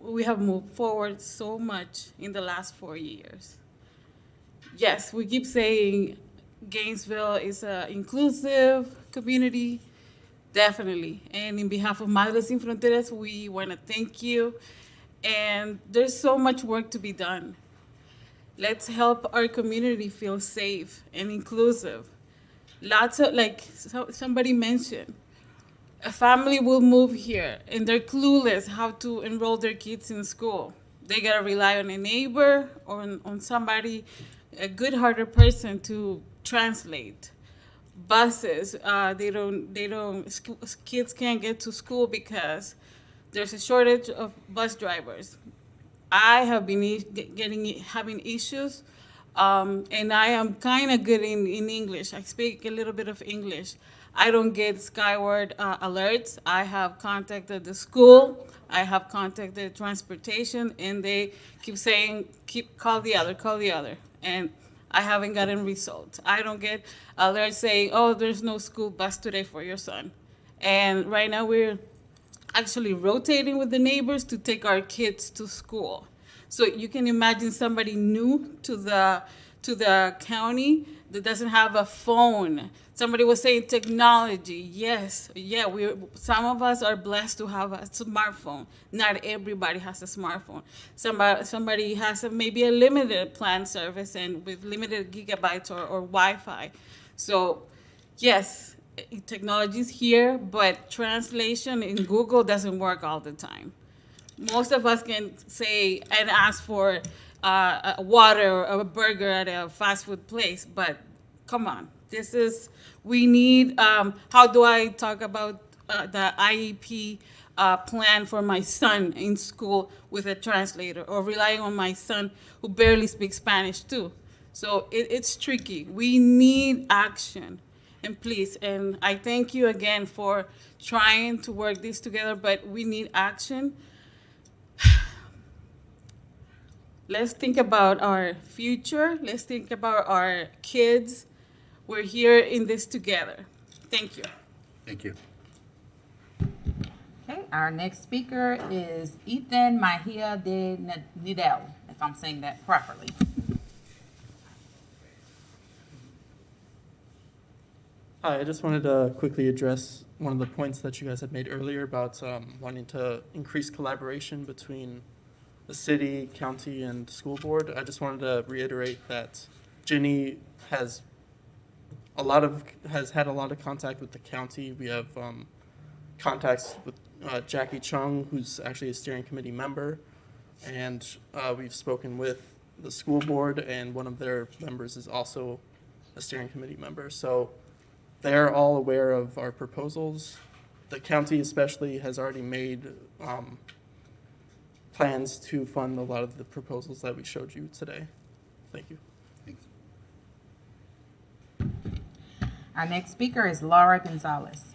we have moved forward so much in the last 4 years. Yes, we keep saying Gainesville is an inclusive community, definitely. And in behalf of Madres Sin Fronteras, we want to thank you. And there's so much work to be done. Let's help our community feel safe and inclusive. Lots of, like somebody mentioned, a family will move here and they're clueless how to enroll their kids in school. They gotta rely on a neighbor or on somebody, a good-hearted person to translate. Buses, kids can't get to school because there's a shortage of bus drivers. I have been having issues. And I am kind of good in English. I speak a little bit of English. I don't get Skyward alerts. I have contacted the school. I have contacted transportation, and they keep saying, call the other. And I haven't gotten results. I don't get alerts saying, oh, there's no school bus today for your son. And right now we're actually rotating with the neighbors to take our kids to school. So you can imagine somebody new to the county that doesn't have a phone. Somebody was saying technology. Yes, yeah, some of us are blessed to have a smartphone. Not everybody has a smartphone. Somebody has maybe a limited plan service and with limited gigabytes or Wi-Fi. So yes, technology is here, but translation in Google doesn't work all the time. Most of us can say and ask for water or a burger at a fast food place, but come on, we need, how do I talk about the IEP plan for my son in school with a translator or relying on my son who barely speaks Spanish too? So it's tricky. We need action. And please, and I thank you again for trying to work this together, but we need action. Let's think about our future. Let's think about our kids. we're here in this together. Thank you. Thank you. Okay, our next speaker is Ethan Mahia de Nidel, if I'm saying that properly. Hi, I just wanted to quickly address one of the points that you guys had made earlier about wanting to increase collaboration between the city, county, and school board. I just wanted to reiterate that Ginny has had a lot of contact with the county. We have contacts with Jackie Chung, who's actually a steering committee member, and we've spoken with the school board, and one of their members is also a steering committee member. So they're all aware of our proposals. The county especially has already made plans to fund a lot of the proposals that we showed you today. Thank you. Thanks. Our next speaker is Laura Gonzalez.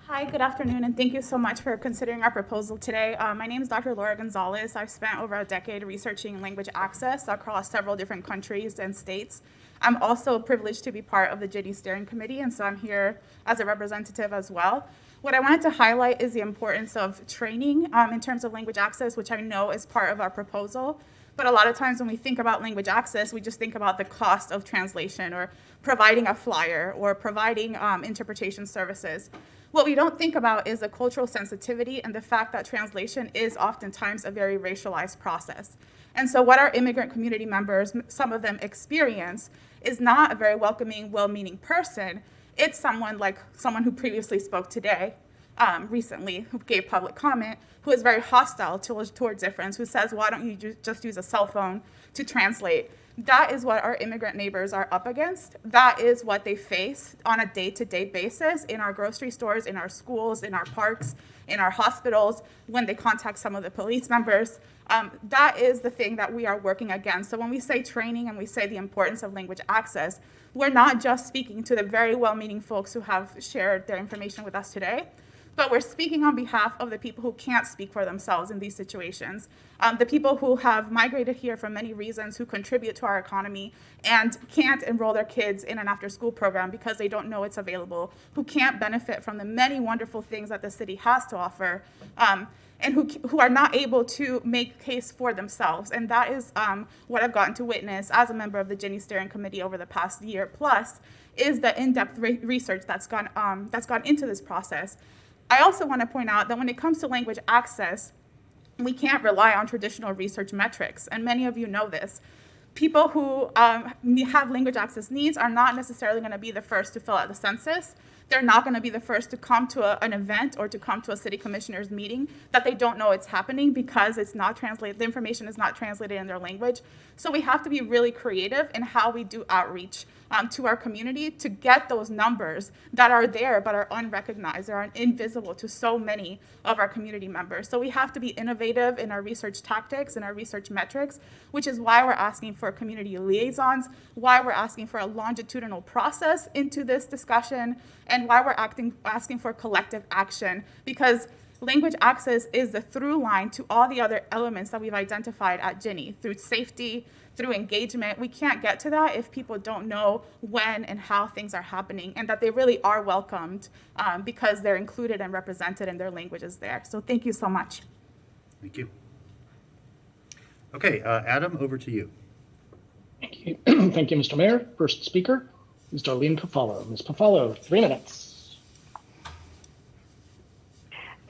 Hi, good afternoon, and thank you so much for considering our proposal today. My name is Dr. Laura Gonzalez. I've spent over a decade researching language access across several different countries and states. I'm also privileged to be part of the GNV Steering Committee, and so I'm here as a representative as well. What I wanted to highlight is the importance of training in terms of language access, which I know is part of our proposal. But a lot of times when we think about language access, we just think about the cost of translation or providing a flyer or providing interpretation services. What we don't think about is the cultural sensitivity and the fact that translation is oftentimes a very racialized process. And so what our immigrant community members, some of them experience, is not a very welcoming, well-meaning person. It's someone like someone who previously spoke today, recently, who gave public comment, who is very hostile towards difference, who says, why don't you just use a cell phone to translate? That is what our immigrant neighbors are up against. That is what they face on a day-to-day basis in our grocery stores, in our schools, in our parks, in our hospitals, when they contact some of the police members. That is the thing that we are working against. So when we say training and we say the importance of language access, we're not just speaking to the very well-meaning folks who have shared their information with us today, but we're speaking on behalf of the people who can't speak for themselves in these situations, the people who have migrated here for many reasons, who contribute to our economy and can't enroll their kids in an after-school program because they don't know it's available, who can't benefit from the many wonderful things that the city has to offer, and who are not able to make case for themselves. And that is what I've gotten to witness as a member of the GNV Steering Committee over the past year plus, is the in-depth research that's gone into this process. I also want to point out that when it comes to language access, we can't rely on traditional research metrics, and many of you know this. People who have language access needs are not necessarily going to be the first to fill out the census. They're not going to be the first to come to an event or to come to a city commissioner's meeting that they don't know it's happening because it's not translated, the information is not translated in their language. So we have to be really creative in how we do outreach to our community to get those numbers that are there but are unrecognized or are invisible to so many of our community members. So we have to be innovative in our research tactics and our research metrics, which is why we're asking for community liaisons, why we're asking for a longitudinal process into this discussion, and why we're asking for collective action, because language access is the through line to all the other elements that we've identified at GNV, through safety, through engagement. We can't get to that if people don't know when and how things are happening, and that they really are welcomed because they're included and represented and their language is there. So thank you so much. Thank you. Okay, Adam, over to you. Thank you, thank you, Mr. Mayor. First speaker is Darlene Pafalo. Ms. Pafalo, 3 minutes.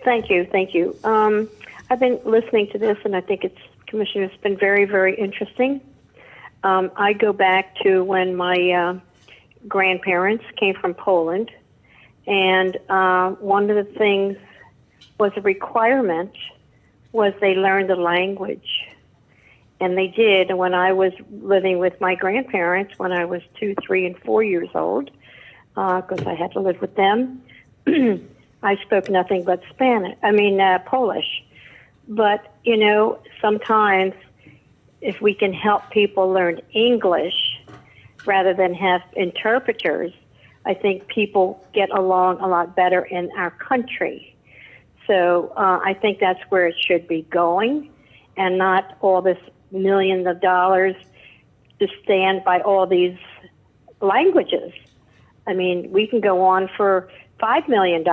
Thank you, thank you. I've been listening to this, and I think Commissioner, it's been very, very interesting. I go back to when my grandparents came from Poland, and one of the things was a requirement was they learn the language. And they did. And when I was living with my grandparents, when I was 2, 3, and 4 years old, because I had to live with them, I spoke nothing but Polish. But, you know, sometimes if we can help people learn English rather than have interpreters, I think people get along a lot better in our country. So I think that's where it should be going, and not all this millions of dollars to stand by all these languages. I mean, we can go on for $5 million.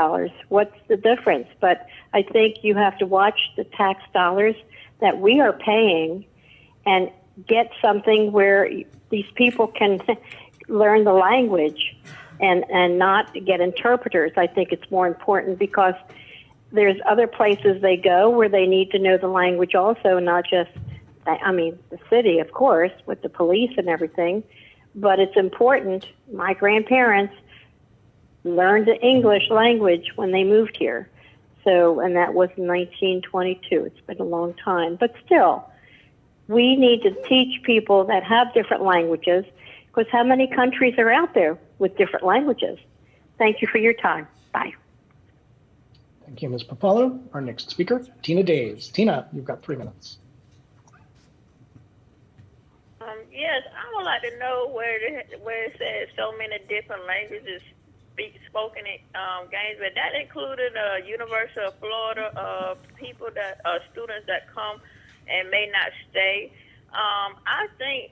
What's the difference? But I think you have to watch the tax dollars that we are paying and get something where these people can learn the language and not get interpreters. I think it's more important because there's other places they go where they need to know the language also, not just, I mean, the city, of course, with the police and everything, but it's important. My grandparents learned the English language when they moved here. So, and that was in 1922. It's been a long time, but still, we need to teach people that have different languages, because how many countries are out there with different languages? Thank you for your time. Bye. Thank you, Ms. Papalo. Our next speaker, Tina Days. Tina, you've got 3 minutes. Yes, I would like to know where it says so many different languages spoken in Gainesville. That included University of Florida people that students that come and may not stay. I think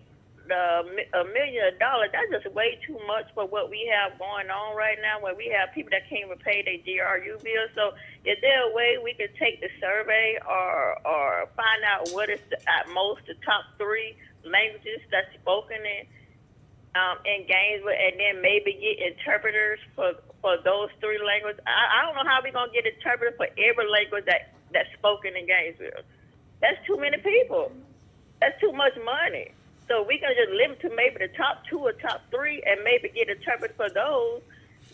$1 million, that's just way too much for what we have going on right now, where we have people that can't even pay their GRU bills. So is there a way we could take the survey or find out what is at most the top 3 languages that's spoken in Gainesville, and then maybe get interpreters for those 3 languages? I don't know how we're going to get interpreters for every language that's spoken in Gainesville. That's too many people. That's too much money. So we can just limit to maybe the top 2 or top 3 and maybe get interpreters for those.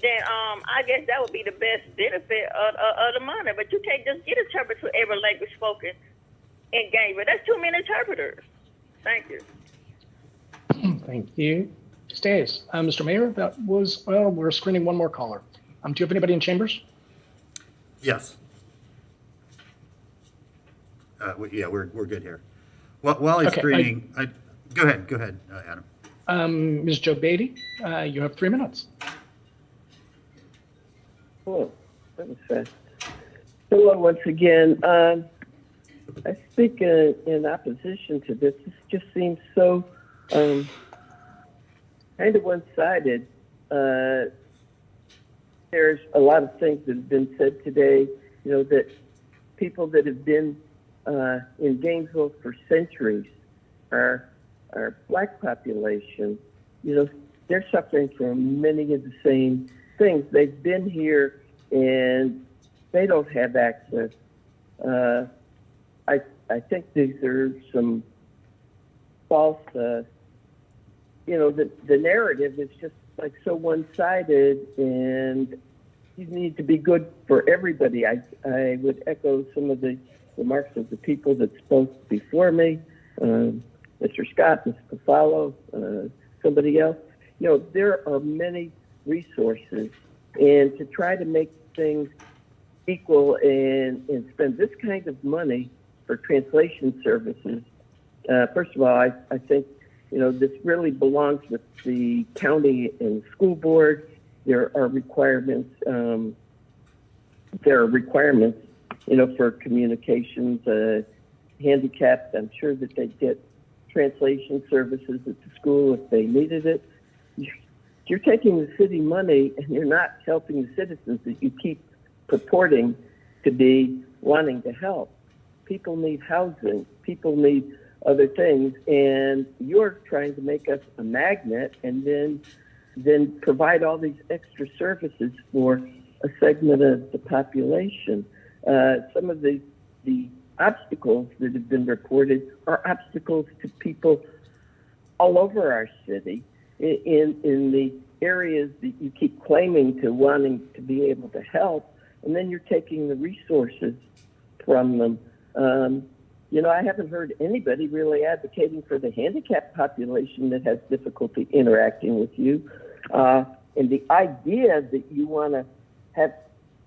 Then I guess that would be the best benefit of the money. But you can't just get interpreters for every language spoken in Gainesville. That's too many interpreters. Thank you. Thank you. Stays. Mr. Mayor, that was, well, we're screening one more caller. Do you have anybody in chambers? Yes. Yeah, we're good here. While he's Okay, screening, go ahead, Adam. Ms. Jo Beatty, you have 3 minutes. Oh, that was fast. Hello, once again. I speak in opposition to this. This just seems so kind of one-sided. There's a lot of things that have been said today, that people that have been in Gainesville for centuries, our Black population, they're suffering from many of the same things. They've been here and they don't have access. I think these are some false, the narrative is just like so one-sided, and you need to be good for everybody. I would echo some of the remarks of the people that spoke before me, Mr. Scott, Mr. Papalo, somebody else. There are many resources, and to try to make things equal and spend this kind of money for translation services, first of all, I think, this really belongs with the county and school board. There are requirements, for communications, handicapped. I'm sure that they get translation services at the school if they needed it. You're taking the city money and you're not helping the citizens that you keep purporting to be wanting to help. People need housing. People need other things, and you're trying to make us a magnet and then provide all these extra services for a segment of the population. Some of the obstacles that have been reported are obstacles to people all over our city in the areas that you keep claiming to wanting to be able to help, and then you're taking the resources from them. I haven't heard anybody really advocating for the handicapped population that has difficulty interacting with you. And the idea that you want to have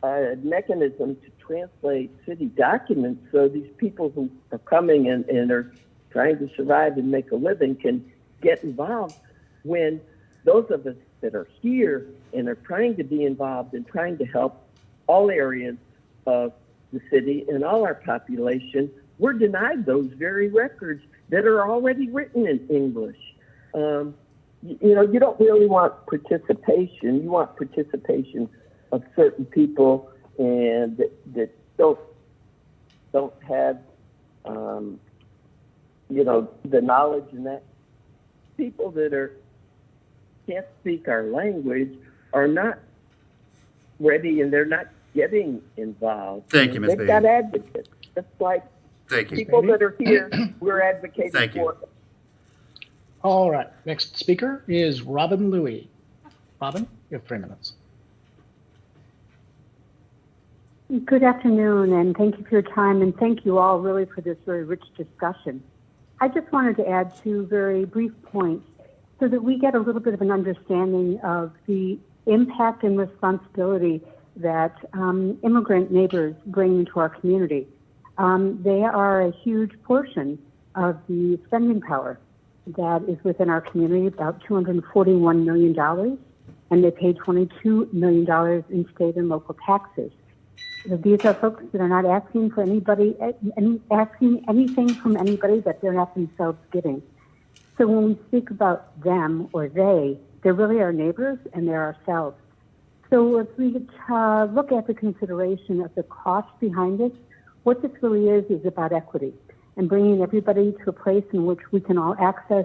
a mechanism to translate city documents so these people who are coming and are trying to survive and make a living can get involved, when those of us that are here and are trying to be involved and trying to help all areas of the city and all our population, we're denied those very records that are already written in English. you don't really want participation. You want participation of certain people and that don't have, the knowledge, and that people that can't speak our language are not ready, and they're not getting involved. Thank you, Ms. They've got Beatty. advocates. Just like Thank you. people that are here, we're advocating Thank you. for them. All right, next speaker is Robin Louis. Robin, you have 3 minutes. Good afternoon, and thank you for your time, and thank you all really for this very rich discussion. I just wanted to add 2 very brief points so that we get a little bit of an understanding of the impact and responsibility that immigrant neighbors bring into our community. They are a huge portion of the spending power that is within our community, about $241 million, and they pay $22 million in state and local taxes. These are folks that are not asking for asking anything from anybody that they're not themselves getting. So when we speak about them or they're really our neighbors and they're ourselves. So if we look at the consideration of the cost behind it, what this really is about equity and bringing everybody to a place in which we can all access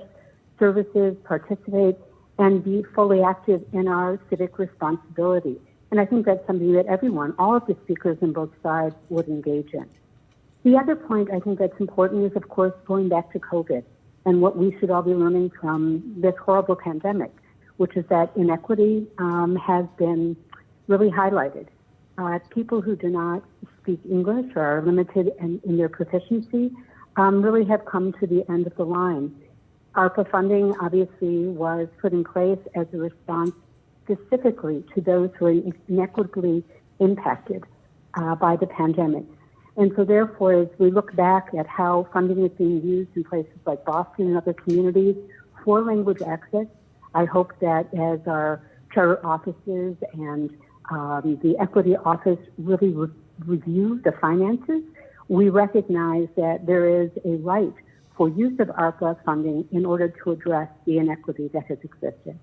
services, participate, and be fully active in our civic responsibility. And I think that's something that everyone, all of the speakers on both sides, would engage in. The other point I think that's important is, of course, going back to COVID and what we should all be learning from this horrible pandemic, which is that inequity has been really highlighted. People who do not speak English or are limited in their proficiency really have come to the end of the line. ARPA funding obviously was put in place as a response specifically to those who are inequitably impacted by the pandemic. And so therefore, as we look back at how funding is being used in places like Boston and other communities for language access, I hope that as our charter offices and the equity office really review the finances, we recognize that there is a right for use of ARPA funding in order to address the inequity that has existed.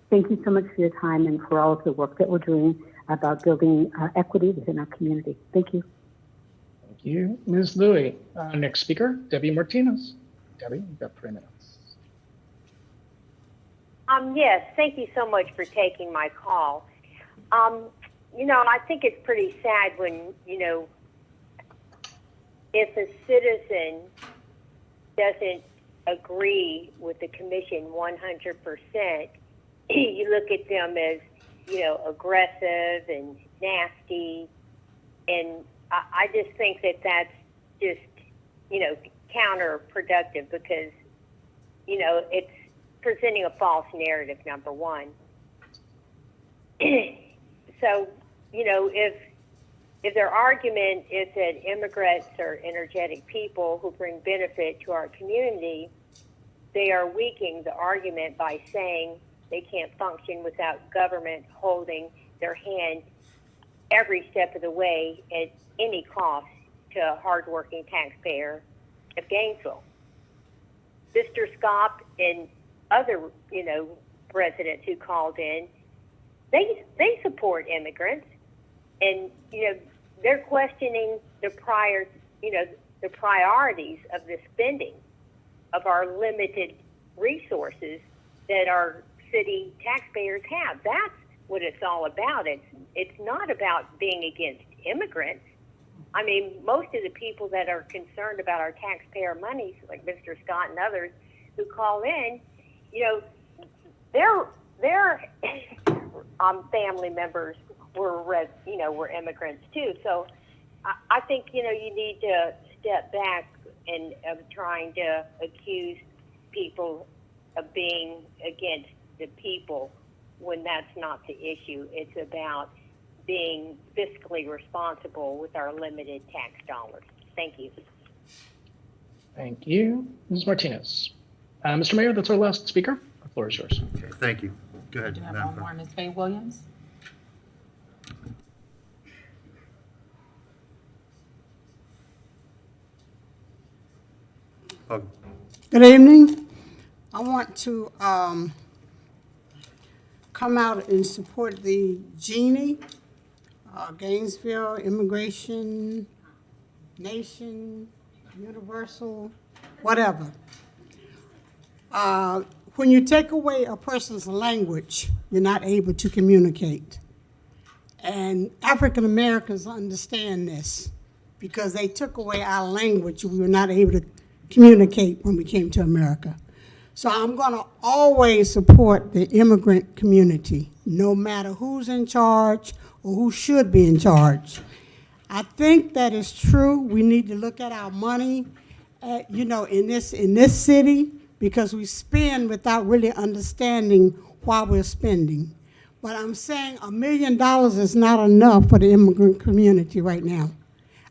Thank you so much for your time and for all of the work that we're doing about building equity within our community. Thank you. Thank you, Ms. Louis. Next speaker, Debbie Martinez. Debbie, you've got 3 minutes. Yes, thank you so much for taking my call. I think it's pretty sad when, if a citizen doesn't agree with the commission 100%, you look at them as, aggressive and nasty. And I just think that that's just, counterproductive because, it's presenting a false narrative, number one. So, if their argument is that immigrants are energetic people who bring benefit to our community, they are weakening the argument by saying they can't function without government holding their hand every step of the way at any cost to a hardworking taxpayer of Gainesville. Mr. Scott and other, residents who called in, they support immigrants, and they're questioning the priorities of the spending of our limited resources that our city taxpayers have. That's what it's all about. It's not about being against immigrants. I mean, most of the people that are concerned about our taxpayer monies, like Mr. Scott and others who call in, their family members were immigrants too. So I think you need to step back and of trying to accuse people of being against the people when that's not the issue. It's about being fiscally responsible with our limited tax dollars. Thank you. Thank you, Ms. Martinez. Mr. Mayor, that's our last speaker. The floor is yours. Okay, thank you. Go ahead. We have Madam one more, Clerk. Ms. Faye Williams. Welcome. Good evening. I want to come out and support the Genie, Gainesville Immigration Nation, Universal, whatever. When you take away a person's language, you're not able to communicate. And African Americans understand this because they took away our language. We were not able to communicate when we came to America. So I'm going to always support the immigrant community, no matter who's in charge or who should be in charge. I think that is true. We need to look at our money, in this city, because we spend without really understanding why we're spending. But I'm saying $1 million is not enough for the immigrant community right now.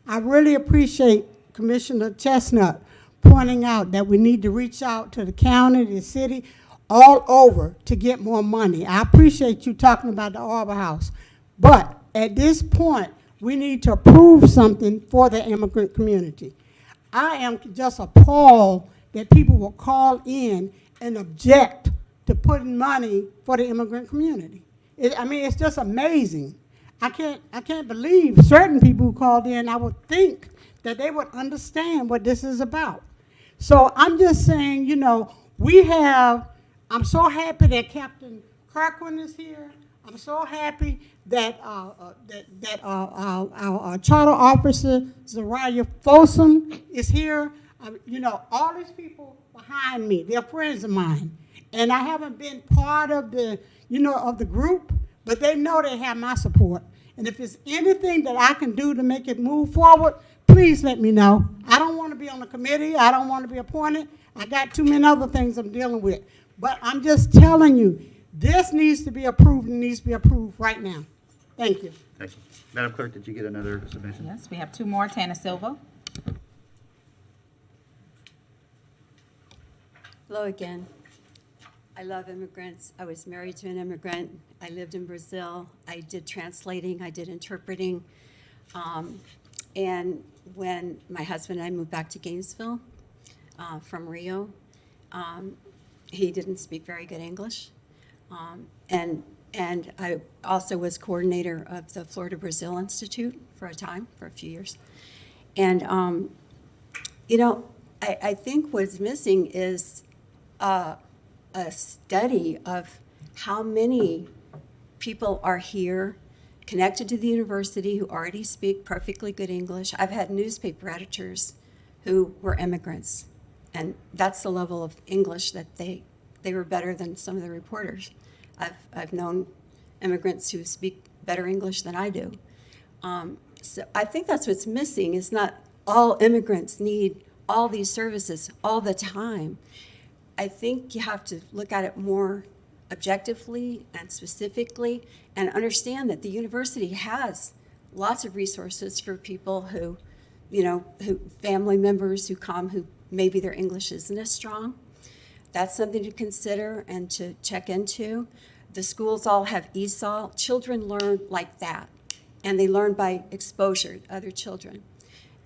I really appreciate Commissioner Chestnut pointing out that we need to reach out to the county, the city, all over to get more money. I appreciate you talking about the Arbor House. But at this point, we need to approve something for the immigrant community. I am just appalled that people will call in and object to putting money for the immigrant community. It's just amazing. I can't believe certain people who called in. I would think that they would understand what this is about. So I'm just saying, I'm so happy that Captain Kirkland is here. I'm so happy that our charter officer, Zariah Folsom, is here. All these people behind me, they're friends of mine. And I haven't been part of the group, but they know they have my support. And if there's anything that I can do to make it move forward, please let me know. I don't want to be on the committee. I don't want to be appointed. I got too many other things I'm dealing with. But I'm just telling you, this needs to be approved and needs to be approved right now. Thank you. Thank you. Madam Clerk, did you get another submission? Yes, we have two more. Tana Silva. Hello again. I love immigrants. I was married to an immigrant. I lived in Brazil. I did translating. I did interpreting. And when my husband and I moved back to Gainesville from Rio, he didn't speak very good English. And I also was coordinator of the Florida Brazil Institute for a few years. And, I think what's missing is a study of how many people are here connected to the university who already speak perfectly good English. I've had newspaper editors who were immigrants, and that's the level of English that they were better than some of the reporters. I've known immigrants who speak better English than I do. So I think that's what's missing, is not all immigrants need all these services all the time. I think you have to look at it more objectively and specifically and understand that the university has lots of resources for people who family members who come who maybe their English isn't as strong. That's something to consider and to check into. The schools all have ESOL. Children learn like that, and they learn by exposure to other children.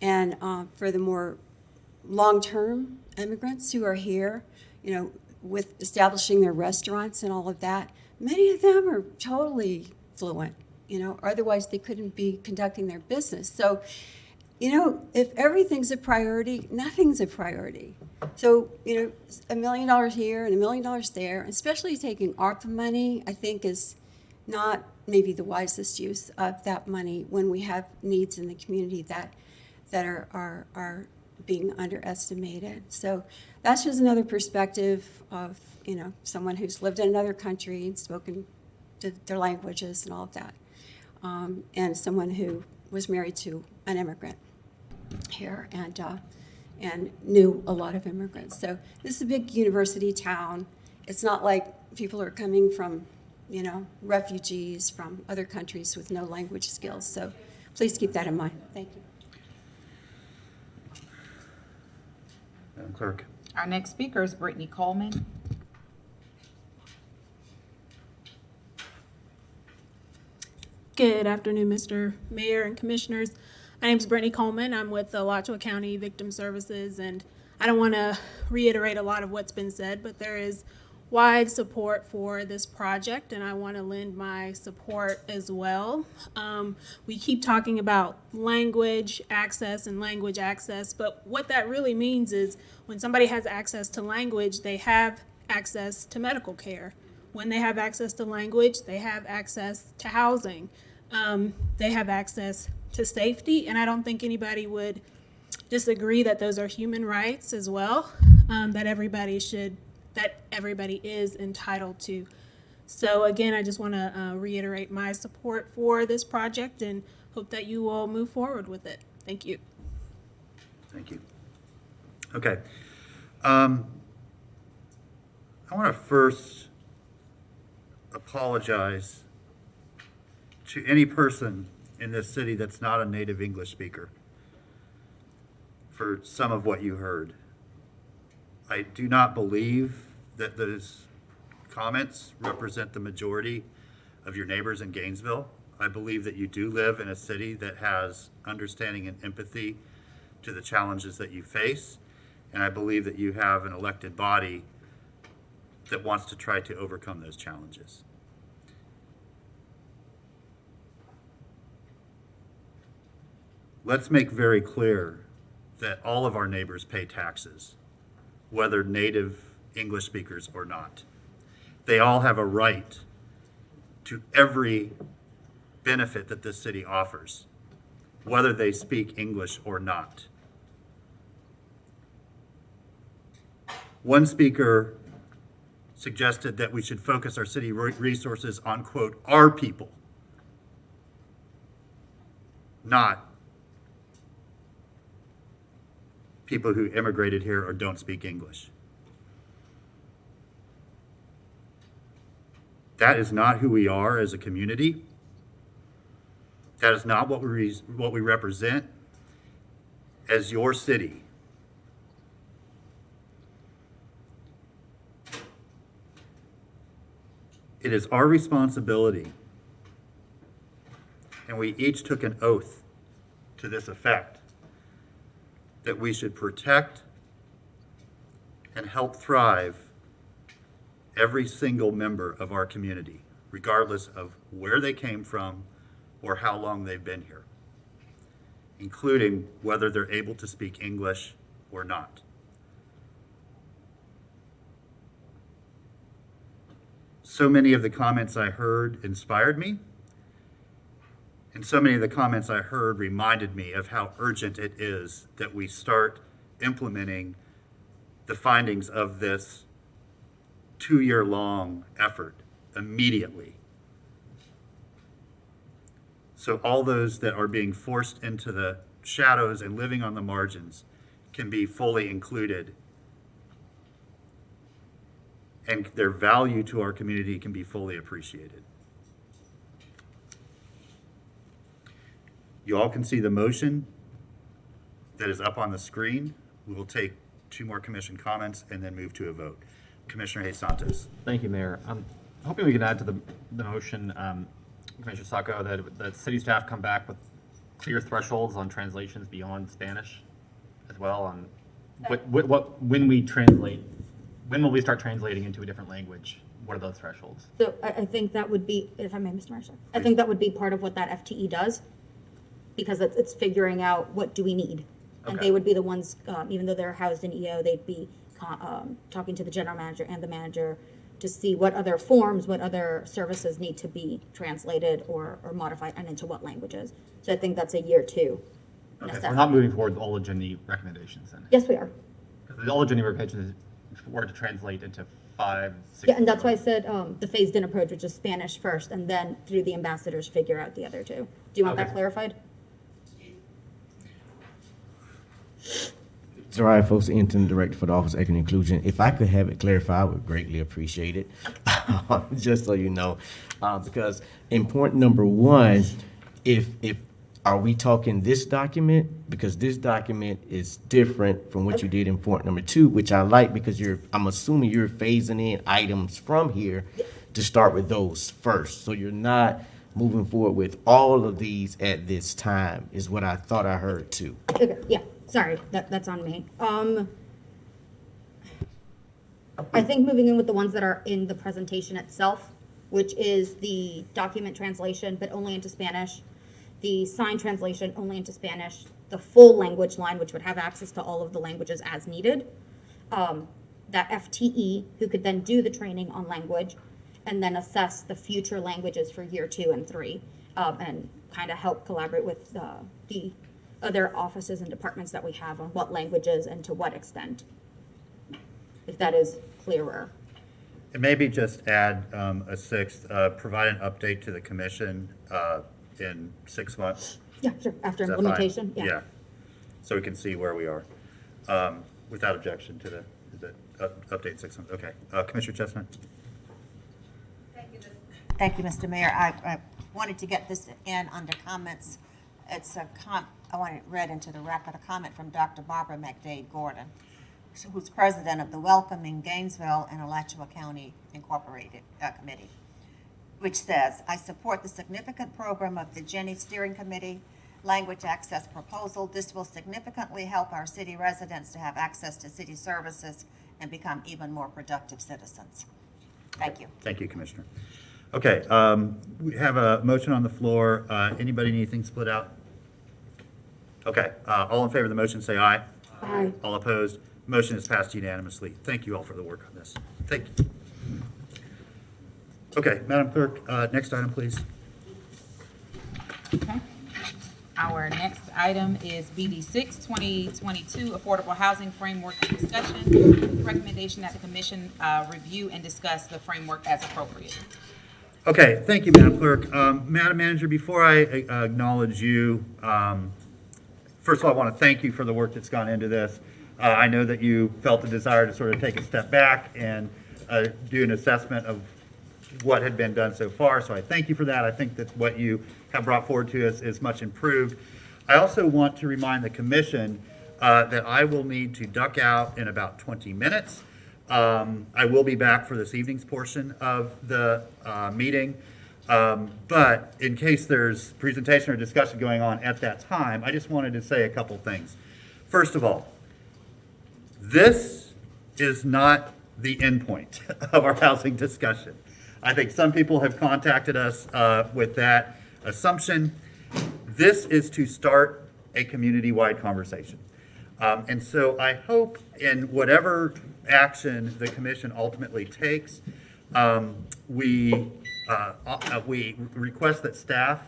And for the more long-term immigrants who are here, with establishing their restaurants and all of that, many of them are totally fluent, otherwise they couldn't be conducting their business. So, if everything's a priority, nothing's a priority. So, $1 million here and $1 million there, especially taking ARPA money, I think is not maybe the wisest use of that money when we have needs in the community that are being underestimated. So that's just another perspective of, someone who's lived in another country and spoken their languages and all of that. And someone who was married to an immigrant here and knew a lot of immigrants. So this is a big university town. It's not like people are coming from, refugees from other countries with no language skills. So please keep that in mind. Thank you. Madam Clerk. Our next speaker is Brittany Coleman. Good afternoon, Mr. Mayor and Commissioners. My name is Brittany Coleman. I'm with the Alachua County Victim Services, and I don't want to reiterate a lot of what's been said, but there is wide support for this project, and I want to lend my support as well. We keep talking about language access and language access, but what that really means is when somebody has access to language, they have access to medical care. When they have access to language, they have access to housing. They have access to safety, and I don't think anybody would disagree that those are human rights as well, that everybody is entitled to. So again, I just want to reiterate my support for this project and hope that you will move forward with it. Thank you. Thank you. Okay. I want to first apologize to any person in this city that's not a native English speaker for some of what you heard. I do not believe that those comments represent the majority of your neighbors in Gainesville. I believe that you do live in a city that has understanding and empathy to the challenges that you face, and I believe that you have an elected body that wants to try to overcome those challenges. Let's make very clear that all of our neighbors pay taxes, whether native English speakers or not. They all have a right to every benefit that this city offers, whether they speak English or not. One speaker suggested that we should focus our city resources on, quote, our people, not people who immigrated here or don't speak English. That is not who we are as a community. That is not what we represent as your city. It is our responsibility, and we each took an oath to this effect, that we should protect and help thrive every single member of our community, regardless of where they came from or how long they've been here, including whether they're able to speak English or not. So many of the comments I heard inspired me, and so many of the comments I heard reminded me of how urgent it is that we start implementing the findings of this 2-year-long effort immediately. So all those that are being forced into the shadows and living on the margins can be fully included, and their value to our community can be fully appreciated. You all can see the motion that is up on the screen. We will take 2 more commission comments and then move to a vote. Commissioner Hayes Santos. Thank you, Mayor. I'm hoping we can add to the motion, Commissioner Sacco, that city staff come back with clear thresholds on translations beyond Spanish as well, on when we translate, when will we start translating into a different language? What are those thresholds? So I think that would be, if I may, Mr. Marshall, I think that would be part of what that FTE does, because it's figuring out what do we need. And Okay. they would be the ones, even though they're housed in EO, they'd be talking to the general manager and the manager to see what other forms, what other services need to be translated or modified, and into what languages. So I think that's a year 2. Okay, so we're not moving forward with all the GNV recommendations then? Yes, we are. Because all the GNV recommendations were to translate into 5, 6. Yeah, and that's why I said the phased-in approach, which is Spanish first, and then through the ambassadors figure out the other 2. Do you want that Okay. clarified? Zariah Folks, Interim Director for the Office of Equity and Inclusion. If I could have it clarified, I would greatly appreciate it. Just so you know, because in point number 1, if are we talking this document? Because this document is different from what you did in point number 2, which I like, because I'm assuming you're phasing in items from here to start with those first. So you're not moving forward with all of these at this time, is what I thought I heard too. Okay, yeah, sorry, that's on me. I think moving in with the ones that are in the presentation itself, which is the document translation, but only into Spanish, the sign translation only into Spanish, the full language line, which would have access to all of the languages as needed, that FTE, who could then do the training on language, and then assess the future languages for year 2 and 3, and kind of help collaborate with the other offices and departments that we have on what languages and to what extent, if that is clearer. And maybe just add a sixth, provide an update to the commission in 6 months. Yeah, sure, after Is that fine? implementation, yeah. So we can see where we are, without objection to the, is it update 6 months? Okay. Commissioner Chestnut? Thank you, Mr. Mayor. I wanted to get this in under comments. It's I want it read into the record, a comment from Dr. Barbara McDade Gordon, who's president of the Welcoming Gainesville and Alachua County Incorporated Committee, which says, I support the significant program of the Jenny Steering Committee language access proposal. This will significantly help our city residents to have access to city services and become even more productive citizens. Thank you. Thank you, Commissioner. Okay, we have a motion on the floor. Anybody need anything split out? Okay, all in favor of the motion, say aye. Aye. All opposed? Motion is passed unanimously. Thank you all for the work on this. Thank you. Okay, Madam Clerk, next item, please. Okay. Our next item is BD 6, 2022 Affordable Housing Framework Discussion. Recommendation that the commission review and discuss the framework as appropriate. Okay, thank you, Madam Clerk. Madam Manager, before I acknowledge you, first of all, I want to thank you for the work that's gone into this. I know that you felt the desire to sort of take a step back and do an assessment of what had been done so far, so I thank you for that. I think that what you have brought forward to us is much improved. I also want to remind the commission that I will need to duck out in about 20 minutes. I will be back for this evening's portion of the meeting, but in case there's presentation or discussion going on at that time, I just wanted to say a couple things. First of all, this is not the end point of our housing discussion. I think some people have contacted us with that assumption. This is to start a community-wide conversation. And so I hope in whatever action the commission ultimately takes, we request that staff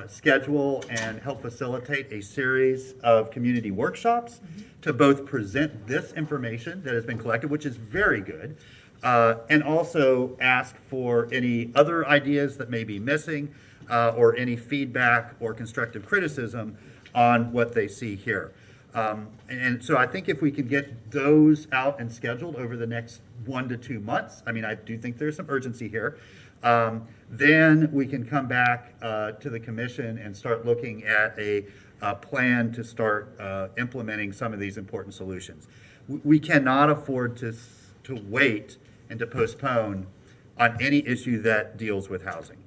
schedule and help facilitate a series of community workshops to both present this information that has been collected, which is very good, and also ask for any other ideas that may be missing or any feedback or constructive criticism on what they see here. And so I think if we can get those out and scheduled over the next 1 to 2 months, I mean, I do think there's some urgency here, then we can come back to the commission and start looking at a plan to start implementing some of these important solutions. We cannot afford to wait and to postpone on any issue that deals with housing.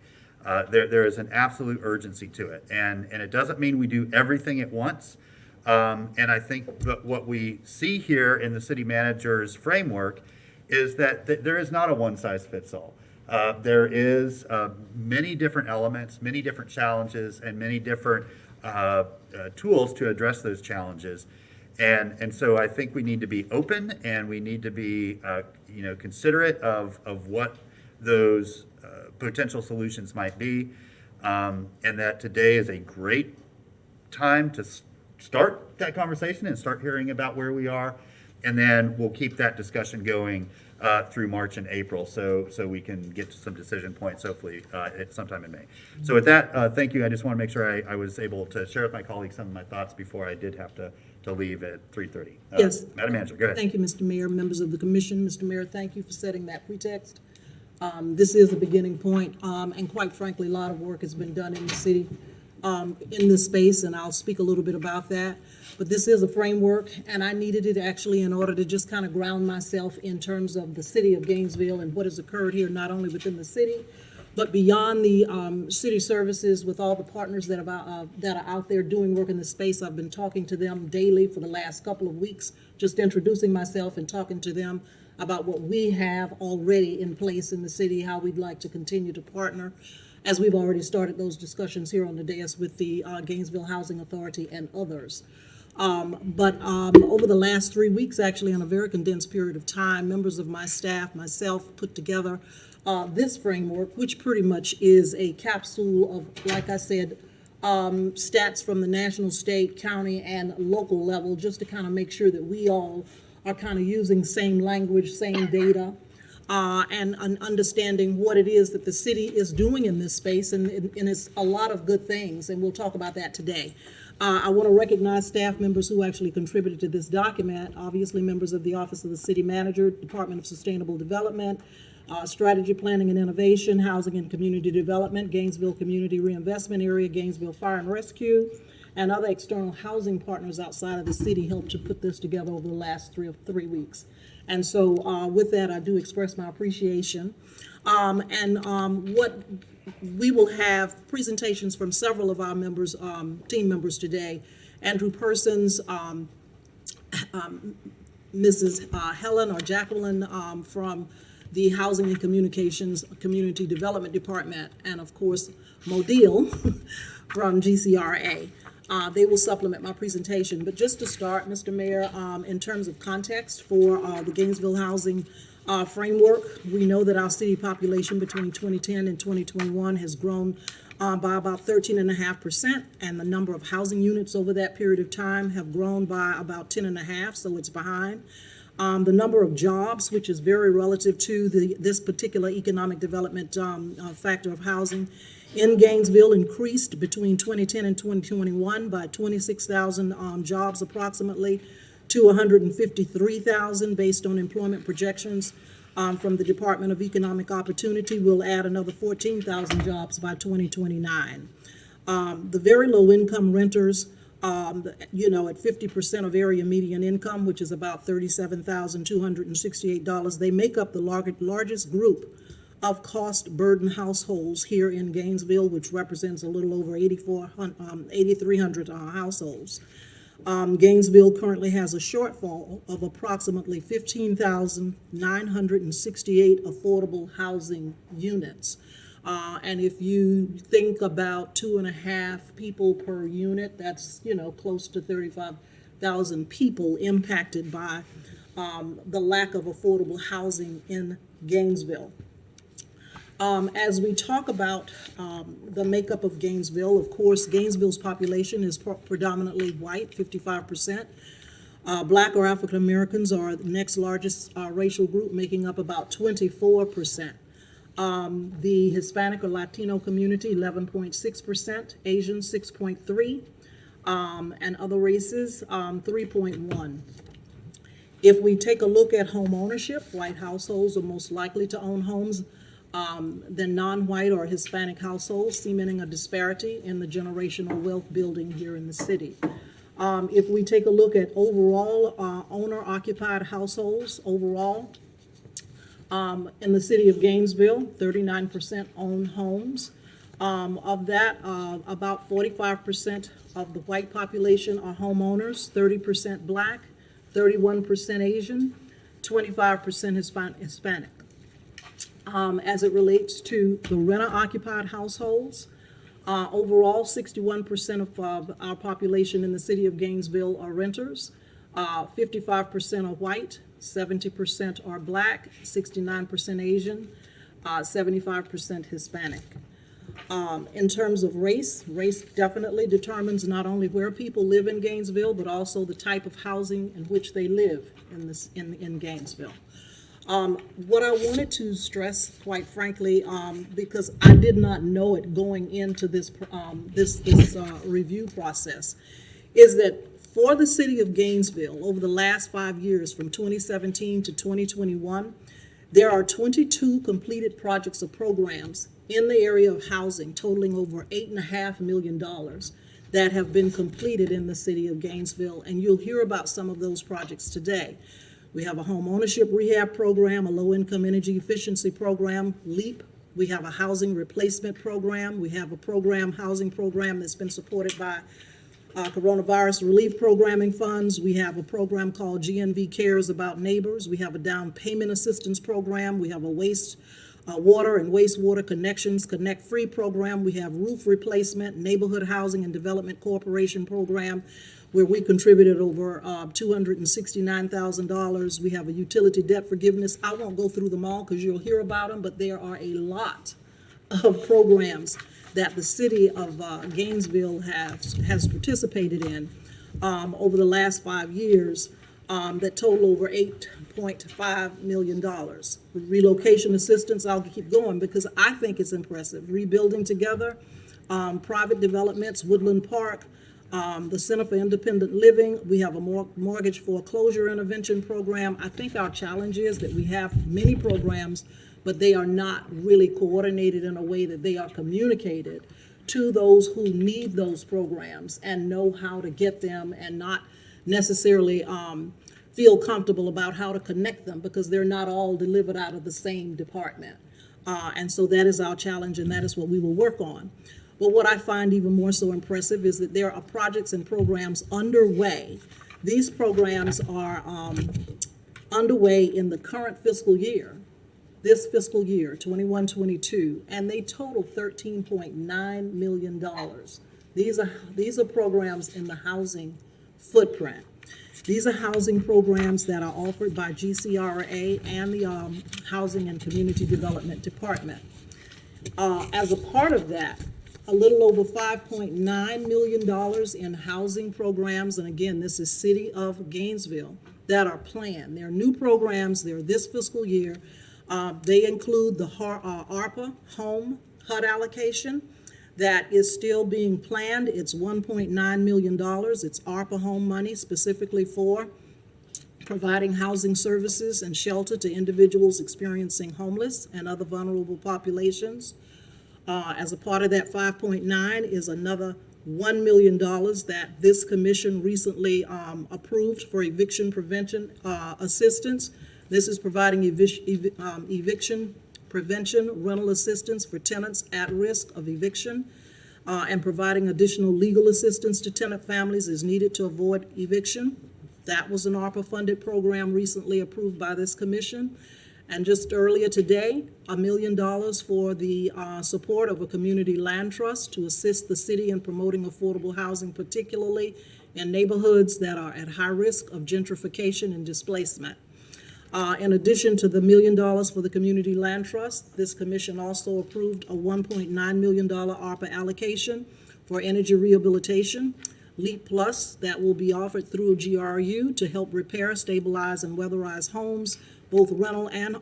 There is an absolute urgency to it, and it doesn't mean we do everything at once. And I think that what we see here in the city manager's framework is that there is not a one-size-fits-all. There is many different elements, many different challenges, and many different tools to address those challenges. And so I think we need to be open, and we need to be considerate of what those potential solutions might be, and that today is a great time to start that conversation and start hearing about where we are, and then we'll keep that discussion going through March and April, so we can get to some decision points hopefully at sometime in May. So with that, thank you. I just want to make sure I was able to share with my colleagues some of my thoughts before I did have to leave at 3:30. Yes. Madam Manager, go ahead. Thank you, Mr. Mayor, members of the commission. Mr. Mayor, thank you for setting that pretext. This is a beginning point, and quite frankly, a lot of work has been done in the city in this space, and I'll speak a little bit about that. But this is a framework, and I needed it actually in order to just kind of ground myself in terms of the city of Gainesville and what has occurred here, not only within the city, But beyond the city services, with all the partners that are out there doing work in the space, I've been talking to them daily for the last couple of weeks, just introducing myself and talking to them about what we have already in place in the city, how we'd like to continue to partner, as we've already started those discussions here on the dais with the Gainesville Housing Authority and others. But over the last 3 weeks, actually in a very condensed period of time, members of my staff, myself, put together this framework, which pretty much is a capsule of, like I said, stats from the national, state, county, and local level, just to kind of make sure that we all are kind of using same language, same data, and understanding what it is that the city is doing in this space, and it's a lot of good things, and we'll talk about that today. I want to recognize staff members who actually contributed to this document, obviously members of the Office of the City Manager, Department of Sustainable Development, Strategy, Planning and Innovation, Housing and Community Development, Gainesville Community Reinvestment Area, Gainesville Fire and Rescue, and other external housing partners outside of the city helped to put this together over the last 3 weeks. And so with that, I do express my appreciation. What we will have presentations from several of our members, team members today. Andrew Persons, Mrs. Helen or Jacqueline from the Housing and Communications Community Development Department, and of course, Modil from GCRA. They will supplement my presentation. But just to start, Mr. Mayor, in terms of context for the Gainesville Housing Framework, we know that our city population between 2010 and 2021 has grown by about 13.5%, and the number of housing units over that period of time have grown by about 10.5%, so it's behind. The number of jobs, which is very relative to this particular economic development factor of housing, in Gainesville increased between 2010 and 2021 by 26,000 jobs approximately to 153,000 based on employment projections from the Department of Economic Opportunity. Will add another 14,000 jobs by 2029. The very low income renters, at 50% of area median income, which is about $37,268, they make up the largest group of cost-burdened households here in Gainesville, which represents a little over 8,300 households. Gainesville currently has a shortfall of approximately 15,968 affordable housing units. And if you think about 2.5 people per unit, that's, close to 35,000 people impacted by the lack of affordable housing in Gainesville. As we talk about the makeup of Gainesville, of course, Gainesville's population is predominantly white, 55%. Black or African Americans are the next largest racial group, making up about 24%. The Hispanic or Latino community, 11.6%, Asian, 6.3%, and other races, 3.1%. If we take a look at home ownership, white households are most likely to own homes than non-white or Hispanic households, cementing a disparity in the generational wealth building here in the city. If we take a look at overall owner-occupied households overall, in the city of Gainesville, 39% own homes. Of that, about 45% of the white population are homeowners, 30% Black, 31% Asian, 25% Hispanic. As it relates to the renter-occupied households, overall, 61% of our population in the city of Gainesville are renters, 55% are white, 70% are Black, 69% Asian, 75% Hispanic. In terms of race definitely determines not only where people live in Gainesville, but also the type of housing in which they live in Gainesville. What I wanted to stress, quite frankly, because I did not know it going into this review process, is that for the city of Gainesville, over the last 5 years, from 2017 to 2021, there are 22 completed projects or programs in the area of housing totaling over $8.5 million that have been completed in the city of Gainesville, and you'll hear about some of those projects today. We have a home ownership rehab program, a low-income energy efficiency program, LEAP We have a housing replacement program. We have a housing program that's been supported by coronavirus relief programming funds. We have a program called GNV Cares About Neighbors. We have a down payment assistance program. We have a water and wastewater connections Connect Free program. We have roof replacement, neighborhood housing and development corporation program, where we contributed over $269,000. We have a utility debt forgiveness. I won't go through them all because you'll hear about them, but there are a lot of programs that the city of Gainesville has participated in over the last 5 years that total over $8.5 million. Relocation assistance, I'll keep going because I think it's impressive. Rebuilding Together, private developments, Woodland Park, the Center for Independent Living. We have a mortgage foreclosure intervention program. I think our challenge is that we have many programs, but they are not really coordinated in a way that they are communicated to those who need those programs and know how to get them and not necessarily feel comfortable about how to connect them because they're not all delivered out of the same department. And so that is our challenge, and that is what we will work on. But what I find even more so impressive is that there are projects and programs underway. These programs are underway in the current fiscal year, this fiscal year, 21-22, and they total $13.9 million. These are programs in the housing footprint. These are housing programs that are offered by GCRA and the Housing and Community Development Department. As a part of that, a little over $5.9 million in housing programs, and again, this is City of Gainesville, that are planned. They're new programs, they're this fiscal year. They include the ARPA home HUD allocation that is still being planned. It's $1.9 million. It's ARPA home money specifically for providing housing services and shelter to individuals experiencing homeless and other vulnerable populations. As a part of that 5.9 is another $1 million that this commission recently approved for eviction prevention assistance. This is providing eviction prevention rental assistance for tenants at risk of eviction and providing additional legal assistance to tenant families as needed to avoid eviction. That was an ARPA-funded program recently approved by this commission. And just earlier today, $1 million for the support of a community land trust to assist the city in promoting affordable housing, particularly in neighborhoods that are at high risk of gentrification and displacement. In addition to the $1 million for the community land trust, this commission also approved a $1.9 million ARPA allocation for energy rehabilitation, LEAP Plus, that will be offered through GRU to help repair, stabilize, and weatherize homes, both rental and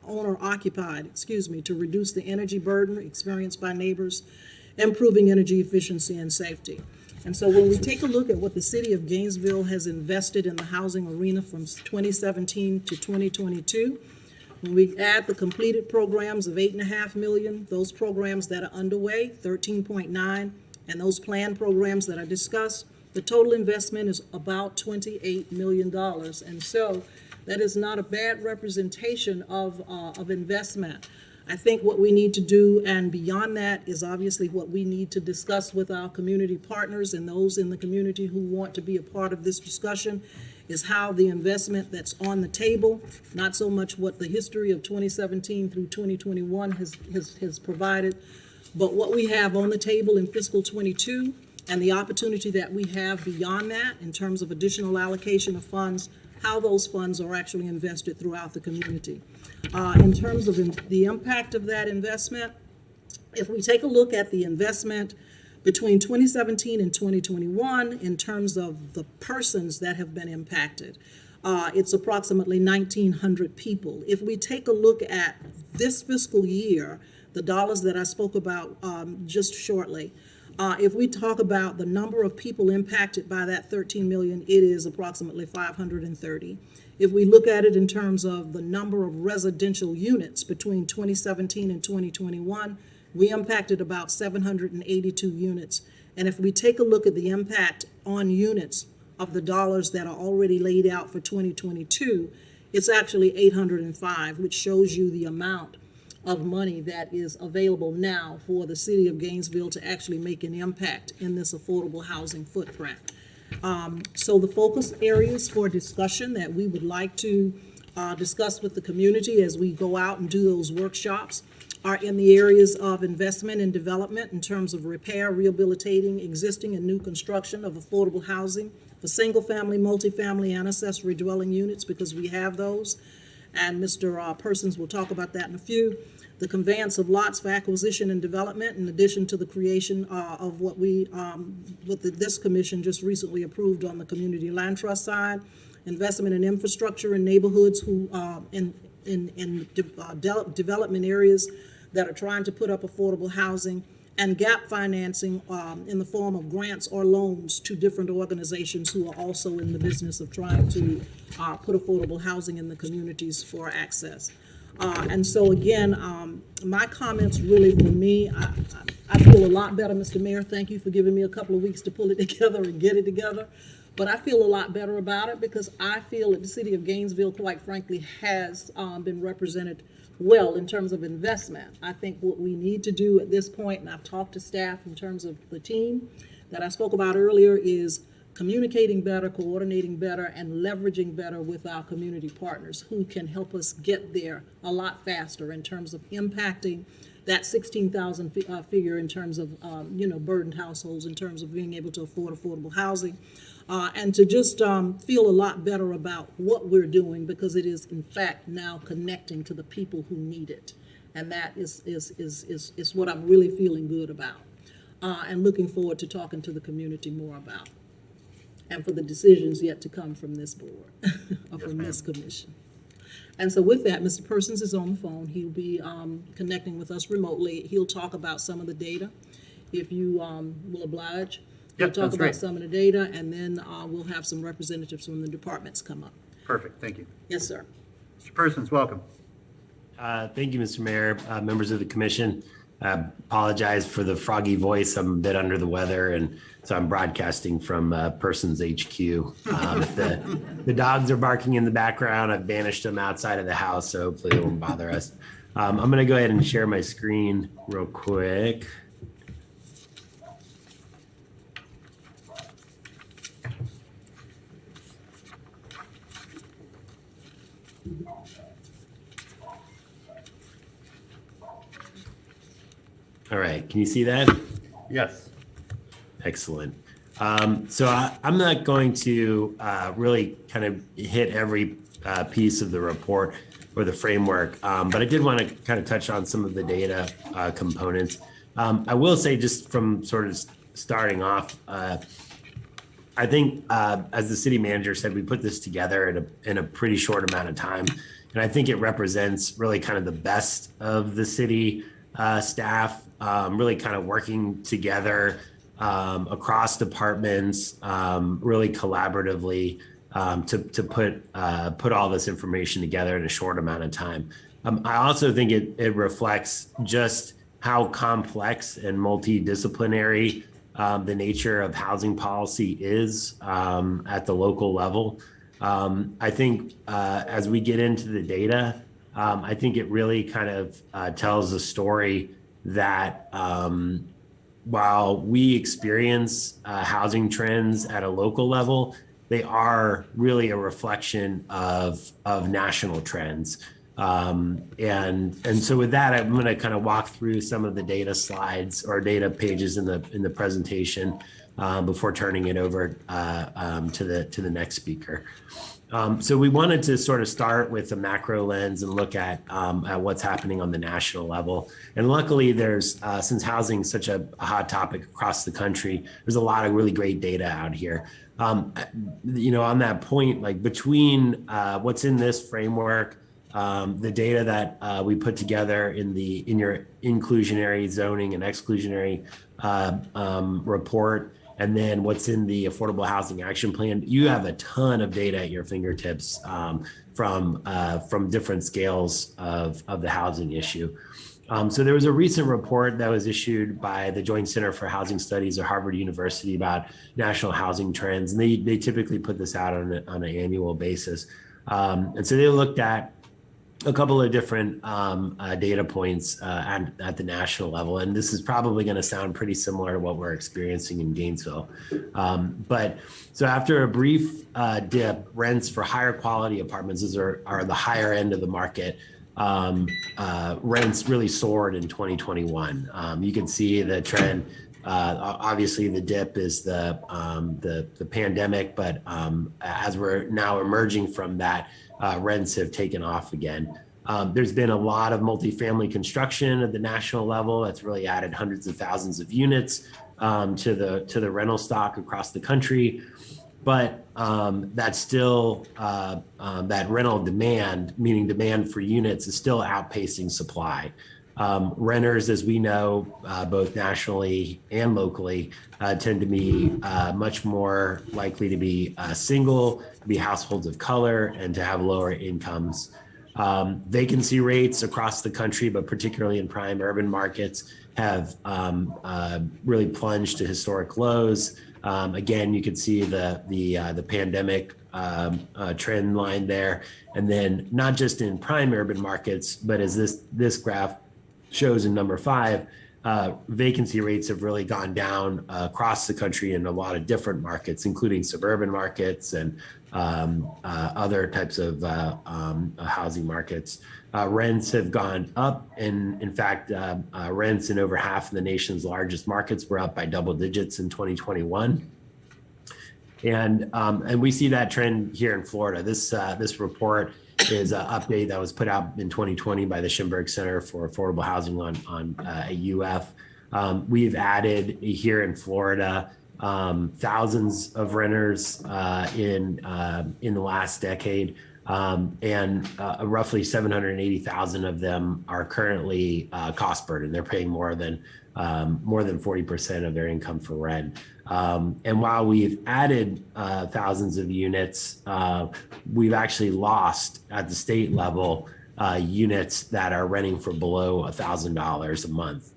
owner-occupied, to reduce the energy burden experienced by neighbors, improving energy efficiency and safety. And so when we take a look at what the city of Gainesville has invested in the housing arena from 2017 to 2022, when we add the completed programs of $8.5 million, those programs that are underway, 13.9, and those planned programs that I discussed, the total investment is about $28 million. And so that is not a bad representation of investment. I think what we need to do, and beyond that, is obviously what we need to discuss with our community partners and those in the community who want to be a part of this discussion, is how the investment that's on the table, not so much what the history of 2017 through 2021 has provided, but what we have on the table in fiscal 22 and the opportunity that we have beyond that in terms of additional allocation of funds, how those funds are actually invested throughout the community. In terms of the impact of that investment, if we take a look at the investment between 2017 and 2021 in terms of the persons that have been impacted, it's approximately 1,900 people. If we take a look at this fiscal year, the dollars that I spoke about just shortly, if we talk about the number of people impacted by that 13 million, it is approximately 530. If we look at it in terms of the number of residential units between 2017 and 2021, we impacted about 782 units. And if we take a look at the impact on units of the dollars that are already laid out for 2022, it's actually 805, which shows you the amount of money that is available now for the city of Gainesville to actually make an impact in this affordable housing footprint. So the focus areas for discussion that we would like to discuss with the community as we go out and do those workshops are in the areas of investment and development in terms of repair, rehabilitating existing and new construction of affordable housing for single-family, multifamily, and accessory dwelling units, because we have those. And Mr. Persons will talk about that in a few. The conveyance of lots for acquisition and development, in addition to the creation of what this commission just recently approved on the community land trust side. Investment in infrastructure in neighborhoods development areas that are trying to put up affordable housing, and gap financing in the form of grants or loans to different organizations who are also in the business of trying to put affordable housing in the communities for access. And so again, my comments really for me, I feel a lot better, Mr. Mayor. Thank you for giving me a couple of weeks to pull it together and get it together. But I feel a lot better about it because I feel that the city of Gainesville, quite frankly, has been represented well in terms of investment. I think what we need to do at this point, and I've talked to staff in terms of the team that I spoke about earlier, is communicating better, coordinating better, and leveraging better with our community partners who can help us get there a lot faster in terms of impacting that 16,000 figure in terms of, burdened households, in terms of being able to afford affordable housing. And to just feel a lot better about what we're doing, because it is in fact now connecting to the people who need it. And that is what I'm really feeling good about and looking forward to talking to the community more about. And for the decisions yet to come from this board or from this commission. And so with that, Mr. Persons is on the phone. He'll be connecting with us remotely. He'll talk about some of the data, if you will oblige. We'll talk about some of the data, and then we'll have some representatives from the departments come up. Perfect, thank you. Yes, sir. Mr. Persons, welcome. Thank you, Mr. Mayor, members of the commission. Apologize for the froggy voice. I'm a bit under the weather, and so I'm broadcasting from Persons HQ. If the dogs are barking in the background, I've banished them outside of the house, so hopefully they won't bother us. I'm going to go ahead and share my screen real quick. All right, can you see that? Yes. Excellent. So I'm not going to really kind of hit every piece of the report or the framework, but I did want to kind of touch on some of the data components. I will say, just from sort of starting off, I think as the city manager said, we put this together in a pretty short amount of time. And I think it represents really kind of the best of the city staff, really kind of working together across departments, really collaboratively to put all this information together in a short amount of time. I also think it reflects just how complex and multidisciplinary the nature of housing policy is at the local level. I think as we get into the data, I think it really kind of tells a story that while we experience housing trends at a local level, they are really a reflection of national trends. And so with that, I'm going to kind of walk through some of the data slides or data pages in the presentation before turning it over to the next speaker. So we wanted to sort of start with a macro lens and look at what's happening on the national level. And luckily, there's since housing is such a hot topic across the country, there's a lot of really great data out here. On that point, like between what's in this framework, the data that we put together in your inclusionary zoning and exclusionary report, and then what's in the Affordable Housing Action Plan, you have a ton of data at your fingertips from different scales of the housing issue. So there was a recent report that was issued by the Joint Center for Housing Studies at Harvard University about national housing trends, and they typically put this out on an annual basis. And so they looked at a couple of different data points at the national level, and this is probably going to sound pretty similar to what we're experiencing in Gainesville. But so after a brief dip, rents for higher quality apartments are the higher end of the market. Rents really soared in 2021. You can see the trend. Obviously, the dip is the pandemic, but as we're now emerging from that, rents have taken off again. There's been a lot of multifamily construction at the national level. That's really added hundreds of thousands of units to the rental stock across the country. But that's still that rental demand, meaning demand for units, is still outpacing supply. Renters, as we know, both nationally and locally, tend to be much more likely to be single, to be households of color, and to have lower incomes. Vacancy rates across the country, but particularly in prime urban markets, have really plunged to historic lows. Again, you can see the pandemic trend line there, and then not just in prime urban markets, but as this graph shows in number 5, vacancy rates have really gone down across the country in a lot of different markets, including suburban markets and other types of housing markets. Rents have gone up, and in fact, rents in over half of the nation's largest markets were up by double digits in 2021. And we see that trend here in Florida. This report is an update that was put out in 2020 by the Schimberg Center for Affordable Housing on UF. We've added here in Florida thousands of renters in the last decade, and roughly 780,000 of them are currently cost burdened. They're paying more than 40% of their income for rent. And while we've added thousands of units, we've actually lost at the state level units that are renting for below $1,000 a month.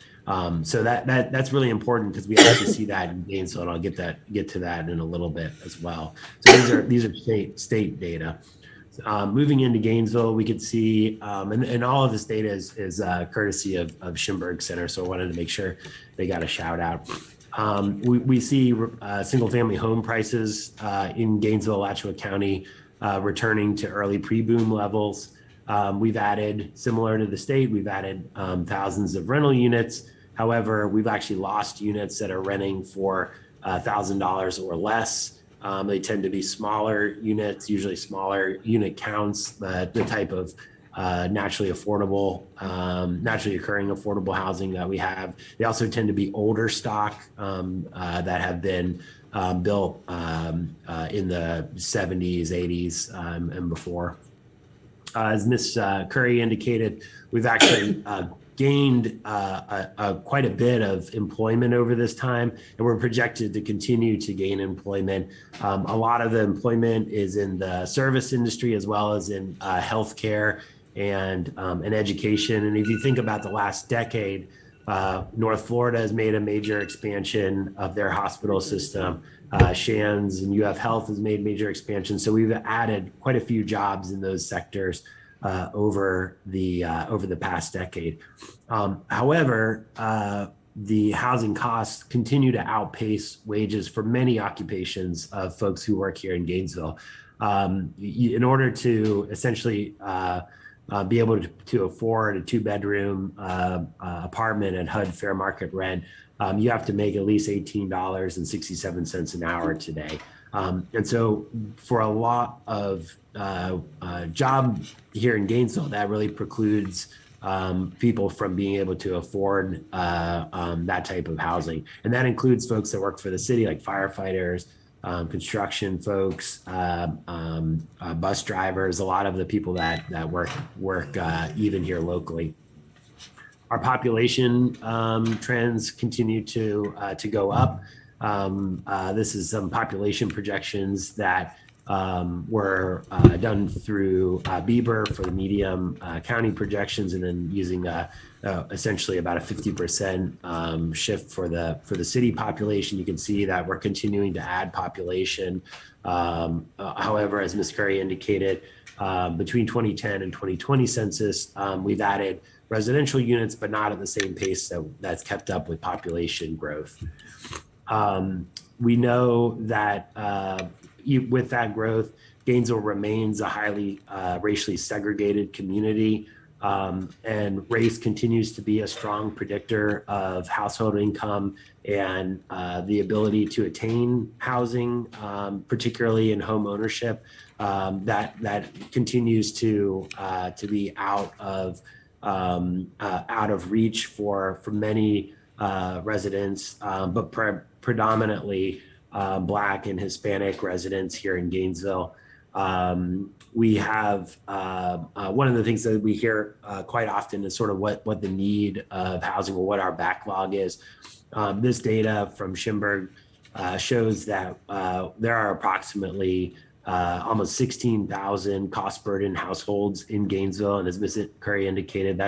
So that's really important because we actually see that in Gainesville, and I'll get to that in a little bit as well. So these are state data. Moving into Gainesville, we could see, and all of this data is courtesy of Schimberg Center, so I wanted to make sure they got a shout out. We see single-family home prices in Gainesville, Alachua County, returning to early pre-boom levels. We've added, similar to the state, we've added thousands of rental units. However, we've actually lost units that are renting for $1,000 or less. They tend to be smaller units, usually smaller unit counts, the type of naturally occurring affordable housing that we have. They also tend to be older stock that have been built in the 70s, 80s, and before. As Ms. Curry indicated, we've actually gained quite a bit of employment over this time, and we're projected to continue to gain employment. A lot of the employment is in the service industry as well as in healthcare and education. And if you think about the last decade, North Florida has made a major expansion of their hospital system. Shands and UF Health has made major expansions. So we've added quite a few jobs in those sectors over the past decade. However, the housing costs continue to outpace wages for many occupations of folks who work here in Gainesville. In order to essentially be able to afford a 2-bedroom apartment at HUD fair market rent, you have to make at least $18.67 an hour today. And so for a lot of job here in Gainesville, that really precludes people from being able to afford that type of housing. And that includes folks that work for the city, like firefighters, construction folks, bus drivers, a lot of the people that work even here locally. Our population trends continue to go up. This is some population projections that were done through Bieber for the medium county projections, and then using essentially about a 50% shift for the city population. You can see that we're continuing to add population. However, as Ms. Curry indicated, between 2010 and 2020 census, we've added residential units, but not at the same pace that's kept up with population growth. We know that with that growth, Gainesville remains a highly racially segregated community, and race continues to be a strong predictor of household income and the ability to attain housing, particularly in home ownership. That continues to be out of reach for many residents, but predominantly Black and Hispanic residents here in Gainesville. We have one of the things that we hear quite often is sort of what the need of housing or what our backlog is. This data from Schimberg shows that there are approximately almost 16,000 cost burden households in Gainesville. And as Ms. Curry indicated,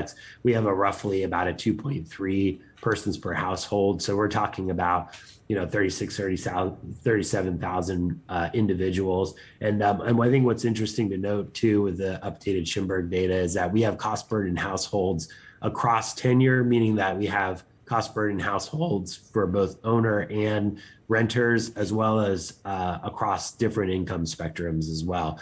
we have roughly about a 2.3 persons per household. So we're talking about 37,000 individuals. And I think what's interesting to note too with the updated Schimberg data is that we have cost burden households across tenure, meaning that we have cost burden households for both owner and renters, as well as across different income spectrums as well.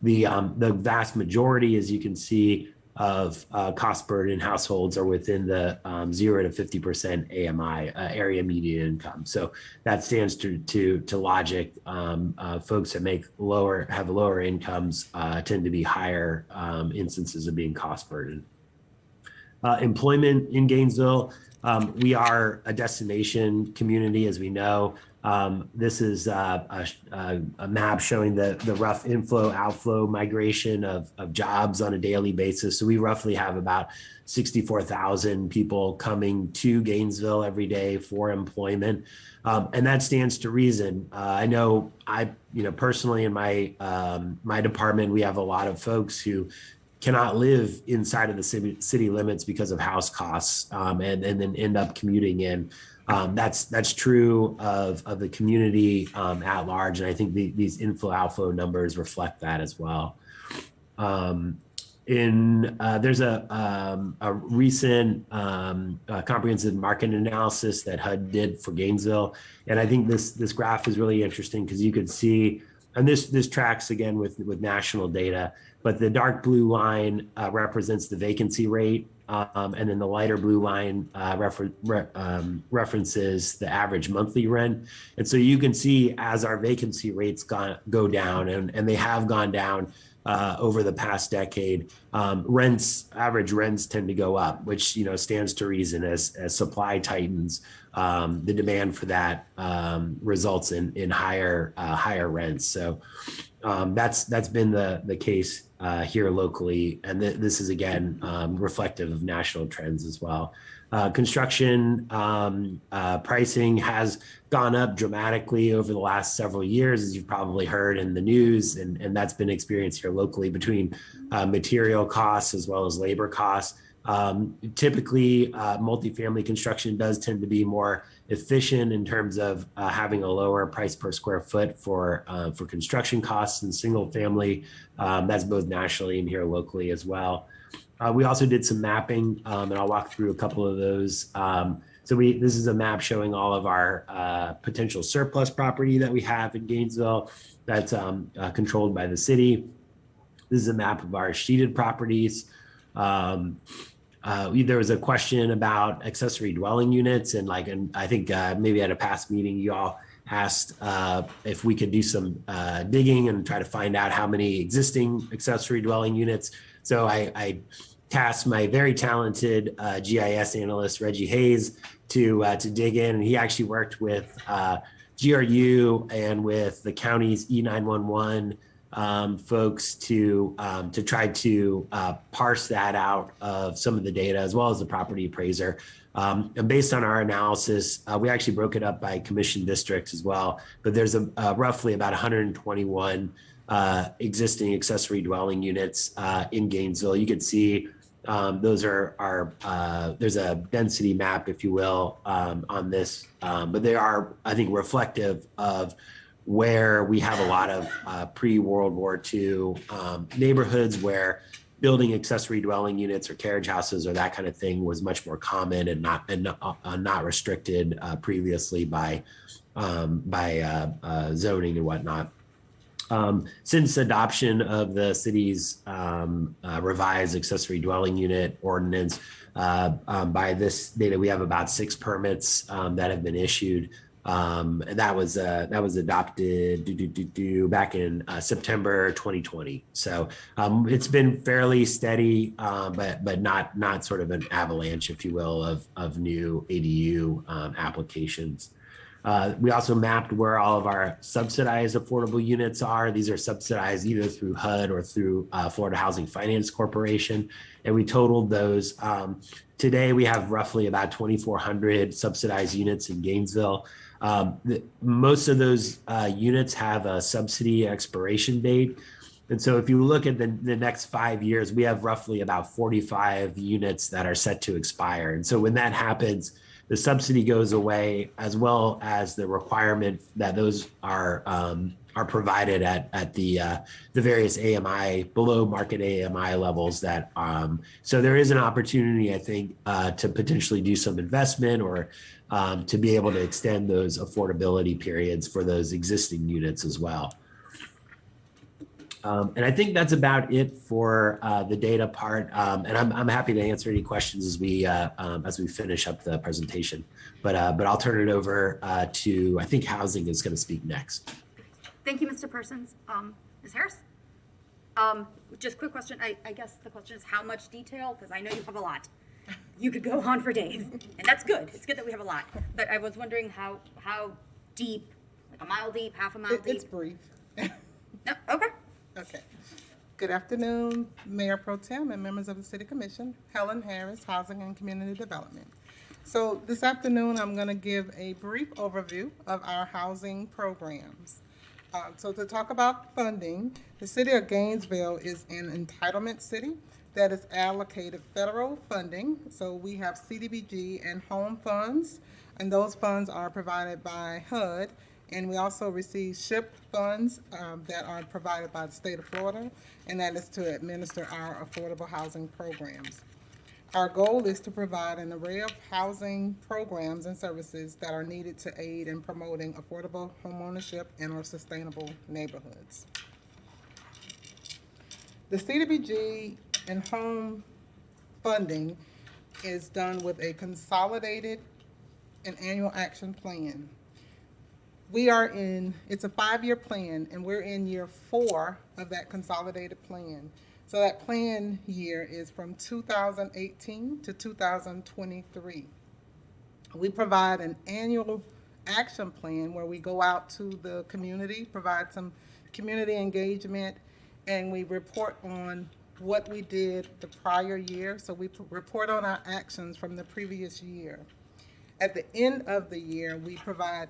The vast majority, as you can see, of cost burden households are within the 0 to 50% AMI, area median income. So that stands to logic. Folks that have lower incomes tend to be higher instances of being cost burden. Employment in Gainesville. We are a destination community, as we know. This is a map showing the rough inflow, outflow migration of jobs on a daily basis. So we roughly have about 64,000 people coming to Gainesville every day for employment. And that stands to reason. I know personally in my department, we have a lot of folks who cannot live inside of the city limits because of house costs, and then end up commuting in. That's true of the community at large, and I think these inflow outflow numbers reflect that as well. There's a recent comprehensive market analysis that HUD did for Gainesville, and I think this graph is really interesting because you could see, and this tracks again with national data, but the dark blue line represents the vacancy rate, and then the lighter blue line references the average monthly rent. And so you can see as our vacancy rates go down, and they have gone down over the past decade, average rents tend to go up, which stands to reason as supply tightens. The demand for that results in higher rents. So that's been the case here locally, and this is again reflective of national trends as well. Construction pricing has gone up dramatically over the last several years, as you've probably heard in the news, and that's been experienced here locally between material costs as well as labor costs. Typically, multifamily construction does tend to be more efficient in terms of having a lower price per square foot for construction costs, and single family, that's both nationally and here locally as well. We also did some mapping, and I'll walk through a couple of those. This is a map showing all of our potential surplus property that we have in Gainesville that's controlled by the city. This is a map of our sheeted properties. There was a question about accessory dwelling units, and I think maybe at a past meeting you all asked if we could do some digging and try to find out how many existing accessory dwelling units. So I tasked my very talented GIS analyst, Reggie Hayes, to dig in. And he actually worked with GRU and with the county's E911 folks to try to parse that out of some of the data, as well as the property appraiser. And based on our analysis, we actually broke it up by commission districts as well. But there's roughly about 121 existing accessory dwelling units in Gainesville. You can see those are there's a density map, if you will, on this, but they are, I think, reflective of where we have a lot of pre-World War II neighborhoods where building accessory dwelling units or carriage houses or that kind of thing was much more common and not restricted previously by zoning and whatnot. Since adoption of the city's revised accessory dwelling unit ordinance, by this data, we have about 6 permits that have been issued. And that was adopted back in September 2020. So it's been fairly steady, but not sort of an avalanche, if you will, of new ADU applications. We also mapped where all of our subsidized affordable units are. These are subsidized either through HUD or through Florida Housing Finance Corporation, and we totaled those. Today, we have roughly about 2,400 subsidized units in Gainesville. Most of those units have a subsidy expiration date. And so if you look at the next 5 years, we have roughly about 45 units that are set to expire. And so when that happens, the subsidy goes away, as well as the requirement that those are provided at the various AMI, below market AMI levels. That so there is an opportunity, I think, to potentially do some investment or to be able to extend those affordability periods for those existing units as well. And I think that's about it for the data part. And I'm happy to answer any questions as we finish up the presentation. But I'll turn it over to, I think housing is going to speak next. Thank you, Mr. Persons. Ms. Harris? Just quick question. I guess the question is how much detail? Because I know you have a lot. You could go on for days, and that's good. It's good that we have a lot. But I was wondering how deep, like a mile deep, half a mile deep? It's brief. No, okay. Okay. Good afternoon, Mayor Pro Tem and members of the City Commission. Helen Harris, Housing and Community Development. So this afternoon, I'm going to give a brief overview of our housing programs. So to talk about funding, the City of Gainesville is an entitlement city that is allocated federal funding. So we have CDBG and home funds, and those funds are provided by HUD. And we also receive SHIP funds that are provided by the state of Florida, and that is to administer our affordable housing programs. Our goal is to provide an array of housing programs and services that are needed to aid in promoting affordable homeownership in our sustainable neighborhoods. The CDBG and home funding is done with a consolidated and annual action plan. It's a 5-year plan, and we're in year 4 of that consolidated plan. So that plan year is from 2018 to 2023. We provide an annual action plan where we go out to the community, provide some community engagement, and we report on what we did the prior year. So we report on our actions from the previous year. At the end of the year, we provide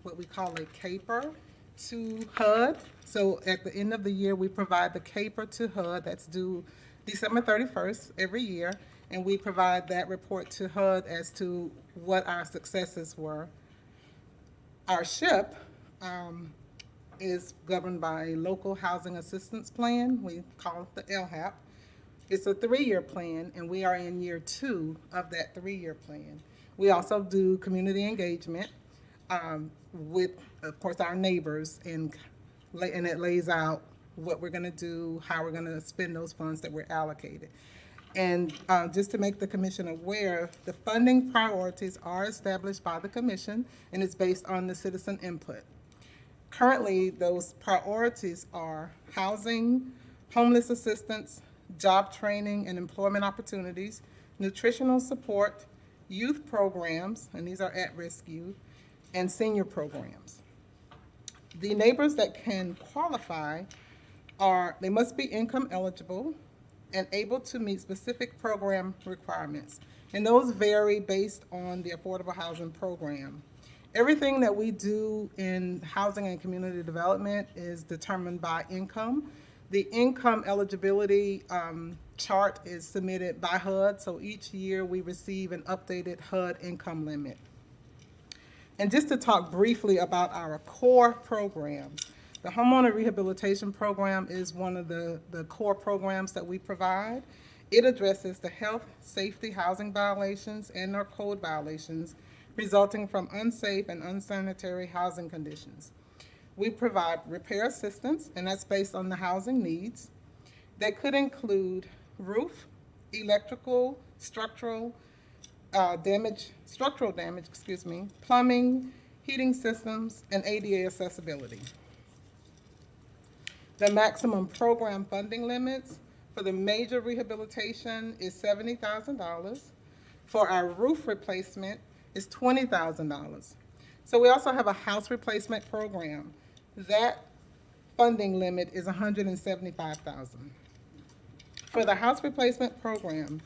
what we call a CAPER to HUD. So at the end of the year, we provide the CAPER to HUD that's due December 31st every year, and we provide that report to HUD as to what our successes were. Our SHIP is governed by a local housing assistance plan. We call it the LHAP. It's a 3-year plan, and we are in year 2 of that 3-year plan. We also do community engagement with, of course, our neighbors, and it lays out what we're going to do, how we're going to spend those funds that we're allocated. And just to make the commission aware, the funding priorities are established by the commission, and it's based on the citizen input. Currently, those priorities are housing, homeless assistance, job training and employment opportunities, nutritional support, youth programs, and these are at-risk youth, and senior programs. The neighbors that can qualify they must be income eligible and able to meet specific program requirements. And those vary based on the affordable housing program. Everything that we do in housing and community development is determined by income. The income eligibility chart is submitted by HUD, so each year we receive an updated HUD income limit. And just to talk briefly about our core programs, the homeowner rehabilitation program is one of the core programs that we provide. It addresses the health, safety, housing violations, and or code violations resulting from unsafe and unsanitary housing conditions. We provide repair assistance, and that's based on the housing needs. That could include roof, electrical, structural damage, plumbing, heating systems, and ADA accessibility. The maximum program funding limits for the major rehabilitation is $70,000. For our roof replacement is $20,000. So we also have a house replacement program. That funding limit is $175,000. For the house replacement program,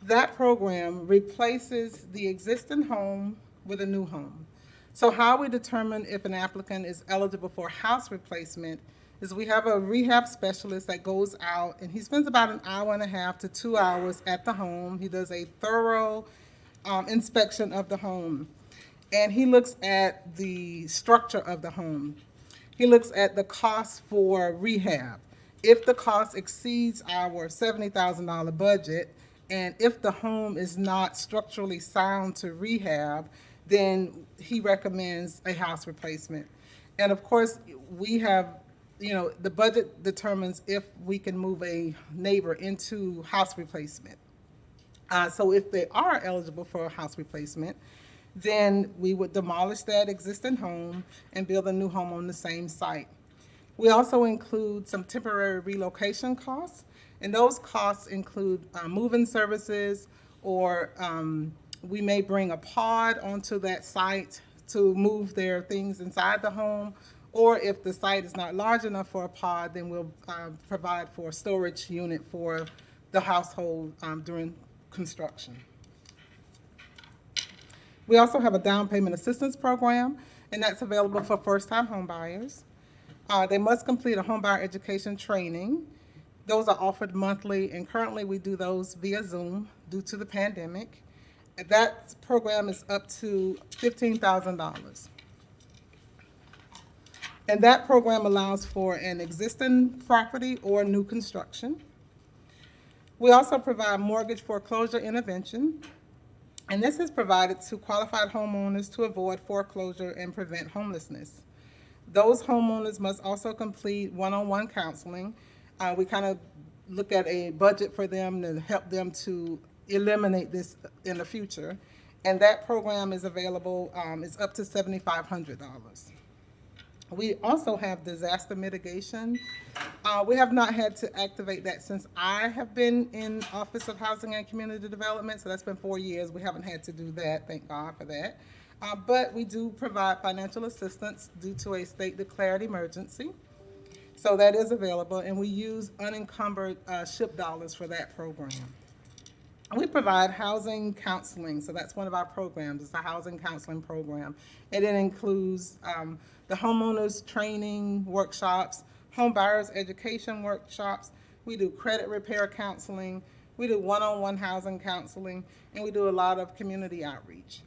that program replaces the existing home with a new home. So how we determine if an applicant is eligible for house replacement is we have a rehab specialist that goes out and he spends about an hour and a half to 2 hours at the home. He does a thorough inspection of the home, and he looks at the structure of the home. He looks at the cost for rehab. If the cost exceeds our $70,000 budget, and if the home is not structurally sound to rehab, then he recommends a house replacement. And of course, we have, the budget determines if we can move a neighbor into house replacement. So if they are eligible for a house replacement, then we would demolish that existing home and build a new home on the same site. We also include some temporary relocation costs, and those costs include move-in services, or we may bring a pod onto that site to move their things inside the home, or if the site is not large enough for a pod, then we'll provide for a storage unit for the household during construction. We also have a down payment assistance program, and that's available for first-time home buyers. They must complete a homebuyer education training. Those are offered monthly, and currently we do those via Zoom due to the pandemic. That program is up to $15,000. And that program allows for an existing property or new construction. We also provide mortgage foreclosure intervention, and this is provided to qualified homeowners to avoid foreclosure and prevent homelessness. Those homeowners must also complete one-on-one counseling. We kind of look at a budget for them to help them to eliminate this in the future. And that program is available, it's up to $7,500. We also have disaster mitigation. We have not had to activate that since I have been in Office of Housing and Community Development, so that's been 4 years. We haven't had to do that, thank God for that. But we do provide financial assistance due to a state declared emergency. So that is available, and we use unencumbered SHIP dollars for that program. We provide housing counseling, so that's one of our programs. It's a housing counseling program. And it includes the homeowners training workshops, home buyers education workshops. We do credit repair counseling. We do one-on-one housing counseling, and we do a lot of community outreach.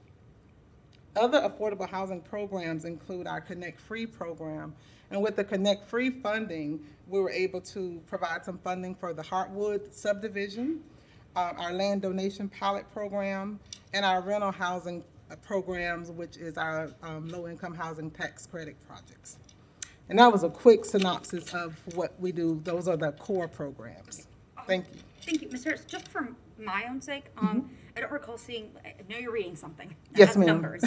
Other affordable housing programs include our Connect Free program. And with the Connect Free funding, we were able to provide some funding for the Heartwood subdivision, our land donation pilot program, and our rental housing programs, which is our low-income housing tax credit projects. And that was a quick synopsis of what we do. Those are the core programs. Thank you. Thank you, Ms. Harris. Just for my own sake, I don't recall seeing, I know you're reading something. That Yes, has ma'am. Numbers.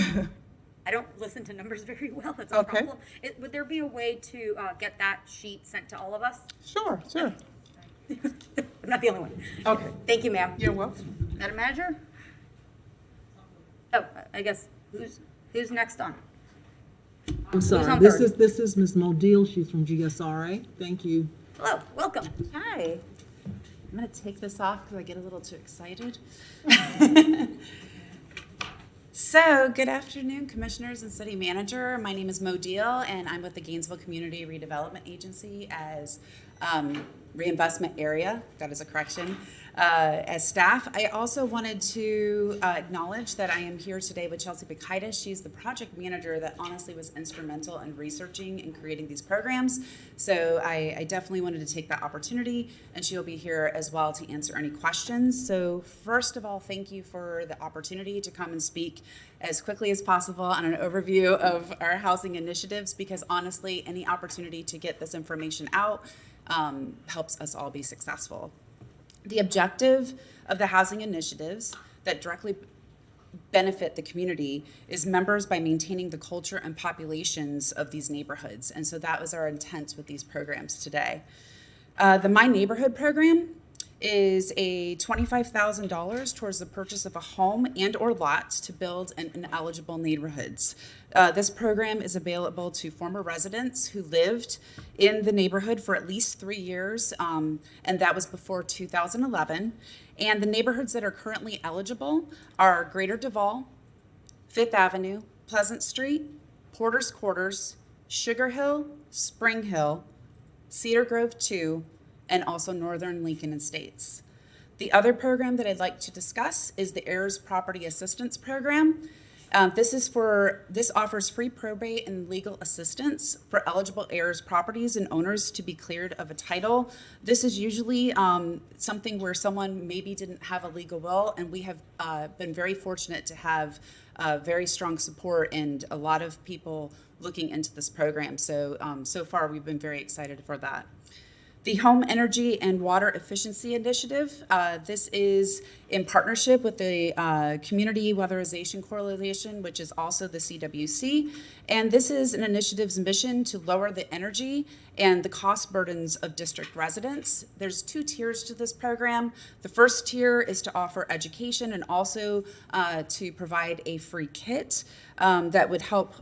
I don't listen to numbers very well, that's a Okay. problem. Would there be a way to get that sheet sent to all of us? Sure, sure. I'm not the only one. Okay. Thank you, ma'am. You're welcome. Madam Manager? Oh, I guess, who's next on? I'm sorry, on this third? is Ms. Modil, she's from GSRA. Thank you. Hello, welcome. Hi. I'm going to take this off because I get a little too excited. So, good afternoon, commissioners and city manager. My name is Mo Deal, and I'm with the Gainesville Community Redevelopment Agency as reinvestment area. That is a correction. As staff, I also wanted to acknowledge that I am here today with Chelsea Bakaitis. She's the project manager that honestly was instrumental in researching and creating these programs. So I definitely wanted to take that opportunity, and she'll be here as well to answer any questions. So first of all, thank you for the opportunity to come and speak as quickly as possible on an overview of our housing initiatives, because honestly, any opportunity to get this information out helps us all be successful. The objective of the housing initiatives that directly benefit the community is members by maintaining the culture and populations of these neighborhoods. And so that was our intent with these programs today. The My Neighborhood program is a $25,000 towards the purchase of a home and or lot to build in eligible neighborhoods. This program is available to former residents who lived in the neighborhood for at least 3 years, and that was before 2011. And the neighborhoods that are currently eligible are Greater Duval, Fifth Avenue, Pleasant Street, Porter's Quarters, Sugar Hill, Spring Hill, Cedar Grove 2, and also Northern Lincoln Estates. The other program that I'd like to discuss is the Heirs Property Assistance Program. This offers free probate and legal assistance for eligible heirs properties and owners to be cleared of a title. This is usually something where someone maybe didn't have a legal will, and we have been very fortunate to have very strong support and a lot of people looking into this program. So, so far we've been very excited for that. The Home Energy and Water Efficiency Initiative. This is in partnership with the Community Weatherization Coalition, which is also the CWC. And this is an initiative's mission to lower the energy and the cost burdens of district residents. There's 2 tiers to this program. The first tier is to offer education and also to provide a free kit that would help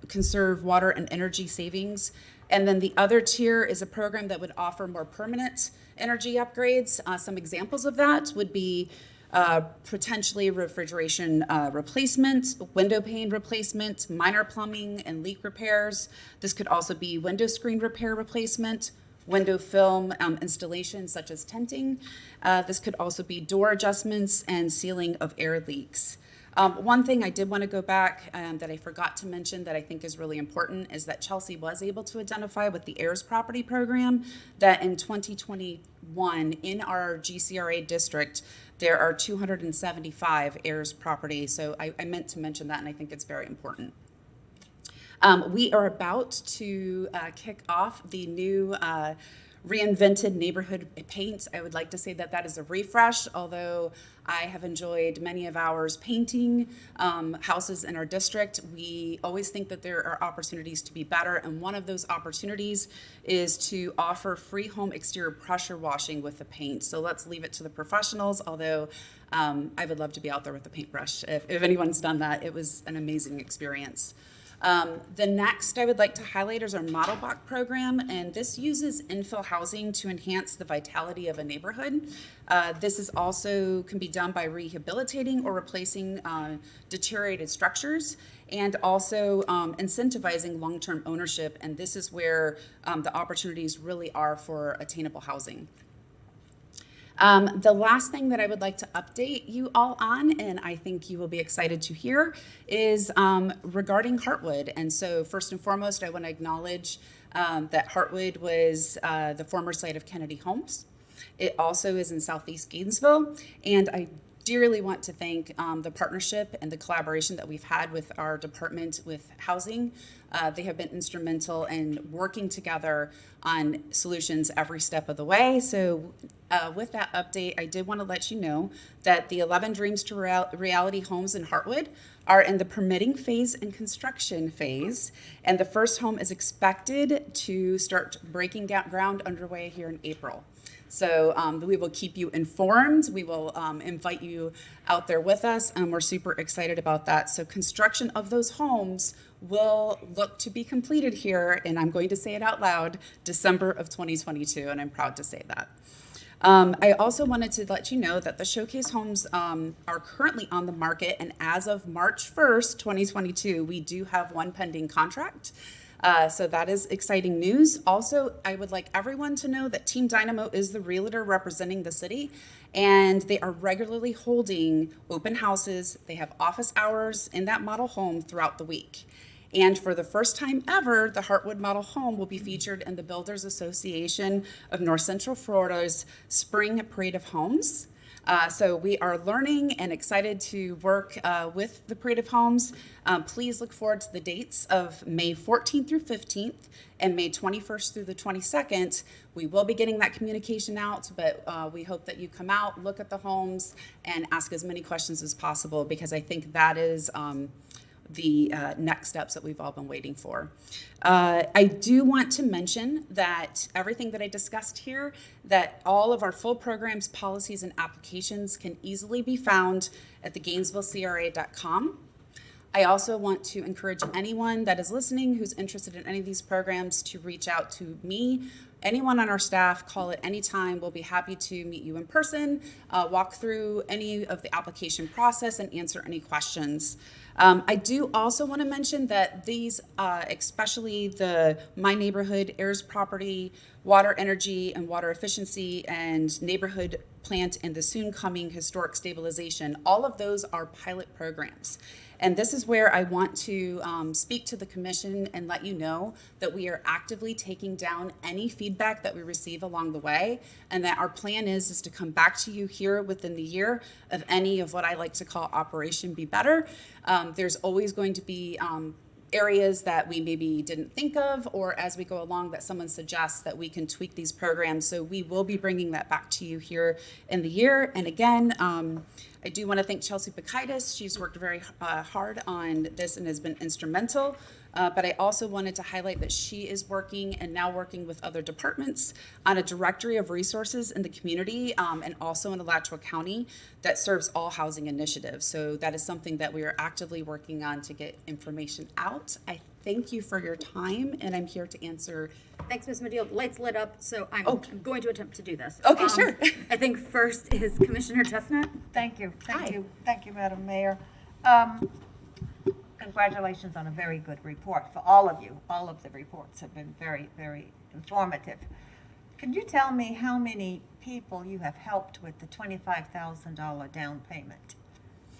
conserve water and energy savings. And then the other tier is a program that would offer more permanent energy upgrades. Some examples of that would be potentially refrigeration replacement, window pane replacement, minor plumbing and leak repairs. This could also be window screen repair replacement, window film installation such as tenting. This could also be door adjustments and sealing of air leaks. One thing I did want to go back that I forgot to mention that I think is really important is that Chelsea was able to identify with the Heirs Property Program that in 2021 in our GCRA district, there are 275 heirs property. So I meant to mention that, and I think it's very important. We are about to kick off the new reinvented neighborhood paint. I would like to say that that is a refresh, although I have enjoyed many of ours painting houses in our district. We always think that there are opportunities to be better, and one of those opportunities is to offer free home exterior pressure washing with the paint. So let's leave it to the professionals, although I would love to be out there with the paintbrush. If anyone's done that, it was an amazing experience. The next I would like to highlight is our Model Block program, and this uses infill housing to enhance the vitality of a neighborhood. This is also can be done by rehabilitating or replacing deteriorated structures, and also incentivizing long-term ownership, and this is where the opportunities really are for attainable housing. The last thing that I would like to update you all on, and I think you will be excited to hear, is regarding Heartwood. And so first and foremost, I want to acknowledge that Heartwood was the former site of Kennedy Homes. It also is in Southeast Gainesville, and I dearly want to thank the partnership and the collaboration that we've had with our department with housing. They have been instrumental in working together on solutions every step of the way. So with that update, I did want to let you know that the 11 Dreams to Reality homes in Heartwood are in the permitting phase and construction phase. And the first home is expected to start breaking ground underway here in April. So we will keep you informed. We will invite you out there with us, and we're super excited about that. So construction of those homes will look to be completed here, and I'm going to say it out loud, December of 2022, and I'm proud to say that. I also wanted to let you know that the showcase homes are currently on the market, and as of March 1st, 2022, we do have one pending contract. So that is exciting news. Also, I would like everyone to know that Team Dynamo is the realtor representing the city, and they are regularly holding open houses. They have office hours in that model home throughout the week. And for the first time ever, the Heartwood Model Home will be featured in the Builders Association of North Central Florida's Spring Parade of Homes. So we are learning and excited to work with the Parade of Homes. Please look forward to the dates of May 14th through 15th and May 21st through the 22nd. We will be getting that communication out, but we hope that you come out, look at the homes, and ask as many questions as possible, because I think that is the next steps that we've all been waiting for. I do want to mention that everything that I discussed here, that all of our full programs, policies, and applications can easily be found at the GainesvilleCRA.com. I also want to encourage anyone that is listening who's interested in any of these programs to reach out to me. Anyone on our staff, call at any time. We'll be happy to meet you in person, walk through any of the application process, and answer any questions. I do also want to mention that these, especially the My Neighborhood, heirs property, water, energy, and water efficiency, and neighborhood plant, and the soon coming historic stabilization, all of those are pilot programs. And this is where I want to speak to the commission and let you know that we are actively taking down any feedback that we receive along the way, and that our plan is to come back to you here within the year of any of what I like to call Operation Be Better. There's always going to be areas that we maybe didn't think of, or as we go along that someone suggests that we can tweak these programs. So we will be bringing that back to you here in the year. And again, I do want to thank Chelsea Bakaitis. She's worked very hard on this and has been instrumental. But I also wanted to highlight that she is working and now working with other departments on a directory of resources in the community and also in Alachua County that serves all housing initiatives. So that is something that we are actively working on to get information out. I thank you for your time, and I'm here to answer. Thanks, Ms. Medina. Lights lit up, so I'm going to attempt to do this. Okay, sure. I think first is Commissioner Chestnut. Thank you, thank you, Madam Mayor. Congratulations on a very good report for all of you. All of the reports have been very, very informative. Can you tell me how many people you have helped with the $25,000 down payment,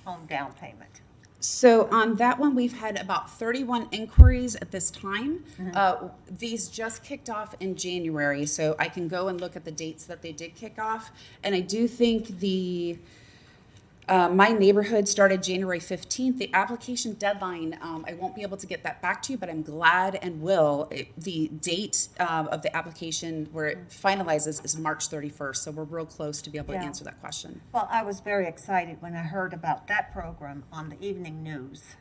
home down payment? So on that one, we've had about 31 inquiries at this time. These just kicked off in January, so I can go and look at the dates that they did kick off. And I do think the My Neighborhood started January 15th. The application deadline, I won't be able to get that back to you, but I'm glad and will. The date of the application where it finalizes is March 31st, so we're real close to be able to answer that question. Well, I was very excited when I heard about that program on the evening news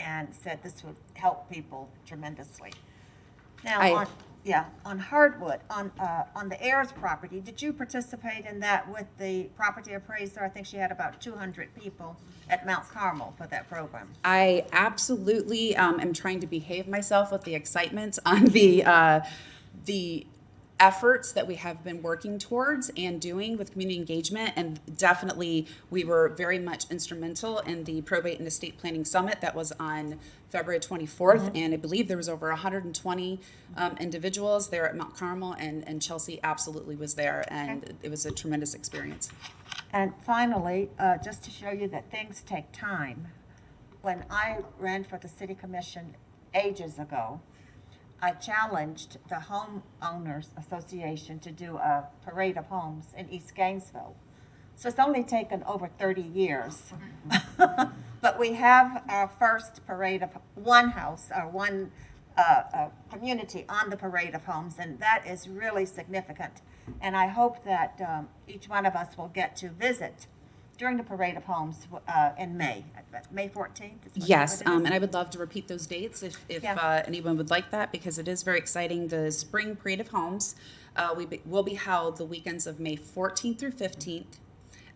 and said this would help people tremendously. Now, on Hardwood, on the heirs property, did you participate in that with the property appraiser? I think she had about 200 people at Mount Carmel for that program. I absolutely am trying to behave myself with the excitement on the efforts that we have been working towards and doing with community engagement. And definitely we were very much instrumental in the probate and estate planning summit that was on February 24th. And I believe there was over 120 individuals there at Mount Carmel, and Chelsea absolutely was there, and it was a tremendous experience. And finally, just to show you that things take time, when I ran for the city commission ages ago, I challenged the Homeowners Association to do a parade of homes in East Gainesville. So it's only taken over 30 years. But we have our first parade of one house, or one community on the parade of homes, and that is really significant. And I hope that each one of us will get to visit during the parade of homes in May 14th? Yes, and I would love to repeat those dates if anyone would like that, because it is very exciting. The spring parade of homes will be held the weekends of May 14th through 15th,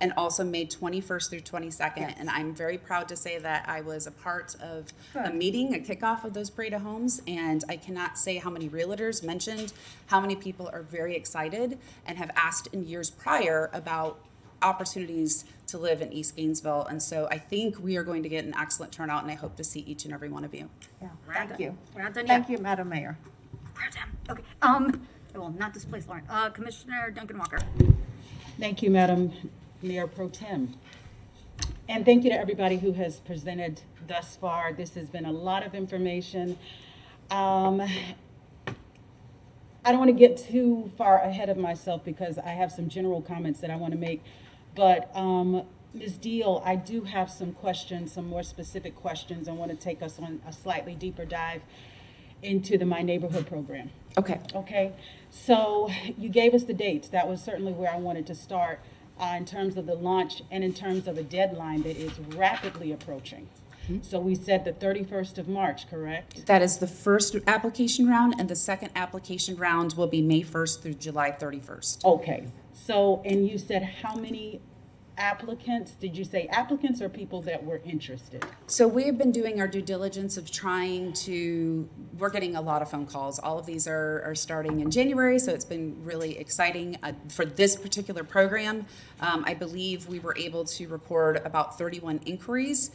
and also May 21st through 22nd. And I'm very proud to say that I was a part of a meeting, a kickoff of those parade of homes, and I cannot say how many realtors mentioned how many people are very excited and have asked in years prior about opportunities to live in East Gainesville. And so I think we are going to get an excellent turnout, and I hope to see each and every one of you. Yeah, thank you. We're not done Thank yet. you, Madam Mayor. Okay, I will not displace Lauren. Commissioner Duncan Walker. Thank you, Madam Mayor Pro Tem. And thank you to everybody who has presented thus far. This has been a lot of information. I don't want to get too far ahead of myself because I have some general comments that I want to make. But Ms. Deal, I do have some questions, some more specific questions. I want to take us on a slightly deeper dive into the My Neighborhood program. Okay. Okay. So you gave us the dates. That was certainly where I wanted to start in terms of the launch and in terms of a deadline that is rapidly approaching. So we said the 31st of March, correct? That is the first application round, and the second application round will be May 1st through July 31st. Okay. So, and you said how many applicants? Did you say applicants or people that were interested? So we have been doing our due diligence of we're getting a lot of phone calls. All of these are starting in January, so it's been really exciting. For this particular program, I believe we were able to record about 31 inquiries.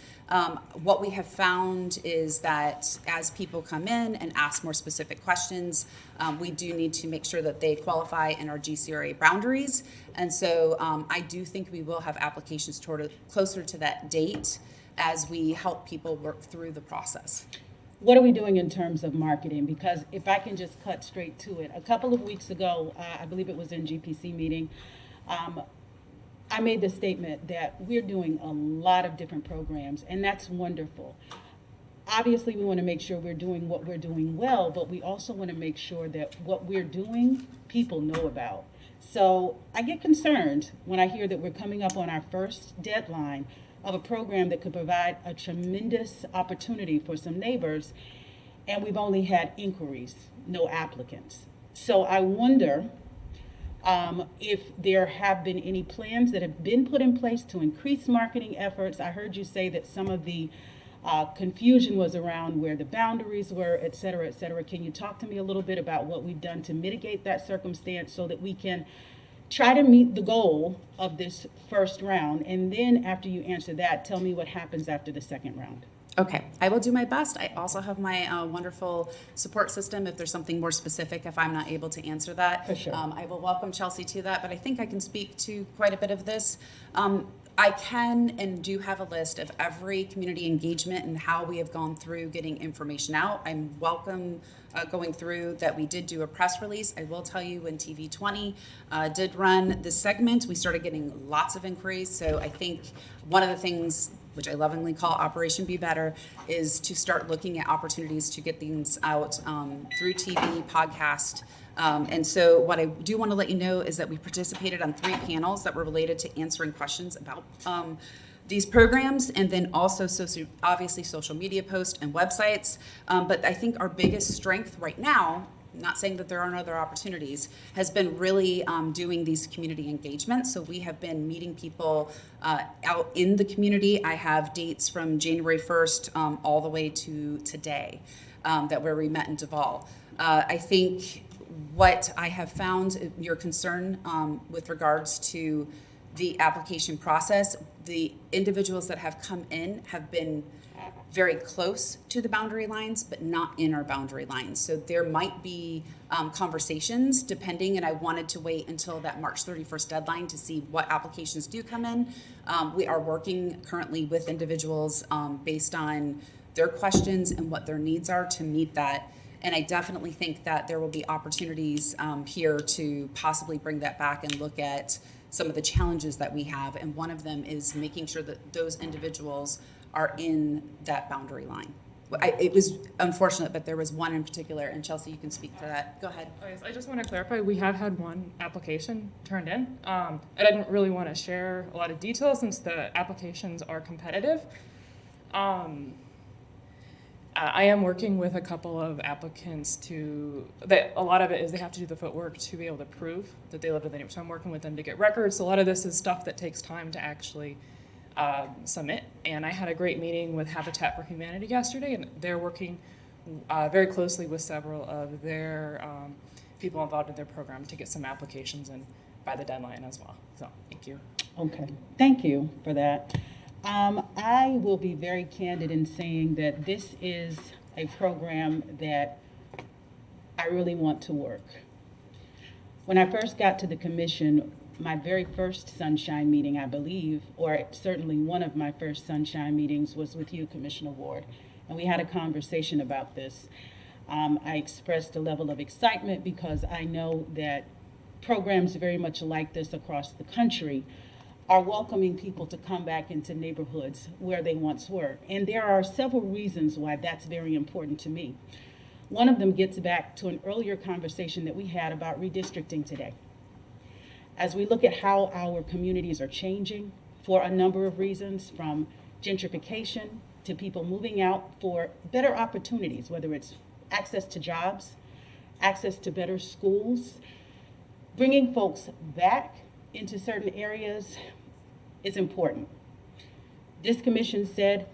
What we have found is that as people come in and ask more specific questions, we do need to make sure that they qualify in our GCRA boundaries. And so I do think we will have applications closer to that date as we help people work through the process. What are we doing in terms of marketing? Because if I can just cut straight to it, a couple of weeks ago, I believe it was in GPC meeting, I made the statement that we're doing a lot of different programs, and that's wonderful. Obviously, we want to make sure we're doing what we're doing well, but we also want to make sure that what we're doing, people know about. So I get concerned when I hear that we're coming up on our first deadline of a program that could provide a tremendous opportunity for some neighbors, and we've only had inquiries, no applicants. So I wonder if there have been any plans that have been put in place to increase marketing efforts. I heard you say that some of the confusion was around where the boundaries were, et cetera, et cetera. Can you talk to me a little bit about what we've done to mitigate that circumstance so that we can try to meet the goal of this first round? And then after you answer that, tell me what happens after the second round. Okay, I will do my best. I also have my wonderful support system if there's something more specific, if I'm not able to answer that. For sure. I will welcome Chelsea to that, but I think I can speak to quite a bit of this. I can and do have a list of every community engagement and how we have gone through getting information out. I'm welcome going through that. We did do a press release. I will tell you when TV 20 did run this segment, we started getting lots of inquiries. So I think one of the things, which I lovingly call Operation Be Better, is to start looking at opportunities to get things out through TV, podcast. And so what I do want to let you know is that we participated on 3 panels that were related to answering questions about these programs, and then also obviously social media posts and websites. But I think our biggest strength right now, not saying that there aren't other opportunities, has been really doing these community engagements. So we have been meeting people out in the community. I have dates from January 1st all the way to today where we met in Duval. I think what I have found, your concern with regards to the application process, the individuals that have come in have been very close to the boundary lines, but not in our boundary lines. So there might be conversations depending, and I wanted to wait until that March 31st deadline to see what applications do come in. We are working currently with individuals based on their questions and what their needs are to meet that. And I definitely think that there will be opportunities here to possibly bring that back and look at some of the challenges that we have. And one of them is making sure that those individuals are in that boundary line. It was unfortunate, but there was one in particular, and Chelsea, you can speak to that. Go ahead. Oh, yes. I just want to clarify, we have had one application turned in. And I didn't really want to share a lot of details since the applications are competitive. I am working with a couple of applicants that a lot of it is they have to do the footwork to be able to prove that they live in the neighborhood. So I'm working with them to get records. So a lot of this is stuff that takes time to actually submit. And I had a great meeting with Habitat for Humanity yesterday, and they're working very closely with several of their people involved in their program to get some applications in by the deadline as well. So thank you. Okay, thank you for that. I will be very candid in saying that this is a program that I really want to work. When I first got to the commission, my very first Sunshine meeting, I believe, or certainly one of my first Sunshine meetings was with you, Commissioner Ward, and we had a conversation about this. I expressed a level of excitement because I know that programs very much like this across the country are welcoming people to come back into neighborhoods where they once were. And there are several reasons why that's very important to me. One of them gets back to an earlier conversation that we had about redistricting today. As we look at how our communities are changing for a number of reasons, from gentrification to people moving out for better opportunities, whether it's access to jobs, access to better schools, bringing folks back into certain areas is important. This commission said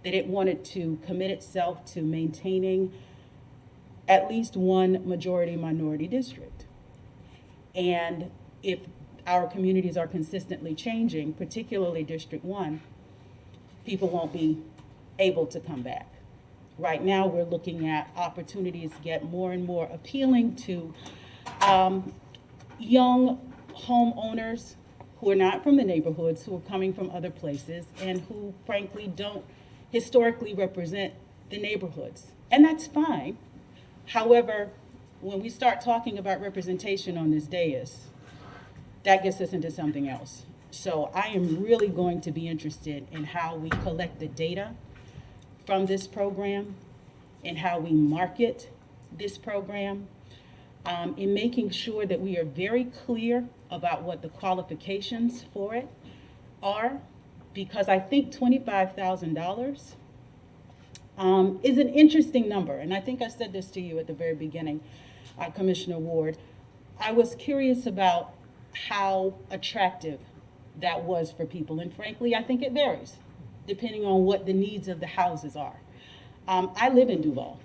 that it wanted to commit itself to maintaining at least one majority-minority district. And if our communities are consistently changing, particularly District 1, people won't be able to come back. Right now, we're looking at opportunities get more and more appealing to young homeowners who are not from the neighborhoods, who are coming from other places, and who frankly don't historically represent the neighborhoods. And that's fine. However, when we start talking about representation on this dais, that gets us into something else. So I am really going to be interested in how we collect the data from this program and how we market this program, in making sure that we are very clear about what the qualifications for it are, because I think $25,000 is an interesting number. And I think I said this to you at the very beginning, Commissioner Ward. I was curious about how attractive that was for people. And frankly, I think it varies depending on what the needs of the houses are. I live in Duval,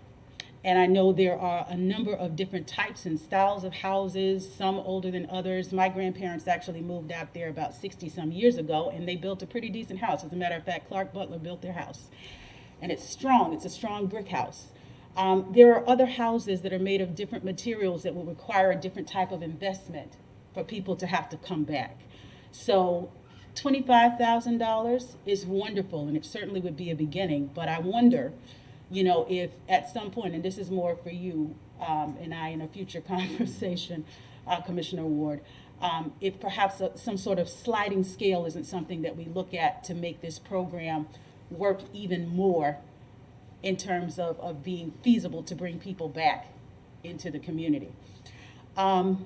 and I know there are a number of different types and styles of houses, some older than others. My grandparents actually moved out there about 60-some years ago, and they built a pretty decent house. As a matter of fact, Clark Butler built their house. And it's strong. It's a strong brick house. There are other houses that are made of different materials that will require a different type of investment for people to have to come back. So $25,000 is wonderful, and it certainly would be a beginning. But I wonder, if at some point, and this is more for you and I in a future conversation, Commissioner Ward, if perhaps some sort of sliding scale isn't something that we look at to make this program work even more in terms of being feasible to bring people back into the community. I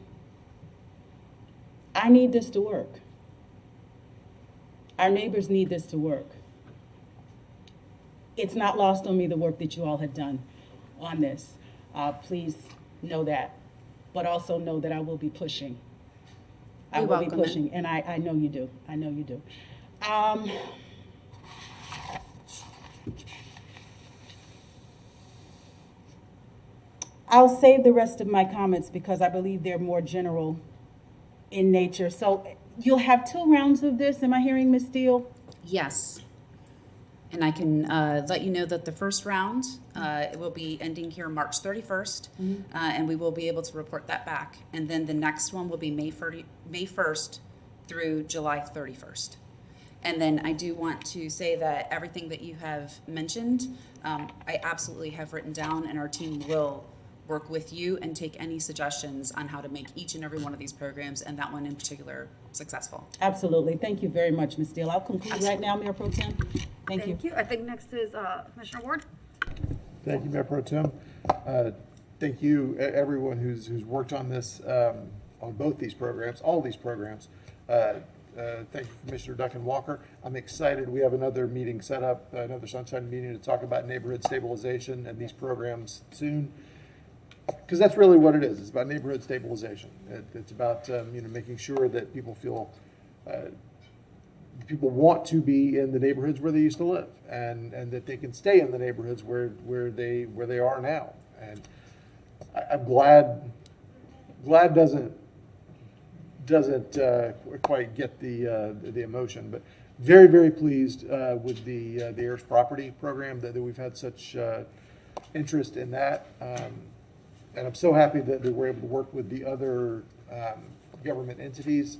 need this to work. Our neighbors need this to work. It's not lost on me the work that you all have done on this. Please know that, but also know that I will be pushing. I will be pushing, and I know you do. I know you do. I'll save the rest of my comments because I believe they're more general in nature. So you'll have 2 rounds of this. Am I hearing Ms. Steele? Yes. And I can let you know that the first round, it will be ending here March 31st, and we will be able to report that back. And then the next one will be May 1st through July 31st. And then I do want to say that everything that you have mentioned, I absolutely have written down, and our team will work with you and take any suggestions on how to make each and every one of these programs, and that one in particular, successful. Absolutely. Thank you very much, Ms. Steele. I'll conclude right now, Mayor Pro Tem. Thank you. I think next is Commissioner Ward. Thank you, Mayor Pro Tem. Thank you, everyone who's worked on this, on both these programs, all these programs. Thank you, Commissioner Duncan Walker. I'm excited. We have another meeting set up, another sunshine meeting to talk about neighborhood stabilization and these programs soon. Because that's really what it is. It's about neighborhood stabilization. It's about, making sure that people feel, people want to be in the neighborhoods where they used to live, and that they can stay in the neighborhoods where they are now. And I'm glad doesn't quite get the emotion, but very, very pleased with the heirs property program, that we've had such interest in that. And I'm so happy that we're able to work with the other government entities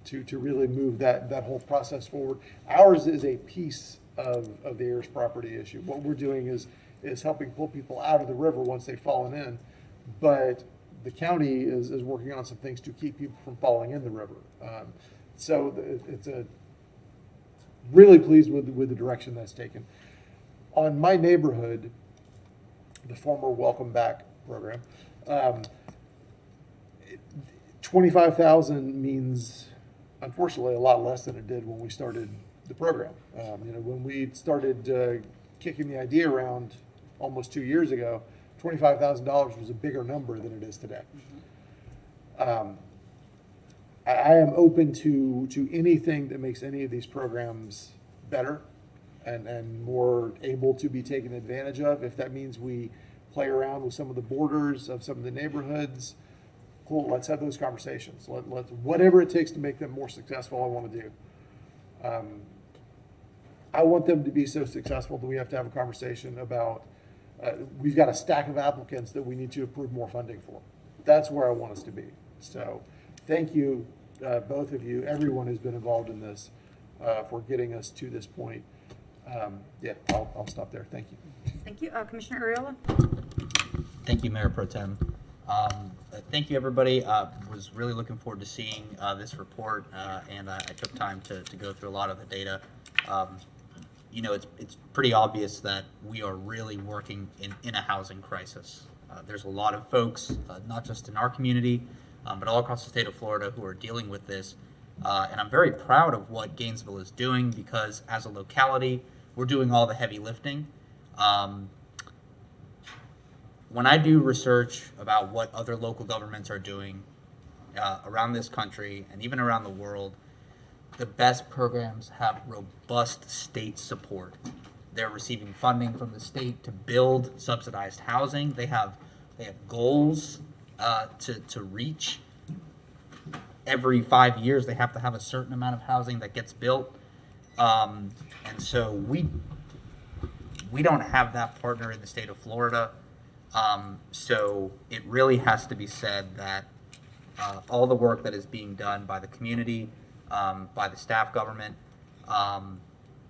to really move that whole process forward. Ours is a piece of the heirs property issue. What we're doing is helping pull people out of the river once they've fallen in, but the county is working on some things to keep people from falling in the river. So it's really pleased with the direction that's taken. On my neighborhood, the former Welcome Back program, 25,000 means, unfortunately, a lot less than it did when we started the program. When we started kicking the idea around almost 2 years ago, $25,000 was a bigger number than it is today. I am open to anything that makes any of these programs better and more able to be taken advantage of. If that means we play around with some of the borders of some of the neighborhoods, cool, let's have those conversations. Let's whatever it takes to make them more successful, I want to do. I want them to be so successful that we have to have a conversation about, we've got a stack of applicants that we need to approve more funding for. That's where I want us to be. So thank you, both of you, everyone who's been involved in this, for getting us to this point. I'll stop there. Thank you. Thank you. Commissioner Ariola? Thank you, Mayor Pro Tem. Thank you, everybody. Was really looking forward to seeing this report, and I took time to go through a lot of the data. It's pretty obvious that we are really working in a housing crisis. There's a lot of folks, not just in our community, but all across the state of Florida, who are dealing with this. And I'm very proud of what Gainesville is doing, because as a locality, we're doing all the heavy lifting. When I do research about what other local governments are doing around this country and even around the world, the best programs have robust state support. They're receiving funding from the state to build subsidized housing. They have goals to reach. Every 5 years, they have to have a certain amount of housing that gets built. And so we don't have that partner in the state of Florida. So it really has to be said that all the work that is being done by the community, by the staff government,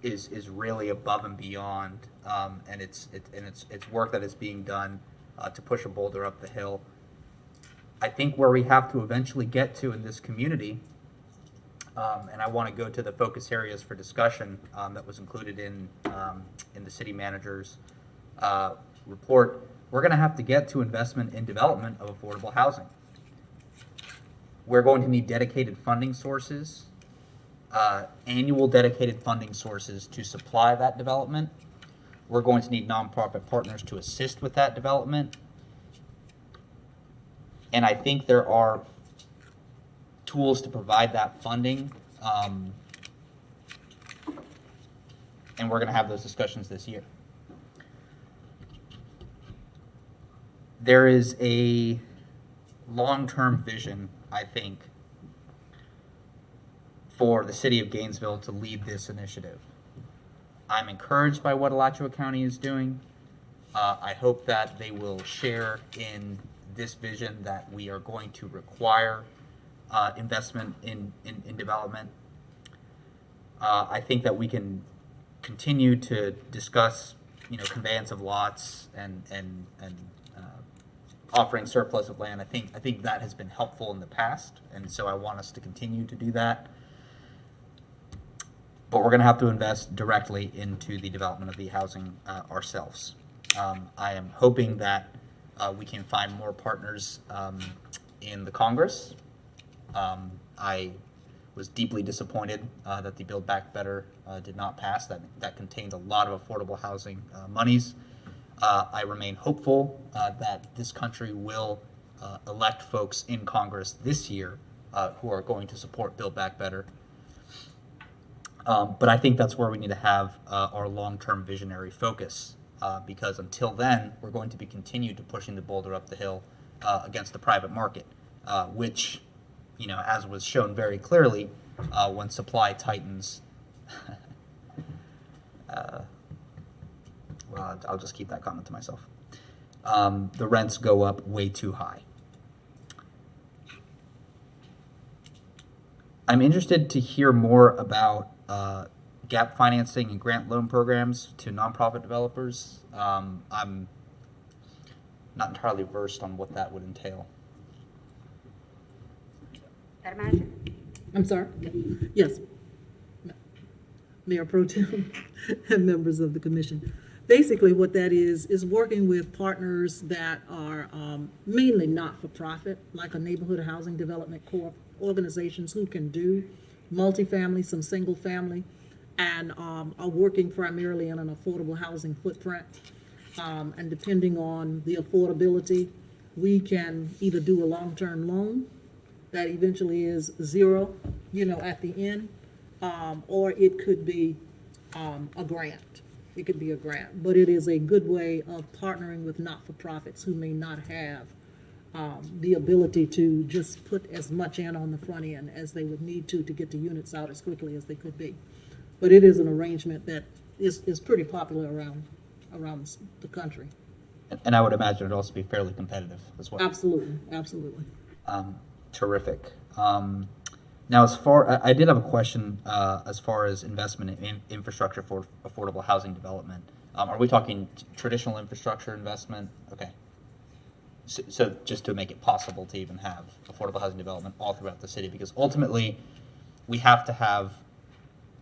is really above and beyond, and it's work that is being done to push a boulder up the hill. I think where we have to eventually get to in this community, and I want to go to the focus areas for discussion that was included in the city manager's report. We're going to have to get to investment in development of affordable housing. We're going to need dedicated funding sources, annual dedicated funding sources to supply that development. We're going to need nonprofit partners to assist with that development. And I think there are tools to provide that funding. And we're going to have those discussions this year. There is a long-term vision, I think, for the city of Gainesville to lead this initiative. I'm encouraged by what Alachua County is doing. I hope that they will share in this vision that we are going to require investment in development. I think that we can continue to discuss, conveyance of lots and offering surplus of land. I think that has been helpful in the past, and so I want us to continue to do that. But we're going to have to invest directly into the development of the housing ourselves. I am hoping that we can find more partners in the Congress. I was deeply disappointed that the Build Back Better did not pass. That contains a lot of affordable housing monies. I remain hopeful that this country will elect folks in Congress this year who are going to support Build Back Better. But I think that's where we need to have our long-term visionary focus, because until then, we're going to be continued to pushing the boulder up the hill against the private market, which, you know, as was shown very clearly, when supply tightens, well, I'll just keep that comment to myself. The rents go up way too high. I'm interested to hear more about gap financing and grant loan programs to nonprofit developers. I'm not entirely versed on what that would entail. Madam Manager? I'm sorry? Yes. Mayor Pro Tem and members of the commission. Basically, what that is working with partners that are mainly not-for-profit, like a neighborhood housing development corp, organizations who can do multifamily, some single family, and are working primarily in an affordable housing footprint. And depending on the affordability, we can either do a long-term loan that eventually is zero, you know, at the end, or it could be a grant. It could be a grant, but it is a good way of partnering with not-for-profits who may not have the ability to just put as much in on the front end as they would need to get the units out as quickly as they could be. But it is an arrangement that is pretty popular around the country. And I would imagine it'd also be fairly competitive as well. Absolutely, absolutely. Terrific. Now, I did have a question as far as investment in infrastructure for affordable housing development. Are we talking traditional infrastructure investment? Okay. So just to make it possible to even have affordable housing development all throughout the city, because ultimately we have to have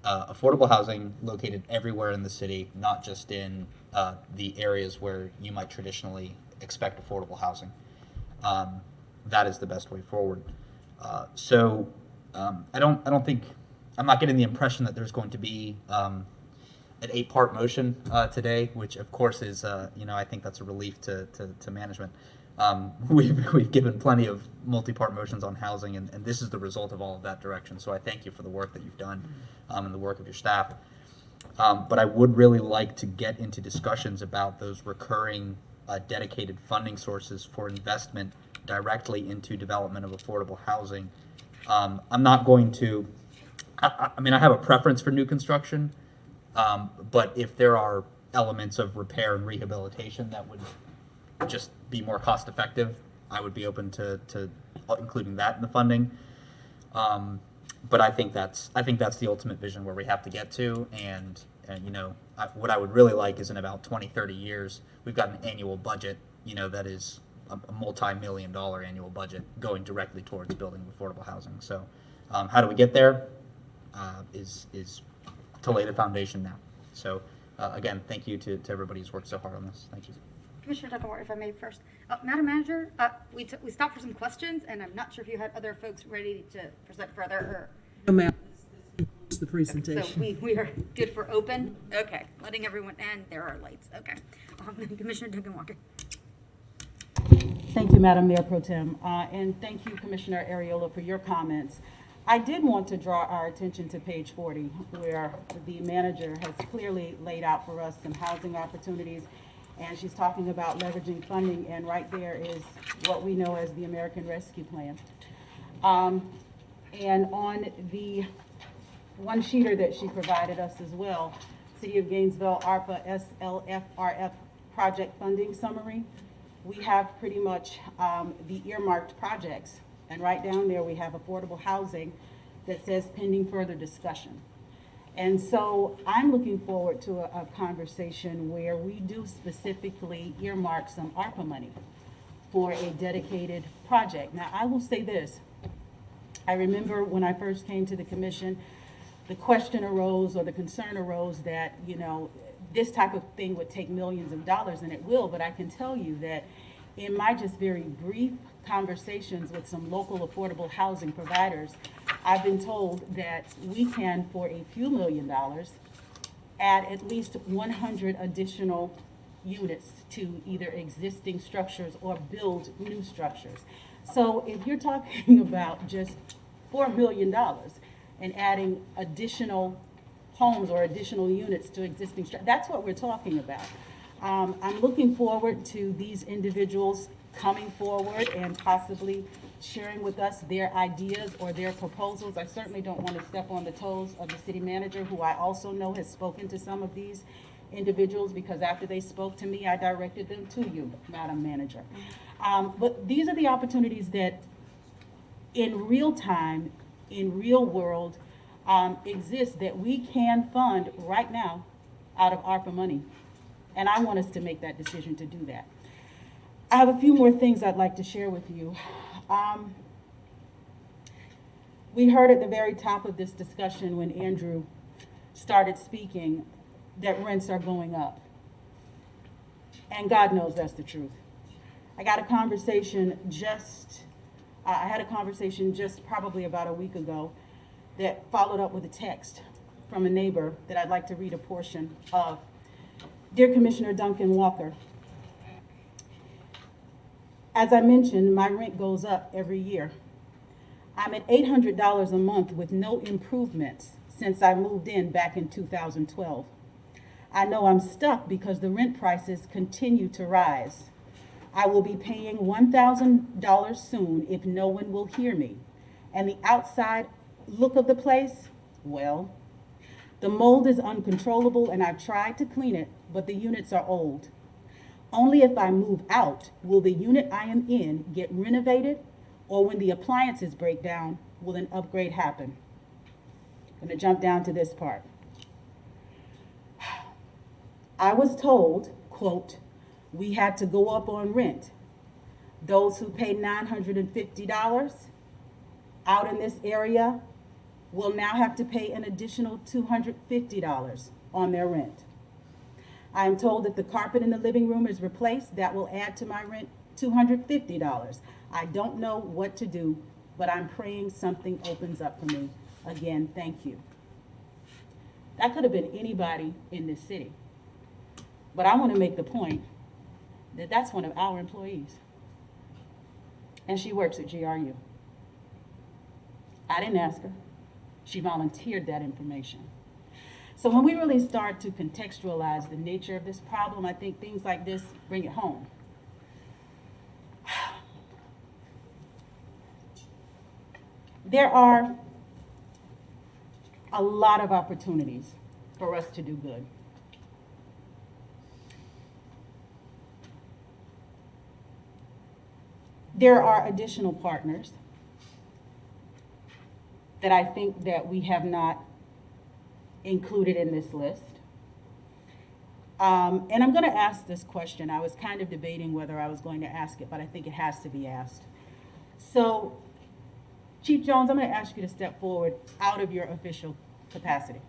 affordable housing located everywhere in the city, not just in the areas where you might traditionally expect affordable housing. That is the best way forward. I don't think, I'm not getting the impression that there's going to be an 8-part motion today, which of course is, I think that's a relief to management. We've given plenty of multi-part motions on housing, and this is the result of all of that direction. So I thank you for the work that you've done and the work of your staff. But I would really like to get into discussions about those recurring dedicated funding sources for investment directly into development of affordable housing. I'm not going to, I have a preference for new construction, but if there are elements of repair and rehabilitation that would just be more cost effective, I would be open to including that in the funding. But I think that's the ultimate vision where we have to get to, and what I would really like is in about 20, 30 years, we've got an annual budget, that is a multi-million-dollar annual budget going directly towards building affordable housing. So how do we get there is to lay the foundation now. So again, thank you to everybody who's worked so hard on this. Thank you. Commissioner Tuckamore, if I may first. Madam Manager, we stopped for some questions, and I'm not sure if you had other folks ready to present further. Or... No, ma'am. It's the presentation. So we are good for open? Okay. Letting everyone, and there are lights. Okay. Commissioner Duncan Walker. Thank you, Madam Mayor Pro Tem, and thank you, Commissioner Ariola, for your comments. I did want to draw our attention to page 40, where the manager has clearly laid out for us some housing opportunities, and she's talking about leveraging funding, and right there is what we know as the American Rescue Plan. And on the one sheeter that she provided us as well, City of Gainesville ARPA SLFRF project funding summary, we have pretty much the earmarked projects. And right down there, we have affordable housing that says pending further discussion. And so I'm looking forward to a conversation where we do specifically earmark some ARPA money for a dedicated project. Now, I will say this. I remember when I first came to the commission, the question arose or the concern arose that, this type of thing would take millions of dollars, and it will, but I can tell you that in my just very brief conversations with some local affordable housing providers, I've been told that we can, for a few $1 million, add at least 100 additional units to either existing structures or build new structures. So if you're talking about just $4 million and adding additional homes or additional units to existing structures, that's what we're talking about. I'm looking forward to these individuals coming forward and possibly sharing with us their ideas or their proposals. I certainly don't want to step on the toes of the city manager, who I also know has spoken to some of these individuals, because after they spoke to me, I directed them to you, Madam Manager. But these are the opportunities that in real time, in real world, exist that we can fund right now out of ARPA money. And I want us to make that decision to do that. I have a few more things I'd like to share with you. We heard at the very top of this discussion when Andrew started speaking that rents are going up. And God knows that's the truth. I had a conversation just probably about a week ago that followed up with a text from a neighbor that I'd like to read a portion of. Dear Commissioner Duncan Walker, as I mentioned, my rent goes up every year. I'm at $800 a month with no improvements since I moved in back in 2012. I know I'm stuck because the rent prices continue to rise. I will be paying $1,000 soon if no one will hear me. And the outside look of the place, well, the mold is uncontrollable and I've tried to clean it, but the units are old. Only if I move out will the unit I am in get renovated, or when the appliances break down, will an upgrade happen. I'm gonna jump down to this part. I was told, quote, we had to go up on rent. Those who pay $950 out in this area will now have to pay an additional $250 on their rent. I am told that the carpet in the living room is replaced. That will add to my rent $250. I don't know what to do, but I'm praying something opens up for me. Again, thank you. That could have been anybody in this city. But I want to make the point that that's one of our employees. And she works at GRU. I didn't ask her. She volunteered that information. So when we really start to contextualize the nature of this problem, I think things like this bring it home. There are a lot of opportunities for us to do good. There are additional partners that I think that we have not included in this list. And I'm going to ask this question. I was kind of debating whether I was going to ask it, but I think it has to be asked. So, Chief Jones, I'm going to ask you to step forward out of your official capacity.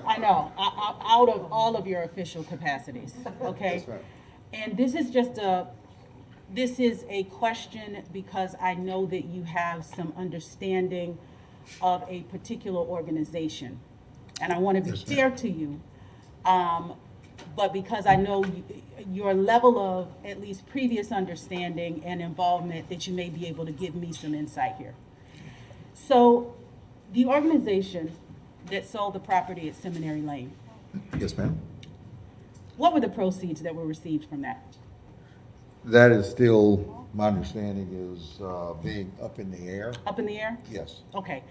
I know, out of all of your official capacities, okay? That's right. And this is a question because I know that you have some understanding of a particular organization. And I want to be fair to you, but because I know your level of at least previous understanding and involvement, that you may be able to give me some insight here. So the organization that sold the property at Seminary Lane. Yes, ma'am. What were the proceeds that were received from that? That is still, my understanding is being up in the air. Up in the air? Yes. Okay.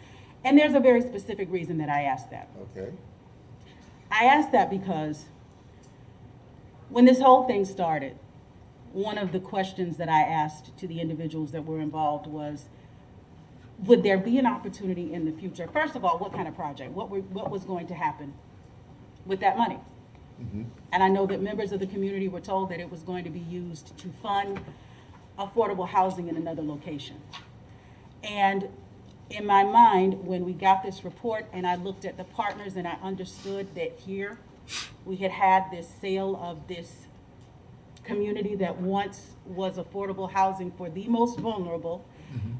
And there's a very specific reason that I asked that. Okay. I asked that because when this whole thing started, one of the questions that I asked to the individuals that were involved was, would there be an opportunity in the future? First of all, what kind of project? What was going to happen with that money? Mm-hmm. And I know that members of the community were told that it was going to be used to fund affordable housing in another location. And in my mind, when we got this report and I looked at the partners and I understood that here we had had this sale of this community that once was affordable housing for the most vulnerable,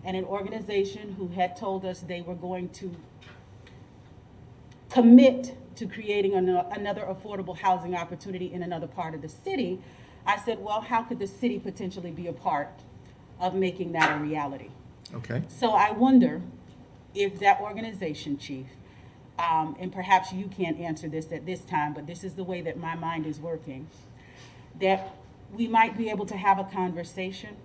and an organization who had told us they were going to commit to creating another affordable housing opportunity in another part of the city, I said, well, how could the city potentially be a part of making that a reality? Okay. So I wonder if that organization, Chief, and perhaps you can't answer this at this time, but this is the way that my mind is working, that we might be able to have a conversation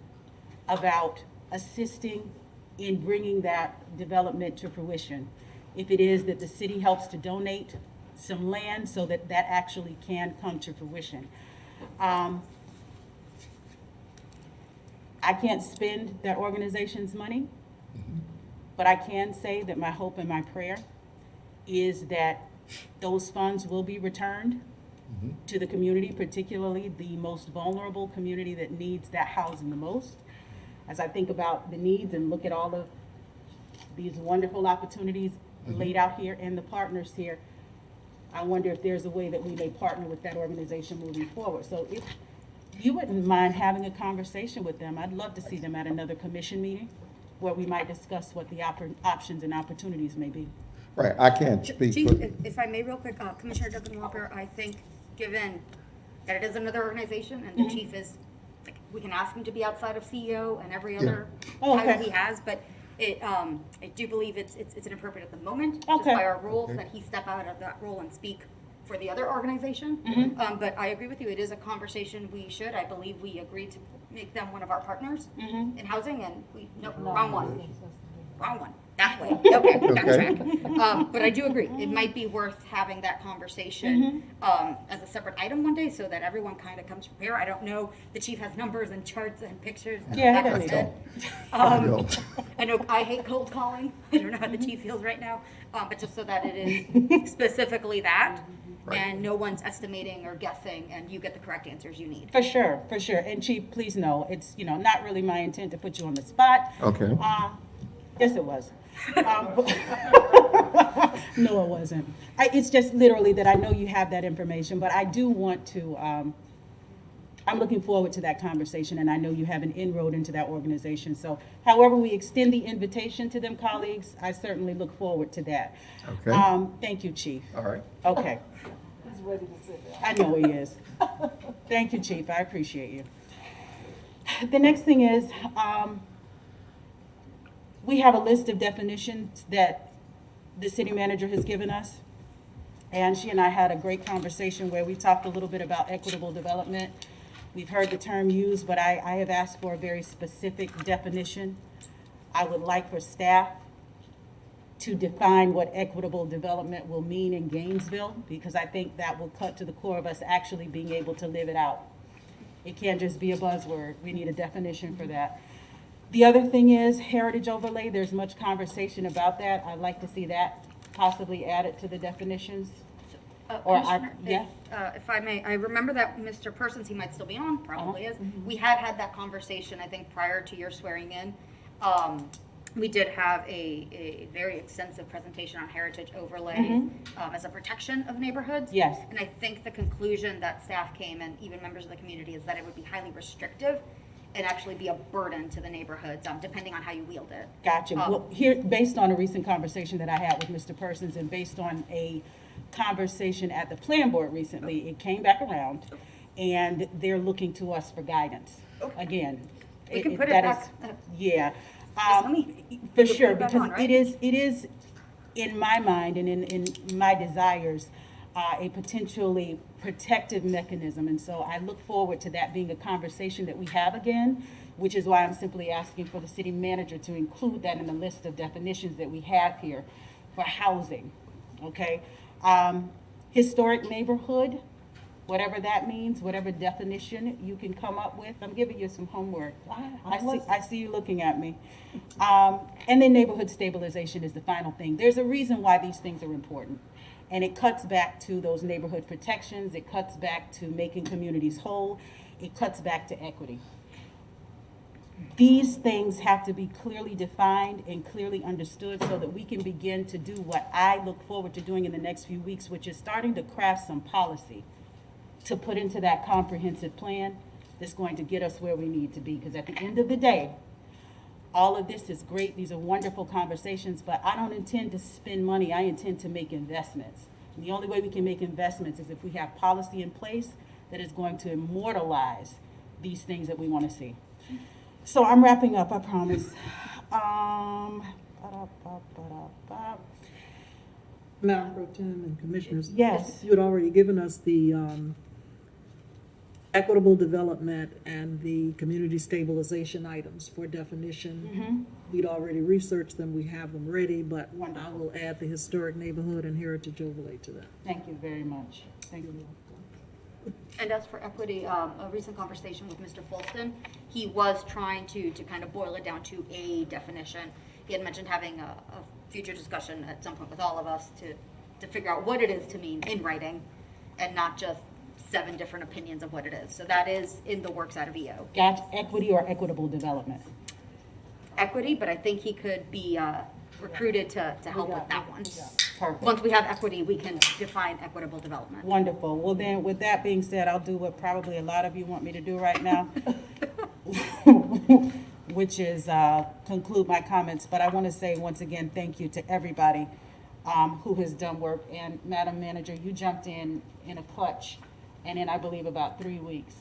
about assisting in bringing that development to fruition. If it is that the city helps to donate some land so that that actually can come to fruition. I can't spend that organization's money, but I can say that my hope and my prayer is that those funds will be returned to the community, particularly the most vulnerable community that needs that housing the most. As I think about the needs and look at all of these wonderful opportunities laid out here and the partners here, I wonder if there's a way that we may partner with that organization moving forward. So if you wouldn't mind having a conversation with them, I'd love to see them at another commission meeting where we might discuss what the options and opportunities may be. Right, I can't speak Chief, for, if I may real quick, Commissioner Duncan Walker, I think given that it is another organization and the chief is, like, we can ask him to be outside of CEO and every other Oh, title okay. he has, but I do believe it's inappropriate at the moment, just Okay. by our rules, that he step out of that role and speak for the other organization. But I agree with you, it is a conversation we should, I believe we agreed to make them one of our partners in housing, and no, wrong one, that way, okay, backtrack. But I do agree, it might be worth having that conversation as a separate item one day, so that everyone kind of comes prepared. I don't know, the chief has numbers and charts and pictures in the Yeah, back of he his does. head. I know I hate cold calling, I don't know how the chief feels right now, but just so that it is specifically that, and no one's estimating or guessing, and you get the correct answers you need. For sure, for sure. And Chief, please know, it's, not really my intent to put you on the spot. okay. Yes, it was. No, it wasn't. It's just literally that I know you have that information, but I do want to, I'm looking forward to that conversation, and I know you have an inroad into that organization. So however we extend the invitation to them, colleagues, I certainly look forward to that. Okay. Thank you, Chief. All right. Okay. He's ready to sit down. I know he is. Thank you, Chief. I appreciate you. The next thing is, we have a list of definitions that the city manager has given us. And she and I had a great conversation where we talked a little bit about equitable development. We've heard the term used, but I have asked for a very specific definition. I would like for staff to define what equitable development will mean in Gainesville, because I think that will cut to the core of us actually being able to live it out. It can't just be a buzzword. We need a definition for that. The other thing is heritage overlay. There's much conversation about that. I'd like to see that possibly added to the definitions. Commissioner, if I may, I remember that Mr. Persons, he might still be on, probably is. We had that conversation, I think, prior to your swearing in. We did have a very extensive presentation on heritage overlays as a protection of neighborhoods. Yes. And I think the conclusion that staff came and even members of the community is that it would be highly restrictive and actually be a burden to the neighborhoods, depending on how you wield it. Gotcha. Well, here, based on a recent conversation that I had with Mr. Persons and based on a conversation at the plan board recently, it came back around and they're looking to us for guidance. Again. We can put it that back. is- Yeah. Just let me- For we can sure, put it back because on, right? it is in my mind and in my desires, a potentially protective mechanism. And so I look forward to that being a conversation that we have again, which is why I'm simply asking for the city manager to include that in the list of definitions that we have here for housing, okay? Historic neighborhood, whatever that means, whatever definition you can come up with. I'm giving you some homework. I see you looking at me. And then neighborhood stabilization is the final thing. There's a reason why these things are important. And it cuts back to those neighborhood protections. It cuts back to making communities whole. It cuts back to equity. These things have to be clearly defined and clearly understood so that we can begin to do what I look forward to doing in the next few weeks, which is starting to craft some policy to put into that comprehensive plan that's going to get us where we need to be. Because at the end of the day, all of this is great. These are wonderful conversations, but I don't intend to spend money. I intend to make investments. And the only way we can make investments is if we have policy in place that is going to immortalize these things that we want to see. So I'm wrapping up, I promise. Madam Pro Tem and Commissioners. Yes. You had already given us the equitable development and the community stabilization items for definition. We'd already researched them, we have them ready, but I will add the historic neighborhood and heritage overlay to that. Thank you very much. Thank you. And as for equity, a recent conversation with Mr. Fulton, he was trying to kind of boil it down to a definition. He had mentioned having a future discussion at some point with all of us to figure out what it is to mean in writing and not just 7 different opinions of what it is. So that is in the works out of EO. Got equity or equitable development? Equity, but I think he could be recruited to help with that one. Perfect. Once we have equity, we can define equitable development. Wonderful. Well then, with that being said, I'll do what probably a lot of you want me to do right now, which is conclude my comments. But I want to say once again, thank you to everybody who has done work. And Madam Manager, you jumped in a clutch, and in I believe about 3 weeks,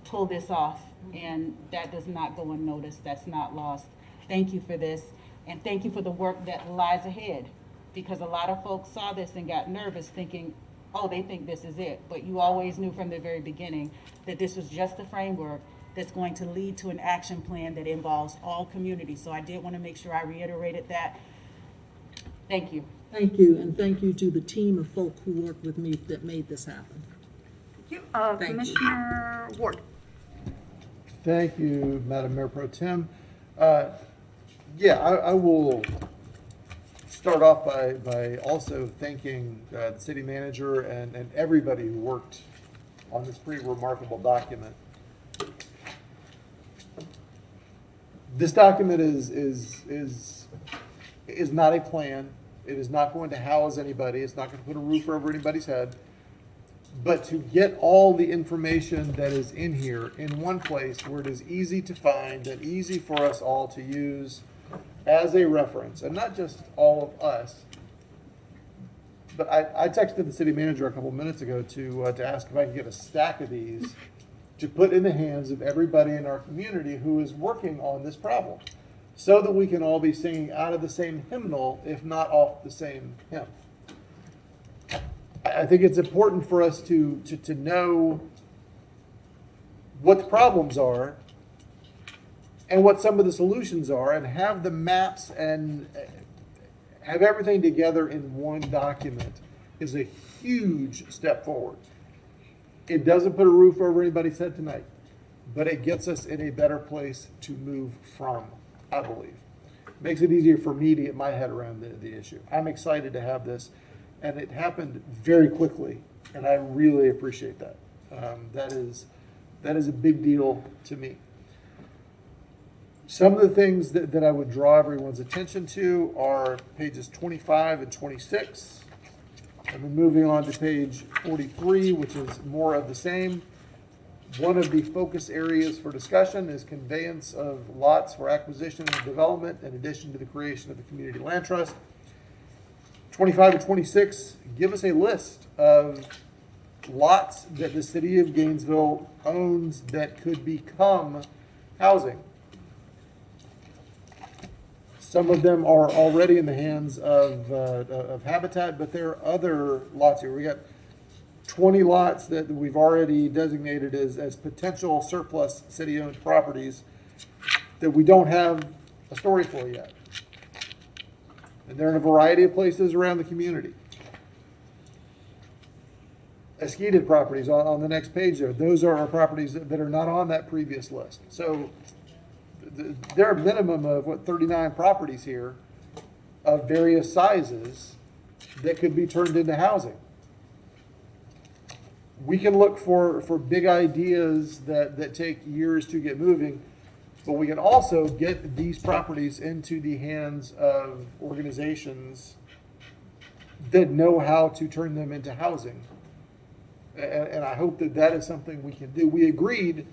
pulled this off. And that does not go unnoticed. That's not lost. Thank you for this. And thank you for the work that lies ahead. Because a lot of folks saw this and got nervous thinking, oh, they think this is it. But you always knew from the very beginning that this was just a framework that's going to lead to an action plan that involves all communities. So I did want to make sure I reiterated that. Thank you. Thank you, and thank you to the team of folk who worked with me that made this happen. Thank you. Thank you. Commissioner Ward. Thank you, Madam Mayor Pro Tem. Yeah, I will start off by also thanking the city manager and everybody who worked on this pretty remarkable document. This document is not a plan. It is not going to house anybody. It's not going to put a roof over anybody's head. But to get all the information that is in here in one place where it is easy to find and easy for us all to use as a reference, and not just all of us, but I texted the city manager a couple minutes ago to ask if I could get a stack of these to put in the hands of everybody in our community who is working on this problem, so that we can all be singing out of the same hymnal, if not off the same hymn. I think it's important for us to know what the problems are and what some of the solutions are, and have the maps and have everything together in one document is a huge step forward. It doesn't put a roof over anybody's head tonight, but it gets us in a better place to move from, I believe. Makes it easier for me to get my head around the issue. I'm excited to have this, and it happened very quickly, and I really appreciate that. That is a big deal to me. Some of the things that I would draw everyone's attention to are pages 25 and 26. And then moving on to page 43, which is more of the same. One of the focus areas for discussion is conveyance of lots for acquisition and development, in addition to the creation of the community land trust. 25 and 26 give us a list of lots that the city of Gainesville owns that could become housing. Some of them are already in the hands of Habitat, but there are other lots here. We got 20 lots that we've already designated as potential surplus city-owned properties that we don't have a story for yet. And they're in a variety of places around the community. Esqueded properties on the next page there, those are our properties that are not on that previous list. So there are a minimum of 39 properties here of various sizes that could be turned into housing. We can look for big ideas that take years to get moving, but we can also get these properties into the hands of organizations that know how to turn them into housing. And I hope that is something we can do. We agreed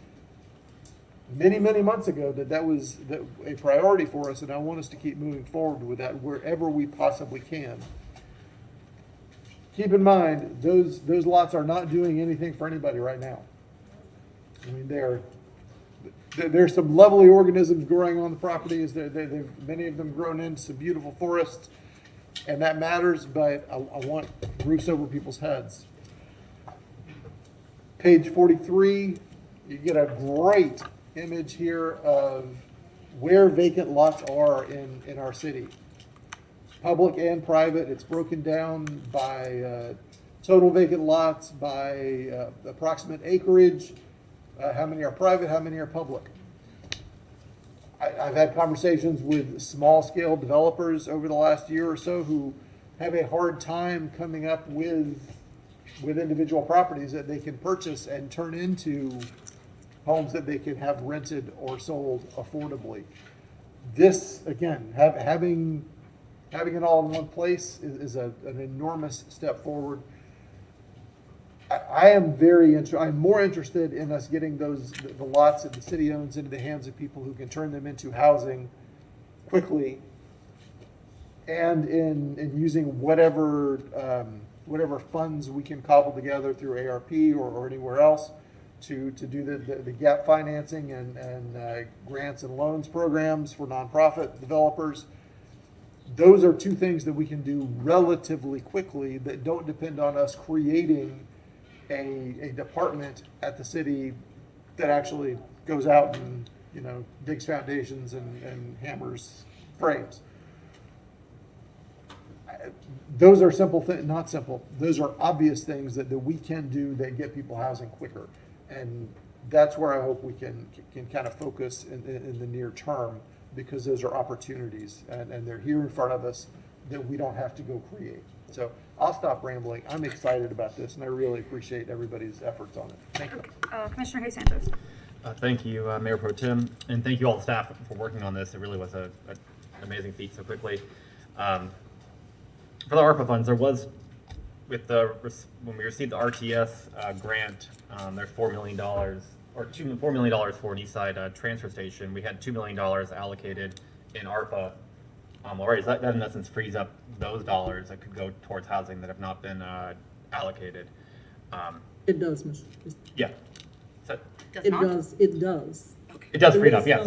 many, many months ago that was a priority for us, and I want us to keep moving forward with that wherever we possibly can. Keep in mind, those lots are not doing anything for anybody right now. I mean, there's some lovely organisms growing on the properties. Many of them grown into some beautiful forests, and that matters, but I want roofs over people's heads. Page 43, you get a great image here of where vacant lots are in our city. Public and private, it's broken down by total vacant lots, by approximate acreage, how many are private, how many are public. I've had conversations with small-scale developers over the last year or so who have a hard time coming up with individual properties that they can purchase and turn into homes that they can have rented or sold affordably. This, again, having it all in one place is an enormous step forward. I am I'm more interested in us getting the lots that the city owns into the hands of people who can turn them into housing quickly, and in using whatever funds we can cobble together through ARP or anywhere else to do the gap financing and grants and loans programs for nonprofit developers. Those are two things that we can do relatively quickly that don't depend on us creating a department at the city that actually goes out and, digs foundations and hammers frames. Those are simple things, not simple. Those are obvious things that we can do that get people housing quicker. And that's where I hope we can kind of focus in the near term, because those are opportunities and they're here in front of us that we don't have to go create. So I'll stop rambling. I'm excited about this, and I really appreciate everybody's efforts on it. Thank you. Commissioner Hayes Santos. Thank you, Mayor Pro Tem, and thank you all the staff for working on this. It really was an amazing feat so quickly. For the ARPA funds, there was, when we received the RTS grant, there's $4 million, or $4 million for an East Side transfer station. We had $2 million allocated in ARPA already. So that in essence frees up those dollars that could go towards housing that have not been allocated. It does, Mr. Yeah. So, It does. It does. it does free it up, yeah.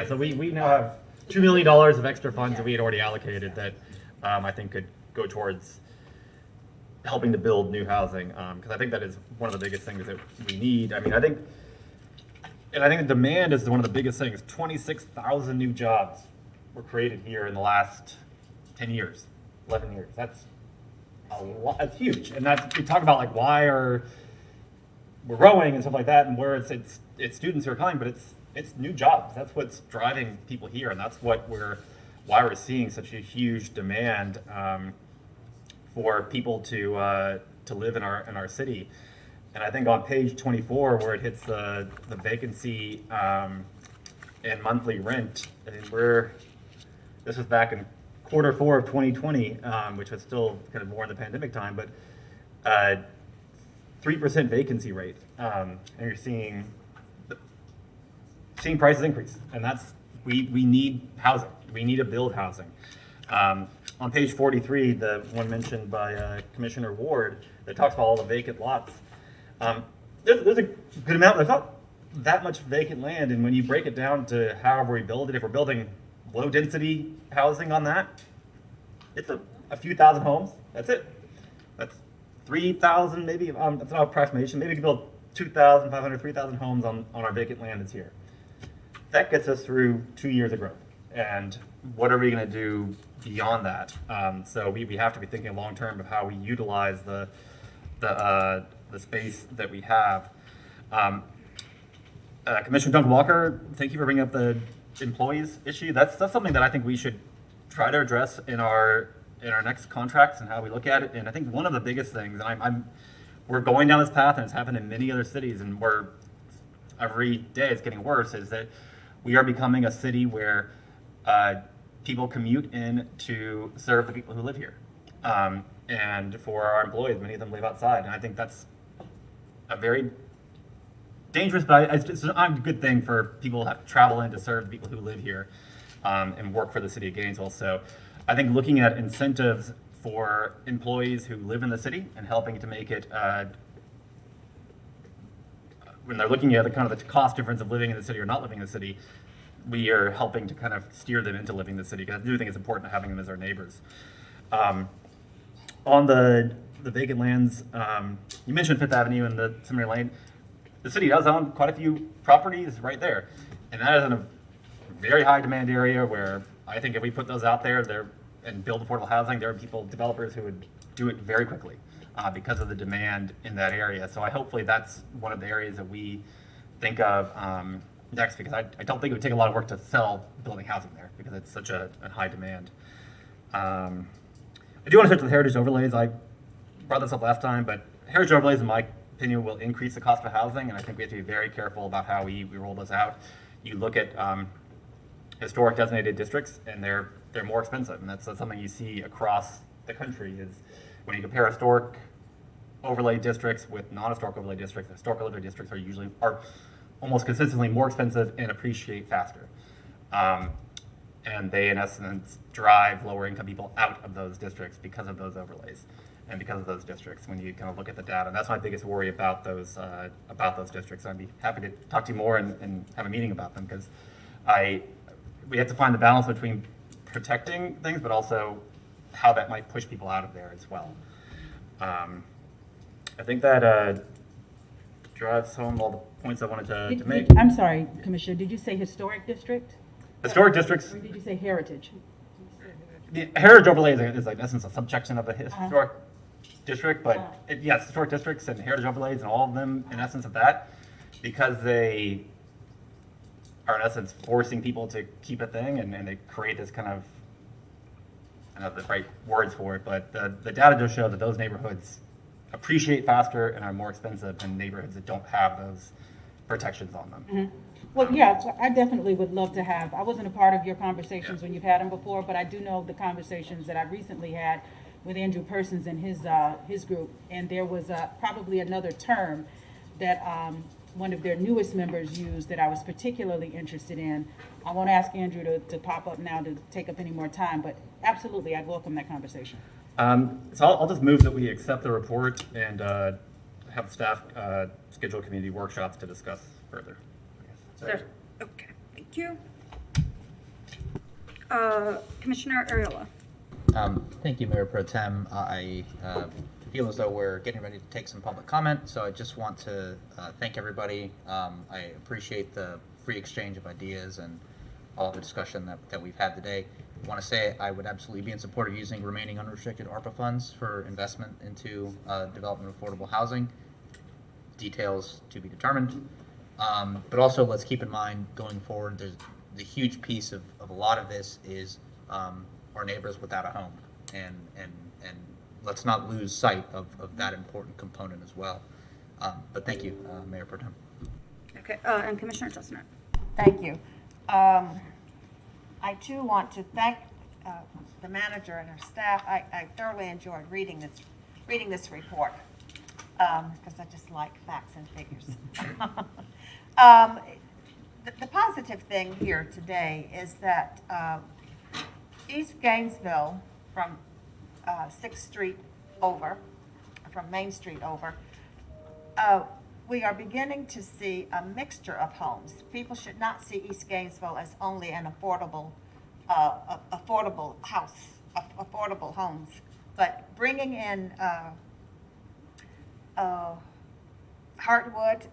So we now have $2 million of extra funds that we had already allocated that I think could go towards helping to build new housing, because I think that is one of the biggest things that we need. I mean, I think the demand is one of the biggest things. 26,000 new jobs were created here in the last 10 years, 11 years. That's a lot. That's huge. And we talk about like why we're growing and stuff like that, and where it's students who are coming, but it's new jobs. That's what's driving people here, and that's why we're seeing such a huge demand for people to live in our city. And I think on page 24, where it hits the vacancy and monthly rent, I mean, this was back in Q4 of 2020, which was still kind of more in the pandemic time, but 3% vacancy rate, and you're seeing prices increase, and we need housing. We need to build housing. On page 43, the one mentioned by Commissioner Ward, that talks about all the vacant lots. There's a good amount. There's not that much vacant land, and when you break it down to however we build it, if we're building low-density housing on that, it's a few thousand homes. That's it. That's 3,000 maybe. That's an approximation. Maybe we can build 2,500, 3,000 homes on our vacant land that's here. That gets us through 2 years of growth. And what are we going to do beyond that? So we have to be thinking long-term of how we utilize the space that we have. Commissioner Duncan Walker, thank you for bringing up the employees issue. That's something that I think we should try to address in our next contracts and how we look at it. And I think one of the biggest things, and we're going down this path, and it's happened in many other cities, and every day it's getting worse, is that we are becoming a city where people commute in to serve the people who live here. And for our employees, many of them live outside. And I think that's a very dangerous, but it's a good thing for people who have to travel in to serve the people who live here and work for the city of Gainesville. So I think looking at incentives for employees who live in the city and helping to make it, when they're looking at the kind of the cost difference of living in the city or not living in the city, we are helping to kind of steer them into living in the city, because I do think it's important having them as our neighbors. On the vacant lands, you mentioned Fifth Avenue and the Seminary Lane. The city does own quite a few properties right there, and that is in a very high demand area where I think if we put those out there and build affordable housing, there are developers who would do it very quickly because of the demand in that area. So hopefully that's one of the areas that we think of next, because I don't think it would take a lot of work to sell building housing there because it's such a high demand. I do want to touch on the heritage overlays. I brought this up last time, but heritage overlays, in my opinion, will increase the cost of housing, and I think we have to be very careful about how we roll those out. You look at historic designated districts, and they're more expensive, and that's something you see across the country. Is when you compare historic overlay districts with non-historic overlay districts, historic overlay districts are almost consistently more expensive and appreciate faster. And they, in essence, drive lower income people out of those districts because of those overlays and because of those districts when you kind of look at the data. And that's my biggest worry about those districts. I'd be happy to talk to you more and have a meeting about them, because we have to find the balance between protecting things, but also how that might push people out of there as well. I think that drives home all the points I wanted to make. I'm sorry, Commissioner, did you say historic district? Historic districts. Or did you say heritage? The heritage overlay is like, in essence, a subsection of the historic district, but yes, historic districts and heritage overlays and all of them, in essence, of that, because they are, in essence, forcing people to keep a thing, and they create this kind of, I don't know the right words for it, but the data does show that those neighborhoods appreciate faster and are more expensive than neighborhoods that don't have those protections on them. Mm-hmm. Well, yeah, I definitely would love to have, I wasn't a part of your conversations when you've had them before, but I do know the conversations that I recently had with Andrew Persons and his group, and there was probably another term that one of their newest members used that I was particularly interested in. I won't ask Andrew to pop up now to take up any more time, but absolutely, I'd welcome that conversation. So I'll just move that we accept the report and have staff schedule community workshops to discuss further. Sir. Okay, thank you. Commissioner Ariola. Thank you, Mayor Pro Tem. I feel as though we're getting ready to take some public comment, so I just want to thank everybody. I appreciate the free exchange of ideas and all the discussion that we've had today. I want to say I would absolutely be in support of using remaining unrestricted ARPA funds for investment into development of affordable housing. Details to be determined. But also, let's keep in mind going forward, there's the huge piece of a lot of this is our neighbors without a home, and let's not lose sight of that important component as well. But thank you, Mayor Pro Tem. Okay, and Commissioner Chestnut. Thank you. I too want to thank the manager and her staff. I thoroughly enjoyed reading this report because I just like facts and figures. The positive thing here today is that East Gainesville, from 6th Street over, from Main Street over, we are beginning to see a mixture of homes. People should not see East Gainesville as only an affordable homes, but bringing in Heartwood.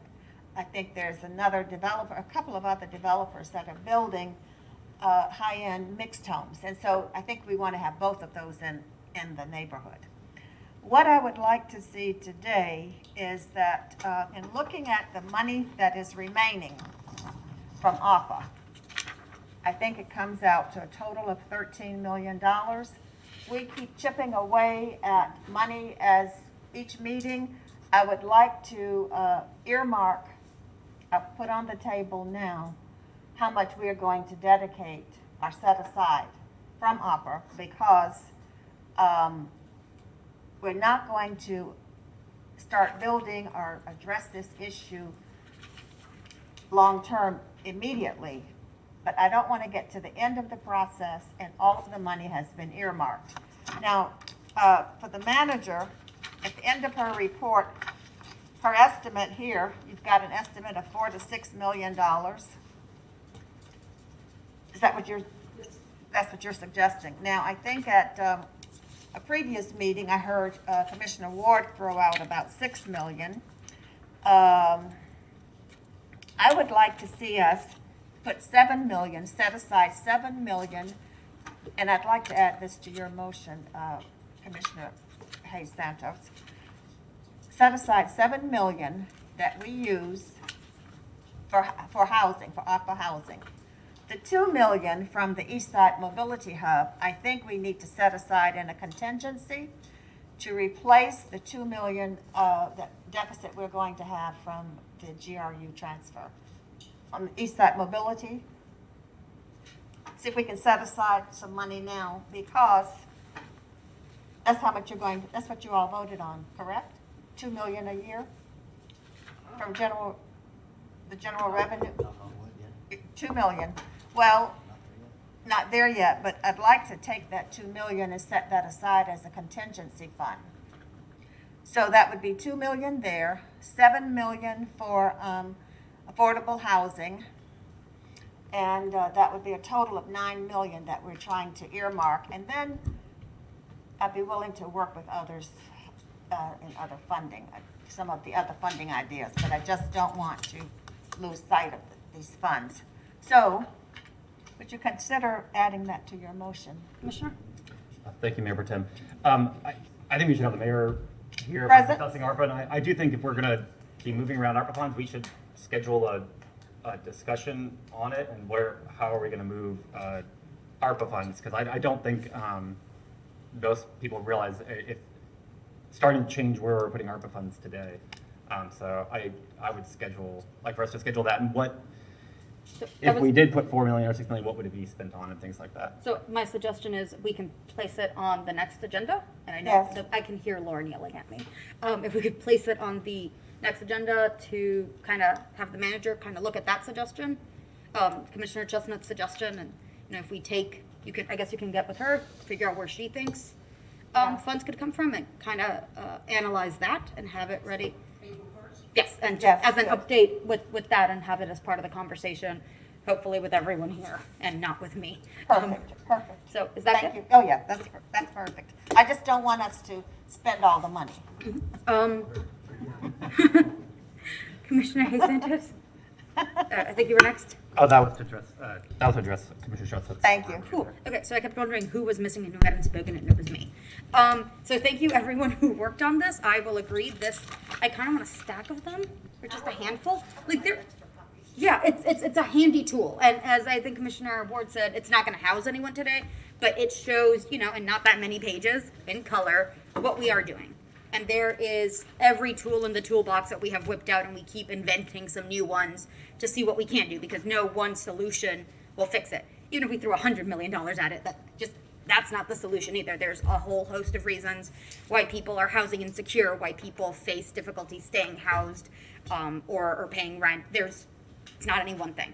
I think there's a couple of other developers that are building high-end mixed homes, and so I think we want to have both of those in the neighborhood. What I would like to see today is that in looking at the money that is remaining from ARPA, I think it comes out to a total of $13 million. We keep chipping away at money as each meeting. I would like to earmark, put on the table now, how much we are going to dedicate or set aside from ARPA, because we're not going to start building or address this issue long-term immediately, but I don't want to get to the end of the process and all of the money has been earmarked. Now, for the manager, at the end of her report, her estimate here, you've got an estimate of $4 to $6 million. Is that what that's what you're suggesting? Now, I think at a previous meeting, I heard Commissioner Ward throw out about $6 million. I would like to see us put $7 million, set aside $7 million, and I'd like to add this to your motion, Commissioner Hayes Santos. Set aside $7 million that we use for housing, for ARPA housing. The $2 million from the East Side Mobility Hub, I think we need to set aside in a contingency to replace the $2 million that deficit we're going to have from the GRU transfer. On the East Side Mobility, see if we can set aside some money now, because that's how much that's what you all voted on, correct? $2 million a year from the general revenue? 2 million. Well, not there yet, but I'd like to take that 2 million and set that aside as a contingency fund. So that would be 2 million there, 7 million for affordable housing, and that would be a total of 9 million that we're trying to earmark. And then I'd be willing to work with others in other funding, some of the other funding ideas, but I just don't want to lose sight of these funds. So, would you consider adding that to your motion, Commissioner? Thank you, Mayor Pro Tem. I think we should have the mayor here for Present. discussing ARPA, and I do think if we're going to be moving around ARPA funds, we should schedule a discussion on it and how are we going to move ARPA funds, because I don't think most people realize if starting to change where we're putting ARPA funds today. So I would like for us to schedule that, and if we did put 4 million or 6 million, what would it be spent on and things like that? So my suggestion is we can place it on the next agenda, and I know Yes. that I can hear Lauren yelling at me. If we could place it on the next agenda to kind of have the manager kind of look at that suggestion, Commissioner Chestnut's suggestion, and if we take, I guess you can get with her, figure out where she thinks funds could come from, and kind of analyze that and have it ready. Yes, and just as an update with that, and have it as part of the conversation, hopefully with everyone here and not with me. Perfect. So is that Thank good? you. Oh, yeah, that's perfect. I just don't want us to spend all the money. Commissioner Hayes Santos? I think you were next. Oh, that was to address Commissioner Chestnut's. Thank you. Cool. Okay, so I kept wondering who was missing and who hadn't spoken, and it was me. So thank you everyone who worked on this. I will agree I kind of want a stack of them, or just a handful. Yeah, it's a handy tool. And as I think Commissioner Ward said, it's not going to house anyone today, but it shows, in not that many pages, in color, what we are doing. And there is every tool in the toolbox that we have whipped out, and we keep inventing some new ones to see what we can do, because no one solution will fix it. Even if we threw $100 million at it, that's not the solution either. There's a whole host of reasons why people are housing insecure, why people face difficulty staying housed, or paying rent. It's not any one thing.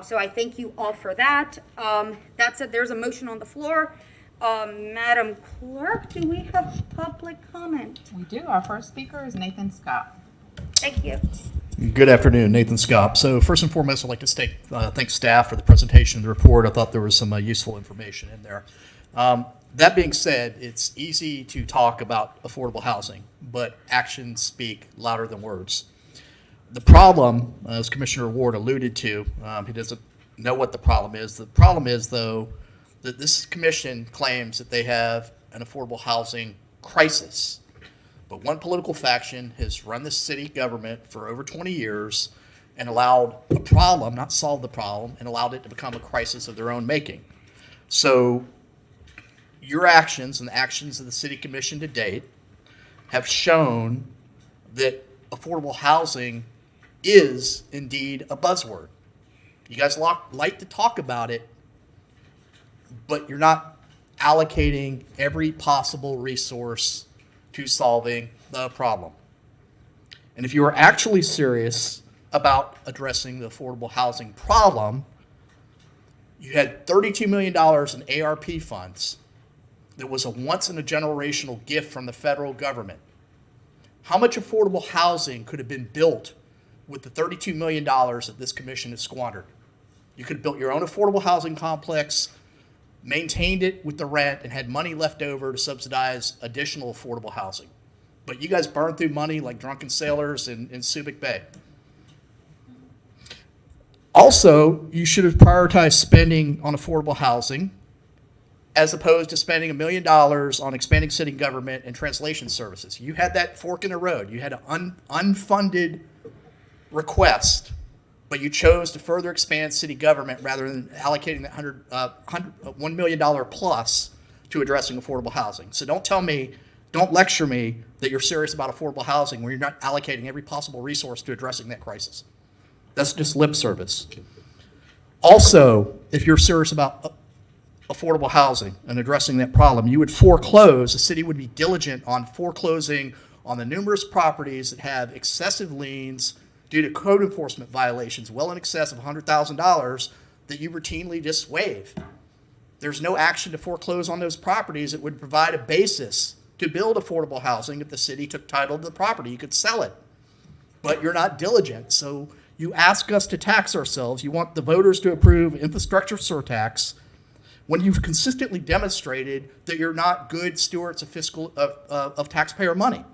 So I thank you all for that. That said, there's a motion on the floor. Madam Clerk, do we have public comment? We do. Our first speaker is Nathan Scott. Thank you. Good afternoon, Nathan Scott. So first and foremost, I'd like to thank staff for the presentation of the report. I thought there was some useful information in there. That being said, it's easy to talk about affordable housing, but actions speak louder than words. The problem, as Commissioner Ward alluded to, he doesn't know what the problem is. The problem is, though, that this commission claims that they have an affordable housing crisis. But one political faction has run the city government for over 20 years and allowed a problem, not solved the problem, and allowed it to become a crisis of their own making. So your actions and the actions of the city commission to date have shown that affordable housing is indeed a buzzword. You guys like to talk about it, but you're not allocating every possible resource to solving the problem. And if you are actually serious about addressing the affordable housing problem, you had $32 million in ARP funds that was a once-in-a-generational gift from the federal government. How much affordable housing could have been built with the $32 million that this commission has squandered? You could have built your own affordable housing complex, maintained it with the rent, and had money left over to subsidize additional affordable housing. But you guys burned through money like drunken sailors in Subic Bay. Also, you should have prioritized spending on affordable housing as opposed to spending $1 million on expanding city government and translation services. You had that fork in the road. You had an unfunded request, but you chose to further expand city government rather than allocating that $1 million plus to addressing affordable housing. So don't lecture me that you're serious about affordable housing when you're not allocating every possible resource to addressing that crisis. That's just lip service. Also, if you're serious about affordable housing and addressing that problem, you would foreclose, the city would be diligent on foreclosing on the numerous properties that have excessive liens due to code enforcement violations well in excess of $100,000 that you routinely just waive. There's no action to foreclose on those properties. It would provide a basis to build affordable housing. If the city took title to the property, you could sell it. But you're not diligent, so you ask us to tax ourselves. You want the voters to approve infrastructure surtax when you've consistently demonstrated that you're not good stewards of taxpayer money,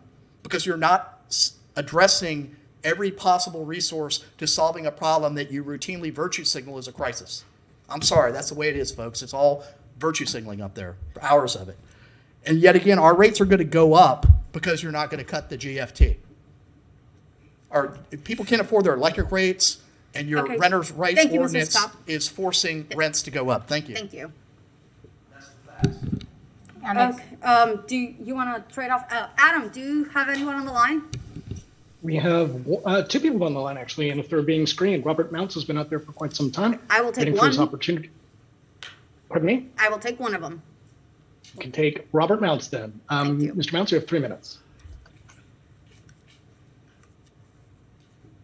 because you're not addressing every possible resource to solving a problem that you routinely virtue signal as a crisis. I'm sorry, that's the way it is, folks. It's all virtue signaling up there for hours of it. And yet again, our rates are going to go up because you're not going to cut the GFT. If people can't afford their electric rates, and your Okay. renters' rights Thank you, Mr. ordinance Scott. is forcing rents to go up. Thank you. Thank you. Our next- Do you want to trade off? Adam, do you have anyone on the line? We have two people on the line, actually, and if they're being screened, Robert Mounts has been out there for quite some time. I will take waiting for his one. opportunity. Pardon me? I will take one of them. You can take Robert Mounts then. Mr. Mounts, you have 3 minutes.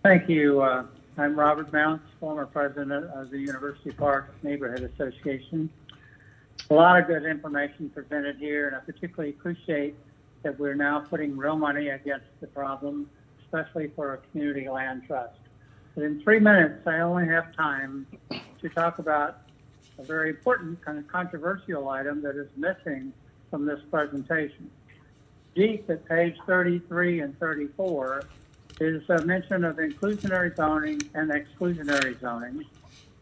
Thank you. I'm Robert Mounts, former president of the University Park Neighborhood Association. A lot of good information presented here, and I particularly appreciate that we're now putting real money against the problem, especially for a community land trust. But in 3 minutes, I only have time to talk about a very important kind of controversial item that is missing from this presentation. Deep at page 33 and 34 is a mention of inclusionary zoning and exclusionary zoning,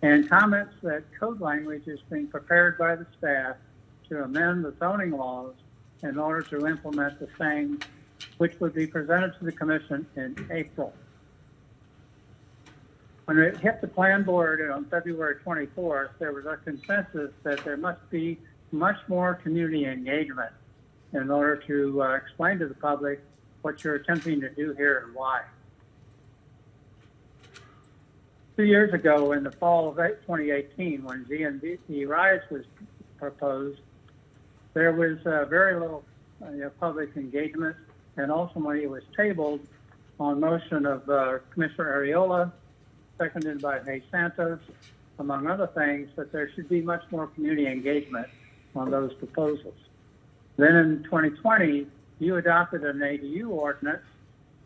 and comments that code language is being prepared by the staff to amend the zoning laws in order to implement the same, which would be presented to the commission in April. When it hit the plan board on February 24th, there was a consensus that there must be much more community engagement in order to explain to the public what you're attempting to do here and why. 2 years ago, in the fall of 2018, when GNV Rise was proposed, there was very little public engagement, and ultimately it was tabled on motion of Commissioner Ariola, seconded by May Santos, among other things, that there should be much more community engagement on those proposals. Then in 2020, you adopted an ADU ordinance,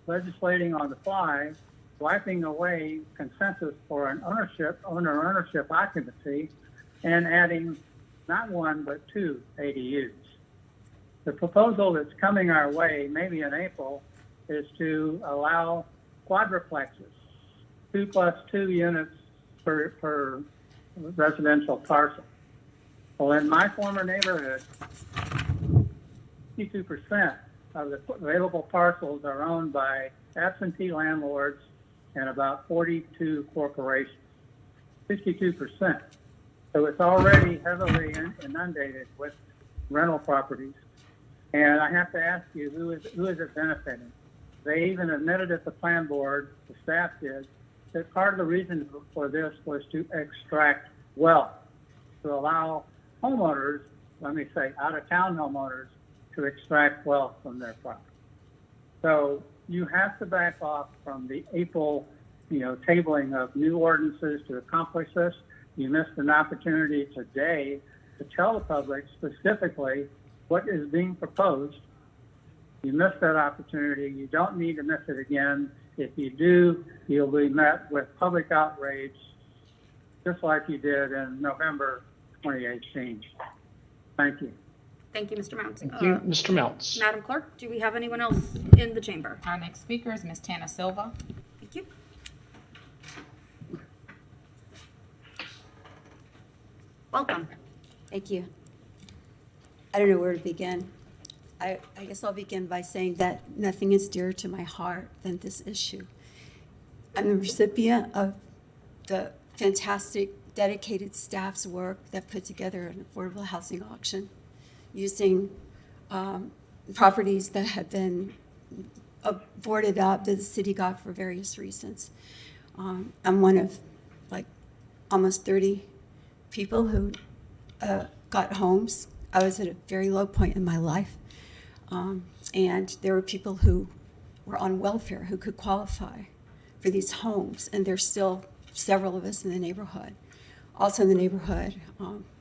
legislating on the fly, wiping away consensus for an owner ownership occupancy, and adding not one, but 2 ADUs. The proposal that's coming our way, maybe in April, is to allow quadruplexes, 2 plus 2 units per residential parcel. Well, in my former neighborhood, 52% of the available parcels are owned by absentee landlords and about 42 corporations, 52%. So it's already heavily inundated with rental properties. And I have to ask you, who is it benefiting? They even admitted at the plan board, the staff did, that part of the reason for this was to extract wealth, to allow homeowners, let me say out-of-town homeowners, to extract wealth from their property. So you have to back off from the April tabling of new ordinances to accomplish this. You missed an opportunity today to tell the public specifically what is being proposed. You missed that opportunity. You don't need to miss it again. If you do, you'll be met with public outrage, just like you did in November 2018. Thank you. Thank you, Mr. Mounts. Thank you, Mr. Mounts. Madam Clerk, do we have anyone else in the chamber? Our next speaker is Ms. Tana Silva. Thank you. Welcome. Thank you. I don't know where to begin. I guess I'll begin by saying that nothing is dearer to my heart than this issue. I'm the recipient of the fantastic, dedicated staff's work that put together an affordable housing auction using properties that have been boarded up that the city got for various reasons. I'm one of like almost 30 people who got homes. I was at a very low point in my life. And there were people who were on welfare who could qualify for these homes. And there's still several of us in the neighborhood. Also in the neighborhood,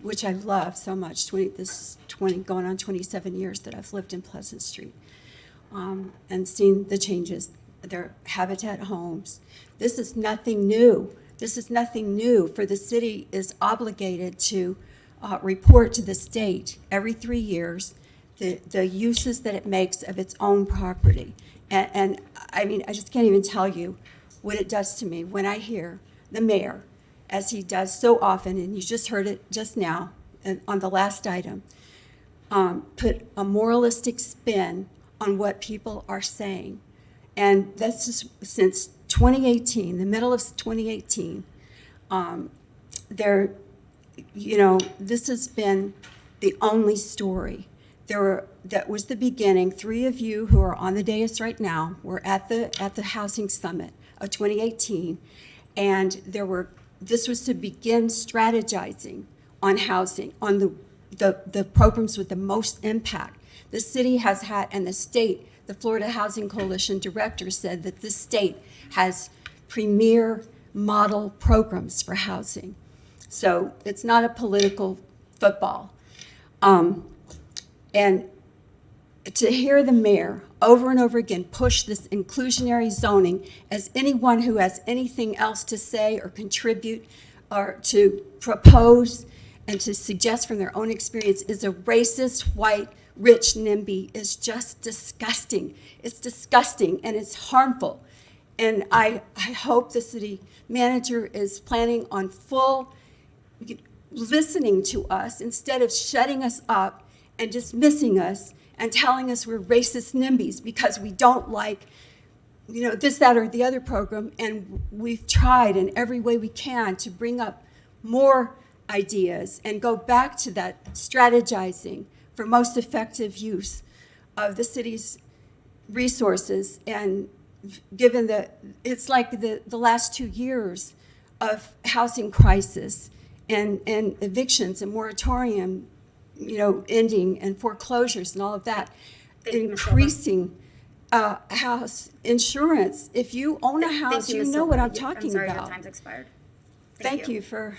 which I love so much, going on 27 years that I've lived in Pleasant Street, and seen the changes. Their Habitat homes. This is nothing new. This is nothing new, for the city is obligated to report to the state every 3 years the uses that it makes of its own property. And I mean, I just can't even tell you what it does to me when I hear the mayor, as he does so often, and you just heard it just now on the last item, put a moralistic spin on what people are saying. And that's just since 2018, the middle of 2018, this has been the only story. That was the beginning. 3 of you who are on the dais right now were at the housing summit of 2018, and this was to begin strategizing on housing, on the programs with the most impact. The city has had, and the state, the Florida Housing Coalition director said that the state has premier model programs for housing. So it's not a political football. And to hear the mayor over and over again push this inclusionary zoning as anyone who has anything else to say or contribute or to propose and to suggest from their own experience is a racist, white, rich NIMBY is just disgusting. It's disgusting and it's harmful. And I hope the city manager is planning on full listening to us instead of shutting us up and dismissing us and telling us we're racist NIMBYs because we don't like, this, that, or the other program. And we've tried in every way we can to bring up more ideas and go back to that strategizing for most effective use of the city's resources. And given that it's like the last 2 years of housing crisis and evictions and moratorium, ending and foreclosures and all of that, increasing house insurance. If you own a house, you know what I'm talking about. I'm sorry, your time's expired. Thank you for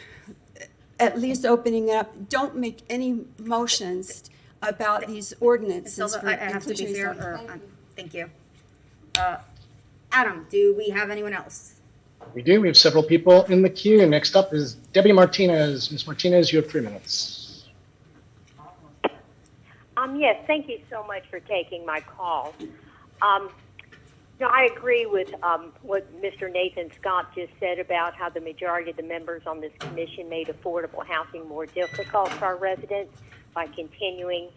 at least opening it up. Don't make any motions about these ordinances. I have to be fair. Thank you. Adam, do we have anyone else? We do. We have several people in the queue. Next up is Debbie Martinez. Ms. Martinez, you have 3 minutes. Yes, thank you so much for taking my call. I agree with what Mr. Nathan Scott just said about how the majority of the members on this commission made affordable housing more difficult for our residents by continuing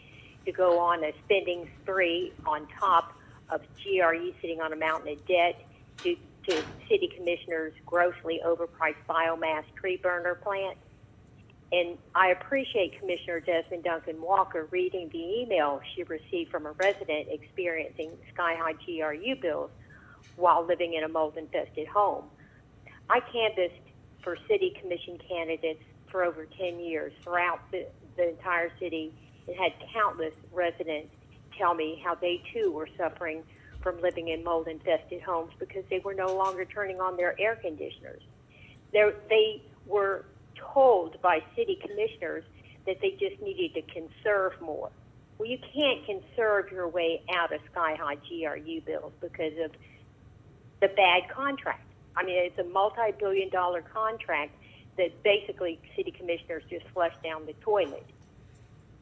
to go on a spending spree on top of GRU sitting on a mountain of debt due to city commissioners' grossly overpriced biomass tree burner plant. And I appreciate Commissioner Desmond Duncan Walker reading the email she received from a resident experiencing sky-high GRU bills while living in a mold-infested home. I canvassed for city commission candidates for over 10 years throughout the entire city and had countless residents tell me how they too were suffering from living in mold-infested homes because they were no longer turning on their air conditioners. They were told by city commissioners that they just needed to conserve more. Well, you can't conserve your way out of sky-high GRU bills because of the bad contract. I mean, it's a multi-billion-dollar contract that basically city commissioners just flush down the toilet.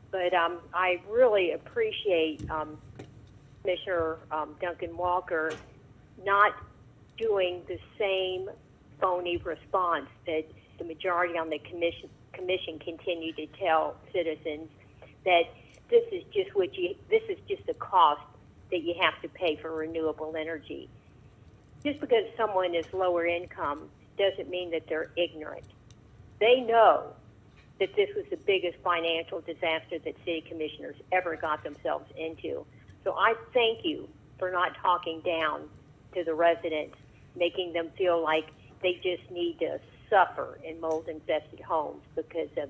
But I really appreciate Commissioner Duncan Walker not doing the same phony response that the majority on the commission continue to tell citizens, that this is just the cost that you have to pay for renewable energy. Just because someone is lower income doesn't mean that they're ignorant. They know that this was the biggest financial disaster that city commissioners ever got themselves into. So I thank you for not talking down to the residents, making them feel like they just need to suffer in mold-infested homes because of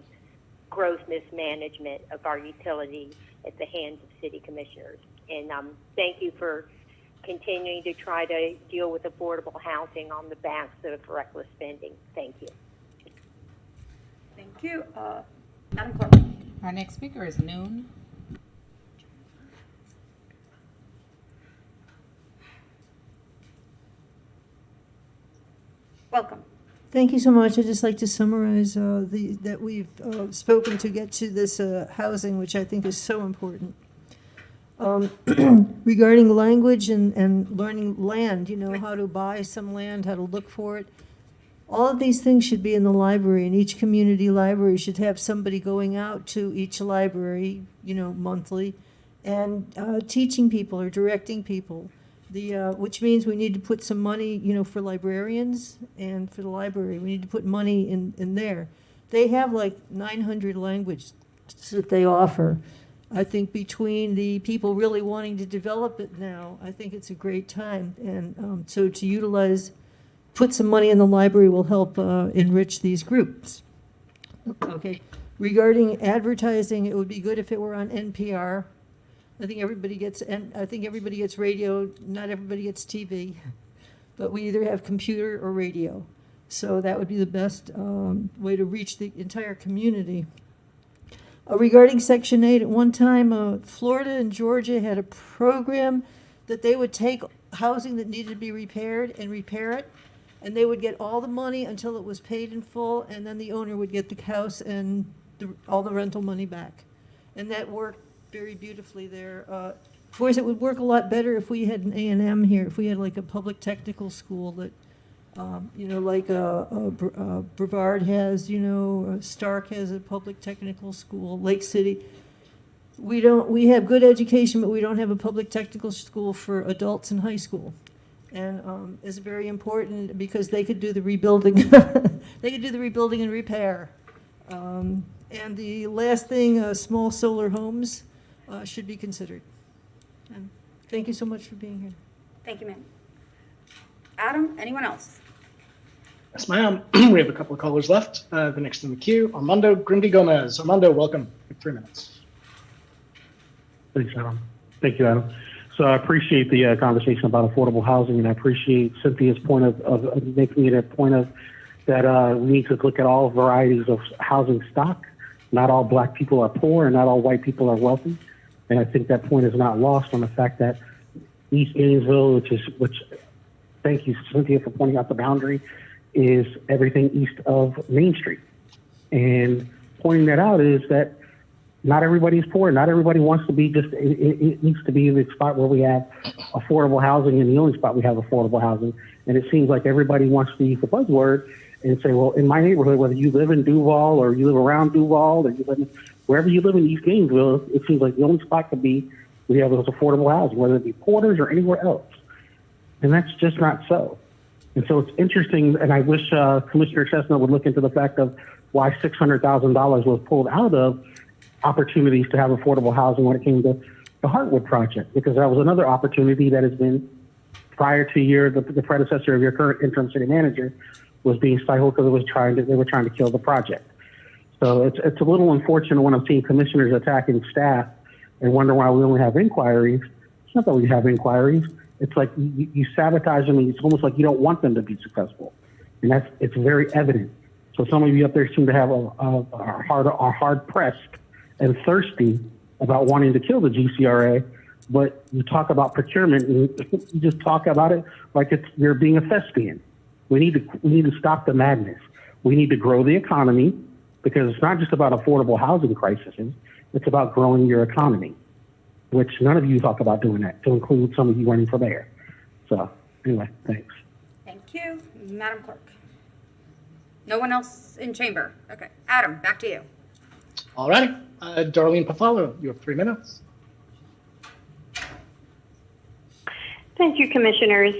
gross mismanagement of our utility at the hands of city commissioners. And thank you for continuing to try to deal with affordable housing on the backs of reckless spending. Thank you. Thank you. Madam Clerk. Our next speaker is Noon. Welcome. Thank you so much. I'd just like to summarize that we've spoken to get to this housing, which I think is so important. Regarding language and learning land, you know, how to buy some land, how to look for it. All of these things should be in the library, and each community library should have somebody going out to each library, you know, monthly, and teaching people or directing people. Which means we need to put some money, you know, for librarians and for the library. We need to put money in there. They have like 900 languages that they offer. I think between the people really wanting to develop it now, I think it's a great time. And so to utilize, put some money in the library will help enrich these groups. Okay. Regarding advertising, it would be good if it were on NPR. I think everybody gets radio. Not everybody gets TV, but we either have computer or radio. So that would be the best way to reach the entire community. Regarding Section 8, at one time, Florida and Georgia had a program that they would take housing that needed to be repaired and repair it, and they would get all the money until it was paid in full, and then the owner would get the house and all the rental money back. And that worked very beautifully there. Of course, it would work a lot better if we had an A&M here, if we had like a public technical school that, you know, like Brevard has, you know, Stark has a public technical school, Lake City. We have good education, but we don't have a public technical school for adults in high school. And it's very important because they could do the rebuilding. They could do the rebuilding and repair. And the last thing, small solar homes should be considered. And thank you so much for being here. Thank you, ma'am. Adam, anyone else? Yes, ma'am. We have a couple of callers left. The next in the queue, Armando Grindy Gomez. Armando, welcome. 3 minutes. Thanks, Adam. Thank you, Adam. So I appreciate the conversation about affordable housing, and I appreciate Cynthia's point of making it a point of that we need to look at all varieties of housing stock. Not all black people are poor, and not all white people are wealthy. And I think that point is not lost on the fact that East Gainesville, which thank you, Cynthia, for pointing out the boundary, is everything east of Main Street. And pointing that out is that not everybody is poor. Not everybody wants to be it needs to be the spot where we have affordable housing, and the only spot we have affordable housing. And it seems like everybody wants to use the buzzword and say, well, in my neighborhood, whether you live in Duval or you live around Duval or you live wherever you live in East Gainesville, it seems like the only spot could be we have those affordable housing, whether it be Porter's or anywhere else. And that's just not so. And so it's interesting, and I wish Commissioner Chestnut would look into the fact of why $600,000 was pulled out of opportunities to have affordable housing when it came to the Heartwood project, because that was another opportunity that has been, prior to the predecessor of your current interim city manager, was being stifled because they were trying to kill the project. So it's a little unfortunate when I'm seeing commissioners attacking staff and wonder why we only have inquiries. It's not that we have inquiries. It's like you sabotage them, and it's almost like you don't want them to be successful, and it's very evident. So some of you up there seem to have are hard pressed and thirsty about wanting to kill the GCRA, but you talk about procurement and you just talk about it like you're being a thespian. We need to stop the madness. We need to grow the economy, because it's not just about affordable housing crises. It's about growing your economy, which none of you talk about doing that, to include some of you running for mayor. So anyway, thanks. Thank you, Madam Clerk. No one else in chamber. Okay, Adam, back to you. All right, Darlene Pafalo, you have 3 minutes. Thank you, Commissioners.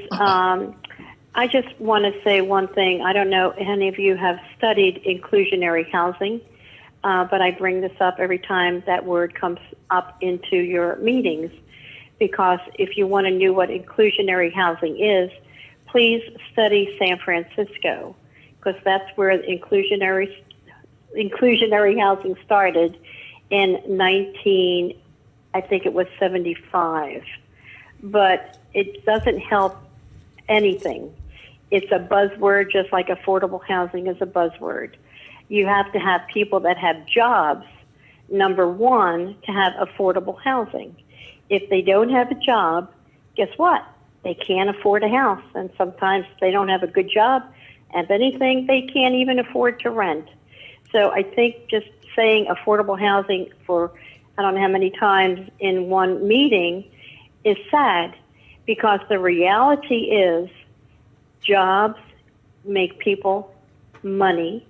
I just want to say one thing. I don't know if any of you have studied inclusionary housing, but I bring this up every time that word comes up into your meetings, because if you want to know what inclusionary housing is, please study San Francisco, because that's where inclusionary housing started in 75. But it doesn't help anything. It's a buzzword, just like affordable housing is a buzzword. You have to have people that have jobs, number one, to have affordable housing. If they don't have a job, guess what? They can't afford a house, and sometimes they don't have a good job. If anything, they can't even afford to rent. So I think just saying affordable housing for I don't know how many times in one meeting is sad, because the reality is jobs make people money,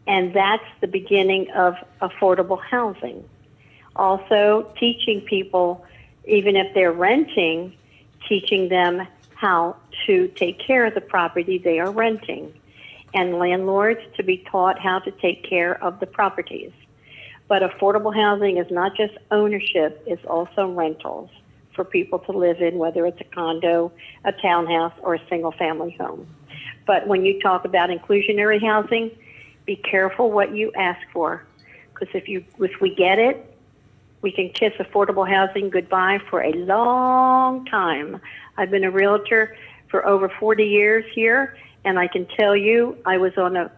and that's the beginning of affordable housing. Also, teaching people, even if they're renting, teaching them how to take care of the property they are renting, and landlords to be taught how to take care of the properties. But affordable housing is not just ownership, it's also rentals for people to live in, whether it's a condo, a townhouse, or a single family home. But when you talk about inclusionary housing, be careful what you ask for, because if we get it, we can kiss affordable housing goodbye for a long time. I've been a realtor for over 40 years here, and I can tell you I was on a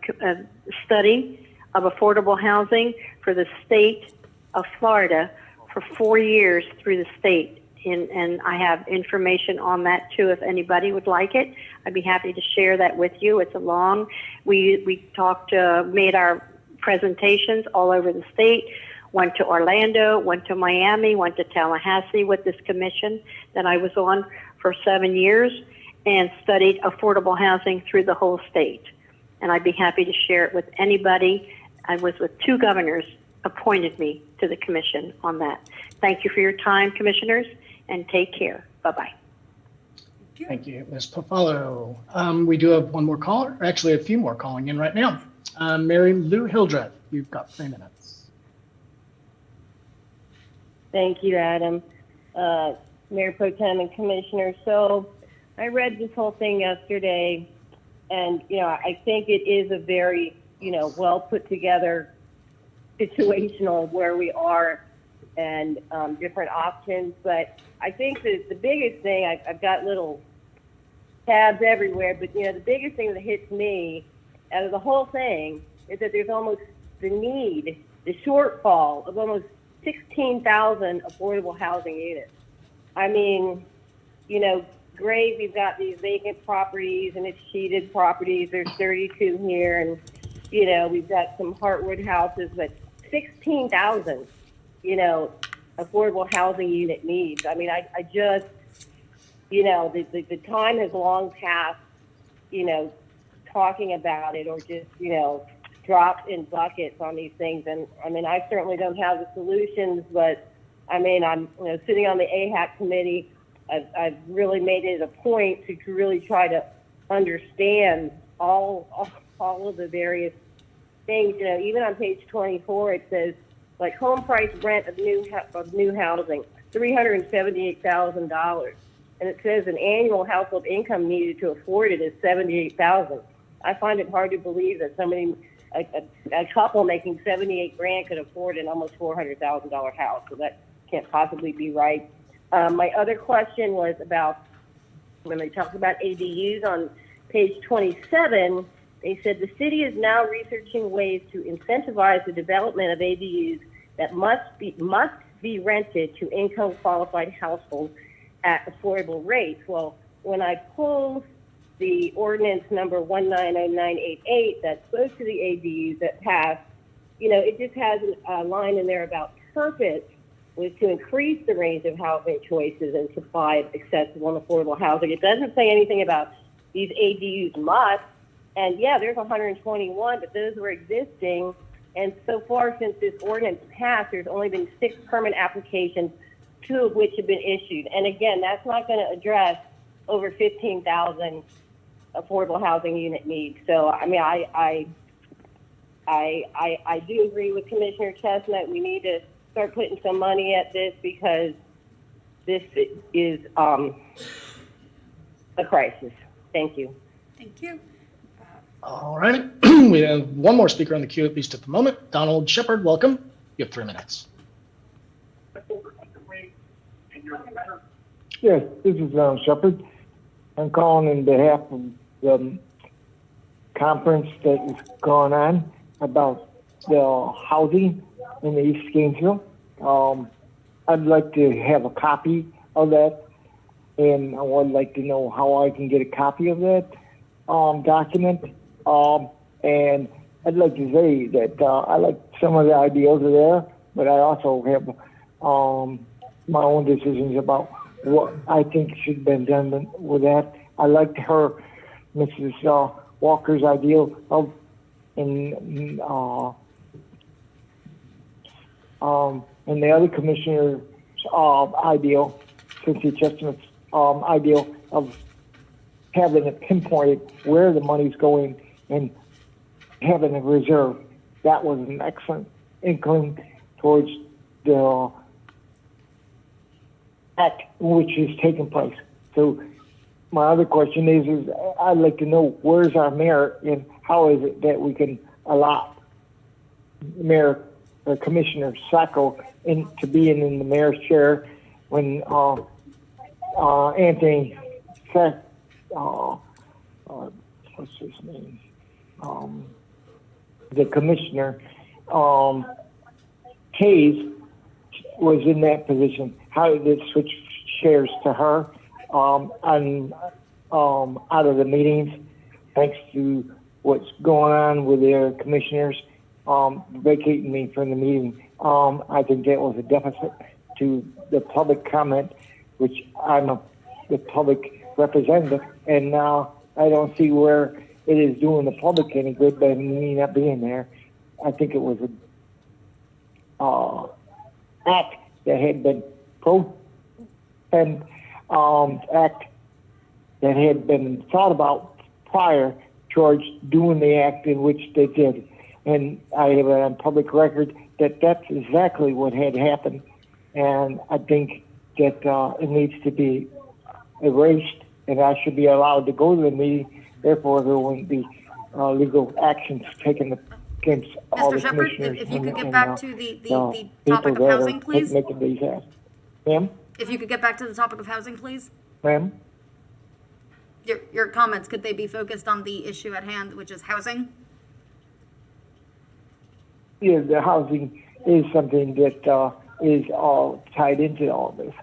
study of affordable housing for the state of Florida for 4 years through the state. And I have information on that too. If anybody would like it, I'd be happy to share that with you. It's a long, we talked, made our presentations all over the state, went to Orlando, went to Miami, went to Tallahassee with this commission that I was on for 7 years, and studied affordable housing through the whole state. And I'd be happy to share it with anybody. I was with 2 governors appointed me to the commission on that. Thank you for your time, commissioners, and take care. Bye-bye. Thank you, Ms. Pafalo. We do have one more caller, or actually a few more calling in right now. Mary Lou Hildreth, you've got 3 minutes. Thank you, Adam. Mayor Pro Tem and Commissioner. So I read this whole thing yesterday, and, I think it is a very, well put together situational where we are and different options. But I think that the biggest thing, I've got little tabs everywhere, but, the biggest thing that hits me out of the whole thing is that there's almost the shortfall of almost 16,000 affordable housing units. I mean, great, we've got these vacant properties and it's sheeted properties. There's 32 here, and, we've got some Heartwood houses, but 16,000, affordable housing unit needs. I mean, I just, the time has long passed, talking about it, or just, dropped in buckets on these things. And I mean, I certainly don't have the solutions, but I mean, I'm sitting on the AHAC committee. I've really made it a point to really try to understand all of the various things. Even on page 24, it says like home price rent of new housing, $378,000, and it says an annual household income needed to afford it is $78,000. I find it hard to believe that somebody, a couple making $78,000 could afford an almost $400,000 house. So that can't possibly be right. My other question was about when they talk about ADUs on page 27, they said the city is now researching ways to incentivize the development of ADUs that must be rented to income qualified households at affordable rates. Well, when I pulled the ordinance number 190988 that spoke to the ADUs that passed, it just has a line in there about purpose was to increase the range of housing choices and supply of accessible and affordable housing. It doesn't say anything about these ADUs must. And yeah, there's 121, but those were existing. And so far since this ordinance passed, there's only been 6 permit applications, 2 of which have been issued. And again, that's not going to address over 15,000 affordable housing unit needs. So, I mean, I do agree with Commissioner Chestnut. We need to start putting some money at this because this is a crisis. Thank you. Thank you. All right. We have one more speaker on the queue, at least at the moment. Donald Shepard, welcome. You have 3 minutes. Yes, this is Donald Shepard. I'm calling in behalf of the conference that is going on about the housing in the East Gainesville. I'd like to have a copy of that, and I would like to know how I can get a copy of that document. And I'd like to say that I like some of the ideas are there, but I also have my own decisions about what I think should have been done with that. I liked her, Mrs. Walker's idea of, and the other commissioner's ideal, Cynthia Chestnut's ideal of having it pinpointed where the money's going and having a reserve. That was an excellent inkling towards the act which is taking place. So my other question is I'd like to know where's our mayor and how is it that we can allow Mayor Commissioner Sacco to be in the mayor's chair when Anthony what's his name? The commissioner, Hayes, was in that position. How did it switch chairs to her out of the meetings, thanks to what's going on with their commissioners vacating me from the meeting? I think that was a deficit to the public comment, which I'm the public representative, and now I don't see where it is doing the public any good by me not being there. I think it was an act that had been act that had been thought about prior towards doing the act in which they did. And I have it on public record that that's exactly what had happened. And I think that it needs to be erased, and I should be allowed to go to the meeting. Therefore, there wouldn't be legal actions taken against all Mr. the Shepard, commissioners. if you could get and, back to the people topic of that housing, are please. making these acts. Ma'am? If you could get back to the topic of housing, please. Ma'am? Your comments, could they be focused on the issue at hand, which is housing? Yeah, the housing is something that is all tied into all this.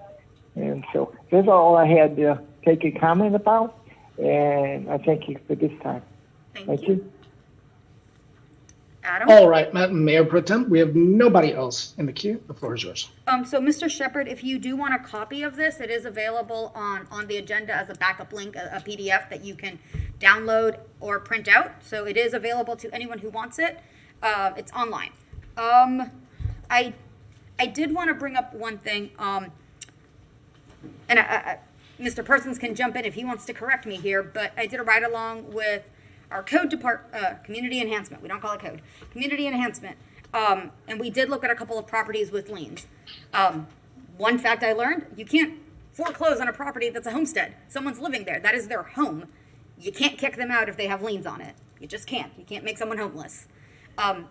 And so that's all I had to take a comment about. And I thank you for this time. Thank you. Adam? All right, Mayor Pro Tem, we have nobody else in the queue. The floor is yours. So Mr. Shepard, if you do want a copy of this, it is available on the agenda as a backup link, a PDF that you can download or print out. So it is available to anyone who wants it. It's online. I did want to bring up one thing, and Mr. Persons can jump in if he wants to correct me here, but I did a ride along with our code department, community enhancement. We don't call it code. Community enhancement. And we did look at a couple of properties with liens. One fact I learned, you can't foreclose on a property that's a homestead. Someone's living there. That is their home. You can't kick them out if they have liens on it. You just can't. You can't make someone homeless.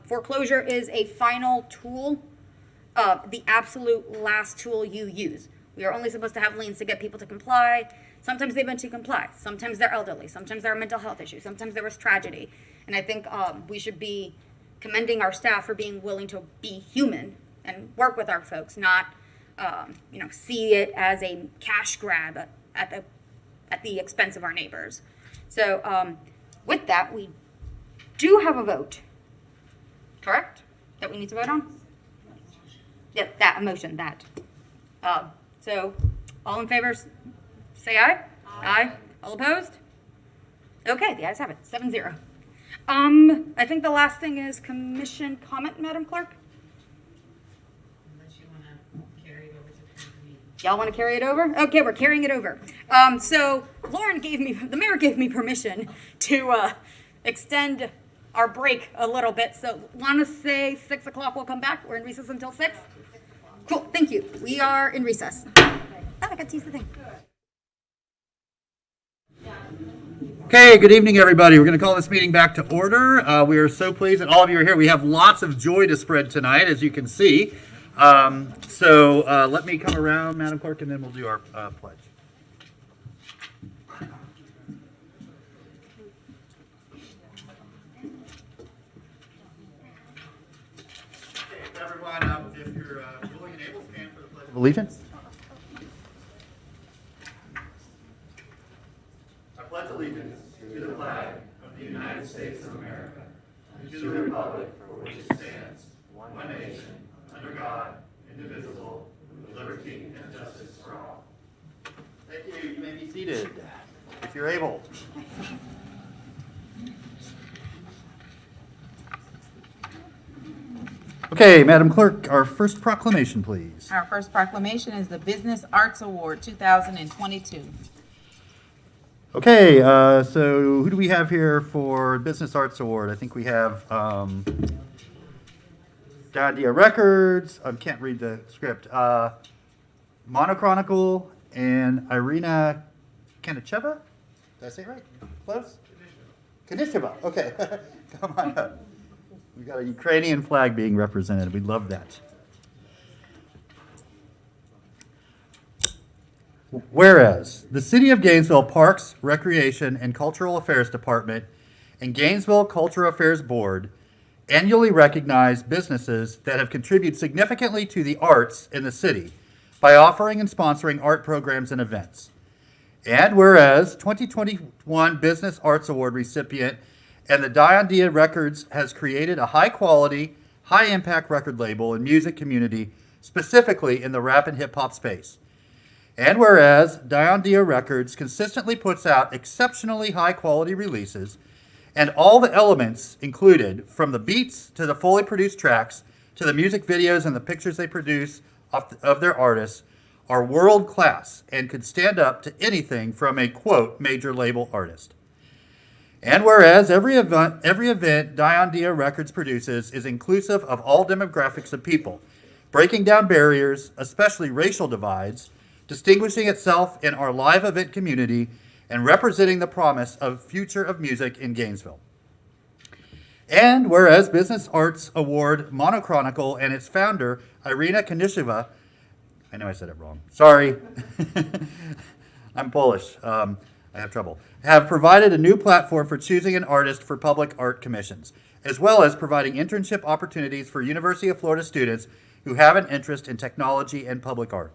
Foreclosure is a final tool, the absolute last tool you use. We are only supposed to have liens to get people to comply, Sometimes they eventually comply. Sometimes they're elderly. Sometimes there are mental health issues. Sometimes there was tragedy. And I think we should be commending our staff for being willing to be human and work with our folks, not see it as a cash grab at the expense of our neighbors. So with that, we do have a vote, correct? That we need to vote on? Yep, that, a motion, that. So all in favor, say aye. Aye. All opposed? Okay, the ayes have it, 7-0. I think the last thing is commission comment, Madam Clerk? Y'all want to carry it over? Okay, we're carrying it over. So the mayor gave me permission to extend our break a little bit. So want to say 6 o'clock we'll come back? We're in recess until 6? Cool, thank you. We are in recess. Oh, I got to use the thing. Okay, good evening, everybody. We're going to call this meeting back to order. We are so pleased that all of you are here. We have lots of joy to spread tonight, as you can see. So let me come around, Madam Clerk, and then we'll do our pledge. Okay, everyone, if you're willing and able, stand for the Pledge of Allegiance. I pledge allegiance to the flag of the United States of America, and to the republic for which it stands, one nation, under God, indivisible, with liberty and justice for all. Thank you. You may be seated, if you're able. Okay, Madam Clerk, our first proclamation, please. Our first proclamation is the Business Arts Award 2022. Okay, so who do we have here for Business Arts Award? I think we have Idea Records, I can't read the script, Monochronicle, and Irina Kanicheva? Did I say it right? Close? Kanisheva, okay. Come on up. We've got a Ukrainian flag being represented. We love that. Whereas the City of Gainesville Parks, Recreation, and Cultural Affairs Department and Gainesville Cultural Affairs Board annually recognize businesses that have contributed significantly to the arts in the city by offering and sponsoring art programs and events. And whereas 2021 Business Arts Award recipient and the Idea Records has created a high-quality, high-impact record label and music community specifically in the rap and hip-hop space. And whereas Idea Records consistently puts out exceptionally high-quality releases, and all the elements included, from the beats to the fully produced tracks to the music videos and the pictures they produce of their artists, are world-class and could stand up to anything from a, quote, major label artist. And whereas every event Idea Records produces is inclusive of all demographics of people, breaking down barriers, especially racial divides, distinguishing itself in our live event community, and representing the promise of future of music in Gainesville. And whereas Business Arts Award Monochronicle and its founder, Irina Kanicheva, I know I said it wrong, sorry, I'm Polish, I have trouble, have provided a new platform for choosing an artist for public art commissions, as well as providing internship opportunities for University of Florida students who have an interest in technology and public art.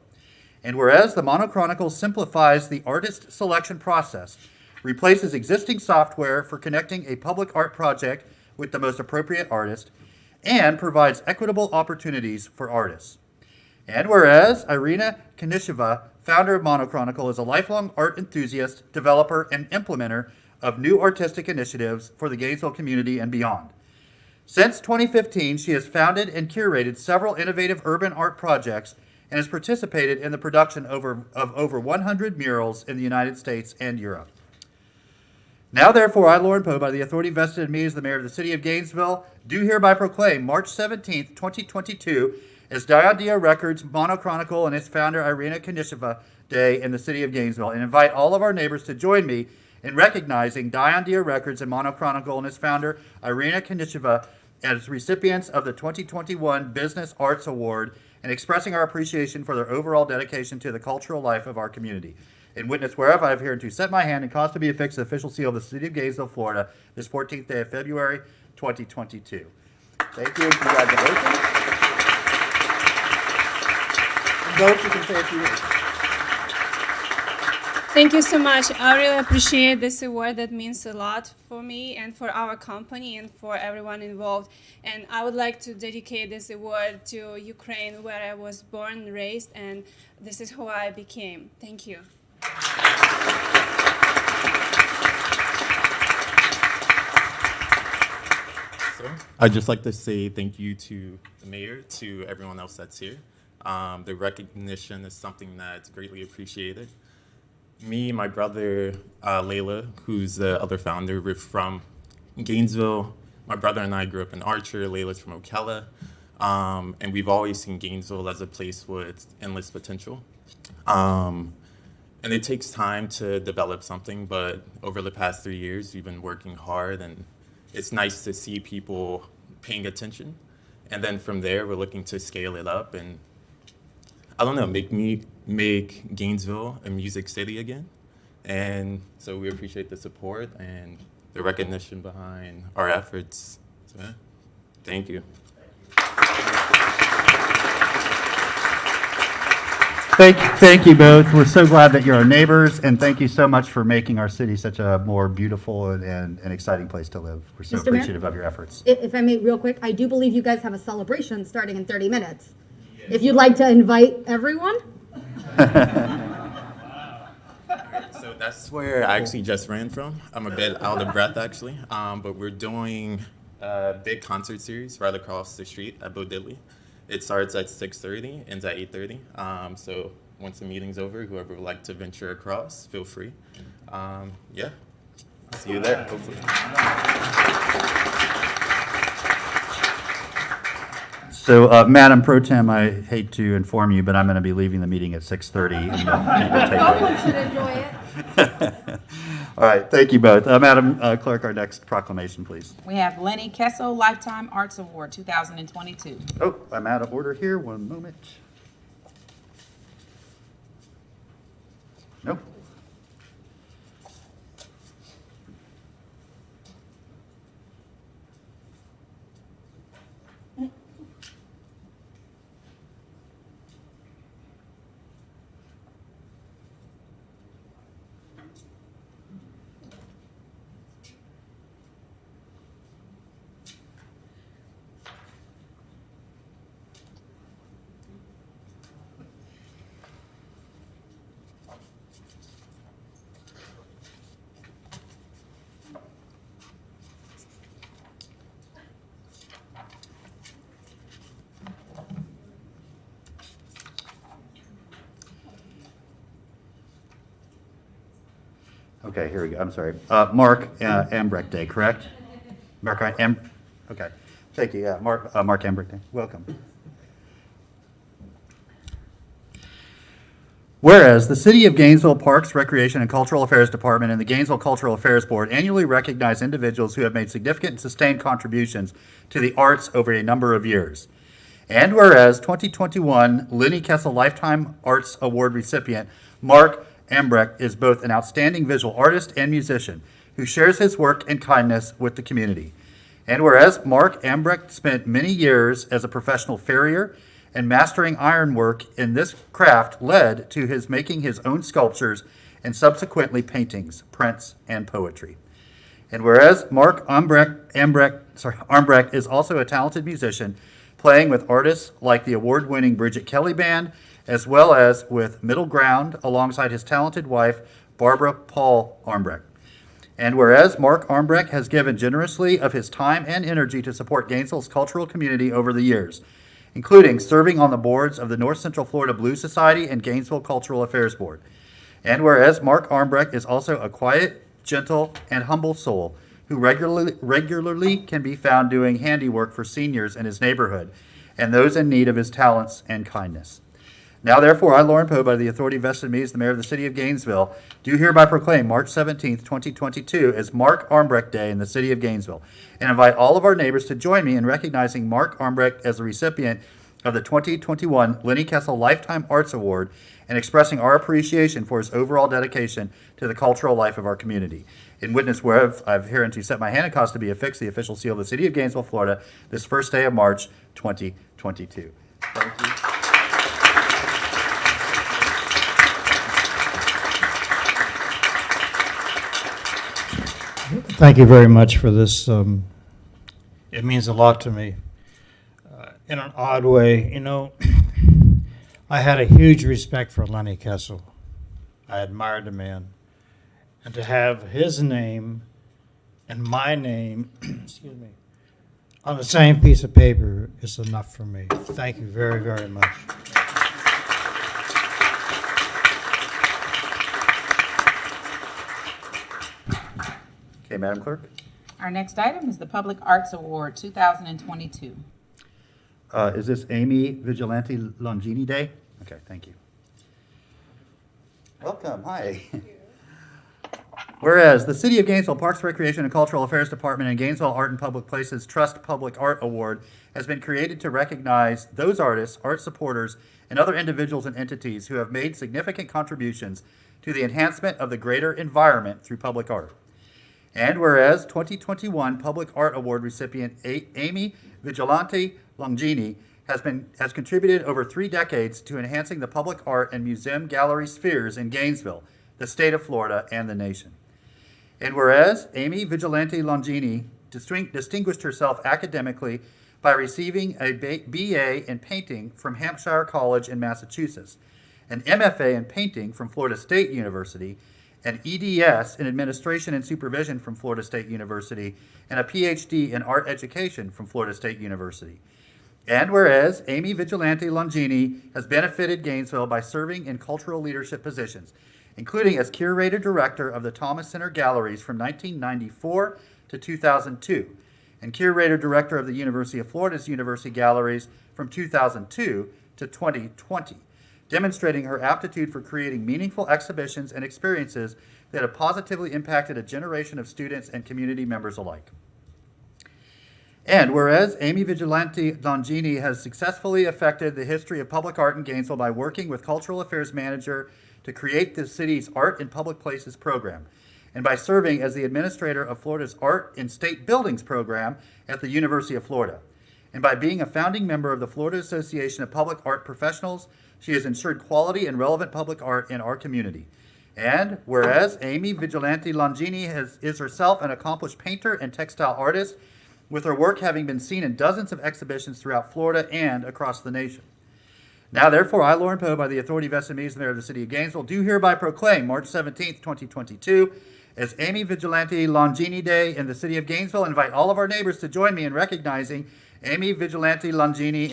And whereas the Monochronicle simplifies the artist selection process, replaces existing software for connecting a public art project with the most appropriate artist, and provides equitable opportunities for artists. And whereas Irina Kanicheva, founder of Monochronicle, is a lifelong art enthusiast, developer, and implementer of new artistic initiatives for the Gainesville community and beyond. Since 2015, she has founded and curated several innovative urban art projects and has participated in the production of over 100 murals in the United States and Europe. Now, therefore, I, Lauren Poe, by the authority vested in me as the mayor of the city of Gainesville, do hereby proclaim March 17th, 2022 as Idea Records Monochronicle and its founder Irina Kanicheva Day in the city of Gainesville, and invite all of our neighbors to join me in recognizing Idea Records and Monochronicle and its founder Irina Kanicheva as recipients of the 2021 Business Arts Award and expressing our appreciation for their overall dedication to the cultural life of our community. and witness whereof I have hereunto set my hand and caused to be affixed the official seal of the city of Gainesville, Florida, this 14th day of February, 2022. Thank you and congratulations. And both, you can say a few words. Thank you so much. I really appreciate this award. That means a lot for me and for our company and for everyone involved. And I would like to dedicate this award to Ukraine, where I was born and raised, and this is who I became. Thank you. I'd just like to say thank you to the mayor, to everyone else that's here. The recognition is something that's greatly appreciated. Me, my brother, Layla, who's the other founder, we're from Gainesville. My brother and I grew up in Archer. Layla's from Ocala. And we've always seen Gainesville as a place with endless potential. And it takes time to develop something, but over the past 3 years, we've been working hard, and it's nice to see people paying attention. And then from there, we're looking to scale it up and, I don't know, make Gainesville a music city again. And so we appreciate the support and the recognition behind our efforts. So, yeah, thank you. Thank you both. We're so glad that you're our neighbors, and thank you so much for making our city such a more beautiful and exciting place to live. We're so Mr. Mayor? appreciative of your efforts. If I may, real quick, I do believe you guys have a celebration starting in 30 minutes. If you'd like to invite everyone. So that's where I actually just ran from. I'm a bit out of breath, actually. But we're doing a big concert series right across the street at Bo Diddley. It starts at 6:30, ends at 8:30. So once the meeting's over, whoever would like to venture across, feel free. Yeah, I'll see you there, hopefully. So, Madam Pro Tem, I hate to inform you, but I'm going to be leaving the meeting at 6:30. Someone should enjoy it. All right, thank you both. Madam Clerk, our next proclamation, please. We have Lenny Kessel Lifetime Arts Award 2022. Oh, I'm out of order here. One moment. Nope. Okay, here we go. I'm sorry. Mark Ambrecht Day, correct? Okay. Thank you. Yeah, Mark Ambrecht Day. Welcome. Whereas the City of Gainesville Parks, Recreation, and Cultural Affairs Department and the Gainesville Cultural Affairs Board annually recognize individuals who have made significant and sustained contributions to the arts over a number of years. And whereas 2021 Lenny Kessel Lifetime Arts Award recipient Mark Ambrecht is both an outstanding visual artist and musician who shares his work and kindness with the community. And whereas Mark Ambrecht spent many years as a professional farrier and mastering ironwork in this craft led to his making his own sculptures and subsequently paintings, prints, and poetry. And whereas Mark Ambrecht is also a talented musician, playing with artists like the award-winning Bridget Kelly Band, as well as with Middle Ground alongside his talented wife, Barbara Paul Ambrecht. And whereas Mark Ambrecht has given generously of his time and energy to support Gainesville's cultural community over the years, including serving on the boards of the North Central Florida Blues Society and Gainesville Cultural Affairs Board. And whereas Mark Ambrecht is also a quiet, gentle, and humble soul who regularly can be found doing handiwork for seniors in his neighborhood and those in need of his talents and kindness. Now, therefore, I, Lauren Poe, by the authority vested in me as the mayor of the city of Gainesville, do hereby proclaim March 17th, 2022 as Mark Ambrecht Day in the city of Gainesville, and invite all of our neighbors to join me in recognizing Mark Ambrecht as the recipient of the 2021 Lenny Kessel Lifetime Arts Award and expressing our appreciation for his overall dedication to the cultural life of our community. In witness whereof, I've hereunto set my hand and caused to be affixed the official seal of the City of Gainesville, Florida, this first day of March 2022. Thank you. Thank you very much for this. It means a lot to me. In an odd way, I had a huge respect for Lenny Kessel. I admired the man. And to have his name and my name, excuse me, on the same piece of paper is enough for me. Thank you very, very much. Okay, Madam Clerk. Our next item is the Public Arts Award 2022. Is this Amy Vigilante Longini Day? Okay, thank you. Welcome, hi. Whereas the City of Gainesville Parks, Recreation, and Cultural Affairs Department and Gainesville Art and Public Places Trust Public Art Award has been created to recognize those artists, art supporters, and other individuals and entities who have made significant contributions to the enhancement of the greater environment through public art. And whereas 2021 Public Art Award recipient Amy Vigilante Longini has contributed over 3 decades to enhancing the public art and museum gallery spheres in Gainesville, the state of Florida, and the nation. And whereas Amy Vigilante Longini distinguished herself academically by receiving a BA in painting from Hampshire College in Massachusetts, an MFA in painting from Florida State University, an EDS in administration and supervision from Florida State University, and a PhD in art education from Florida State University. And whereas Amy Vigilante Longini has benefited Gainesville by serving in cultural leadership positions, including as curator director of the Thomas Center Galleries from 1994 to 2002, and curator director of the University of Florida's University Galleries from 2002 to 2020, demonstrating her aptitude for creating meaningful exhibitions and experiences that have positively impacted a generation of students and community members alike. And whereas Amy Vigilante Longini has successfully affected the history of public art in Gainesville by working with Cultural Affairs Manager to create the city's Art in Public Places program, and by serving as the administrator of Florida's Art in State Buildings program at the University of Florida, and by being a founding member of the Florida Association of Public Art Professionals, she has ensured quality and relevant public art in our community. And whereas Amy Vigilante Longini is herself an accomplished painter and textile artist, with her work having been seen in dozens of exhibitions throughout Florida and across the nation. Now, therefore, I, Lauren Poe, by the authority vested in me as the mayor of the City of Gainesville, do hereby proclaim March 17th, 2022, as Amy Vigilante Longini Day in the City of Gainesville. Invite all of our neighbors to join me in recognizing Amy Vigilante Longini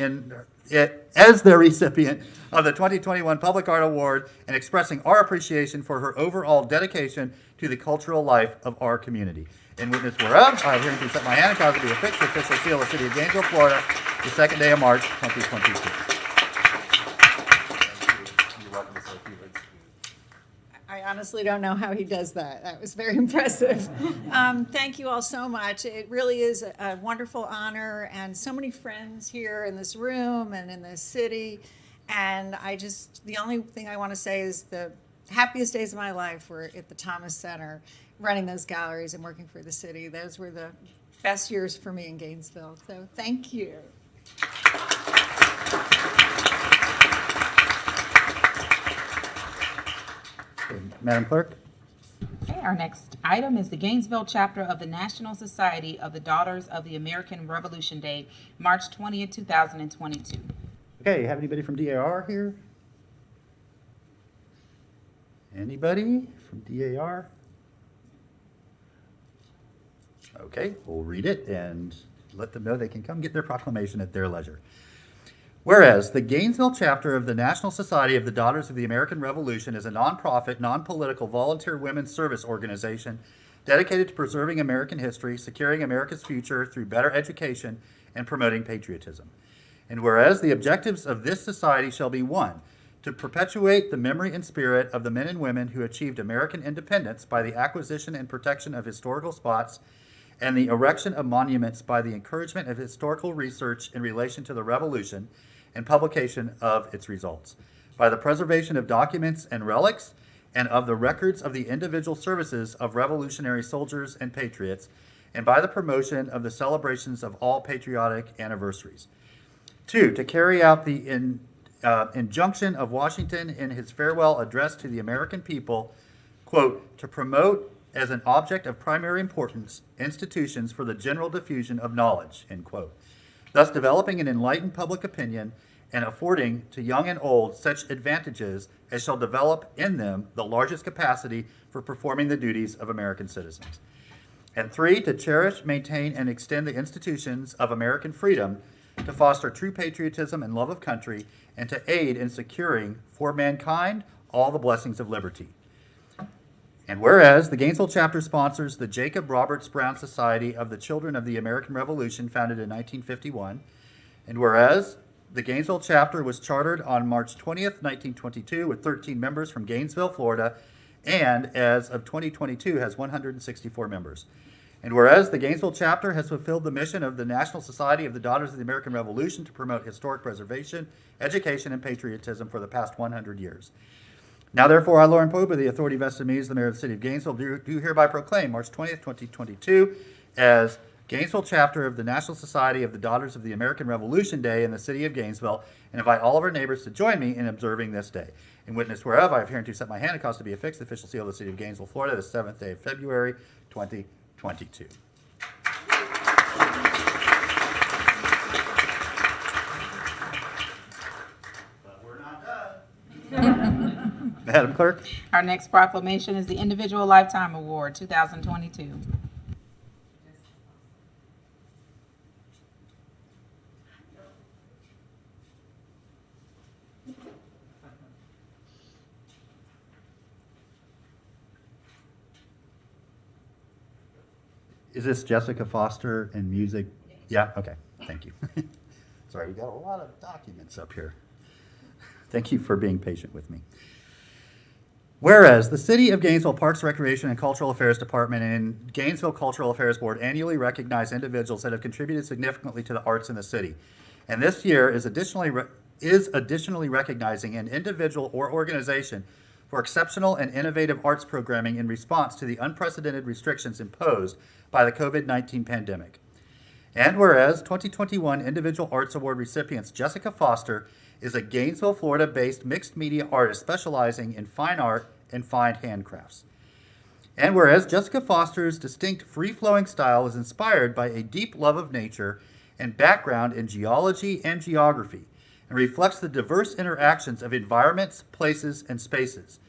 as the recipient of the 2021 Public Art Award and expressing our appreciation for her overall dedication to the cultural life of our community. In witness whereof, I have hereby set my hand and cause to be affixed the official seal of the City of Gainesville, Florida, the second day of March, 2022. You're welcome to say a few words. I honestly don't know how he does that. That was very impressive. Thank you all so much. It really is a wonderful honor, and so many friends here in this room and in this city. And the only thing I want to say is the happiest days of my life were at the Thomas Center, running those galleries and working for the city. Those were the best years for me in Gainesville. So thank you. Madam Clerk. Okay, our next item is the Gainesville chapter of the National Society of the Daughters of the American Revolution Day, March 20th, 2022. Okay, have anybody from DAR here? Anybody from DAR? Okay, we'll read it and let them know they can come get their proclamation at their leisure. Whereas the Gainesville chapter of the National Society of the Daughters of the American Revolution is a nonprofit, non-political, volunteer women's service organization dedicated to preserving American history, securing America's future through better education, and promoting patriotism. And whereas the objectives of this society shall be 1, to perpetuate the memory and spirit of the men and women who achieved American independence by the acquisition and protection of historical spots and the erection of monuments by the encouragement of historical research in relation to the Revolution, and publication of its results, by the preservation of documents and relics, and of the records of the individual services of revolutionary soldiers and patriots, and by the promotion of the celebrations of all patriotic anniversaries. 2, to carry out the injunction of Washington in his farewell address to the American people, quote, to promote as an object of primary importance institutions for the general diffusion of knowledge, end quote, thus developing an enlightened public opinion and affording to young and old such advantages as shall develop in them the largest capacity for performing the duties of American citizens. And 3, to cherish, maintain, and extend the institutions of American freedom, to foster true patriotism and love of country, and to aid in securing for mankind all the blessings of liberty. And whereas the Gainesville chapter sponsors the Jacob Roberts Brown Society of the Children of the American Revolution, founded in 1951, and whereas the Gainesville chapter was chartered on March 20th, 1922, with 13 members from Gainesville, Florida, and as of 2022 has 164 members. And whereas the Gainesville chapter has fulfilled the mission of the National Society of the Daughters of the American Revolution to promote historic preservation, education, and patriotism for the past 100 years. Now therefore, I, Lauren Poe, by the authority vested in me as the mayor of the city of Gainesville, do hereby proclaim March 20th, 2022 as Gainesville chapter of the National Society of the Daughters of the American Revolution Day in the city of Gainesville, and invite all of our neighbors to join me in observing this day. In witness whereof, I have hereunto set my hand and caused to be affixed the official seal of the city of Gainesville, Florida, the 7th day of February, 2022. But we're not done. Madam Clerk? Our next proclamation is the Individual Lifetime Award 2022. Is this Jessica Foster in music? Yeah, okay, thank you. Sorry, we got a lot of documents up here. Thank you for being patient with me. Whereas the City of Gainesville Parks, Recreation, and Cultural Affairs Department and Gainesville Cultural Affairs Board annually recognize individuals that have contributed significantly to the arts in the city. And this year is additionally recognizing an individual or organization for exceptional and innovative arts programming in response to the unprecedented restrictions imposed by the COVID-19 pandemic. And whereas 2021 Individual Arts Award recipients Jessica Foster is a Gainesville, Florida-based mixed media artist specializing in fine art and fine handcrafts. And whereas Jessica Foster's distinct free-flowing style is inspired by a deep love of nature and background in geology and geography, and reflects the diverse interactions of environments, places, and spaces.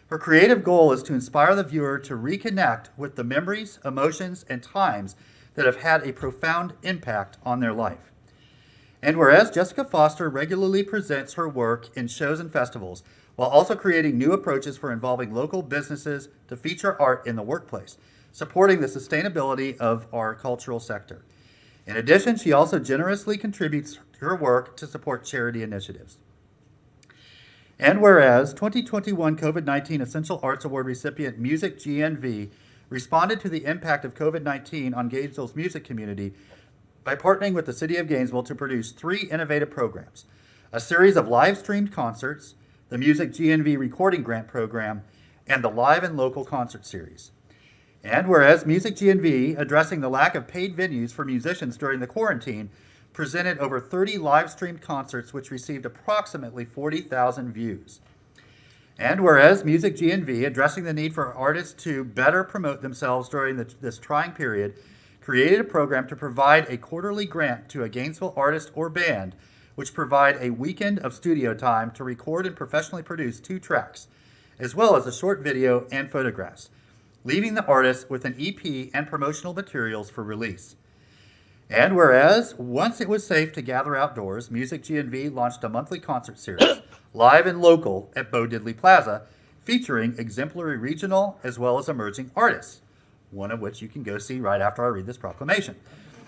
Her creative goal is to inspire the viewer to reconnect with the memories, emotions, and times that have had a profound impact on their life. And whereas Jessica Foster regularly presents her work in shows and festivals, while also creating new approaches for involving local businesses to feature art in the workplace, supporting the sustainability of our cultural sector. In addition, she also generously contributes her work to support charity initiatives. And whereas 2021 COVID-19 Essential Arts Award recipient Music GNV responded to the impact of COVID-19 on Gainesville's music community by partnering with the City of Gainesville to produce 3 innovative programs: a series of live-streamed concerts, the Music GNV Recording Grant Program, and the Live and Local Concert Series. And whereas Music GNV, addressing the lack of paid venues for musicians during the quarantine, presented over 30 live-streamed concerts which received approximately 40,000 views. And whereas Music GNV, addressing the need for artists to better promote themselves during this trying period, created a program to provide a quarterly grant to a Gainesville artist or band, which provide a weekend of studio time to record and professionally produce 2 tracks, as well as a short video and photographs, leaving the artist with an EP and promotional materials for release. And whereas once it was safe to gather outdoors, Music GNV launched a monthly concert series, Live and Local, at Bo Diddley Plaza, featuring exemplary regional as well as emerging artists, one of which you can go see right after I read this proclamation.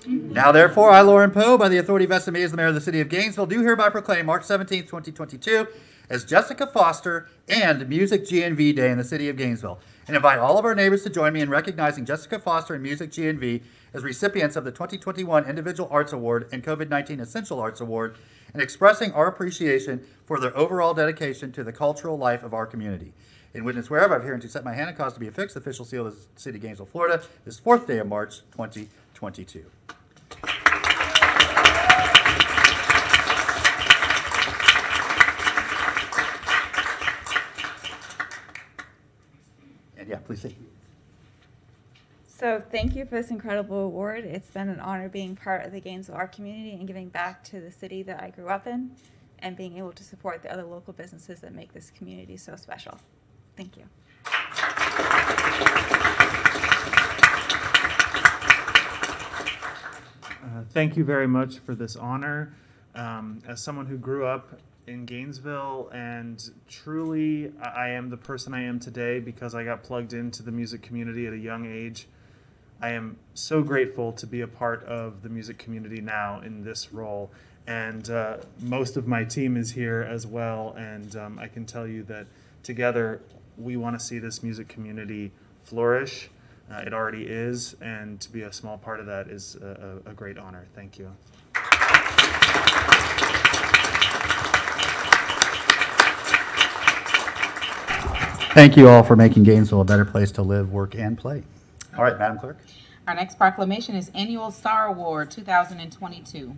Now therefore, I, Lauren Poe, by the authority vested in me as the mayor of the city of Gainesville, do hereby proclaim March 17th, 2022 as Jessica Foster and Music GNV Day in the city of Gainesville, and invite all of our neighbors to join me in recognizing Jessica Foster and Music GNV as recipients of the 2021 Individual Arts Award and COVID-19 Essential Arts Award, and expressing our appreciation for their overall dedication to the cultural life of our community. In witness whereof, I've hereunto set my hand and caused to be affixed the official seal of the city of Gainesville, Florida, this 4th day of March, 2022. And yeah, please see. So thank you for this incredible award. It's been an honor being part of the Gainesville art community and giving back to the city that I grew up in and being able to support the other local businesses that make this community so special. Thank you. Thank you very much for this honor. As someone who grew up in Gainesville, and truly I am the person I am today because I got plugged into the music community at a young age. I am so grateful to be a part of the music community now in this role. And most of my team is here as well, and I can tell you that together we want to see this music community flourish. It already is, and to be a small part of that is a great honor. Thank you. Thank you all for making Gainesville a better place to live, work, and play. All right, Madam Clerk. Our next proclamation is Annual Star Award 2022.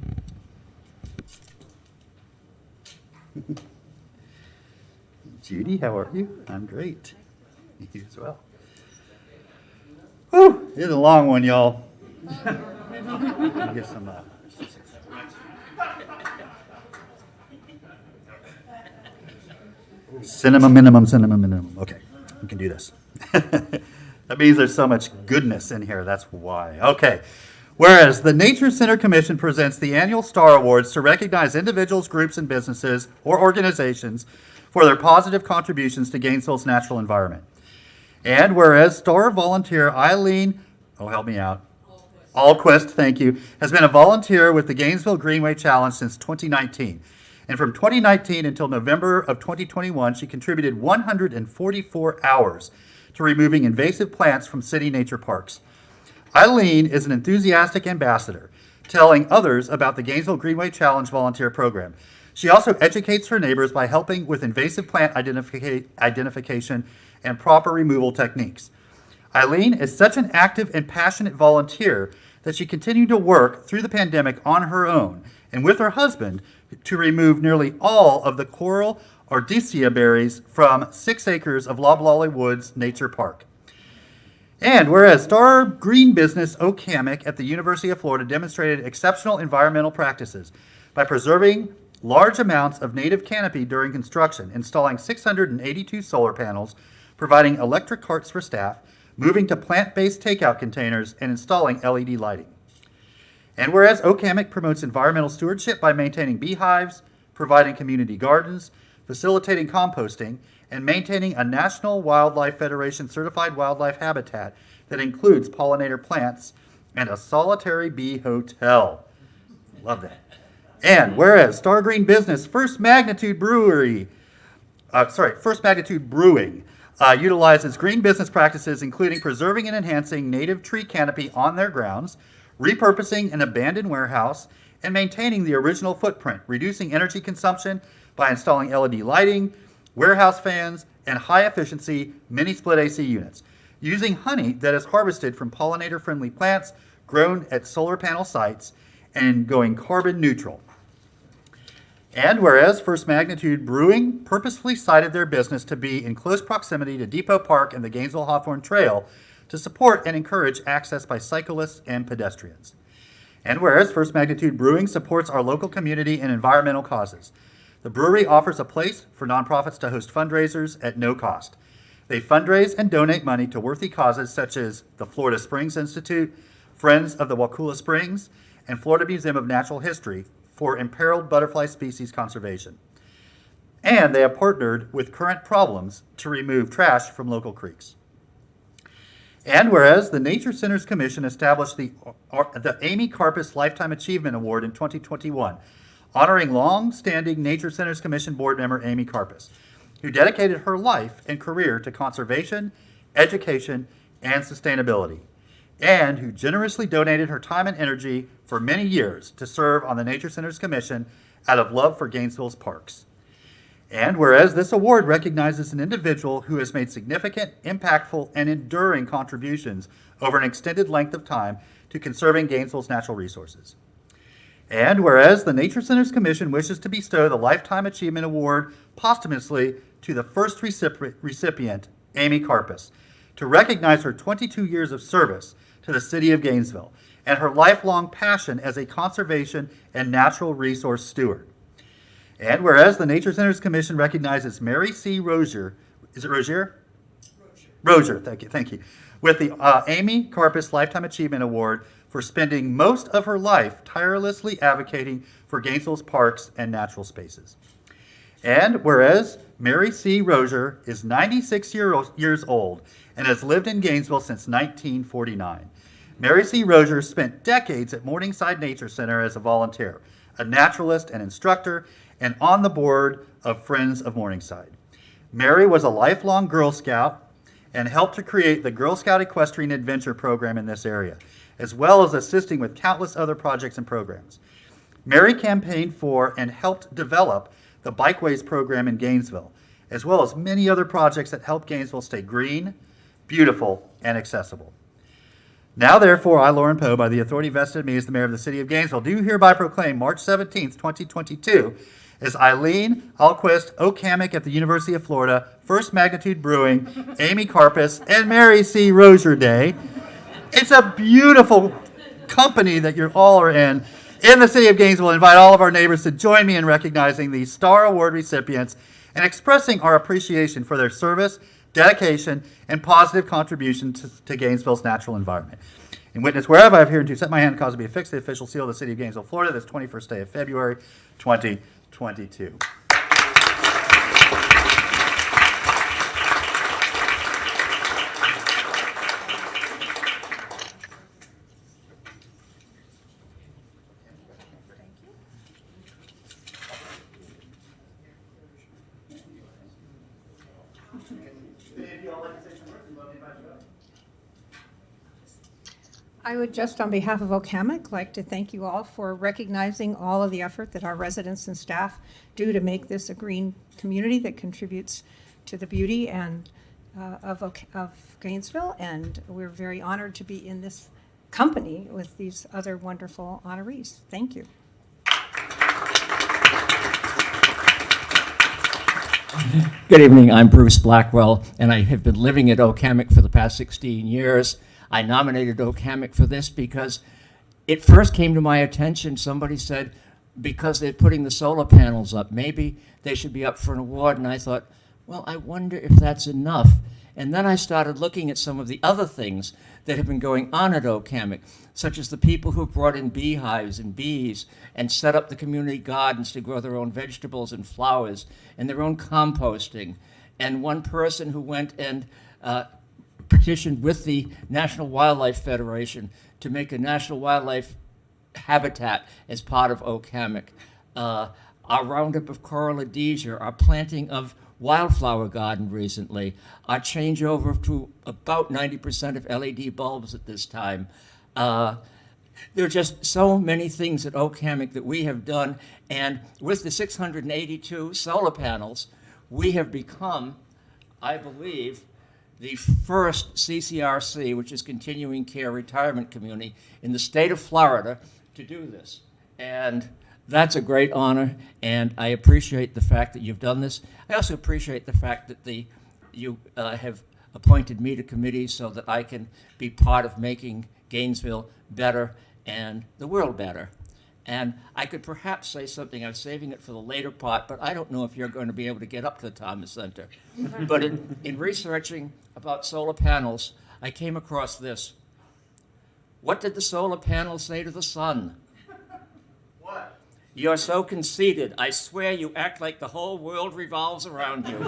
Judy, how are you? I'm great. You as well. Whew, it's a long one, y'all. Get some. Cinema minimum. Okay, we can do this. That means there's so much goodness in here. That's why. Okay. Whereas the Nature Center Commission presents the annual Star Awards to recognize individuals, groups, and businesses or organizations for their positive contributions to Gainesville's natural environment. And whereas Star volunteer Eileen, help me out, Alquist, thank you, has been a volunteer with the Gainesville Greenway Challenge since 2019. And from 2019 until November of 2021, she contributed 144 hours to removing invasive plants from city nature parks. Eileen is an enthusiastic ambassador, telling others about the Gainesville Greenway Challenge volunteer program. She also educates her neighbors by helping with invasive plant identification and proper removal techniques. Eileen is such an active and passionate volunteer that she continued to work through the pandemic on her own and with her husband to remove nearly all of the coral Ardisia berries from 6 acres of Loblolly Woods Nature Park. And whereas Star Green Business Okamic at the University of Florida demonstrated exceptional environmental practices by preserving large amounts of native canopy during construction, installing 682 solar panels, providing electric carts for staff, moving to plant-based takeout containers, and installing LED lighting. And whereas Okamic promotes environmental stewardship by maintaining beehives, providing community gardens, facilitating composting, and maintaining a National Wildlife Federation certified wildlife habitat that includes pollinator plants and a solitary bee hotel. Love that. And whereas Star Green Business First Magnitude Brewing utilizes green business practices including preserving and enhancing native tree canopy on their grounds, repurposing an abandoned warehouse, and maintaining the original footprint, reducing energy consumption by installing LED lighting, warehouse fans, and high-efficiency mini-split AC units, using honey that is harvested from pollinator-friendly plants grown at solar panel sites, and going carbon neutral. And whereas First Magnitude Brewing purposefully cited their business to be in close proximity to Depot Park and the Gainesville-Hawthorne Trail to support and encourage access by cyclists and pedestrians. And whereas First Magnitude Brewing supports our local community and environmental causes. The brewery offers a place for nonprofits to host fundraisers at no cost. They fundraise and donate money to worthy causes such as the Florida Springs Institute, Friends of the Wakulla Springs, and Florida Museum of Natural History for imperiled butterfly species conservation. And they have partnered with Current Problems to remove trash from local creeks. And whereas the Nature Centers Commission established the Amy Karpus Lifetime Achievement Award in 2021, honoring long-standing Nature Centers Commission board member Amy Karpus, who dedicated her life and career to conservation, education, and sustainability, and who generously donated her time and energy for many years to serve on the Nature Centers Commission out of love for Gainesville's parks. And whereas this award recognizes an individual who has made significant, impactful, and enduring contributions over an extended length of time to conserving Gainesville's natural resources. And whereas the Nature Centers Commission wishes to bestow the Lifetime Achievement Award posthumously to the first recipient, Amy Karpus, to recognize her 22 years of service to the city of Gainesville and her lifelong passion as a conservation and natural resource steward. And whereas the Nature Centers Commission recognizes Mary C. Rozier, is it Rozier? Rozier, thank you, with the Amy Karpus Lifetime Achievement Award for spending most of her life tirelessly advocating for Gainesville's parks and natural spaces. And whereas Mary C. Rozier is 96 years old and has lived in Gainesville since 1949. Mary C. Rozier spent decades at Morningside Nature Center as a volunteer, a naturalist and instructor, and on the board of Friends of Morningside. Mary was a lifelong Girl Scout and helped to create the Girl Scout Equestrian Adventure program in this area, as well as assisting with countless other projects and programs. Mary campaigned for and helped develop the Bikeways program in Gainesville, as well as many other projects that help Gainesville stay green, beautiful, and accessible. Now, therefore, I, Lauren Poe, by the authority vested in me as the mayor of the city of Gainesville, do hereby proclaim March 17th, 2022, as Eileen Alquist Okamic at the University of Florida, First Magnitude Brewing, Amy Karpus, and Mary C. Rozier Day. It's a beautiful company that you all are in the city of Gainesville. I invite all of our neighbors to join me in recognizing these Star Award recipients and expressing our appreciation for their service, dedication, and positive contribution to Gainesville's natural environment. In witness whereof, I have hereunto set my hand and caused to be affixed the official seal of the city of Gainesville, Florida, this 21st day of February, 2022. I would just, on behalf of Okamic, like to thank you all for recognizing all of the effort that our residents and staff do to make this a green community that contributes to the beauty and of Gainesville. And we're very honored to be in this company with these other wonderful honorees. Thank you. Good evening, I'm Bruce Blackwell, and I have been living at Okamic for the past 16 years. I nominated Okamic for this because it first came to my attention. Somebody said, because they're putting the solar panels up, maybe they should be up for an award. And I thought, well, I wonder if that's enough. And then I started looking at some of the other things that have been going on at Okamic, such as the people who brought in beehives and bees and set up the community gardens to grow their own vegetables and flowers and their own composting. And one person who went and petitioned with the National Wildlife Federation to make a national wildlife habitat as part of Okamic. Our roundup of Corallidesia, our planting of wildflower garden recently, our changeover to about 90% of LED bulbs at this time. There are just so many things at Okamic that we have done, and with the 682 solar panels, we have become, I believe, the first CCRC, which is Continuing Care Retirement Community, in the state of Florida to do this. And that's a great honor, and I appreciate the fact that you've done this. I also appreciate the fact that you have appointed me to committees so that I can be part of making Gainesville better and the world better. And I could perhaps say something, I was saving it for the later part, but I don't know if you're going to be able to get up to the Thomas Center. But in researching about solar panels, I came across this. What did the solar panel say to the sun? What? You're so conceited. I swear you act like the whole world revolves around you.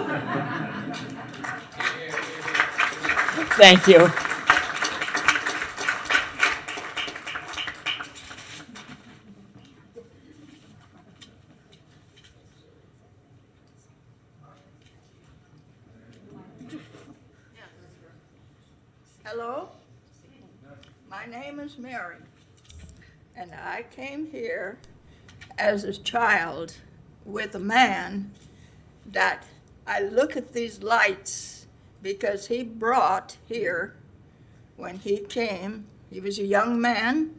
Thank you. Hello, my name is Mary, and I came here as a child with a man that I look at these lights because he brought here, when he came, he was a young man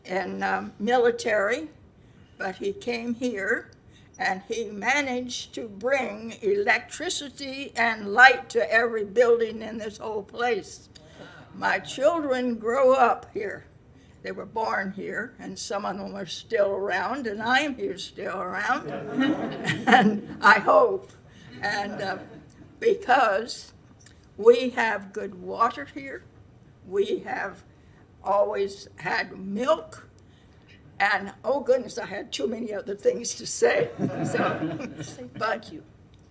in military, but he came here and he managed to bring electricity and light to every building in this whole place. My children grow up here. They were born here, and some of them are still around, and I am here still around, and I hope. And because we have good water here, we have always had milk, and oh goodness, I had too many other things to say. So, Thank you.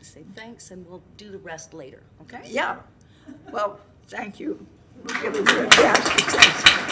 Say thanks, and we'll do the rest later, okay? Yeah. Well, thank you for giving me a chance to say something.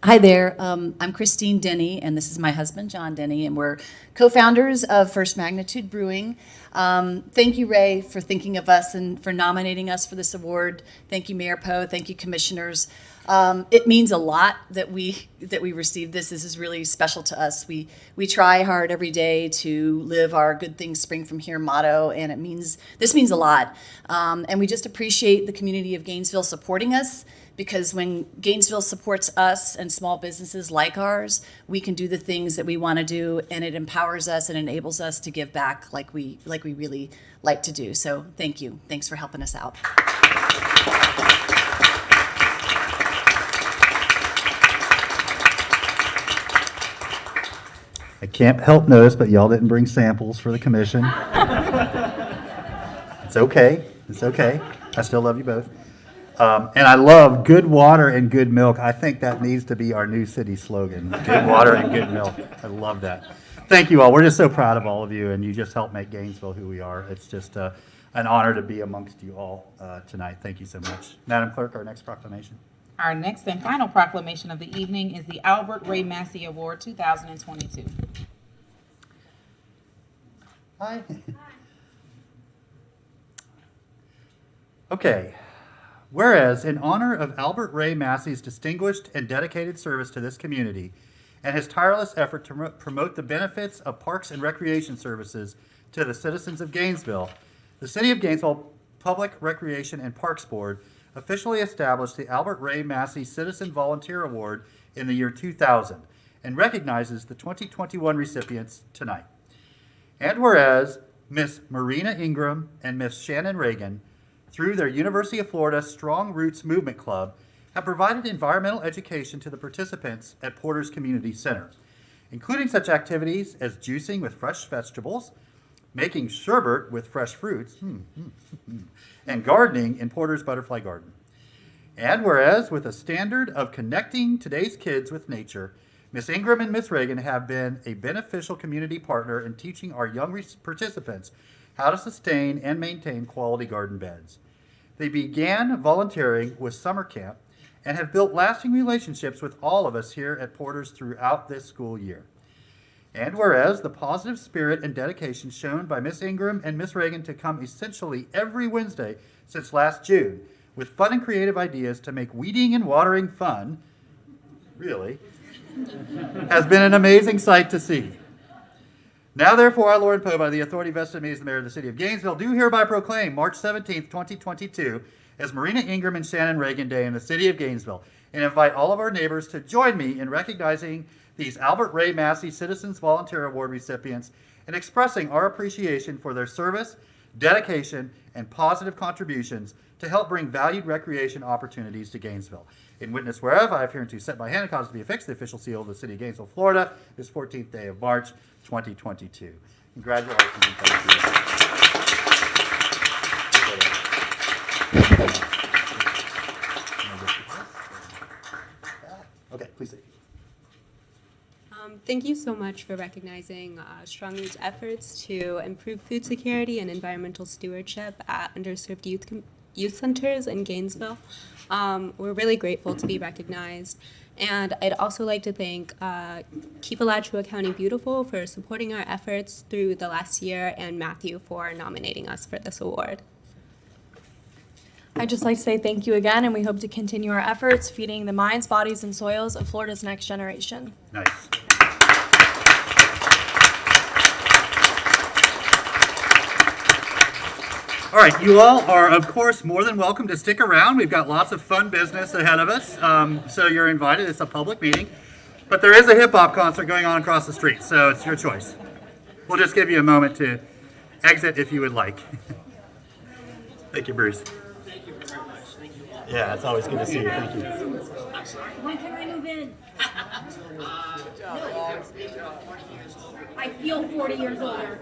Hi there, I'm Christine Denny, and this is my husband, John Denny, and we're co-founders of First Magnitude Brewing. Thank you, Ray, for thinking of us and for nominating us for this award. Thank you, Mayor Poe. Thank you, commissioners. It means a lot that we received this. This is really special to us. We try hard every day to live our "Good things spring from here" motto, and this means a lot. And we just appreciate the community of Gainesville supporting us, because when Gainesville supports us and small businesses like ours, we can do the things that we want to do, and it empowers us and enables us to give back like we really like to do. So thank you. Thanks for helping us out. I can't help notice, but y'all didn't bring samples for the commission. It's okay. It's okay. I still love you both. And I love good water and good milk. I think that needs to be our new city slogan. Good water and good milk. I love that. Thank you all. We're just so proud of all of you, and you just help make Gainesville who we are. It's just an honor to be amongst you all tonight. Thank you so much. Madam Clerk, our next proclamation. Our next and final proclamation of the evening is the Albert Ray Massey Award 2022. Hi. Okay. Whereas, in honor of Albert Ray Massey's distinguished and dedicated service to this community and his tireless effort to promote the benefits of parks and recreation services to the citizens of Gainesville, the City of Gainesville Public Recreation and Parks Board officially established the Albert Ray Massey Citizen Volunteer Award in the year 2000 and recognizes the 2021 recipients tonight. And whereas Miss Marina Ingram and Miss Shannon Reagan, through their University of Florida Strong Roots Movement Club, have provided environmental education to the participants at Porter's Community Center, including such activities as juicing with fresh vegetables, making sherbet with fresh fruits, and gardening in Porter's Butterfly Garden. And whereas, with a standard of connecting today's kids with nature, Miss Ingram and Miss Reagan have been a beneficial community partner in teaching our young participants how to sustain and maintain quality garden beds. They began volunteering with summer camp and have built lasting relationships with all of us here at Porter's throughout this school year. And whereas the positive spirit and dedication shown by Miss Ingram and Miss Reagan to come essentially every Wednesday since last June with fun and creative ideas to make weeding and watering fun, really, has been an amazing sight to see. Now, therefore, I, Lord Poe, by the authority vested in me as the mayor of the city of Gainesville, do hereby proclaim March 17th, 2022 as Marina Ingram and Shannon Reagan Day in the city of Gainesville, and invite all of our neighbors to join me in recognizing these Albert Ray Massey Citizens Volunteer Award recipients and expressing our appreciation for their service, dedication, and positive contributions to help bring valued recreation opportunities to Gainesville. In witness whereof, I have hereunto set my hand and caused to be affixed the official seal of the city of Gainesville, Florida, this 14th day of March, 2022. Congratulations and thank you. Okay, please sit. Thank you so much for recognizing Strong Roots' efforts to improve food security and environmental stewardship at underserved youth centers in Gainesville. We're really grateful to be recognized. And I'd also like to thank Keep Alachua County Beautiful for supporting our efforts through the last year, and Matthew for nominating us for this award. I'd just like to say thank you again, and we hope to continue our efforts feeding the minds, bodies, and soils of Florida's next generation. Nice. All right, you all are, of course, more than welcome to stick around. We've got lots of fun business ahead of us, so you're invited. It's a public meeting. But there is a hip-hop concert going on across the street, so it's your choice. We'll just give you a moment to exit if you would like. Thank you, Bruce. Thank you very much. Thank you all. Yeah, it's always good to see you. Thank you. When can I move in? I feel 40 years older.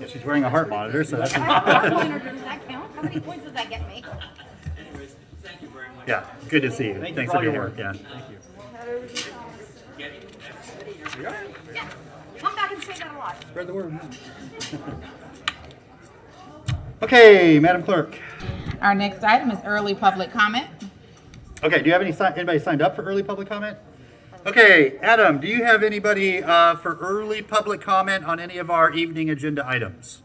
Yeah, she's wearing a heart monitor, so that's... Does that count? How many points does that get me? Anyways, thank you very much. Yeah, good to see you. Thank you Thanks for for all being your here. work. Yeah. Yeah. Come back and say that a lot. Spread the word. Okay, Madam Clerk. Our next item is early public comment. Okay, do you have anybody signed up for early public comment? Okay, Adam, do you have anybody for early public comment on any of our evening agenda items?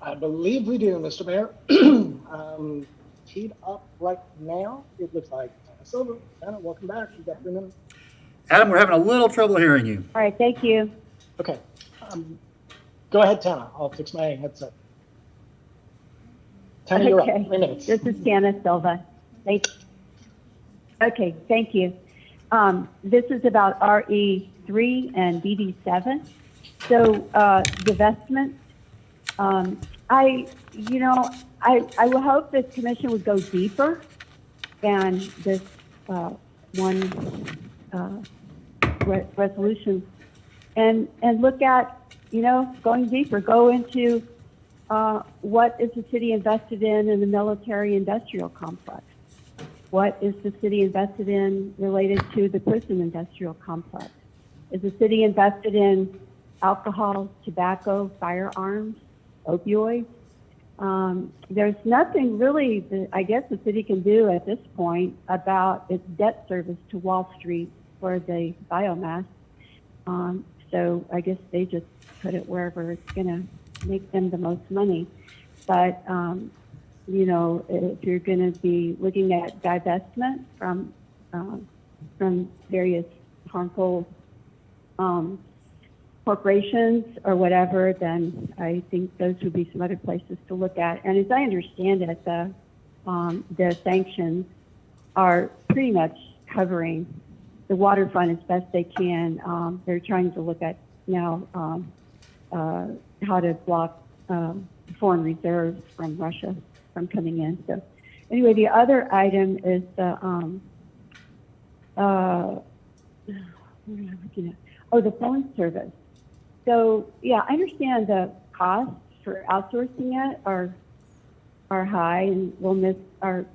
I believe we do, Mr. Mayor. Teed up right now, it looks like Tana Silver. Tana, welcome back. You've got 3 minutes. Adam, we're having a little trouble hearing you. All right, thank you. Okay. Go ahead, Tana. I'll fix my headset. Tana, you're up. 3 minutes. This is Tana Silva. Okay, thank you. This is about RE3 and BD7. So divestment. I would hope this commission would go deeper than this one resolution, and look at going deeper. Go into what is the city invested in the military-industrial complex. What is the city invested in related to the prison industrial complex? Is the city invested in alcohol, tobacco, firearms, opioids? There's nothing really that I guess the city can do at this point about its debt service to Wall Street for the biomass. So I guess they just put it wherever it's going to make them the most money. But if you're going to be looking at divestment from various harmful corporations or whatever, then I think those would be some other places to look at. And as I understand it, the sanctions are pretty much covering the waterfront as best they can. They're trying to look at now how to block foreign reserves from Russia from coming in. So anyway, the other item is the the phone service. So yeah, I understand the costs for outsourcing it are high, and we'll miss our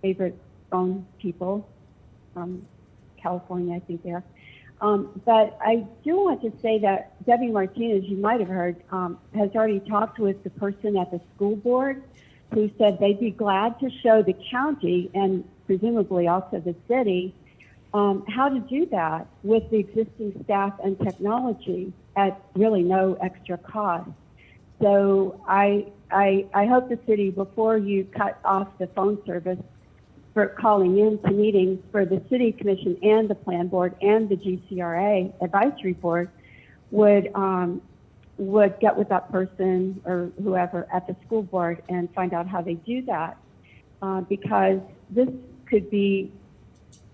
favorite phone people from California, I think they are. But I do want to say that Debbie Martinez, you might have heard, has already talked with the person at the school board who said they'd be glad to show the county and presumably also the city how to do that with the existing staff and technology at really no extra cost. So I hope the city, before you cut off the phone service for calling in to meetings for the city commission and the plan board and the GCRA advisory board, would get with that person or whoever at the school board and find out how they do that, because this could be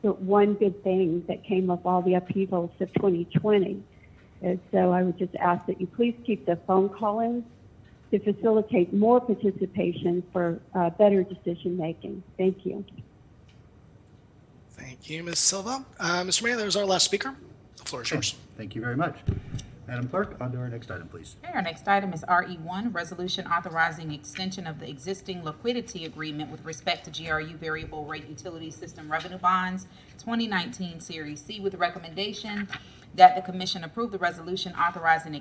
the one good thing that came of all the upheavals of 2020. And so I would just ask that you please keep the phone call-ins to facilitate more participation for better decision making. Thank you. Thank you, Ms. Silva. Mr. Mayor, there's our last speaker. The floor is yours. Thank you very much. Madam Clerk, on to our next item, please. Okay, our next item is RE1, resolution authorizing extension of the existing liquidity agreement with respect to GRU variable rate utility system revenue bonds 2019 Series C, with the recommendation that the commission approve the resolution authorizing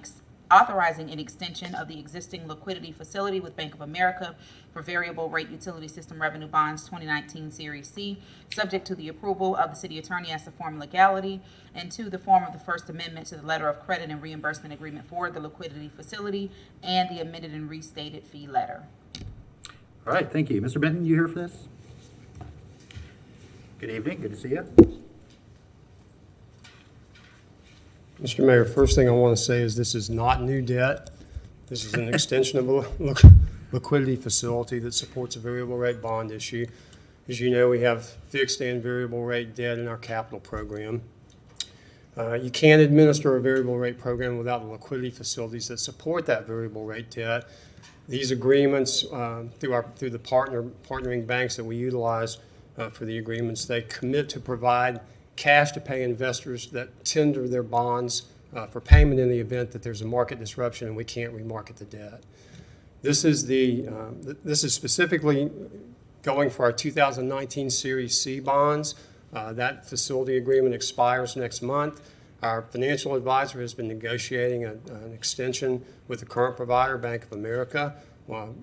authorizing an extension of the existing liquidity facility with Bank of America for variable rate utility system revenue bonds 2019 Series C, subject to the approval of the city attorney as to form legality, and to the form of the First Amendment to the letter of credit and reimbursement agreement for the liquidity facility and the amended and restated fee letter. All right, thank you. Mr. Benton, you here for this? Good evening, good to see you. Mr. Mayor, first thing I want to say is this is not new debt. This is an extension of a liquidity facility that supports a variable rate bond issue. As you know, we have fixed and variable rate debt in our capital program. You can't administer a variable rate program without the liquidity facilities that support that variable rate debt. These agreements, through the partnering banks that we utilize for the agreements, they commit to provide cash to pay investors that tender their bonds for payment in the event that there's a market disruption and we can't remarket the debt. This is specifically going for our 2019 Series C bonds. That facility agreement expires next month. Our financial advisor has been negotiating an extension with the current provider, Bank of America.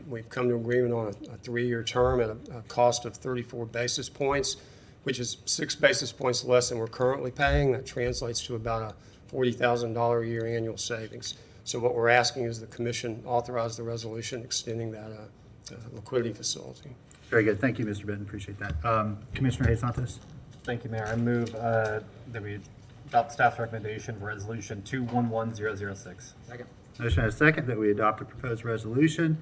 We've come to agreement on a 3-year term at a cost of 34 basis points, which is 6 basis points less than we're currently paying. That translates to about a $40,000 a year annual savings. So what we're asking is the commission authorize the resolution extending that liquidity facility. Very good. Thank you, Mr. Benton. Appreciate that. Commissioner Hayes Santos. Thank you, Mayor. I move that we adopt staff's recommendation for resolution 211006. Second. Motion and a second that we adopt a proposed resolution.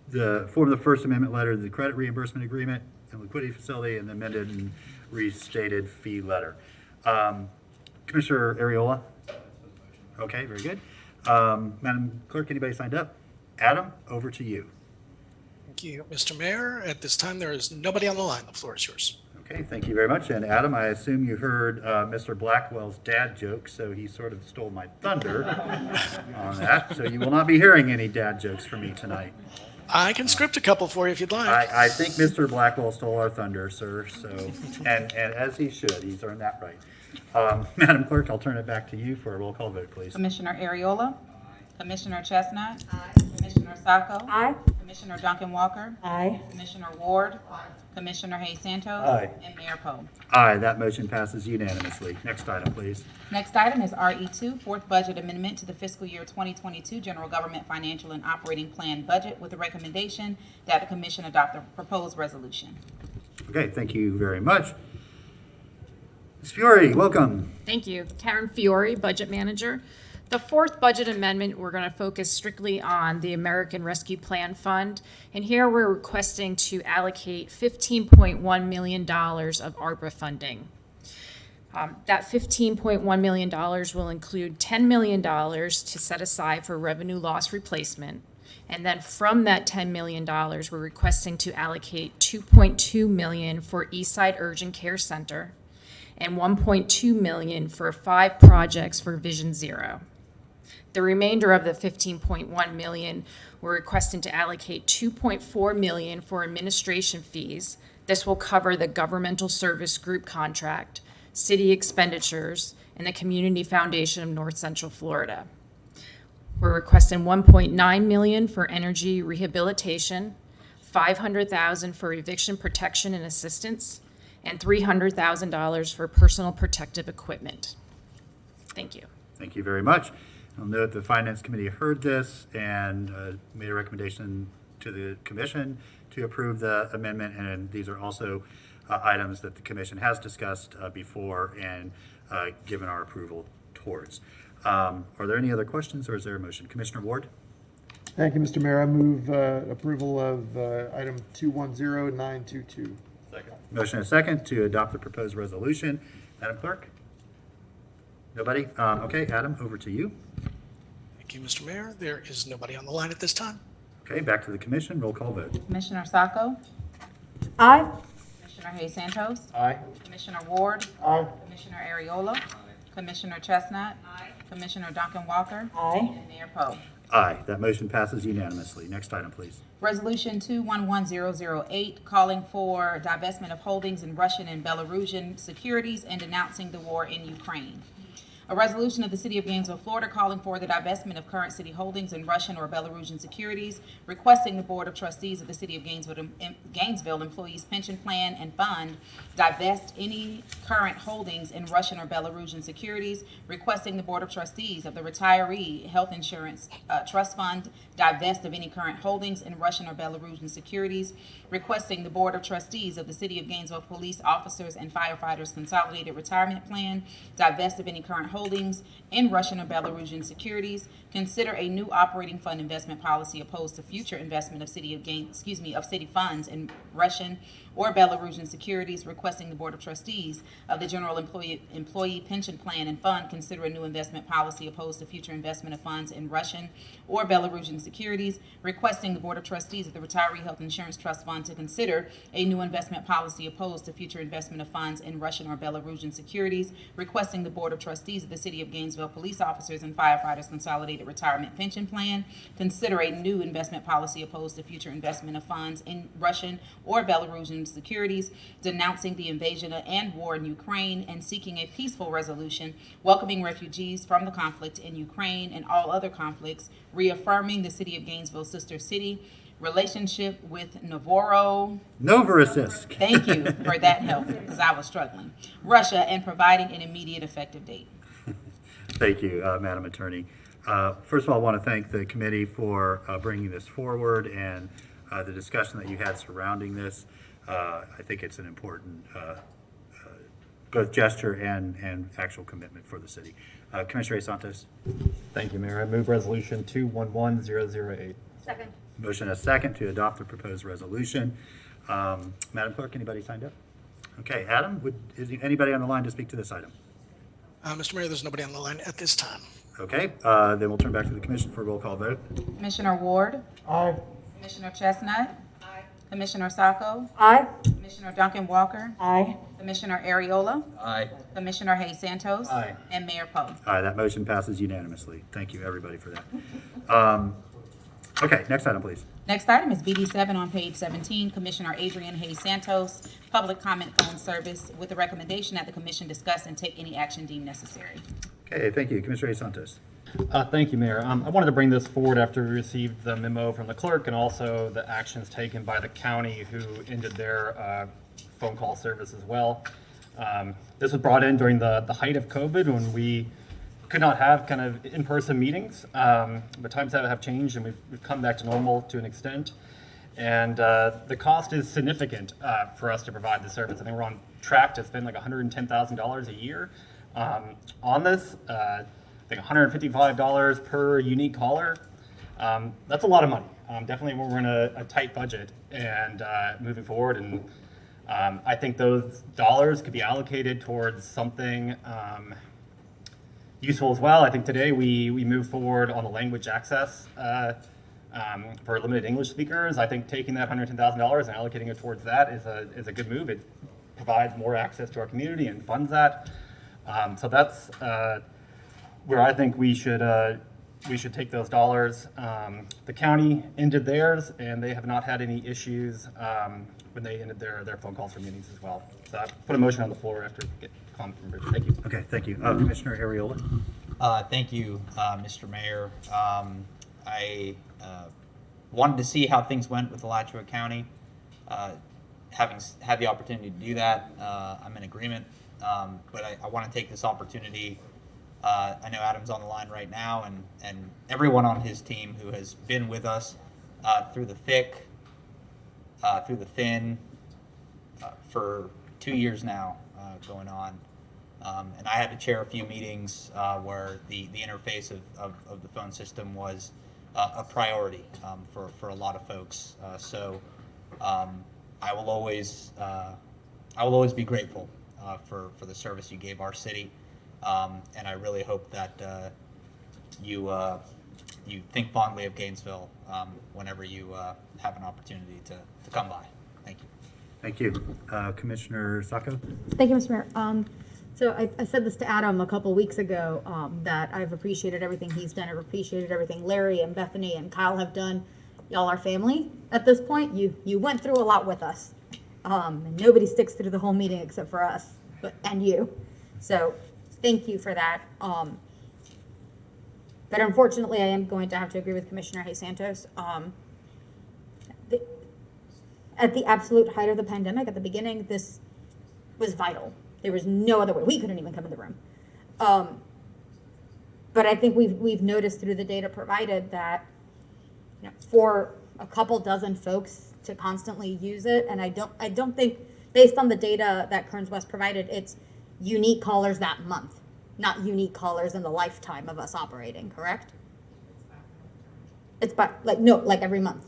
The form of the First Amendment letter to the credit reimbursement agreement and liquidity facility and the amended and restated fee letter. Commissioner Ariola? Okay, very good. Madam Clerk, anybody signed up? Adam, over to you. Thank you, Mr. Mayor. At this time, there is nobody on the line. The floor is yours. Okay, thank you very much. And Adam, I assume you heard Mr. Blackwell's dad joke, so he sort of stole my thunder on that. So you will not be hearing any dad jokes from me tonight. I can script a couple for you if you'd like. I think Mr. Blackwell stole our thunder, sir. So, and as he should, he's earned that right. Madam Clerk, I'll turn it back to you for a roll call vote, please. Commissioner Ariola? Commissioner Chestnut? Commissioner Sacco? Aye. Commissioner Duncan Walker? Aye. Commissioner Ward? Commissioner Hayes Santos? Aye. And Mayor Poe. Aye, that motion passes unanimously. Next item, please. Next item is RE2, fourth budget amendment to the fiscal year 2022 general government financial and operating plan budget with a recommendation that the commission adopt the proposed resolution. Okay, thank you very much. Ms. Fiore, welcome. Thank you. Karen Fiore, Budget Manager. The fourth budget amendment, we're going to focus strictly on the American Rescue Plan Fund. And here we're requesting to allocate $15.1 million of ARPA funding. That $15.1 million will include $10 million to set aside for revenue loss replacement. And then from that $10 million, we're requesting to allocate $2.2 million for Eastside Urgent Care Center and $1.2 million for 5 projects for Vision Zero. The remainder of the $15.1 million, we're requesting to allocate $2.4 million for administration fees. This will cover the governmental service group contract, city expenditures, and the Community Foundation of North Central Florida. We're requesting $1.9 million for energy rehabilitation, $500,000 for eviction protection and assistance, and $300,000 for personal protective equipment. Thank you. Thank you very much. I'll note the Finance Committee heard this and made a recommendation to the Commission to approve the amendment, and these are also items that the Commission has discussed before and given our approval towards. Are there any other questions, or is there a motion? Commissioner Ward? Thank you, Mr. Mayor. I move approval of item 210922. Second. Motion and a second to adopt the proposed resolution. Madam Clerk? Nobody? Okay, Adam, over to you. Thank you, Mr. Mayor. There is nobody on the line at this time. Okay, back to the Commission. Roll call vote. Commissioner Sacco? Aye. Commissioner Hayes Santos? Aye. Commissioner Ward? Aye. Commissioner Ariola? Commissioner Chestnut? Commissioner Duncan Walker? Aye. And Mayor Poe. Aye. That motion passes unanimously. Next item, please. Resolution 211008, calling for divestment of holdings in Russian and Belarusian securities and denouncing the war in Ukraine. A resolution of the City of Gainesville, Florida, calling for the divestment of current city holdings in Russian or Belarusian securities, requesting the Board of Trustees of the City of Gainesville Employees Pension Plan and Fund divest any current holdings in Russian or Belarusian securities, requesting the Board of Trustees of the Retiree Health Insurance Trust Fund divest of any current holdings in Russian or Belarusian securities, requesting the Board of Trustees of the City of Gainesville Police Officers and Firefighters Consolidated Retirement Plan divest of any current holdings in Russian or Belarusian securities, consider a new operating fund investment policy opposed to future investment of city funds in Russian or Belarusian securities, requesting the Board of Trustees of the General Employee Pension Plan and Fund consider a new investment policy opposed to future investment of funds in Russian or Belarusian securities, requesting the Board of Trustees of the Retiree Health Insurance Trust Fund to consider a new investment policy opposed to future investment of funds in Russian or Belarusian securities, requesting the Board of Trustees of the City of Gainesville Police Officers and Firefighters Consolidated Retirement Pension Plan consider a new investment policy opposed to future investment of funds in Russian or Belarusian securities, denouncing the invasion and war in Ukraine and seeking a peaceful resolution, welcoming refugees from the conflict in Ukraine and all other conflicts, reaffirming the City of Gainesville's sister city relationship with Novorossiysk. Thank you for that help, because I was struggling. Russia, and providing an immediate effective date. Thank you, Madam Attorney. First of all, I want to thank the committee for bringing this forward and the discussion that you had surrounding this. I think it's an important both gesture and actual commitment for the city. Commissioner Santos. Thank you, Mayor. I move resolution 211008. Second. Motion and a second to adopt the proposed resolution. Madam Clerk, anybody signed up? Okay, Adam, is anybody on the line to speak to this item? Mr. Mayor, there's nobody on the line at this time. Okay, then we'll turn back to the commission for a roll call vote. Commissioner Ward. Aye. Commissioner Chestnut. Aye. Commissioner Sacco. Aye. Commissioner Duncan Walker. Aye. Commissioner Ariola. Aye. Commissioner Hayes Santos. Aye. And Mayor Poe. Aye, that motion passes unanimously. Thank you, everybody, for that. Okay, next item, please. Next item is BD 7 on page 17, Commissioner Adrian Hayes Santos, Public Comment Phone Service, with the recommendation that the commission discuss and take any action deemed necessary. Okay, thank you. Commissioner Santos. Thank you, Mayor. I wanted to bring this forward after we received the memo from the clerk and also the actions taken by the county who ended their phone call service as well. This was brought in during the height of COVID when we could not have kind of in-person meetings, but times have changed and we've come back to normal to an extent. And the cost is significant for us to provide the service. I think we're on track to spend like $110,000 a year on this. I think $155 per unique caller. That's a lot of money. Definitely we're in a tight budget and moving forward. And I think those dollars could be allocated towards something useful as well. I think today we move forward on the language access for limited English speakers. I think taking that $110,000 and allocating it towards that is a good move. It provides more access to our community and funds that. So that's where I think we should take those dollars. The county ended theirs, and they have not had any issues when they ended their phone calls for meetings as well. So I put a motion on the floor after get comment from Bridget. Thank you. Okay, thank you. Commissioner Ariola. Thank you, Mr. Mayor. I wanted to see how things went with Alachua County. Having had the opportunity to do that, I'm in agreement. But I want to take this opportunity. I know Adam's on the line right now, and everyone on his team who has been with us through the thick, through the thin, for 2 years now going on. And I had to chair a few meetings where the interface of the phone system was a priority for a lot of folks. So I will always be grateful for the service you gave our city, and I really hope that you think fondly of Gainesville whenever you have an opportunity to come by. Thank you. Thank you. Commissioner Sacco. Thank you, Mr. Mayor. So I said this to Adam a couple weeks ago, that I've appreciated everything he's done. I've appreciated everything Larry and Bethany and Kyle have done. Y'all are family at this point. You went through a lot with us. And nobody sticks through the whole meeting except for us, and you. So thank you for that. But unfortunately, I am going to have to agree with Commissioner Hay Santos. At the absolute height of the pandemic, at the beginning, this was vital. There was no other way. We couldn't even come in the room. But I think we've noticed through the data provided that, you know, for a couple dozen folks to constantly use it, and I don't think, based on the data that Kearns West provided, it's unique callers that month, not unique callers in the lifetime of us operating, correct? It's like every month.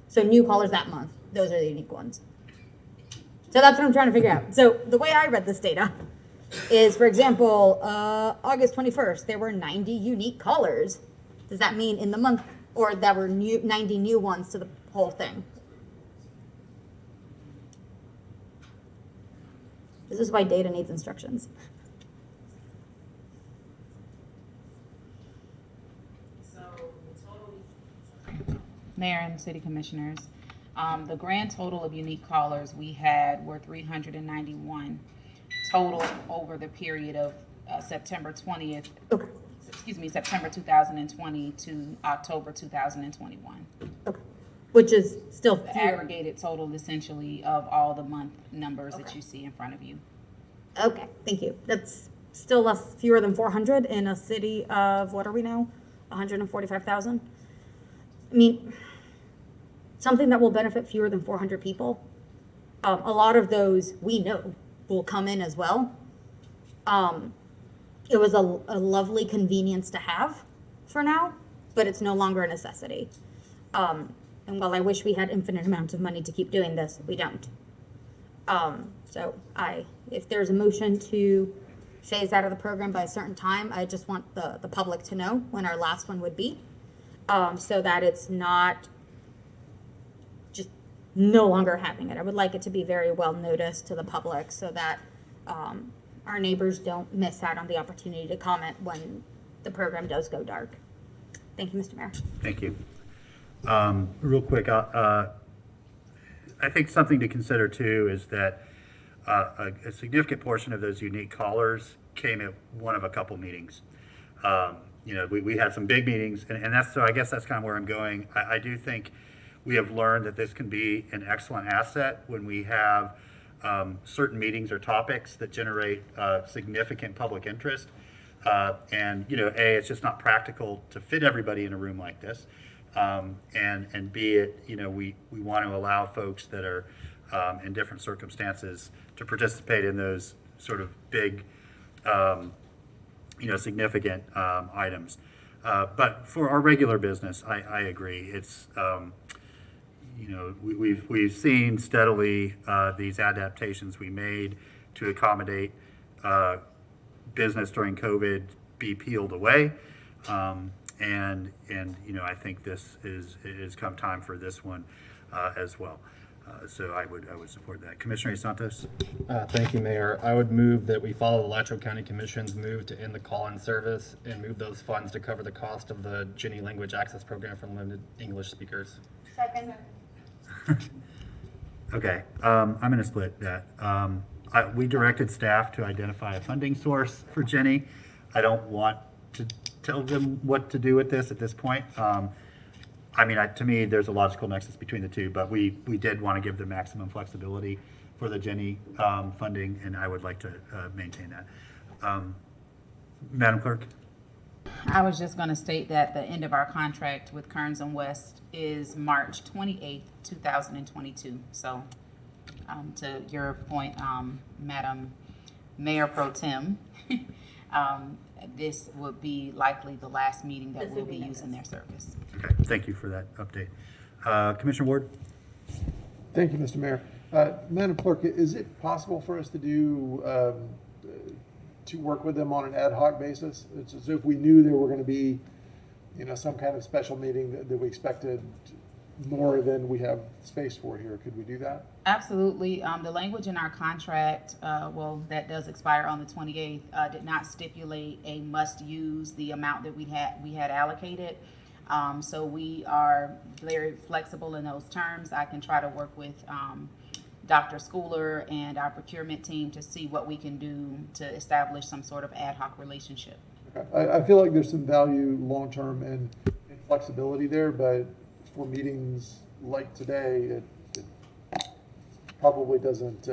So new callers that month, those are the unique ones. So that's what I'm trying to figure out. So the way I read this data is, for example, August 21st, there were 90 unique callers. Does that mean in the month, or that were 90 new ones to the whole thing? This is why data needs instructions. Mayor and City Commissioners, the grand total of unique callers we had were 391 total over the period of September 20th. Okay. September 2020 to October 2021. Okay. Which is still the aggregated total, essentially, of all the month numbers that you see in front of you. Okay, thank you. That's still fewer than 400 in a city of, what are we now? 145,000? I mean, something that will benefit fewer than 400 people. A lot of those we know will come in as well. It was a lovely convenience to have for now, but it's no longer a necessity. And while I wish we had infinite amounts of money to keep doing this, we don't. So if there's a motion to phase out of the program by a certain time, I just want the public to know when our last one would be. So that it's not just no longer having it. I would like it to be very well noticed to the public so that our neighbors don't miss out on the opportunity to comment when the program does go dark. Thank you, Mr. Mayor. Thank you. Real quick, I think something to consider too is that a significant portion of those unique callers came at one of a couple meetings. You know, we had some big meetings, and that's, so I guess that's kind of where I'm going. I do think we have learned that this can be an excellent asset when we have certain meetings or topics that generate significant public interest. And, you know, A, it's just not practical to fit everybody in a room like this. And B, it, you know, we want to allow folks that are in different circumstances to participate in those sort of big, you know, significant items. But for our regular business, I agree. It's, you know, we've seen steadily these adaptations we made to accommodate business during COVID be peeled away. And you know, I think this is come time for this one as well. So I would support that. Commissioner Santos. Thank you, Mayor. I would move that we follow the Alachua County Commission's move to end the call-in service and move those funds to cover the cost of the Ginny Language Access Program for limited English speakers. Second. Okay, I'm going to split that. We directed staff to identify a funding source for Ginny. I don't want to tell them what to do with this at this point. I mean, to me, there's a logical nexus between the two, but we did want to give them maximum flexibility for the Ginny funding, and I would like to maintain that. Madam Clerk? I was just going to state that the end of our contract with Kearns and West is March 28th, 2022. So to your point, Madam Mayor Pro Tem, this would be likely the last meeting that we'll be using their service. Okay, thank you for that update. Commissioner Ward? Thank you, Mr. Mayor. Madam Clerk, is it possible for us to do, to work with them on an ad hoc basis? It's as if we knew there were going to be, you know, some kind of special meeting that we expected more than we have space for here. Could we do that? Absolutely. The language in our contract, well, that does expire on the 28th, did not stipulate a must use the amount that we had allocated. So we are very flexible in those terms. I can try to work with Dr. Schooler and our procurement team to see what we can do to establish some sort of ad hoc relationship. Okay. I feel like there's some value long-term in flexibility there, but for meetings like today, it probably doesn't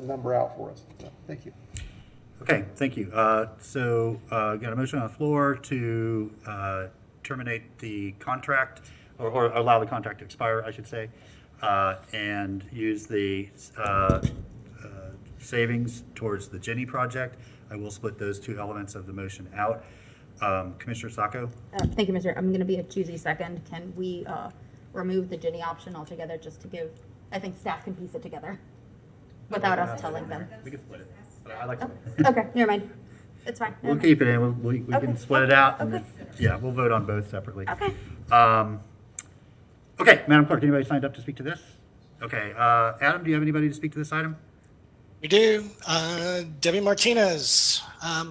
number out for us. So, thank you. Okay, thank you. So got a motion on the floor to terminate the contract, or allow the contract to expire, I should say, and use the savings towards the Jenny project. I will split those two elements of the motion out. Commissioner Sacco? Thank you, Mr. I'm going to be a choosy second. Can we remove the Ginny option altogether just to give, I think staff can piece it together without us telling them. We can split it, but I like to. Okay, never mind. It's fine. We'll Never keep it in. We can split it out. And Okay. yeah, we'll vote on both separately. Okay. Okay, Madam Clerk, anybody signed up to speak to this? Okay, Adam, do you have anybody to speak to this item? We do. Debbie Martinez,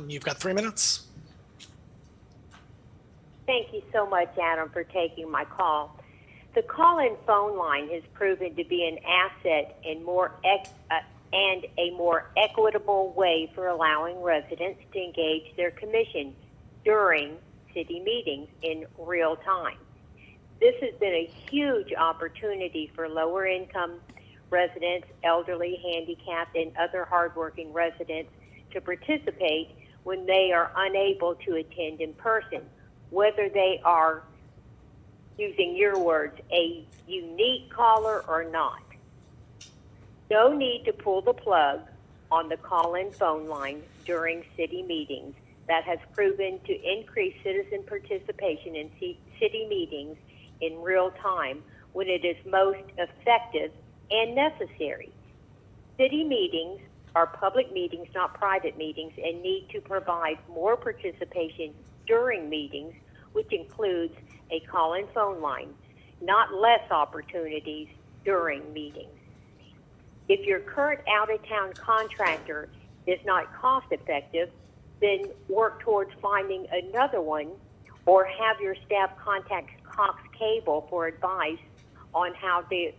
you've got 3 minutes. Thank you so much, Adam, for taking my call. The call-in phone line has proven to be an asset and a more equitable way for allowing residents to engage their commission during city meetings in real time. This has been a huge opportunity for lower-income residents, elderly, handicapped, and other hardworking residents to participate when they are unable to attend in person, whether they are, using your words, a unique caller or not. No need to pull the plug on the call-in phone line during city meetings. That has proven to increase citizen participation in city meetings in real time when it is most effective and necessary. City meetings are public meetings, not private meetings, and need to provide more participation during meetings, which includes a call-in phone line, not less opportunities during meetings. If your current out-of-town contractor is not cost-effective, then work towards finding another one, or have your staff contact Cox Cable for advice on how to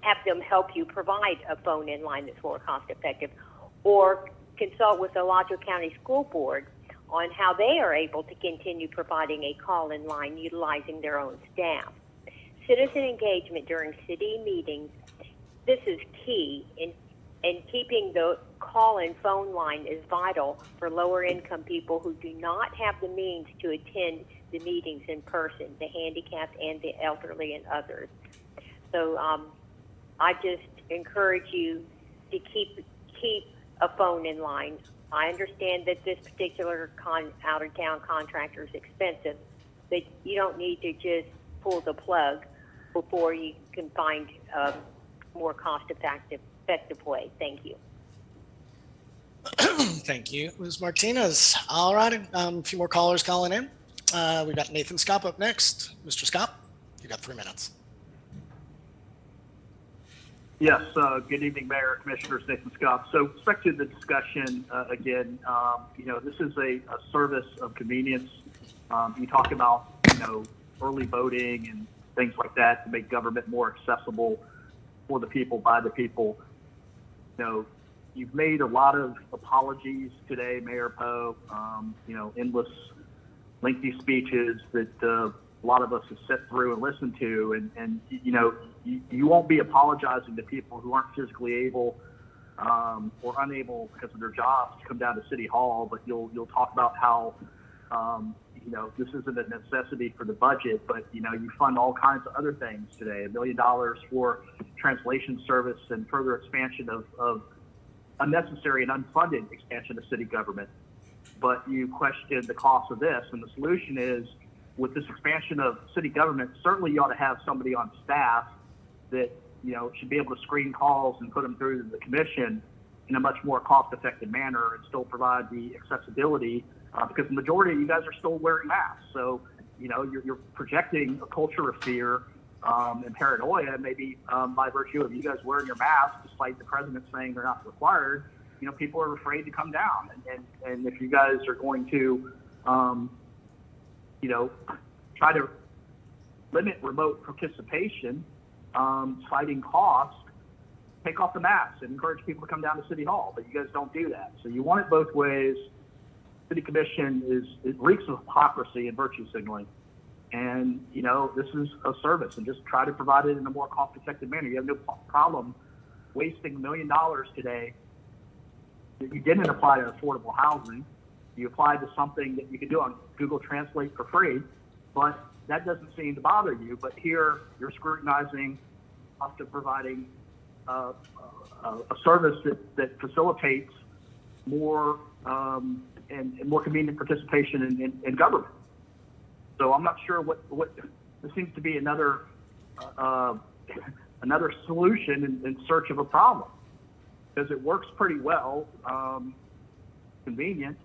have them help you provide a phone-in line that's more cost-effective, or consult with the Alachua County School Board on how they are able to continue providing a call-in line utilizing their own staff. Citizen engagement during city meetings, this is key, and keeping the call-in phone line is vital for lower-income people who do not have the means to attend the meetings in person, the handicapped and the elderly and others. So I just encourage you to keep a phone-in line. I understand that this particular out-of-town contractor is expensive, but you don't need to just pull the plug before you can find a more cost-effective way. Thank you. Thank you, Ms. Martinez. All right, a few more callers calling in. We've got Nathan Scott up next. Mr. Scott, you got 3 minutes. Yes, good evening, Mayor, Commissioners, Nathan Scott. So, respect to the discussion, again, this is a service of convenience. You talk about, early voting and things like that to make government more accessible for the people, by the people. You've made a lot of apologies today, Mayor Poe, endless lengthy speeches that a lot of us have sat through and listened to, and you won't be apologizing to people who aren't physically able or unable because of their jobs to come down to City Hall, but you'll talk about how this isn't a necessity for the budget, but you fund all kinds of other things today. $1 million for translation service and further expansion of unnecessary and unfunded expansion of city government. But you question the cost of this, and the solution is, with this expansion of city government, certainly you ought to have somebody on staff that should be able to screen calls and put them through the commission in a much more cost-effective manner and still provide the accessibility, because the majority of you guys are still wearing masks. So you're projecting a culture of fear and paranoia, maybe by virtue of you guys wearing your masks, despite the president saying they're not required. People are afraid to come down. And if you guys are going to, try to limit remote participation, citing cost, take off the masks and encourage people to come down to City Hall. But you guys don't do that. So you want it both ways. City Commission it reeks of hypocrisy and virtue signaling. And, this is a service, and just try to provide it in a more cost-effective manner. You have no problem wasting $1 million today that you didn't apply to affordable housing. You applied to something that you could do on Google Translate for free, but that doesn't seem to bother you. But here you're scrutinizing cost of providing a service that facilitates more and more convenient participation in government. So I'm not sure what this seems to be another solution in search of a problem, because it works pretty well, convenient,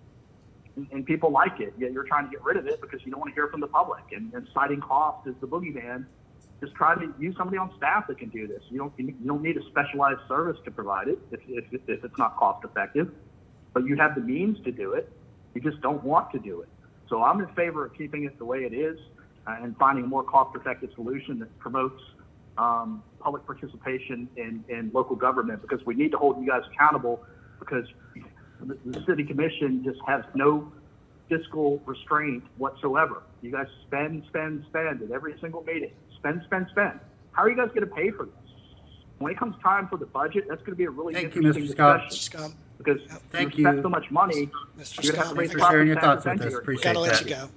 and people like it. Yet you're trying to get rid of it because you don't want to hear from the public, and citing cost is the boogeyman. Just try to use somebody on staff that can do this. You don't need a specialized service to provide it if it's not cost effective, but you have the means to do it. You just don't want to do it. So I'm in favor of keeping it the way it is and finding a more cost-effective solution that promotes public participation in local government, because we need to hold you guys accountable, because the City Commission just has no fiscal restraint whatsoever. You guys spend at every single meeting. Spend. How are you guys going to pay for this? When it comes time for the budget, that's going to be a really interesting discussion. Because you spent so much money, you're going to have to raise for sharing your thoughts with us. Appreciate Gotta let you go.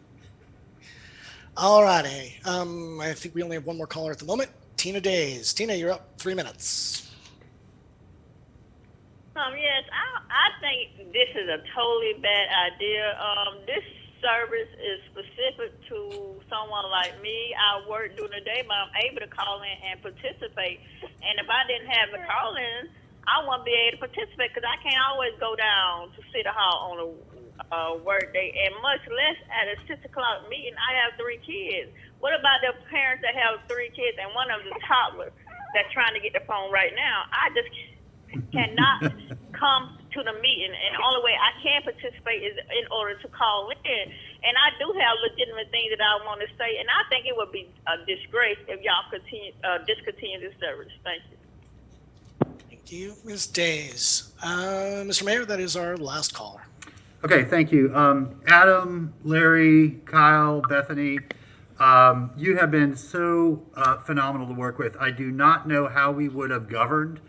All righty. I think we only have one more caller at the moment. Tina Days. Tina, you're up. 3 minutes. Yes, I think this is a totally bad idea. This service is specific to someone like me. I work during the day, but I'm able to call in and participate. And if I didn't have the call in, I won't be able to participate, because I can't always go down to City Hall on a work day, and much less at a 6 o'clock meeting. I have 3 kids. What about the parents that have 3 kids and one of them is a toddler that's trying to get the phone right now? I just cannot come to the meeting, and the only way I can participate is in order to call in. And I do have legitimate things that I want to say, and I think it would be a disgrace if y'all discontinue this service. Thank you. Thank you, Ms. Days. Mr. Mayor, that is our last caller. Okay, thank you. Adam, Larry, Kyle, Bethany, you have been so phenomenal to work with. I do not know how we would have governed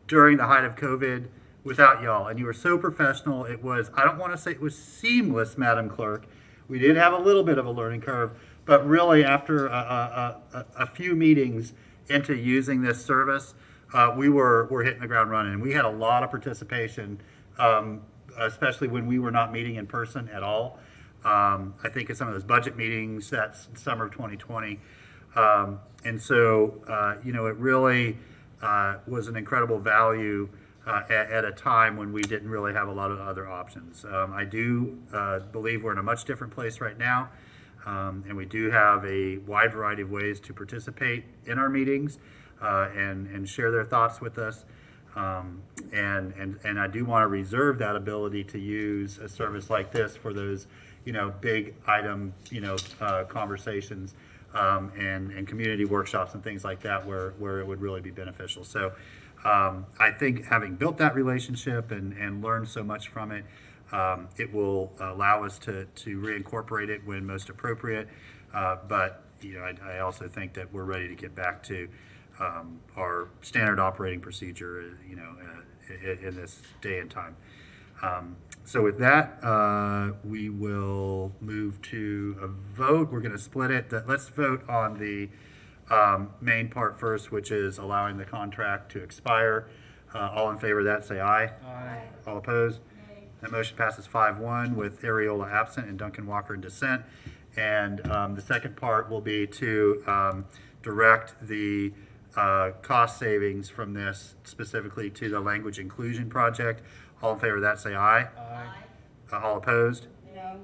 during the height of COVID without y'all. And you were so professional. It was, I don't want to say it was seamless, Madam Clerk. We did have a little bit of a learning curve, but really after a few meetings into using this service, we're hitting the ground running. And we had a lot of participation, especially when we were not meeting in person at all. I think in some of those budget meetings, that's summer of 2020. And so, it really was an incredible value at a time when we didn't really have a lot of other options. I do believe we're in a much different place right now, and we do have a wide variety of ways to participate in our meetings and share their thoughts with us. And I do want to reserve that ability to use a service like this for those, big item, conversations and community workshops and things like that where it would really be beneficial. So I think having built that relationship and learned so much from it, it will allow us to reincorporate it when most appropriate. But I also think that we're ready to get back to our standard operating procedure, in this day and time. So with that, we will move to a vote. We're going to split it. Let's vote on the main part first, which is allowing the contract to expire. All in favor of that, say aye. Aye. All opposed? Nay. That motion passes 5-1 with Ariola absent and Duncan Walker in dissent. And the second part will be to direct the cost savings from this specifically to the language inclusion project. All in favor of that, say aye. Aye. All opposed? No.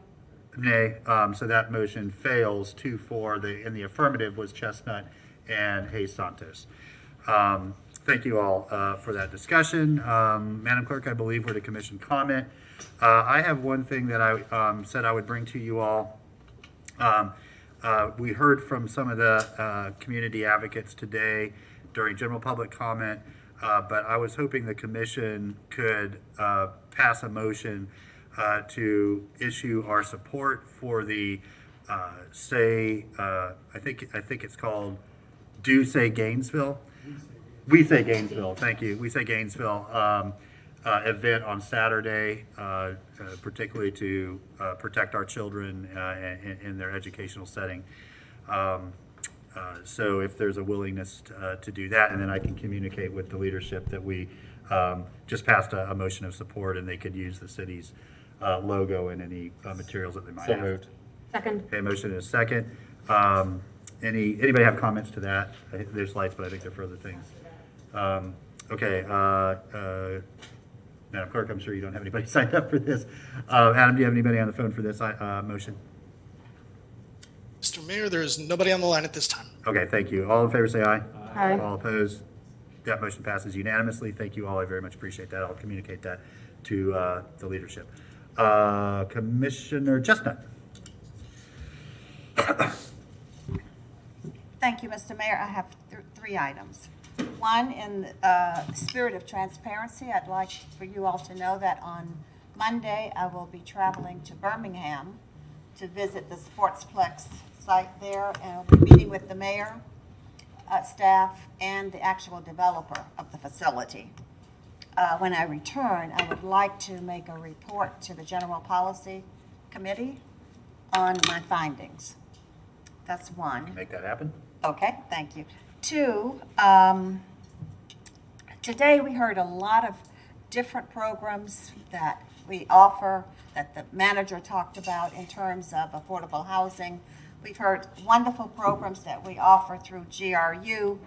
Nay. So that motion fails 2-4. In the affirmative was Chestnut and Hayes Santos. Thank you all for that discussion. Madam Clerk, I believe we're to commission comment. I have one thing that I said I would bring to you all. We heard from some of the community advocates today during general public comment, but I was hoping the commission could pass a motion to issue our support for the I think it's called Do Say Gainesville. We Say Gainesville, thank you. We Say Gainesville event on Saturday, particularly to protect our children in their educational setting. So if there's a willingness to do that, and then I can communicate with the leadership that we just passed a motion of support, and they could use the city's logo and any materials that they might have. So moved. Second. Okay, motion is second. Anybody have comments to that? There's slides, but I think they're for other things. Okay, Madam Clerk, I'm sure you don't have anybody signed up for this. Adam, do you have anybody on the phone for this motion? Mr. Mayor, there is nobody on the line at this time. Okay, thank you. All in favor say aye. Aye. All opposed? That motion passes unanimously. Thank you all. I very much appreciate that. I'll communicate that to the leadership. Commissioner Chestnut. Thank you, Mr. Mayor. I have three items. One, in spirit of transparency, I'd like for you all to know that on Monday, I will be traveling to Birmingham to visit the Sportsplex site there, and I'll be meeting with the mayor, staff, and the actual developer of the facility. When I return, I would like to make a report to the General Policy Committee on my findings. That's one. Make that happen. Okay, thank you. Two, today we heard a lot of different programs that we offer, that the manager talked about in terms of affordable housing. We've heard wonderful programs that we offer through GRU.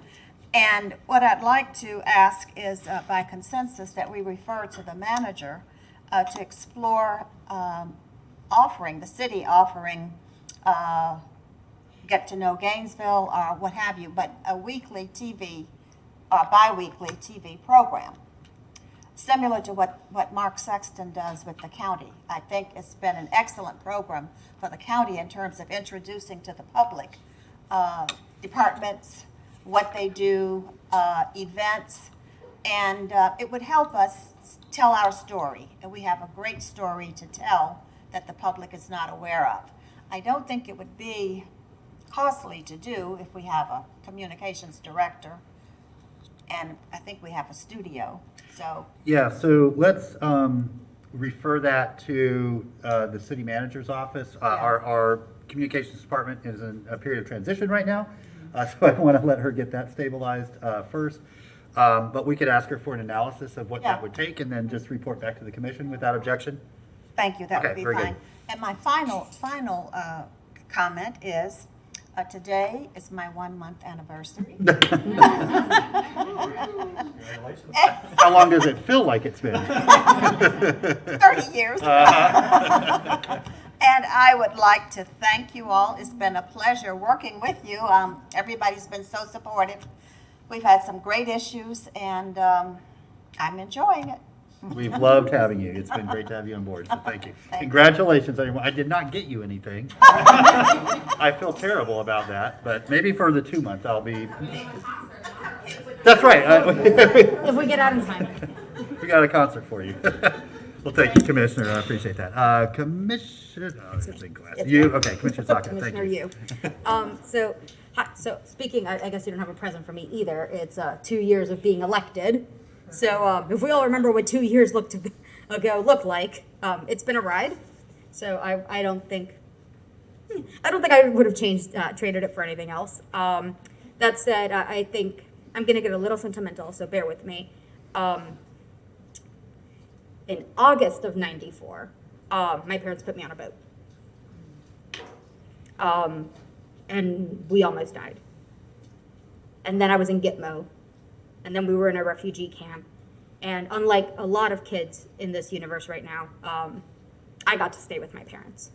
And what I'd like to ask is, by consensus, that we refer to the manager to explore the city offering Get to Know Gainesville or what have you, but a weekly TV or bi-weekly TV program, similar to what Mark Sexton does with the county. I think it's been an excellent program for the county in terms of introducing to the public departments, what they do, events, and it would help us tell our story. And we have a great story to tell that the public is not aware of. I don't think it would be costly to do if we have a communications director, and I think we have a studio. So Yeah, so let's refer that to the city manager's office. Our communications department is in a period of transition right now, so I want to let her get that stabilized first. But we could ask her for an analysis of what that would take, and then just report back to the commission without objection. thank you, that would Okay, be very fine. good. And my final comment is, today is my 1-month anniversary. How long does it feel like it's been? 30 years. And I would like to thank you all. It's been a pleasure working with you. Everybody's been so supportive. We've had some great issues, and I'm enjoying it. We've loved having you. It's been great to have you on board, so thank you. Congratulations, everyone. I did not get you anything. I feel terrible about that, but maybe for the 2 months I'll be. That's right. If we get out in time. We got a concert for you. Well, thank you, Commissioner. I appreciate that. Commissioner, Commissioner Saka, thank Commissioner you. So speaking, I guess you don't have a present for me either. It's 2 years of being elected. So if we all remember what 2 years ago looked like, it's been a ride. So I don't think I would have traded it for anything else. That said, I think I'm going to get a little sentimental, so bear with me. In August of '94, my parents put me on a boat. And we almost died. And then I was in Gitmo. And then we were in a refugee camp. And unlike a lot of kids in this universe right now, I got to stay with my parents.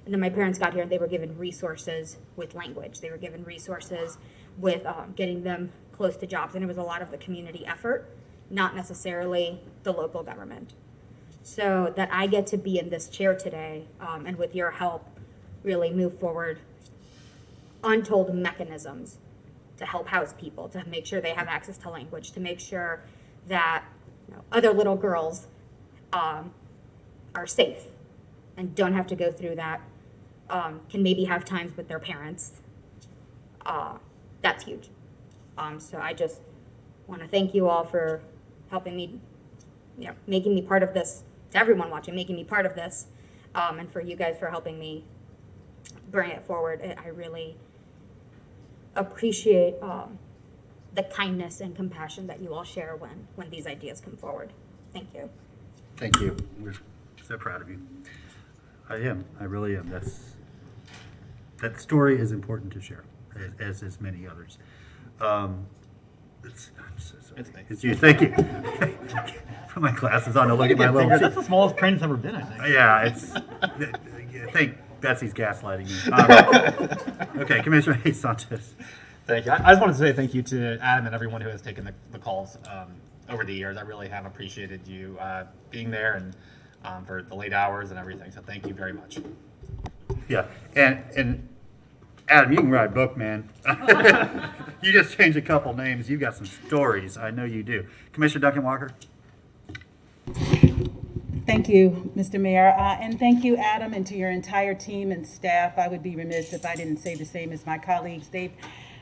And then my parents got here, they were given resources with language. They were given resources with getting them close to jobs. And it was a lot of the community effort, not necessarily the local government. So that I get to be in this chair today, and with your help, really move forward untold mechanisms to help house people, to make sure they have access to language, to make sure that other little girls are safe and don't have to go through that, can maybe have times with their parents. That's huge. So I just want to thank you all for helping me, making me part of this, to everyone watching, making me part of this, and for you guys for helping me bring it forward. I really appreciate the kindness and compassion that you all share when these ideas come forward. Thank you. Thank you. We're so proud of you. I am. I really am. That story is important to share, as is many others. It's you. Thank you. Put my glasses on to look at my little. That's the smallest crane it's ever been, I think. Yeah, it's. I think Betsy's gaslighting me. Okay, Commissioner Hayes Sanchez. Thank you. I just wanted to say thank you to Adam and everyone who has taken the calls over the years. I really have appreciated you being there and for the late hours and everything. So thank you very much. Yeah, and Adam, you can write a book, man. You just changed a couple names. You've got some stories. I know you do. Commissioner Duncan Walker. Thank you, Mr. Mayor, and thank you, Adam, and to your entire team and staff. I would be remiss if I didn't say the same as my colleagues. They've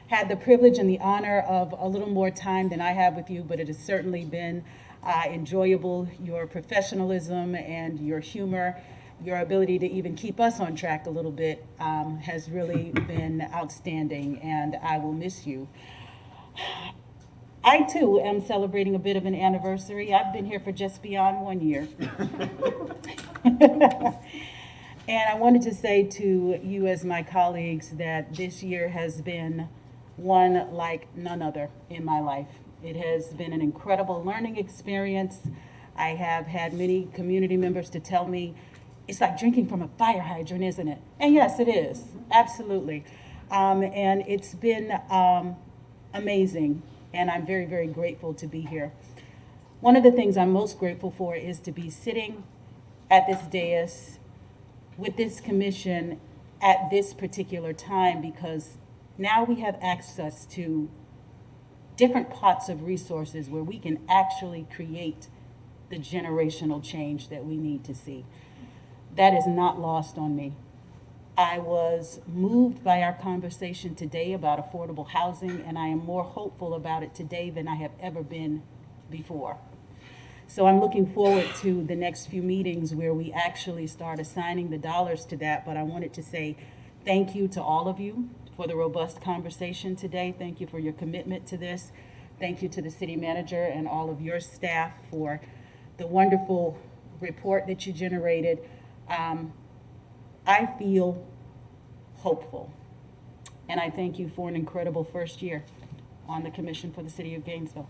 had the privilege and the honor of a little more time than I have with you, but it has certainly been enjoyable. Your professionalism and your humor, your ability to even keep us on track a little bit has really been outstanding, and I will miss you. I, too, am celebrating a bit of an anniversary. I've been here for just beyond 1 year. And I wanted to say to you as my colleagues that this year has been one like none other in my life. It has been an incredible learning experience. I have had many community members to tell me, it's like drinking from a fire hydrant, isn't it? And yes, it is, absolutely. And it's been amazing. And I'm very, very grateful to be here. One of the things I'm most grateful for is to be sitting at this dais with this commission at this particular time, because now we have access to different pots of resources where we can actually create the generational change that we need to see. That is not lost on me. I was moved by our conversation today about affordable housing, and I am more hopeful about it today than I have ever been before. So I'm looking forward to the next few meetings where we actually start assigning the dollars to that, but I wanted to say thank you to all of you for the robust conversation today. Thank you for your commitment to this. Thank you to the city manager and all of your staff for the wonderful report that you generated. I feel hopeful, and I thank you for an incredible first year on the commission for the city of Gainesville.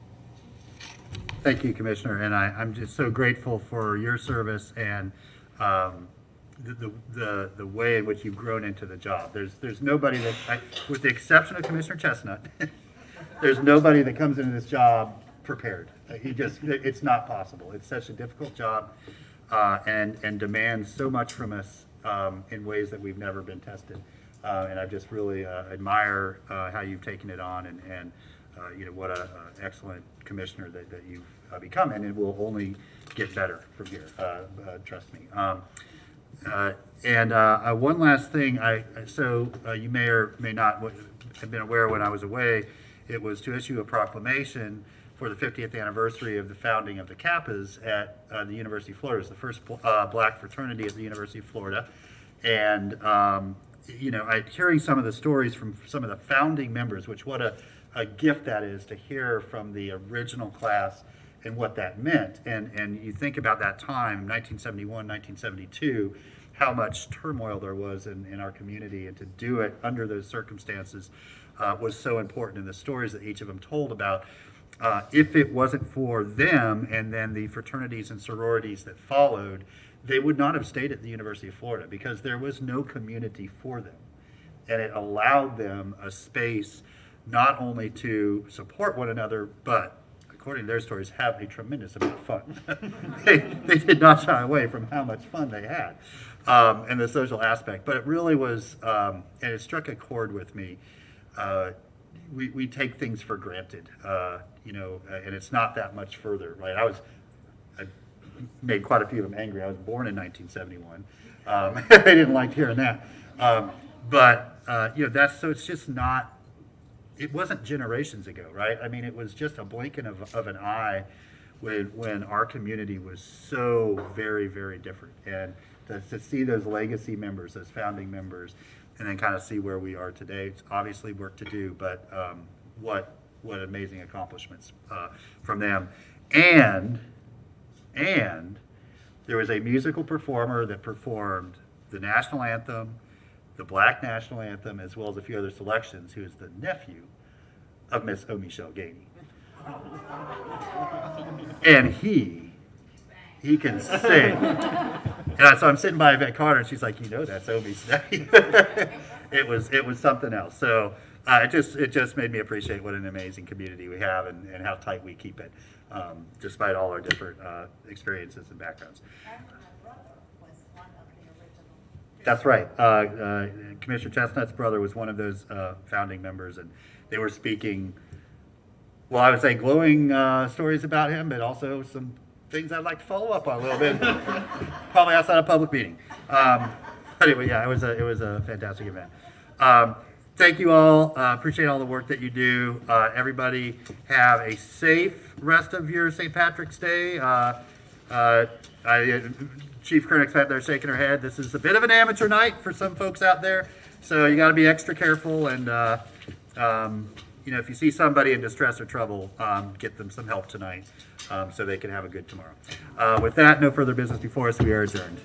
Thank you, Commissioner, and I'm just so grateful for your service and the way in which you've grown into the job. There's nobody that, with the exception of Commissioner Chestnut, there's nobody that comes into this job prepared. It's not possible. It's such a difficult job and demands so much from us in ways that we've never been tested. And I just really admire how you've taken it on and what an excellent commissioner that you've become, and it will only get better from here, trust me. And one last thing, you may or may not have been aware when I was away, it was to issue a proclamation for the 50th anniversary of the founding of the Kappas at the University of Florida. It's the first black fraternity at the University of Florida. And, hearing some of the stories from some of the founding members, which what a gift that is to hear from the original class and what that meant. And you think about that time, 1971, 1972, how much turmoil there was in our community, and to do it under those circumstances was so important. And the stories that each of them told about, if it wasn't for them and then the fraternities and sororities that followed, they would not have stayed at the University of Florida because there was no community for them. And it allowed them a space not only to support one another, but according to their stories, have a tremendous amount of fun. they did not shy away from how much fun they had and the social aspect. But it really was, and it struck a chord with me. We take things for granted, and it's not that much further, right? I made quite a few of them angry. I was born in 1971. They didn't like hearing that. But it's just not. It wasn't generations ago, right? I mean, it was just a blinking of an eye when our community was so very, very different. And to see those legacy members, those founding members, and then kind of see where we are today, it's obviously work to do, but what amazing accomplishments from them. And there was a musical performer that performed the national anthem, the Black national anthem, as well as a few other selections, who is the nephew of Miss O'Michelle Gainey. And he can sing. And so I'm sitting by Yvette Carter, and she's like, that's Omi's nephew. It was something else. So it just made me appreciate what an amazing community we have and how tight we keep it, despite all our different experiences and backgrounds. That's right. Commissioner Chestnut's brother was one of those founding members, and they were speaking, well, I would say glowing stories about him, but also some things I'd like to follow up on a little bit, probably outside of public meeting. But anyway, yeah, it was a fantastic event. Thank you all. Appreciate all the work that you do. Everybody have a safe rest of your St. Patrick's Day. Chief Kernick's out there shaking her head. This is a bit of an amateur night for some folks out there, so you got to be extra careful. And if you see somebody in distress or trouble, get them some help tonight so they can have a good tomorrow. With that, no further business before us. We are adjourned.